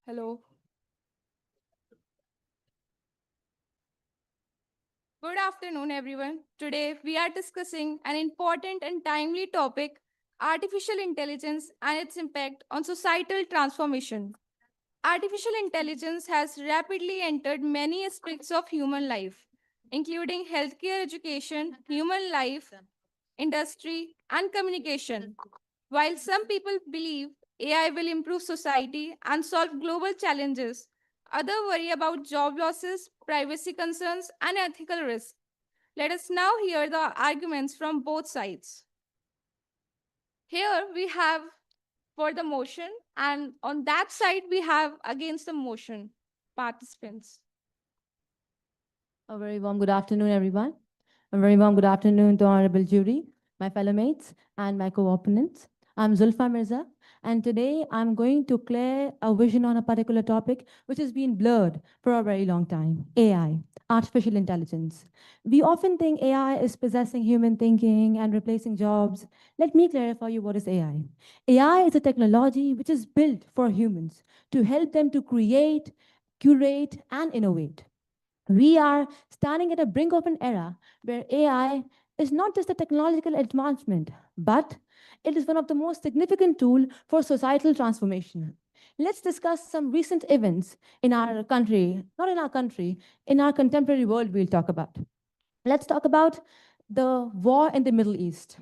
Speaker 6: Hello. Good afternoon, everyone. Today, we are discussing an important and timely topic, artificial intelligence and its impact on societal transformation. Artificial intelligence has rapidly entered many aspects of human life, including healthcare, education, human life, industry, and communication. While some people believe AI will improve society and solve global challenges, others worry about job losses, privacy concerns, and ethical risks. Let us now hear the arguments from both sides. Here we have for the motion, and on that side we have against the motion participants.
Speaker 19: A very warm good afternoon, everyone. A very warm good afternoon to honorable jury, my fellow mates, and my co-opponents. I'm Zulfa Mirza, and today I'm going to clear a vision on a particular topic which has been blurred for a very long time, AI, artificial intelligence. We often think AI is possessing human thinking and replacing jobs. Let me clarify you what is AI. AI is a technology which is built for humans to help them to create, curate, and innovate. We are standing at a brink of an era where AI is not just a technological advancement, but it is one of the most significant tools for societal transformation. Let's discuss some recent events in our country, not in our country, in our contemporary world we'll talk about. Let's talk about the war in the Middle East.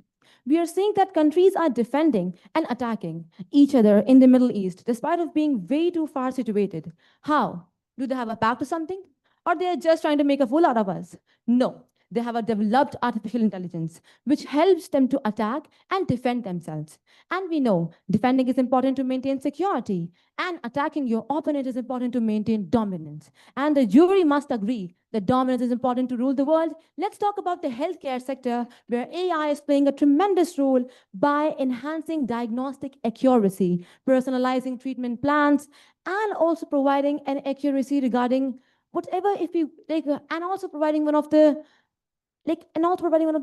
Speaker 19: We are seeing that countries are defending and attacking each other in the Middle East, despite of being way too far situated. How? Do they have a pact or something? Or they are just trying to make a fool out of us? No. They have a developed artificial intelligence, which helps them to attack and defend themselves. And we know defending is important to maintain security, and attacking your opponent is important to maintain dominance. And the jury must agree that dominance is important to rule the world. Let's talk about the healthcare sector, where AI is playing a tremendous role by enhancing diagnostic accuracy, personalizing treatment plans, and also providing an accuracy regarding whatever, if you like, and also providing one of the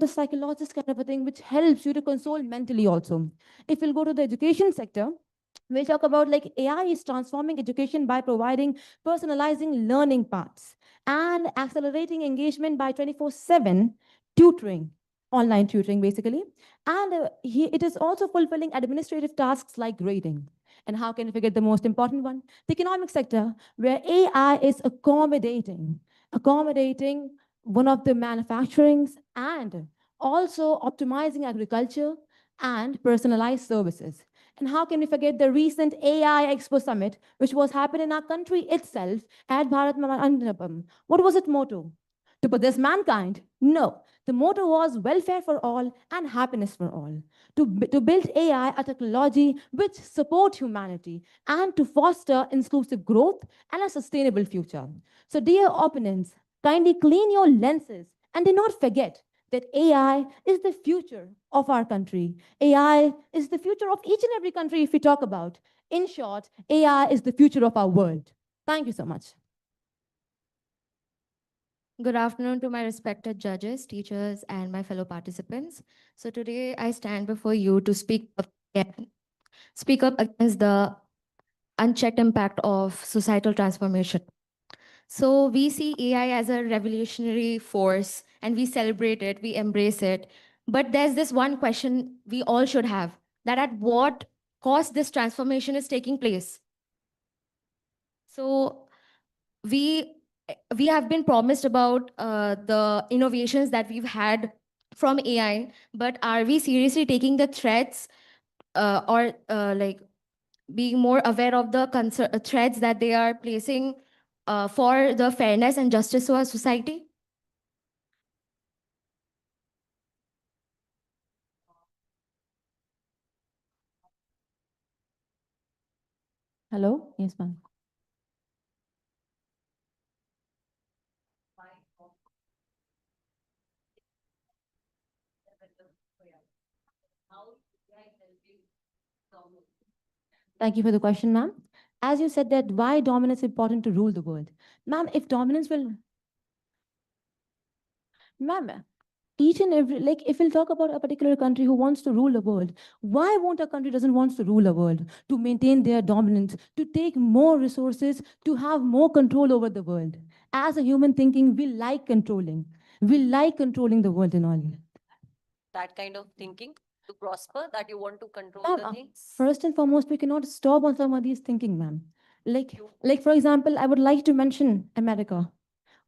Speaker 19: psychologist kind of a thing, which helps you to console mentally also. If we'll go to the education sector, we'll talk about like AI is transforming education by providing personalizing learning paths and accelerating engagement by 24/7 tutoring, online tutoring basically. And it is also fulfilling administrative tasks like grading. And how can we forget the most important one? The economic sector, where AI is accommodating one of the manufacturings and also optimizing agriculture and personalized services. And how can we forget the recent AI Expo Summit, which was happening in our country itself at Bharat Mandapam? What was its motto? To possess mankind? No. The motto was welfare for all and happiness for all. To build AI, a technology which support humanity and to foster inclusive growth and a sustainable future. So dear opponents, kindly clean your lenses and do not forget that AI is the future of our country. AI is the future of each and every country if we talk about. In short, AI is the future of our world. Thank you so much.
Speaker 8: Good afternoon to my respected judges, teachers, and my fellow participants. So today I stand before you to speak up against the unchecked impact of societal transformation. So we see AI as a revolutionary force and we celebrate it, we embrace it. But there's this one question we all should have, that at what cost this transformation is taking place. So we have been promised about the innovations that we've had from AI, but are we seriously taking the threats or like being more aware of the threats that they are placing for the fairness and justice to our society?
Speaker 19: Hello? Yes, ma'am. Thank you for the question, ma'am. As you said that why dominance is important to rule the world. Ma'am, if dominance will... Ma'am, each and every, like if we'll talk about a particular country who wants to rule the world, why won't a country doesn't wants to rule the world? To maintain their dominance, to take more resources, to have more control over the world. As a human thinking, we like controlling. We like controlling the world and all.
Speaker 11: That kind of thinking to prosper, that you want to control
Speaker 19: Ma'am,
Speaker 11: the things?
Speaker 19: first and foremost, we cannot stop on some of these thinking, ma'am. Like for example, I would like to mention America,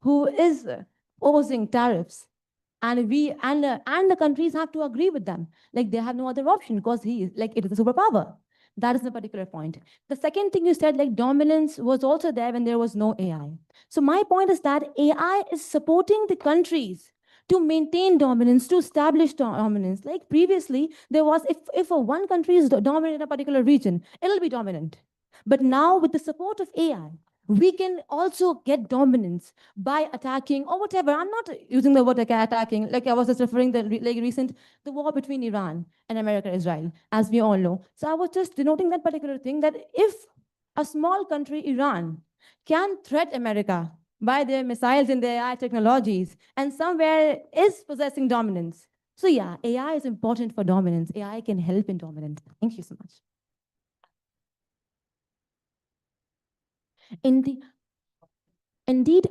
Speaker 19: who is opposing tariffs, and the countries have to agree with them. Like they have no other option because he is like it is a superpower. That is the particular point. The second thing you said, like dominance was also there when there was no AI. So my point is that AI is supporting the countries to maintain dominance, to establish dominance. Like previously, there was, if a one country is dominant in a particular region, it'll be dominant. But now with the support of AI, we can also get dominance by attacking or whatever. I'm not using the word attacking, like I was just referring the the war between Iran and America, Israel, as we all know. So I was just denoting that particular thing, that if a small country, Iran, can threat America by their missiles and their AI technologies, and somewhere is possessing dominance. So yeah, AI is important for dominance. AI can help in dominance. Thank you so much. Indeed,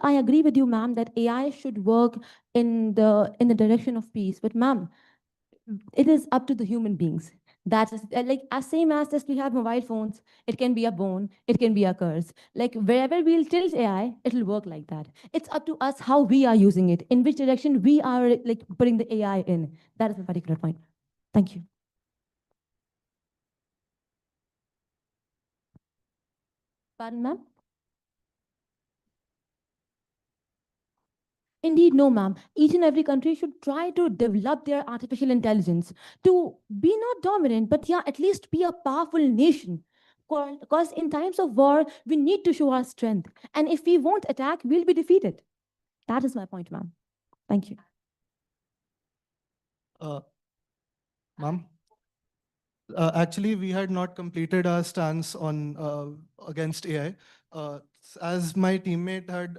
Speaker 19: I agree with you, ma'am, that AI should work in the direction of peace. But ma'am, it is up to the human beings. That is like as same as we have mobile phones, it can be a bone, it can be a curse. Like wherever we'll tilt AI, it'll work like that. It's up to us how we are using it, in which direction we are like putting the AI in. That is the particular point. Thank you. Pardon, ma'am? Indeed, no, ma'am. Each and every country should try to develop their artificial intelligence to be not dominant, but yeah, at least be a powerful nation. Because in times of war, we need to show our strength. And if we won't attack, we'll be defeated. That is my point, ma'am. Thank you.
Speaker 16: Ma'am, actually, we had not completed our stance on against AI. As my teammate had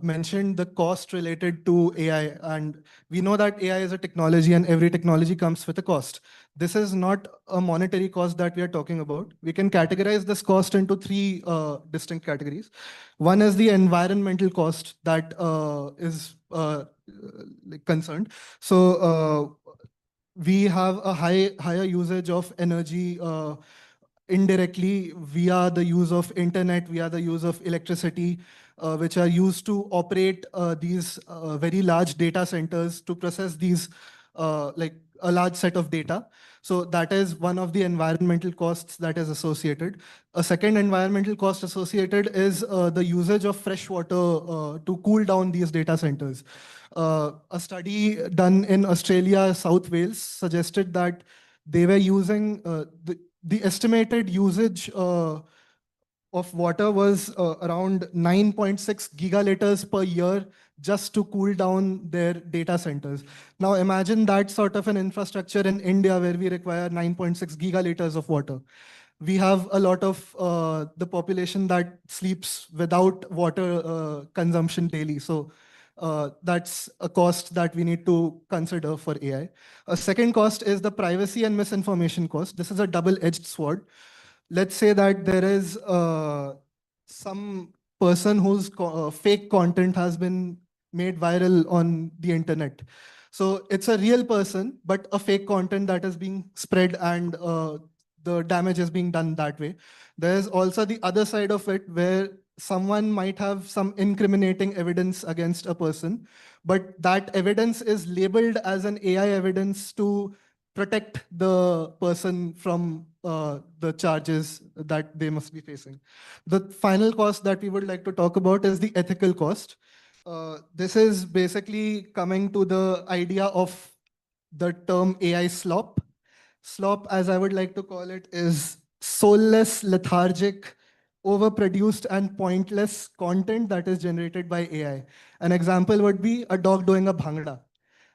Speaker 16: mentioned, the cost related to AI, and we know that AI is a technology, and every technology comes with a cost. This is not a monetary cost that we are talking about. We can categorize this cost into three distinct categories. One is the environmental cost that is concerned. So we have a higher usage of energy indirectly via the use of internet, via the use of electricity, which are used to operate these very large data centers to process these like a large set of data. So that is one of the environmental costs that is associated. A second environmental cost associated is the usage of fresh water to cool down these data centers. A study done in Australia, South Wales, suggested that they were using the estimated usage of water was around 9.6 gigaliters per year just to cool down their data centers. Now imagine that sort of an infrastructure in India where we require 9.6 gigaliters of water. We have a lot of the population that sleeps without water consumption daily. So that's a cost that we need to consider for AI. A second cost is the privacy and misinformation cost. This is a double-edged sword. Let's say that there is some person whose fake content has been made viral on the internet. So it's a real person, but a fake content that is being spread, and the damage is being done that way. There's also the other side of it where someone might have some incriminating evidence against a person, but that evidence is labeled as an AI evidence to protect the person from the charges that they must be facing. The final cost that we would like to talk about is the ethical cost. This is basically coming to the idea of the term AI slop. Slop, as I would like to call it, is soulless, lethargic, overproduced, and pointless content that is generated by AI. An example would be a dog doing a bhangra.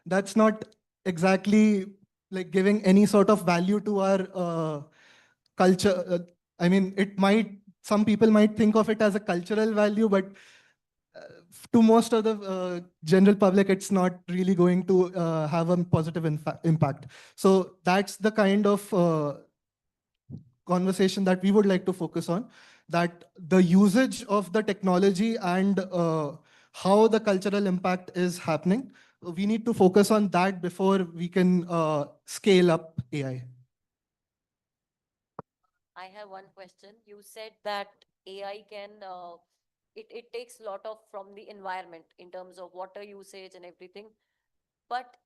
Speaker 16: That's not exactly like giving any sort of value to our culture. I mean, some people might think of it as a cultural value, but to most of the general public, it's not really going to have a positive impact. So that's the kind of conversation that we would like to focus on, that the usage of the technology and how the cultural impact is happening. We need to focus on that before we can scale up AI.
Speaker 11: I have one question. You said that AI can, it takes a lot of from the environment in terms of water usage and everything. But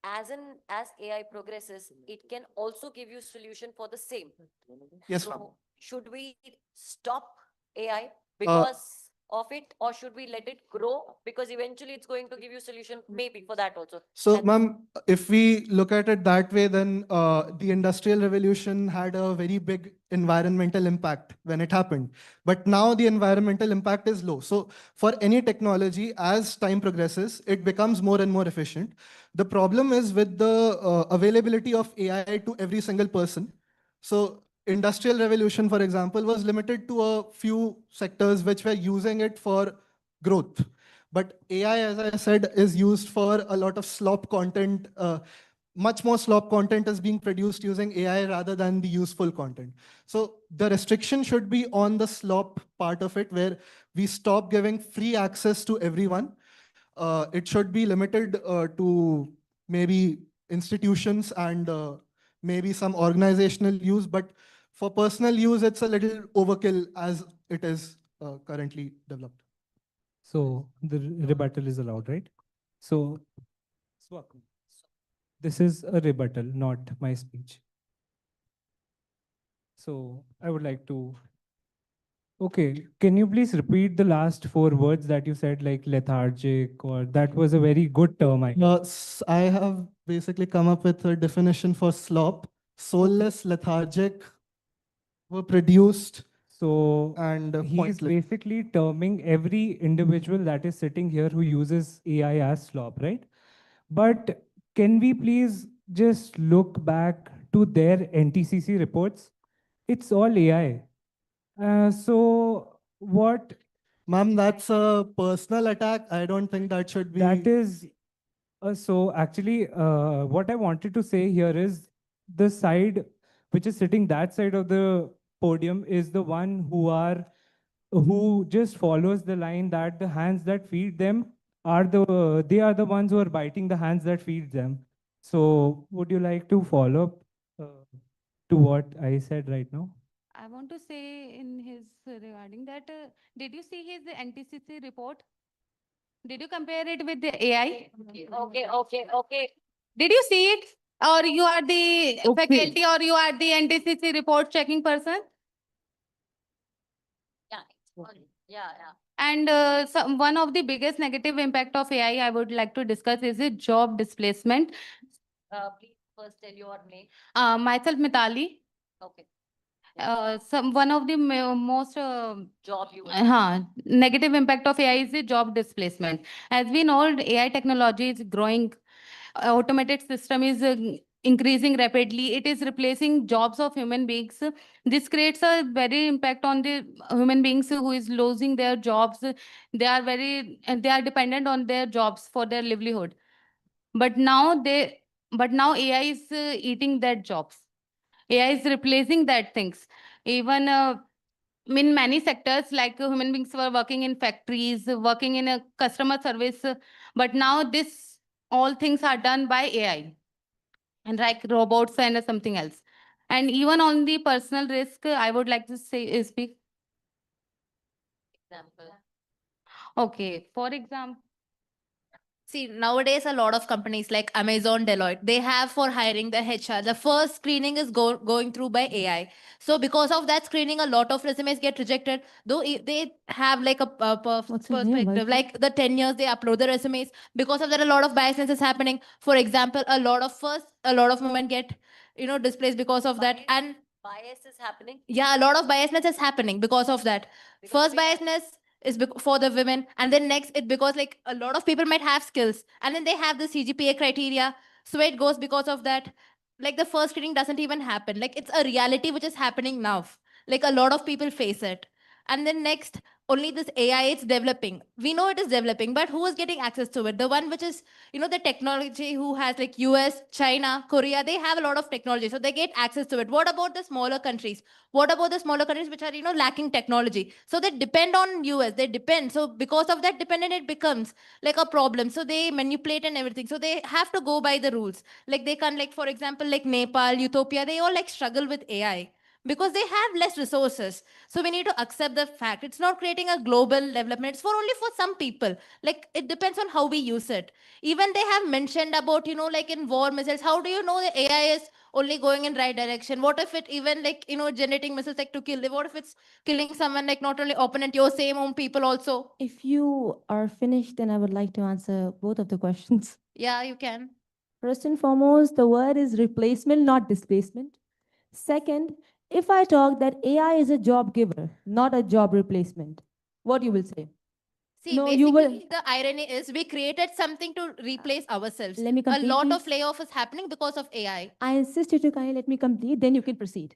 Speaker 11: as AI progresses, it can also give you solution for the same.
Speaker 16: Yes, ma'am.
Speaker 11: So should we stop AI because of it, or should we let it grow? Because eventually it's going to give you solution maybe for that also.
Speaker 16: So, ma'am, if we look at it that way, then the Industrial Revolution had a very big environmental impact when it happened. But now the environmental impact is low. So for any technology, as time progresses, it becomes more and more efficient. The problem is with the availability of AI to every single person. So Industrial Revolution, for example, was limited to a few sectors which were using it for growth. But AI, as I said, is used for a lot of slop content. Much more slop content is being produced using AI rather than the useful content. So the restriction should be on the slop part of it, where we stop giving free access to everyone. It should be limited to maybe institutions and maybe some organizational use. But for personal use, it's a little overkill as it is currently developed.
Speaker 1: So the rebuttal is allowed, right? So, Swak. This is a rebuttal, not my speech. So I would like to. Okay, can you please repeat the last four words that you said, like lethargic, or that was a very good term.
Speaker 16: I have basically come up with a definition for slop. Soulless, lethargic, were produced.
Speaker 1: So
Speaker 16: and
Speaker 1: he's
Speaker 16: pointless.
Speaker 1: basically terming every individual that is sitting here who uses AI as slop, right? But can we please just look back to their NTCC reports? It's all AI. So what?
Speaker 16: Ma'am, that's a personal attack. I don't think that should be.
Speaker 1: That is, so actually, what I wanted to say here is the side which is sitting that side of the podium is the one who just follows the line that the hands that feed them they are the ones who are biting the hands that feed them. So would you like to follow up to what I said right now?
Speaker 13: I want to say in his regarding that, did you see his NTCC report? Did you compare it with the AI?
Speaker 11: Okay.
Speaker 13: Did you see it? Or you are the faculty or you are the NTCC report checking person?
Speaker 11: Yeah.
Speaker 13: And one of the biggest negative impact of AI I would like to discuss is the job displacement.
Speaker 11: Please first tell your name.
Speaker 13: Myself, Mitali.
Speaker 11: Okay.
Speaker 13: One of the most
Speaker 11: Job you.
Speaker 13: negative impact of AI is the job displacement. As we know, AI technology is growing. Automated system is increasing rapidly. It is replacing jobs of human beings. This creates a very impact on the human beings who is losing their jobs. They are dependent on their jobs for their livelihood. But now AI is eating that jobs. AI is replacing that things. Even in many sectors, like human beings were working in factories, working in a customer service, but now this all things are done by AI and like robots and something else. And even on the personal risk, I would like to say speak.
Speaker 11: Example.
Speaker 13: Okay, for example.
Speaker 7: See, nowadays a lot of companies like Amazon, Deloitte, they have for hiring the HR. The first screening is going through by AI. So because of that screening, a lot of resumes get rejected. Though they have like a perspective, like the 10 years they upload the resumes. Because of that, a lot of biasness is happening. For example, a lot of women get displaced because of that. And
Speaker 11: Bias is happening.
Speaker 7: yeah, a lot of biasness is happening because of that. First biasness is for the women, and then next it because like a lot of people might have skills and then they have the CGPA criteria, so it goes because of that. Like the first screening doesn't even happen. Like it's a reality which is happening now. Like a lot of people face it. And then next, only this AI it's developing. We know it is developing, but who is getting access to it? The one which is, the technology who has like US, China, Korea, they have a lot of technology. So they get access to it. What about the smaller countries? What about the smaller countries which are, lacking technology? So they depend on US. They depend. So because of that dependent, it becomes like a problem. So they manipulate and everything. So they have to go by the rules. Like they can't, like, for example, like Nepal, Ethiopia, they all like struggle with AI because they have less resources. So we need to accept the fact it's not creating a global development. It's for only for some people. Like it depends on how we use it. Even they have mentioned about, like in war missiles, how do you know the AI is only going in right direction? What if it even like, generating missiles like to kill? What if it's killing someone like not only opponent, your same own people also?
Speaker 19: If you are finished, then I would like to answer both of the questions.
Speaker 7: Yeah, you can.
Speaker 19: First and foremost, the word is replacement, not displacement. Second, if I talk that AI is a job giver, not a job replacement, what you will say?
Speaker 7: See,
Speaker 19: No,
Speaker 7: basically,
Speaker 19: you will.
Speaker 7: the irony is we created something to replace ourselves.
Speaker 19: Let me
Speaker 7: A
Speaker 19: complete,
Speaker 7: lot of
Speaker 19: please.
Speaker 7: layoff is happening because of AI.
Speaker 19: I insist you to kindly let me complete, then you can proceed.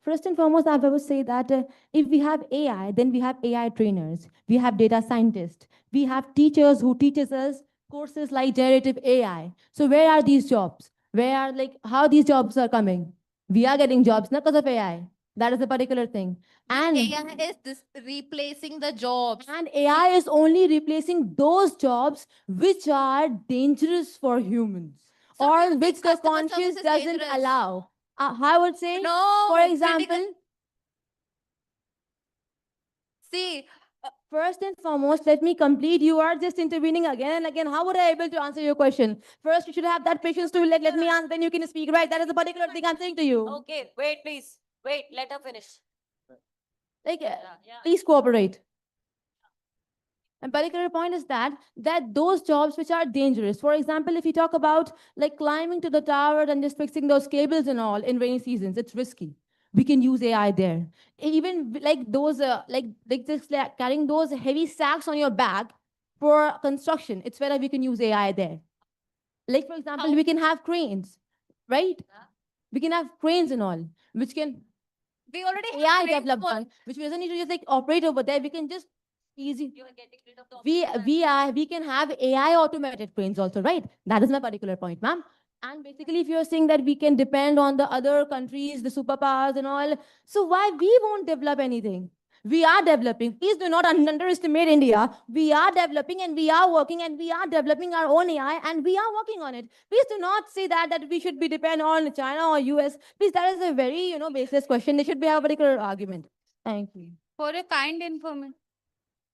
Speaker 19: First and foremost, I will say that if we have AI, then we have AI trainers, we have data scientists, we have teachers who teaches us courses like generative AI. So where are these jobs? Where are how these jobs are coming? We are getting jobs not because of AI. That is a particular thing. And
Speaker 7: AI is replacing the jobs.
Speaker 19: And AI is only replacing those jobs which are dangerous for humans or which the conscience doesn't allow. I would say,
Speaker 7: No,
Speaker 19: for example,
Speaker 7: See,
Speaker 19: First and foremost, let me complete. You are just intervening again and again. How would I able to answer your question? First, you should have that patience to let me answer, then you can speak, right? That is the particular thing I'm saying to you.
Speaker 11: Okay, wait, please. Wait, let her finish.
Speaker 19: Like, please cooperate. And particular point is that those jobs which are dangerous. For example, if you talk about like climbing to the tower and just fixing those cables and all in rainy seasons, it's risky. We can use AI there. Even like those like just like carrying those heavy sacks on your back for construction, it's where we can use AI there. Like for example, we can have cranes, right? We can have cranes and all, which can
Speaker 23: We already have
Speaker 19: AI
Speaker 23: cranes
Speaker 19: developed
Speaker 23: for-
Speaker 19: one, which we doesn't need to just like operate over there. We can just easy.
Speaker 11: You are getting rid of the
Speaker 19: We can have AI automated cranes also, right? That is my particular point, ma'am. And basically, if you're saying that we can depend on the other countries, the superpowers and all, so why we won't develop anything? We are developing. Please do not underestimate India. We are developing and we are working and we are developing our own AI and we are working on it. Please do not say that we should be depend on China or US. Please, that is a very baseless question. They should be have a particular argument. Thank you.
Speaker 23: For a kind information.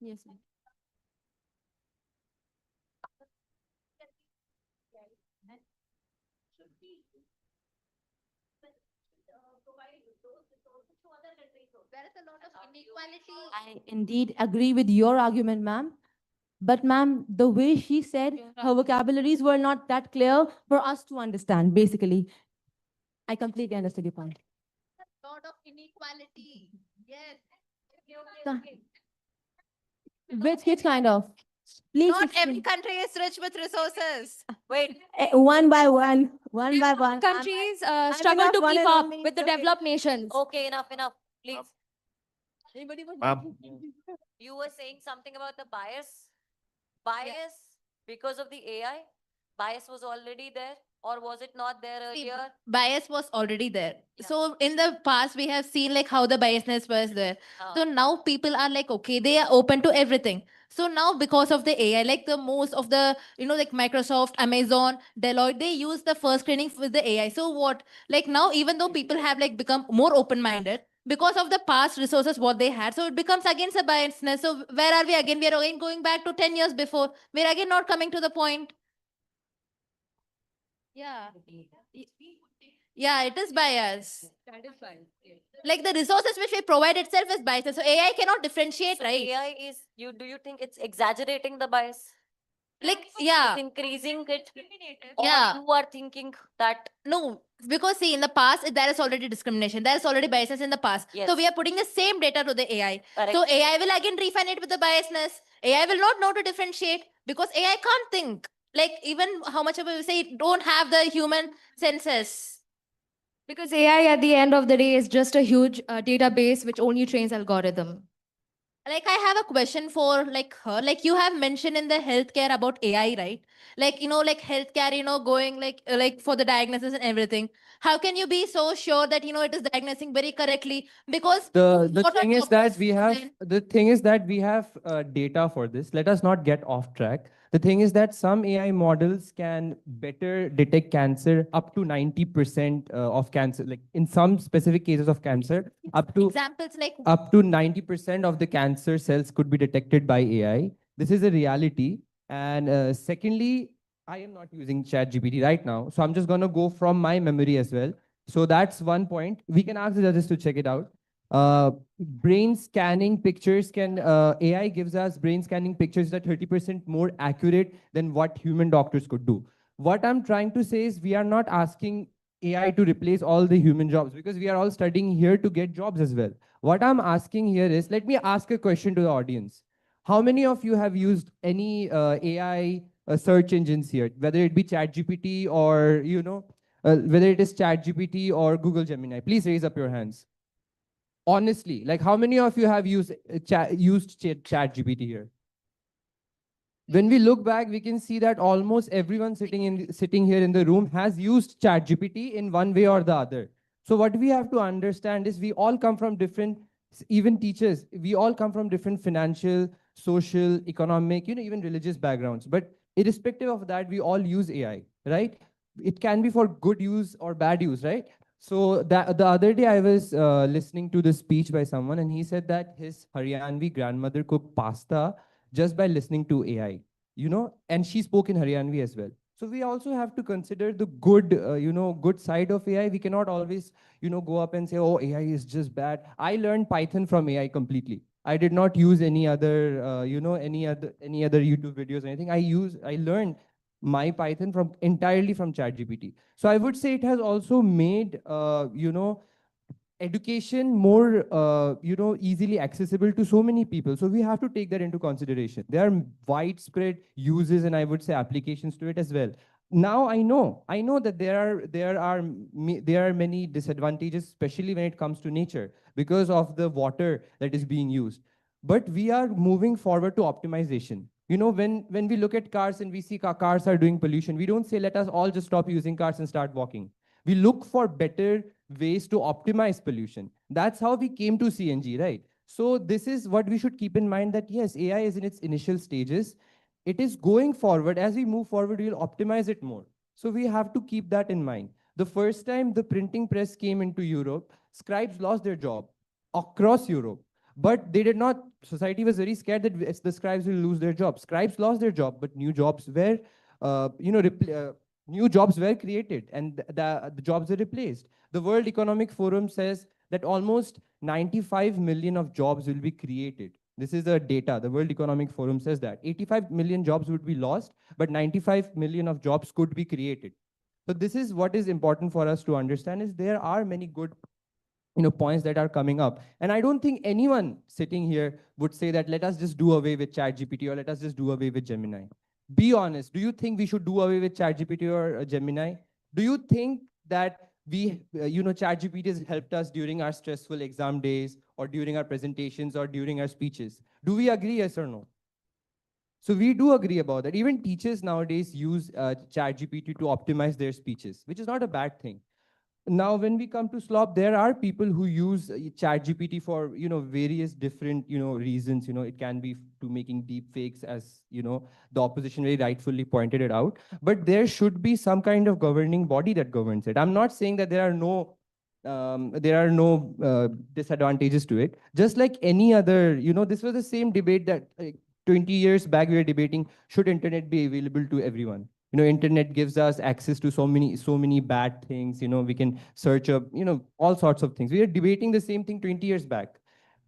Speaker 19: Yes, ma'am.
Speaker 23: There is a lot of inequality.
Speaker 19: I indeed agree with your argument, ma'am. But ma'am, the way she said, her vocabularies were not that clear for us to understand, basically. I completely understood your point.
Speaker 23: Lot of inequality. Yes.
Speaker 19: Which kind of? Please
Speaker 23: Not
Speaker 19: explain.
Speaker 23: every country is rich with resources.
Speaker 11: Wait.
Speaker 19: One by one, one by one.
Speaker 8: Countries
Speaker 19: I'm
Speaker 8: struggle
Speaker 19: enough
Speaker 8: to
Speaker 19: one
Speaker 8: keep
Speaker 19: and
Speaker 8: up
Speaker 19: only,
Speaker 8: with the
Speaker 19: it's okay.
Speaker 8: developed nations.
Speaker 11: Okay, enough, please.
Speaker 19: Anybody want
Speaker 11: You were saying something about the bias. Bias because of the AI? Bias was already there, or was it not there
Speaker 23: See,
Speaker 11: earlier?
Speaker 23: bias was already there. So in the past, we have seen like how the biasness was there. So now people are like, okay, they are open to everything. So now because of the AI, like the most of the, like Microsoft, Amazon, Deloitte, they use the first screening with the AI. So what, like now, even though people have like become more open-minded, because of the past resources what they had, so it becomes against a biasness. So where are we again? We are again going back to 10 years before. We're again not coming to the point. Yeah. Yeah, it is bias.
Speaker 11: That is bias.
Speaker 23: Like the resources which we provide itself is bias. So AI cannot differentiate,
Speaker 11: So
Speaker 23: right?
Speaker 11: AI is do you think it's exaggerating the bias?
Speaker 23: Like, yeah.
Speaker 11: It's increasing it? Or
Speaker 23: Yeah.
Speaker 11: you are thinking that
Speaker 23: No, because see, in the past, there is already discrimination. There is already biasness in the past.
Speaker 11: Yes.
Speaker 23: So we are putting the same data to the AI.
Speaker 11: Correct.
Speaker 23: So AI will again refine it with the biasness. AI will not know to differentiate because AI can't think. Like even how much of we say it don't have the human senses.
Speaker 8: Because AI at the end of the day is just a huge database which only trains algorithm.
Speaker 23: Like I have a question for like her. Like you have mentioned in the healthcare about AI, right? Like like healthcare, going like for the diagnosis and everything. How can you be so sure that it is diagnosing very correctly? Because
Speaker 1: The
Speaker 23: what are
Speaker 1: thing is that
Speaker 23: doctors
Speaker 1: we have
Speaker 23: then?
Speaker 1: the thing is that we have data for this. Let us not get off track. The thing is that some AI models can better detect cancer up to 90% of cancer, like in some specific cases of cancer,
Speaker 23: Examples like
Speaker 1: up to 90% of the cancer cells could be detected by AI. This is a reality. And secondly, I am not using ChatGPT right now, so I'm just going to go from my memory as well. So that's one point. We can ask the judges to check it out. Brain scanning pictures AI gives us brain scanning pictures that are 30% more accurate than what human doctors could do. What I'm trying to say is we are not asking AI to replace all the human jobs because we are all studying here to get jobs as well. What I'm asking here is, let me ask a question to the audience. How many of you have used any AI search engines here, whether it be ChatGPT or, whether it is ChatGPT or Google Gemini? Please raise up your hands. Honestly, like how many of you have used ChatGPT here? When we look back, we can see that almost everyone sitting here in the room has used ChatGPT in one way or the other. So what we have to understand is we all come from different, even teachers, we all come from different financial, social, economic, even religious backgrounds. But irrespective of that, we all use AI, right? It can be for good use or bad use, right?
Speaker 9: So the other day I was listening to this speech by someone, and he said that his Haryanvi grandmother cooked pasta just by listening to AI, and she spoke in Haryanvi as well. So we also have to consider the good, good side of AI. We cannot always, go up and say, oh, AI is just bad. I learned Python from AI completely. I did not use any other, any other YouTube videos or anything. I learned my Python from entirely from ChatGPT. So I would say it has also made, education more, easily accessible to so many people. So we have to take that into consideration. There are widespread uses and I would say applications to it as well. Now I know that there are many disadvantages, especially when it comes to nature, because of the water that is being used. But we are moving forward to optimization. When we look at cars and we see cars are doing pollution, we don't say let us all just stop using cars and start walking. We look for better ways to optimize pollution. That's how we came to CNG, right? So this is what we should keep in mind, that yes, AI is in its initial stages. It is going forward. As we move forward, we'll optimize it more. So we have to keep that in mind. The first time the printing press came into Europe, scribes lost their job across Europe. But they did not, society was very scared that the scribes will lose their jobs. Scribes lost their job, but new jobs were, new jobs were created, and the jobs were replaced. The World Economic Forum says that almost 95 million of jobs will be created. This is the data. The World Economic Forum says that 85 million jobs would be lost, but 95 million of jobs could be created. So this is what is important for us to understand, is there are many good points that are coming up. And I don't think anyone sitting here would say that let us just do away with ChatGPT or let us just do away with Gemini. Be honest. Do you think we should do away with ChatGPT or Gemini? Do you think that ChatGPT has helped us during our stressful exam days or during our presentations or during our speeches? Do we agree, yes or no? So we do agree about that. Even teachers nowadays use ChatGPT to optimize their speeches, which is not a bad thing. Now, when we come to slop, there are people who use ChatGPT for various different reasons. It can be to making deep fakes, as the opposition very rightfully pointed it out. But there should be some kind of governing body that governs it. I'm not saying that there are no disadvantages to it. Just like any other, this was the same debate that 20 years back we were debating, should internet be available to everyone? Internet gives us access to so many bad things. We can search up, all sorts of things. We are debating the same thing 20 years back.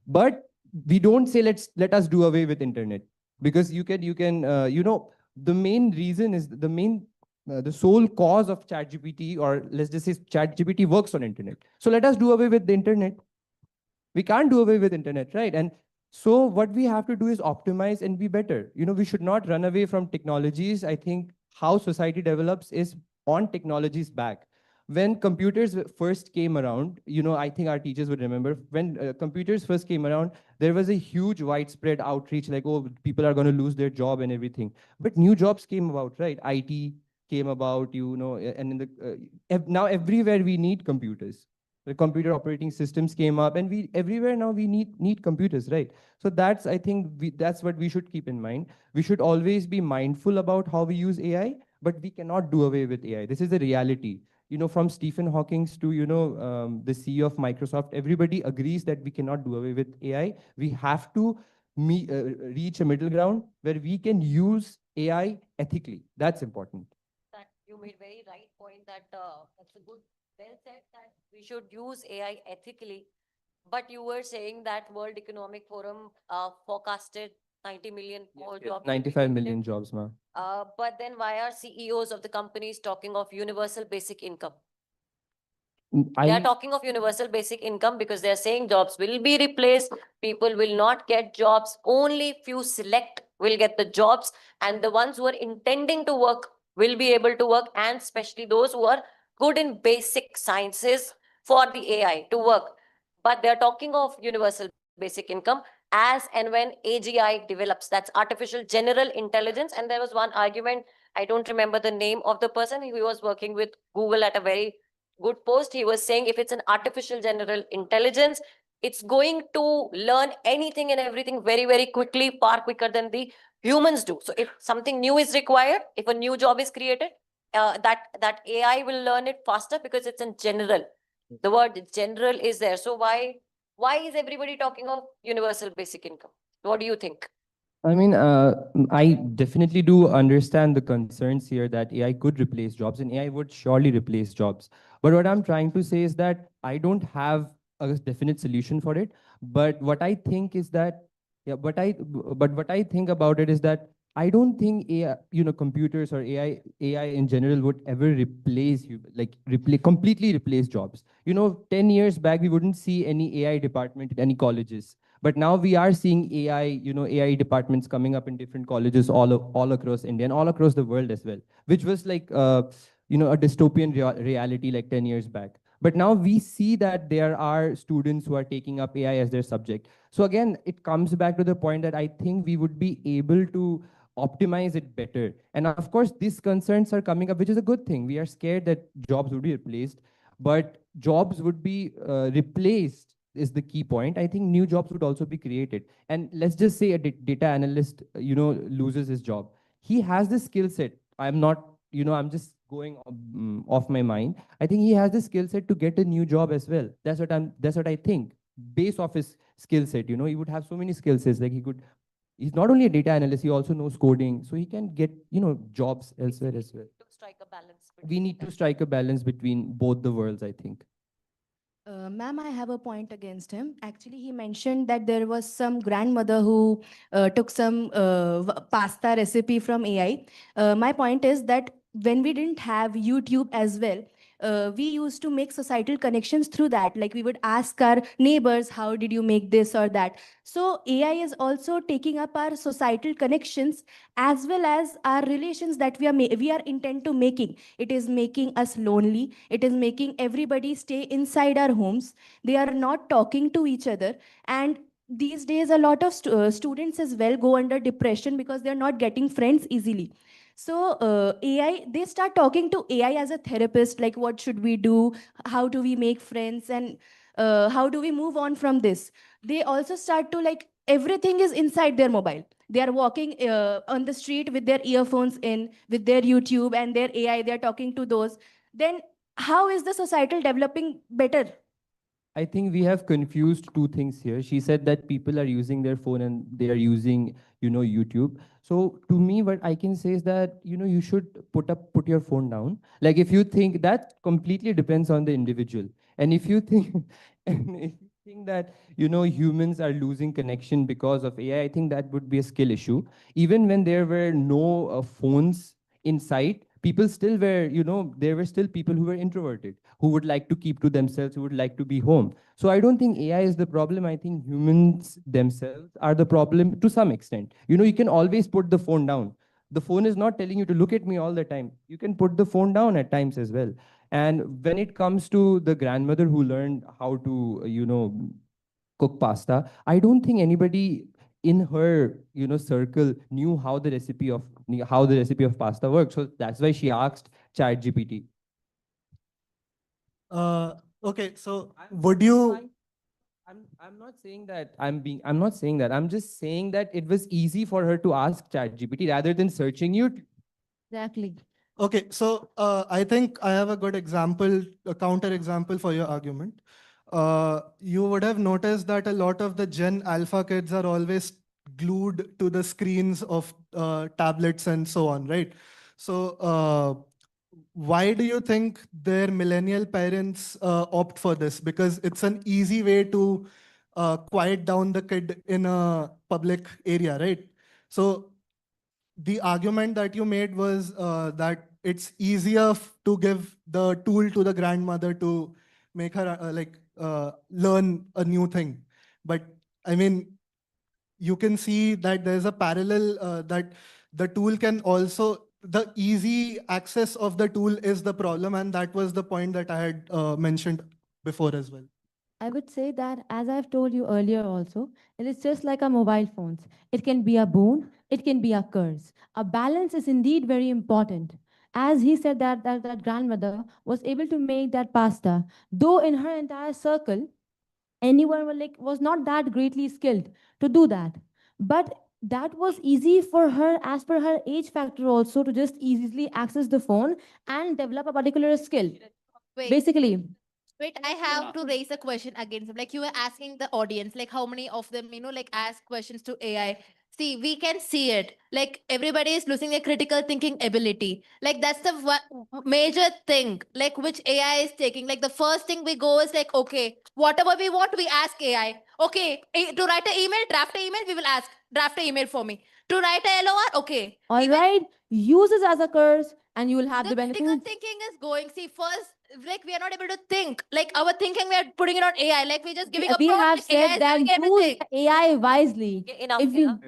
Speaker 9: But we don't say let us do away with internet, because you can the main reason is the sole cause of ChatGPT, or let's just say ChatGPT works on internet. So let us do away with the internet. We can't do away with internet, right? And so what we have to do is optimize and be better. We should not run away from technologies. I think how society develops is on technology's back. When computers first came around, I think our teachers would remember, when computers first came around, there was a huge widespread outreach, like, oh, people are going to lose their job and everything. But new jobs came about, right? IT came about, and in now everywhere we need computers. The computer operating systems came up, and everywhere now we need computers, right? So that's, I think, that's what we should keep in mind. We should always be mindful about how we use AI, but we cannot do away with AI. This is the reality. From Stephen Hawking to the CEO of Microsoft, everybody agrees that we cannot do away with AI. We have to reach a middle ground where we can use AI ethically. That's important.
Speaker 11: That you made very right point, that that's a good, well said, that we should use AI ethically. But you were saying that World Economic Forum forecasted 90 million more jobs.
Speaker 9: 95 million jobs, ma'am.
Speaker 11: But then why are CEOs of the companies talking of universal basic income? They are talking of universal basic income because they are saying jobs will be replaced. People will not get jobs. Only few select will get the jobs, and the ones who are intending to work will be able to work, and especially those who are good in basic sciences for the AI to work. But they're talking of universal basic income as and when AGI develops. That's artificial general intelligence. And there was one argument, I don't remember the name of the person, he was working with Google at a very good post. He was saying if it's an artificial general intelligence, it's going to learn anything and everything very, very quickly, far quicker than the humans do. So if something new is required, if a new job is created, that AI will learn it faster because it's in general. The word general is there. So why is everybody talking of universal basic income? What do you think?
Speaker 9: I mean, I definitely do understand the concerns here that AI could replace jobs and AI would surely replace jobs. But what I'm trying to say is that I don't have a definite solution for it. But what I think is that, yeah, but what I think about it is that I don't think AI, computers or AI in general would ever replace you, like completely replace jobs. 10 years back, we wouldn't see any AI department in any colleges. But now we are seeing AI, AI departments coming up in different colleges all across India and all across the world as well, which was like, a dystopian reality like 10 years back. But now we see that there are students who are taking up AI as their subject. So again, it comes back to the point that I think we would be able to optimize it better. And of course, these concerns are coming up, which is a good thing. We are scared that jobs would be replaced, but jobs would be replaced is the key point. I think new jobs would also be created. And let's just say a data analyst, loses his job. He has the skill set. I'm not, I'm just going off my mind. I think he has the skill set to get a new job as well. That's what I think. Based off his skill set, he would have so many skill sets. Like he's not only a data analyst, he also knows coding. So he can get, jobs elsewhere as well.
Speaker 11: To strike a balance.
Speaker 9: We need to strike a balance between both the worlds, I think.
Speaker 8: Ma'am, I have a point against him. Actually, he mentioned that there was some grandmother who took some pasta recipe from AI. My point is that when we didn't have YouTube as well, we used to make societal connections through that. Like we would ask our neighbors, how did you make this or that? So AI is also taking up our societal connections as well as our relations that we are intent to making. It is making us lonely. It is making everybody stay inside our homes. They are not talking to each other. And these days, a lot of students as well go under depression because they're not getting friends easily. So AI, they start talking to AI as a therapist, like what should we do? How do we make friends? And how do we move on from this? They also start to like, everything is inside their mobile. They are walking on the street with their earphones in, with their YouTube and their AI, they're talking to those. Then how is the societal developing better?
Speaker 9: I think we have confused two things here. She said that people are using their phone and they are using, YouTube. So to me, what I can say is that, you should put your phone down. Like if you think that completely depends on the individual. And if you think, and if you think that, humans are losing connection because of AI, I think that would be a skill issue. Even when there were no phones in sight, people still were, there were still people who were introverted, who would like to keep to themselves, who would like to be home. So I don't think AI is the problem. I think humans themselves are the problem to some extent. You can always put the phone down. The phone is not telling you to look at me all the time. You can put the phone down at times as well. And when it comes to the grandmother who learned how to, cook pasta, I don't think anybody in her circle knew how the recipe of pasta works. So that's why she asked ChatGPT.
Speaker 16: Okay, so would you?
Speaker 9: I'm not saying that I'm not saying that. I'm just saying that it was easy for her to ask ChatGPT rather than searching you.
Speaker 8: Exactly.
Speaker 16: Okay, so I think I have a good example, a counter example for your argument. You would have noticed that a lot of the Gen Alpha kids are always glued to the screens of tablets and so on, right? So why do you think their millennial parents opt for this? Because it's an easy way to quiet down the kid in a public area, right? So the argument that you made was that it's easier to give the tool to the grandmother to make her learn a new thing. But I mean, you can see that there's a parallel that the tool can also, the easy access of the tool is the problem. And that was the point that I had mentioned before as well.
Speaker 19: I would say that, as I've told you earlier also, it is just like our mobile phones. It can be a boon, it can be a curse. A balance is indeed very important. As he said that grandmother was able to make that pasta, though in her entire circle, anyone was not that greatly skilled to do that. But that was easy for her as per her age factor also to just easily access the phone and develop a particular skill.
Speaker 23: Wait.
Speaker 19: Basically,
Speaker 23: Wait, I have to raise a question again. So, like you were asking the audience, like how many of them, like ask questions to AI. See, we can see it. Like everybody is losing their critical thinking ability. Like that's the major thing, like which AI is taking. Like the first thing we go is like, okay, whatever we want, we ask AI. Okay, to write an email, draft an email, we will ask, draft an email for me. To write a LOR, okay.
Speaker 19: All right, use this as a curse, and you will have the
Speaker 23: Critical
Speaker 19: benefits.
Speaker 23: thinking is going. See, first, like we are not able to think. Like our thinking, we are putting it on AI. Like we're just giving a
Speaker 19: We
Speaker 23: prompt.
Speaker 19: have
Speaker 23: like, AI
Speaker 19: said
Speaker 23: is
Speaker 19: that
Speaker 23: doing
Speaker 19: use
Speaker 23: everything.
Speaker 19: the AI wisely.
Speaker 11: Enough,
Speaker 19: If we
Speaker 11: enough.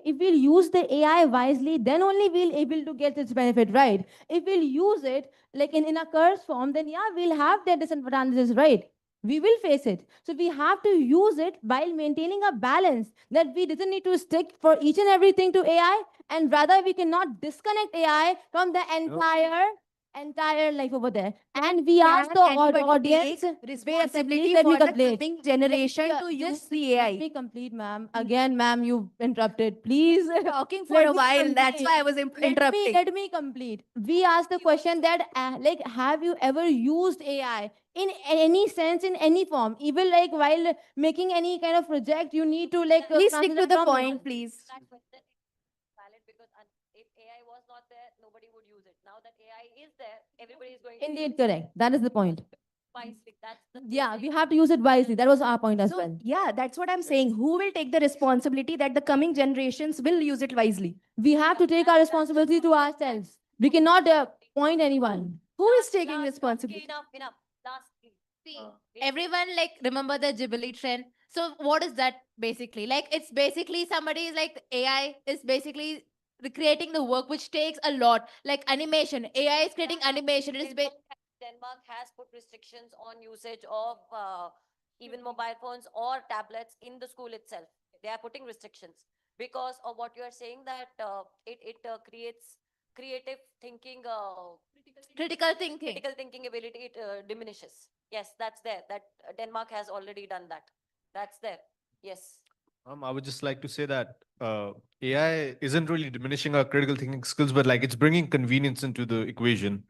Speaker 19: if we'll use the AI wisely, then only we'll able to get its benefit, right? If we'll use it like in a curse form, then yeah, we'll have their disadvantages, right? We will face it. So we have to use it while maintaining a balance that we doesn't need to stick for each and everything to AI, and rather we cannot disconnect AI from the entire life over there. And we ask the audience
Speaker 23: responsibility
Speaker 19: let
Speaker 23: for
Speaker 19: me
Speaker 23: the
Speaker 19: complete.
Speaker 23: coming generation to use
Speaker 19: Just
Speaker 23: the AI.
Speaker 19: let me complete, ma'am. Again, ma'am, you interrupted. Please.
Speaker 23: Talking for
Speaker 19: Let
Speaker 23: a
Speaker 19: me
Speaker 23: while. That's
Speaker 19: complete.
Speaker 23: why I was interrupting.
Speaker 19: Let me complete. We asked the question that, like, have you ever used AI in any sense, in any form? Even like while making any kind of project, you need to like.
Speaker 23: Please stick
Speaker 19: translate
Speaker 23: to the
Speaker 19: from-
Speaker 23: point, please.
Speaker 11: That question is valid because if AI was not there, nobody would use it. Now that AI is there, everybody is going to use
Speaker 19: Indeed,
Speaker 11: it
Speaker 19: correct. That is the point.
Speaker 11: wisely. That's the
Speaker 19: Yeah,
Speaker 11: basic.
Speaker 19: we have to use it wisely. That was our point as
Speaker 23: So,
Speaker 19: well.
Speaker 23: yeah, that's what I'm saying. Who will take the responsibility that the coming generations will use it wisely?
Speaker 19: We have to take our responsibility to ourselves. We cannot point anyone.
Speaker 23: Who is taking responsibility?
Speaker 11: Enough. Lastly.
Speaker 23: See, everyone like remember the Ghibli trend. So what is that basically? Like it's basically somebody is like AI is basically recreating the work which takes a lot. Like animation. AI is creating animation. It is
Speaker 11: Denmark has put restrictions on usage of even mobile phones or tablets in the school itself. They are putting restrictions because of what you are saying that it creates creative thinking,
Speaker 23: critical thinking.
Speaker 11: critical thinking ability. It diminishes. Yes, that's there. That Denmark has already done that. That's there. Yes.
Speaker 14: I would just like to say that AI isn't really diminishing our critical thinking skills, but like it's bringing convenience into the equation.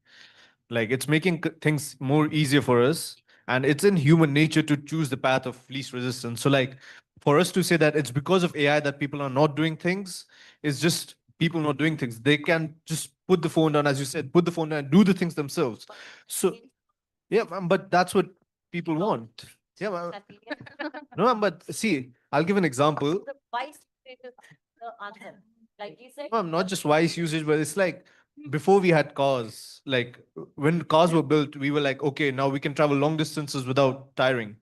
Speaker 14: Like it's making things more easier for us, and it's in human nature to choose the path of least resistance. So like for us to say that it's because of AI that people are not doing things is just people not doing things. They can just put the phone down, as you said, put the phone down and do the things themselves. So yeah, but that's what people want. Yeah, no, but see, I'll give an example.
Speaker 11: The wise usage is the answer. Like you said.
Speaker 14: No, not just wise usage, but it's like before we had cars, like when cars were built, we were like, okay, now we can travel long distances without tiring.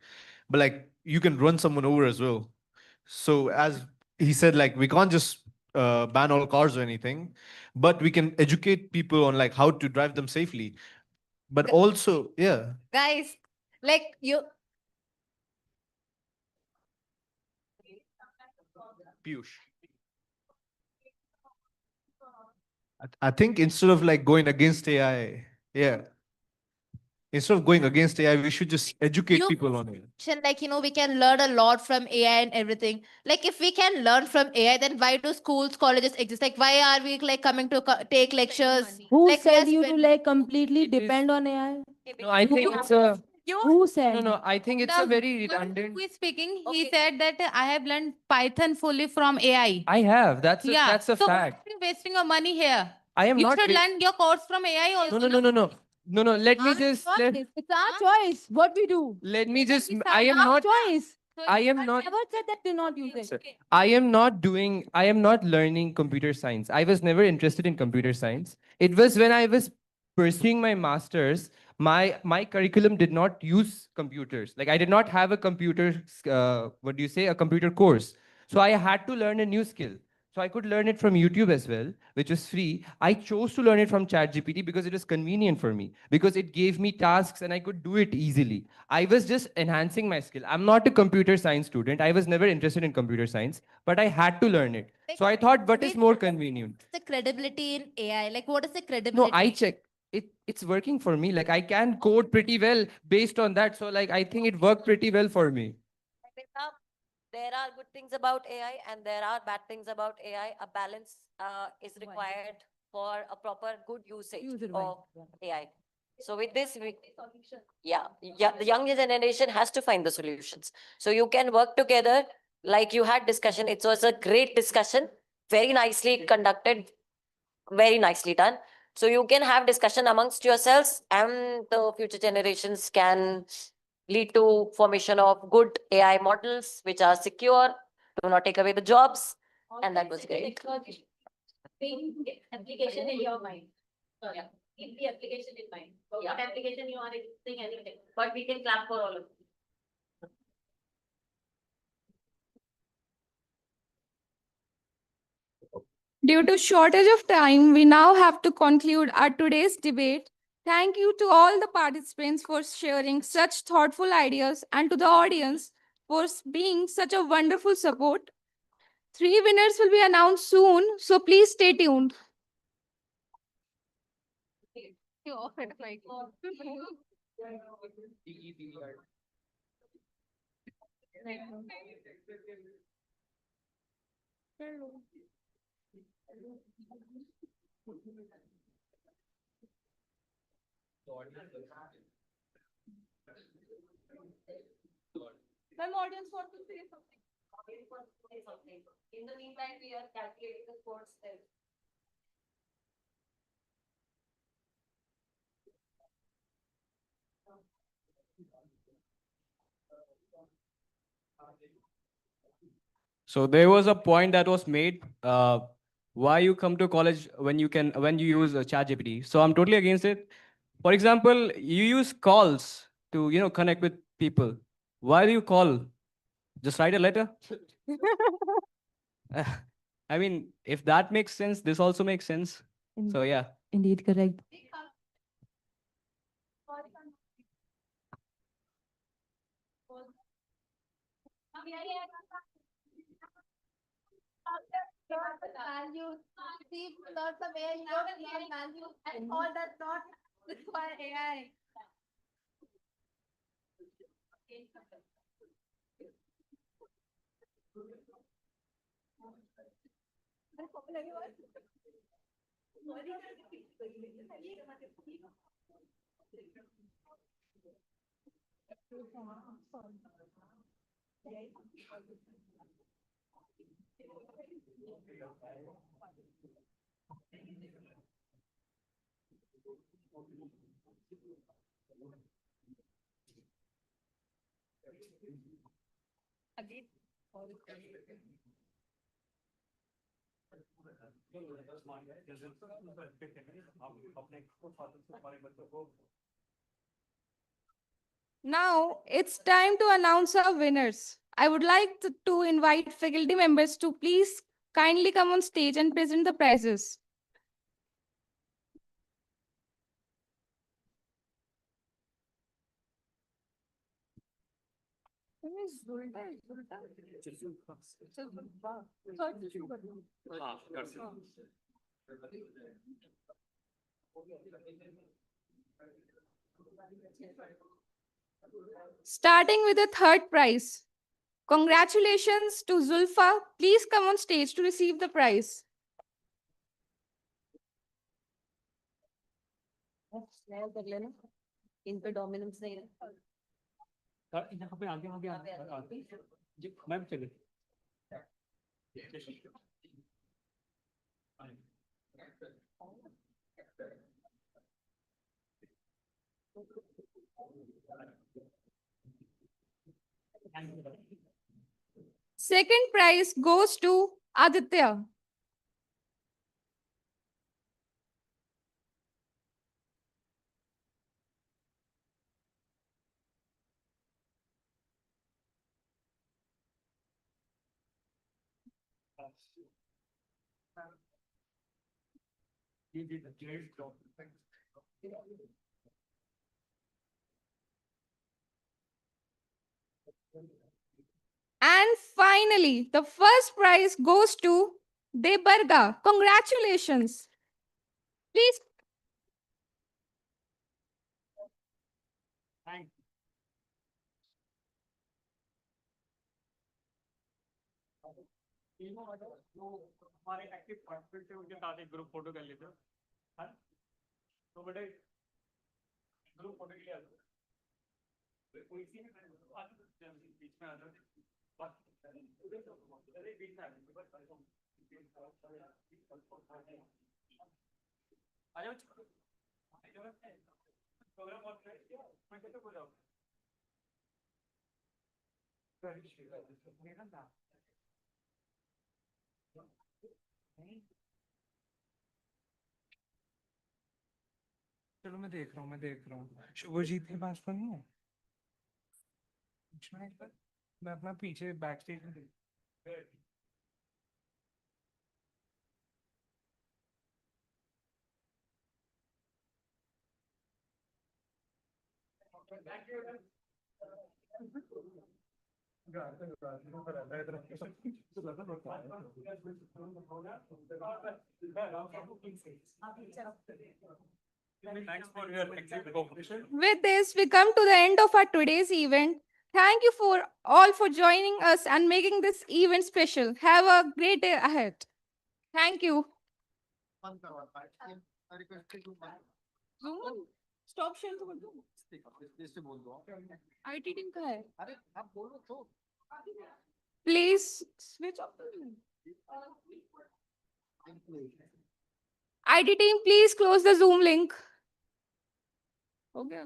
Speaker 14: But like you can run someone over as well. So as he said, like we can't just ban all cars or anything, but we can educate people on like how to drive them safely. But also, yeah.
Speaker 23: Guys, like you
Speaker 14: Piyush. I think instead of like going against AI, yeah. Instead of going against AI, we should just educate people on it.
Speaker 23: like we can learn a lot from AI and everything. Like if we can learn from AI, then why do schools, colleges exist? Like why are we like coming to take lectures?
Speaker 19: Who
Speaker 23: Like we
Speaker 19: said
Speaker 23: are
Speaker 19: you to like completely depend on AI?
Speaker 9: No, I think it's a.
Speaker 19: Who said?
Speaker 9: No, I think it's a very redundant.
Speaker 13: Who is speaking? He said that I have learned Python fully from AI.
Speaker 9: I have. That's a,
Speaker 13: Yeah.
Speaker 9: that's a
Speaker 13: so
Speaker 9: fact.
Speaker 13: why are you wasting your money here?
Speaker 9: I am
Speaker 13: you
Speaker 9: not
Speaker 13: should
Speaker 9: wa-
Speaker 13: learn your course from AI also.
Speaker 9: No. Let me just.
Speaker 19: It's our choice. What we do.
Speaker 9: Let me just.
Speaker 19: It's
Speaker 9: I am
Speaker 19: our
Speaker 9: not.
Speaker 19: choice.
Speaker 9: I am not.
Speaker 19: Never said that do not use it.
Speaker 9: I am not doing. I am not learning computer science. I was never interested in computer science. It was when I was pursuing my masters. My curriculum did not use computers. Like I did not have a computer. What do you say? A computer course. So I had to learn a new skill. So I could learn it from YouTube as well, which was free. I chose to learn it from ChatGPT because it was convenient for me, because it gave me tasks and I could do it easily. I was just enhancing my skill. I'm not a computer science student. I was never interested in computer science, but I had to learn it. So I thought, what is more convenient?
Speaker 23: the credibility in AI? Like what is the
Speaker 9: No,
Speaker 23: credibility?
Speaker 9: I check. It's working for me. Like I can code pretty well based on that. So like I think it worked pretty well for me.
Speaker 11: There are good things about AI and there are bad things about AI. A balance is required for a proper good usage of AI. So with this, yeah, the younger generation has to find the solutions. So you can work together, like you had discussion. It was a great discussion, very nicely conducted, very nicely done. So you can have discussion amongst yourselves, and the future generations can lead to formation of good AI models which are secure, do not take away the jobs, and that was great.
Speaker 21: Application in your mind. Yeah. Keep the application in mind. What application you are using, anything. But we can clap for all of you.
Speaker 6: Due to shortage of time, we now have to conclude our today's debate. Thank you to all the participants for sharing such thoughtful ideas and to the audience for being such a wonderful support. 3 winners will be announced soon, so please stay tuned.
Speaker 11: Ma'am, audience want to say something. Audience wants to say something. In the meantime, we are calculating the scores there.
Speaker 18: So there was a point that was made. Why you come to college when you use ChatGPT? So I'm totally against it. For example, you use calls to connect with people. Why do you call? Just write a letter. I mean, if that makes sense, this also makes sense. So yeah.
Speaker 19: Indeed, correct.
Speaker 23: Values, see lots of AI, values, and all that not require AI.
Speaker 6: Now it's time to announce our winners. I would like to invite faculty members to please kindly come on stage and present the prizes. Starting with the third prize. Congratulations to Zulfa. Please come on stage to receive the prize.
Speaker 11: इन पे dominance नहीं है
Speaker 15: यहाँ पे आगे आगे आगे जी ma'am चलिए
Speaker 6: Second prize goes to Aditya. And finally, the first prize goes to Debarga. Congratulations. Please.
Speaker 15: हमारे एक्टिव पार्टिसिपेंट थे उनके साथ एक ग्रुप फोटो कर लेते हैं तो बेटे
Speaker 2: चलो मैं देख रहा हूँ शुभजीत के पास तो नहीं है। पूछना एक बार, मैं अपना पीछे बैक स्टेज में देख। Thanks for your excellent cooperation.
Speaker 6: With this, we come to the end of our today's event. Thank you for all for joining us and making this event special. Have a great day ahead. Thank you. Zoom? Stop sharing तो बोल दो। IT team का है। अरे आप बोलो तो। Please switch off the Zoom. IT team, please close the Zoom link. हो गया?